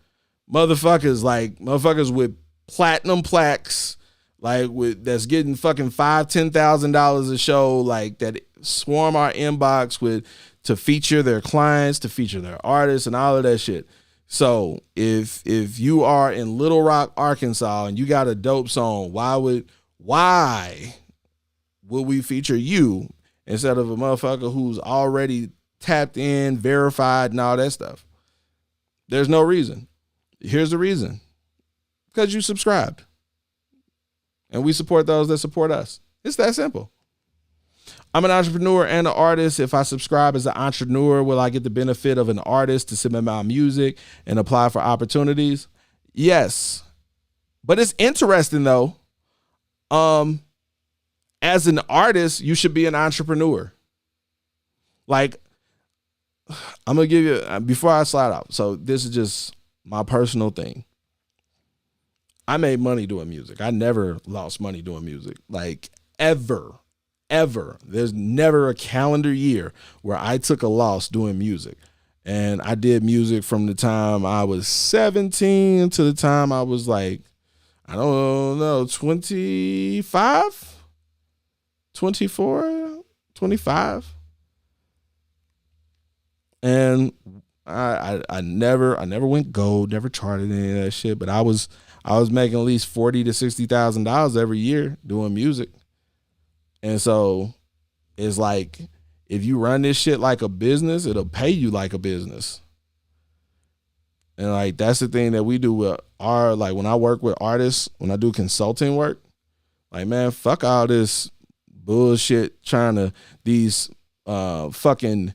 motherfuckers with platinum plaques, like that's getting fucking $5,000-$10,000 a show, like that swarm our inbox with to feature their clients, to feature their artists, and all of that shit. So if you are in Little Rock, Arkansas, and you got a dope song, why would we feature you instead of a motherfucker who's already tapped in, verified, and all that stuff? There's no reason. Here's the reason. Because you subscribed. And we support those that support us. It's that simple. I'm an entrepreneur and an artist. If I subscribe as an entrepreneur, will I get the benefit of an artist to submit my music and apply for opportunities? Yes. But it's interesting though. As an artist, you should be an entrepreneur. Like, I'm going to give you, before I slide out, so this is just my personal thing. I made money doing music. I never lost money doing music. Like, ever. There's never a calendar year where I took a loss doing music. And I did music from the time I was 17 to the time I was like, I don't know, 25? 24, 25. And I never went gold, never charted any of that shit, but I was making at least $40,000 to $60,000 every year doing music. And so it's like, if you run this shit like a business, it'll pay you like a business. And like, that's the thing that we do with like when I work with artists, when I do consulting work, like, man, fuck all this bullshit trying to, these fucking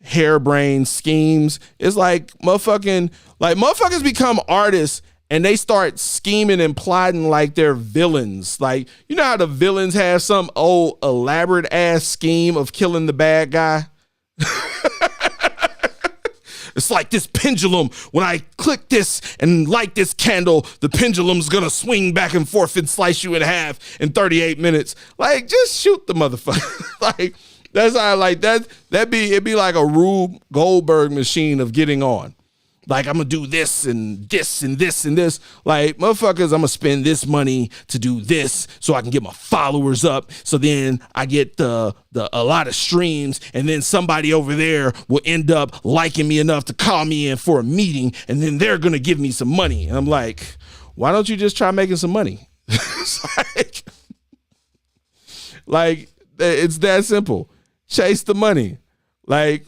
harebrained schemes. It's like motherfuckers become artists and they start scheming and plotting like they're villains. Like, you know how the villains have some old elaborate ass scheme of killing the bad guy? It's like this pendulum. When I click this and light this candle, the pendulum's gonna swing back and forth and slice you in half in 38 minutes. Like, just shoot the motherfucker. Like, that's how I like that. It'd be like a Rube Goldberg machine of getting on. Like, I'm gonna do this and this and this and this. Like, motherfuckers, I'm gonna spend this money to do this so I can get my followers up. So then I get a lot of streams, and then somebody over there will end up liking me enough to call me in for a meeting, and then they're gonna give me some money. And I'm like, why don't you just try making some money? It's like it's that simple. Chase the money. Like,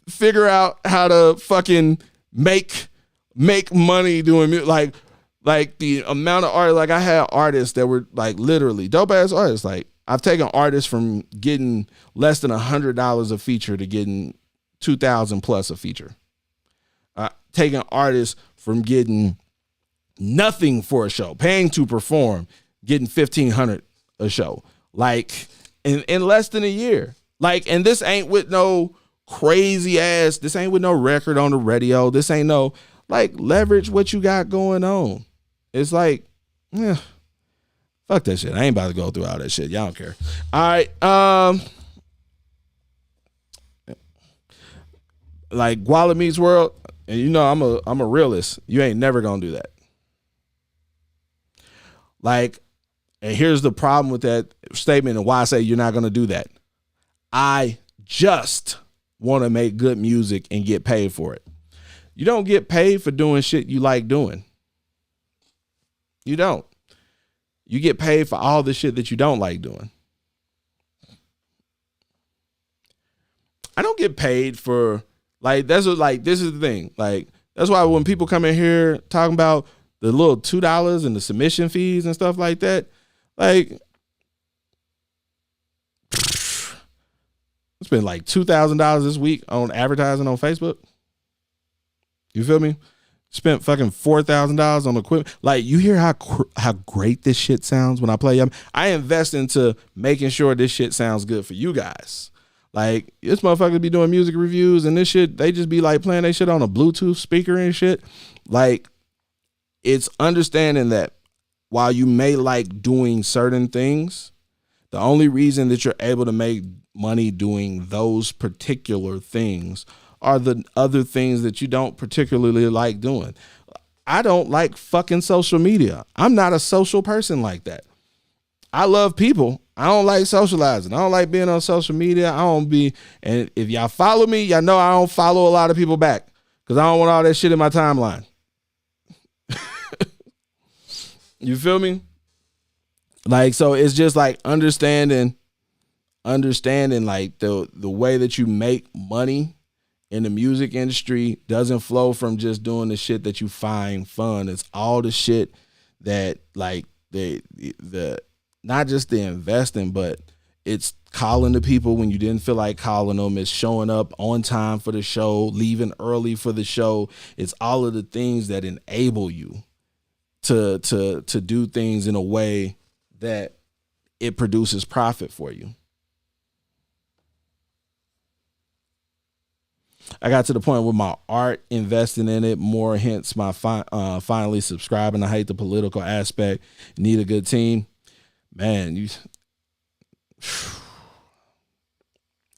figure out how to fucking make money doing music. Like, Like the amount of art, like I had artists that were like literally dope ass artists. Like I've taken artists from getting less than $100 a feature to getting 2,000 plus a feature. Taking artists from getting nothing for a show, paying to perform, getting 1,500 a show. Like in less than a year. Like, and this ain't with no crazy ass, this ain't with no record on the radio. This ain't no, like, leverage what you got going on. It's like, yeah, fuck that shit. I ain't about to go through all that shit. Y'all don't care. All right. Like Gualami's world, and you know I'm a realist. You ain't never gonna do that. Like, and here's the problem with that statement and why I say you're not gonna do that. I just want to make good music and get paid for it. You don't get paid for doing shit you like doing. You don't. You get paid for all the shit that you don't like doing. I don't get paid for, like, that's what, like, this is the thing. Like, that's why when people come in here talking about the little $2 and the submission fees and stuff like that, like, I spent like $2,000 this week on advertising on Facebook. You feel me? Spent fucking $4,000 on equipment. Like, you hear how great this shit sounds when I play. I invest into making sure this shit sounds good for you guys. Like, this motherfucker be doing music reviews and this shit, they just be like playing that shit on a Bluetooth speaker and shit. Like, it's understanding that while you may like doing certain things, the only reason that you're able to make money doing those particular things are the other things that you don't particularly like doing. I don't like fucking social media. I'm not a social person like that. I love people. I don't like socializing. I don't like being on social media. I don't be, and if y'all follow me, y'all know I don't follow a lot of people back because I don't want all that shit in my timeline. You feel me? Like, so it's just like understanding like the way that you make money in the music industry doesn't flow from just doing the shit that you find fun. It's all the shit that, like, the not just the investing, but it's calling the people when you didn't feel like calling them. It's showing up on time for the show, leaving early for the show. It's all of the things that enable you to do things in a way that it produces profit for you. I got to the point with my art, investing in it more, hence my finally subscribing. I hate the political aspect. Need a good team. Man, it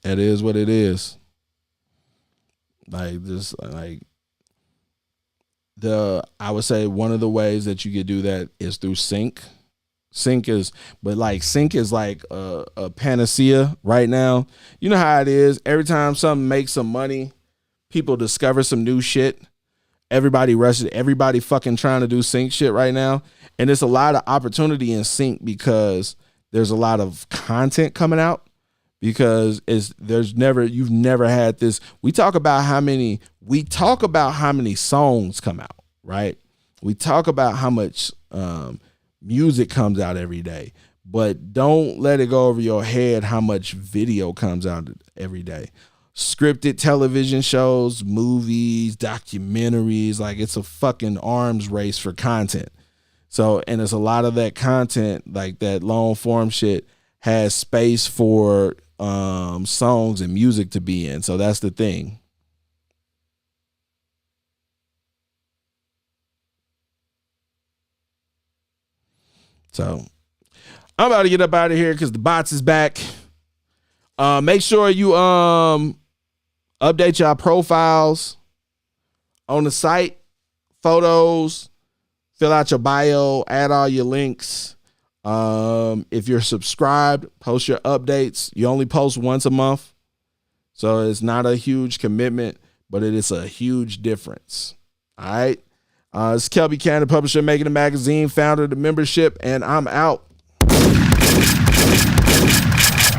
is what it is. Like, this, like, I would say one of the ways that you could do that is through sync. Sync is like a panacea right now. You know how it is. Every time something makes some money, people discover some new shit. Everybody rushes. Everybody fucking trying to do sync shit right now. And there's a lot of opportunity in sync because there's a lot of content coming out because you've never had this. We talk about how many songs come out, right? We talk about how much music comes out every day, but don't let it go over your head how much video comes out every day. Scripted television shows, movies, documentaries, like, it's a fucking arms race for content. So, and it's a lot of that content, like that long form shit, has space for songs and music to be in. So that's the thing. So I'm about to get up out of here because the bots is back. Make sure you update your profiles on the site, photos, fill out your bio, add all your links. If you're subscribed, post your updates. You only post once a month, so it's not a huge commitment, but it is a huge difference. All right. It's Kelby Cannon, publisher, Making a Magazine, founder of the membership, and I'm out.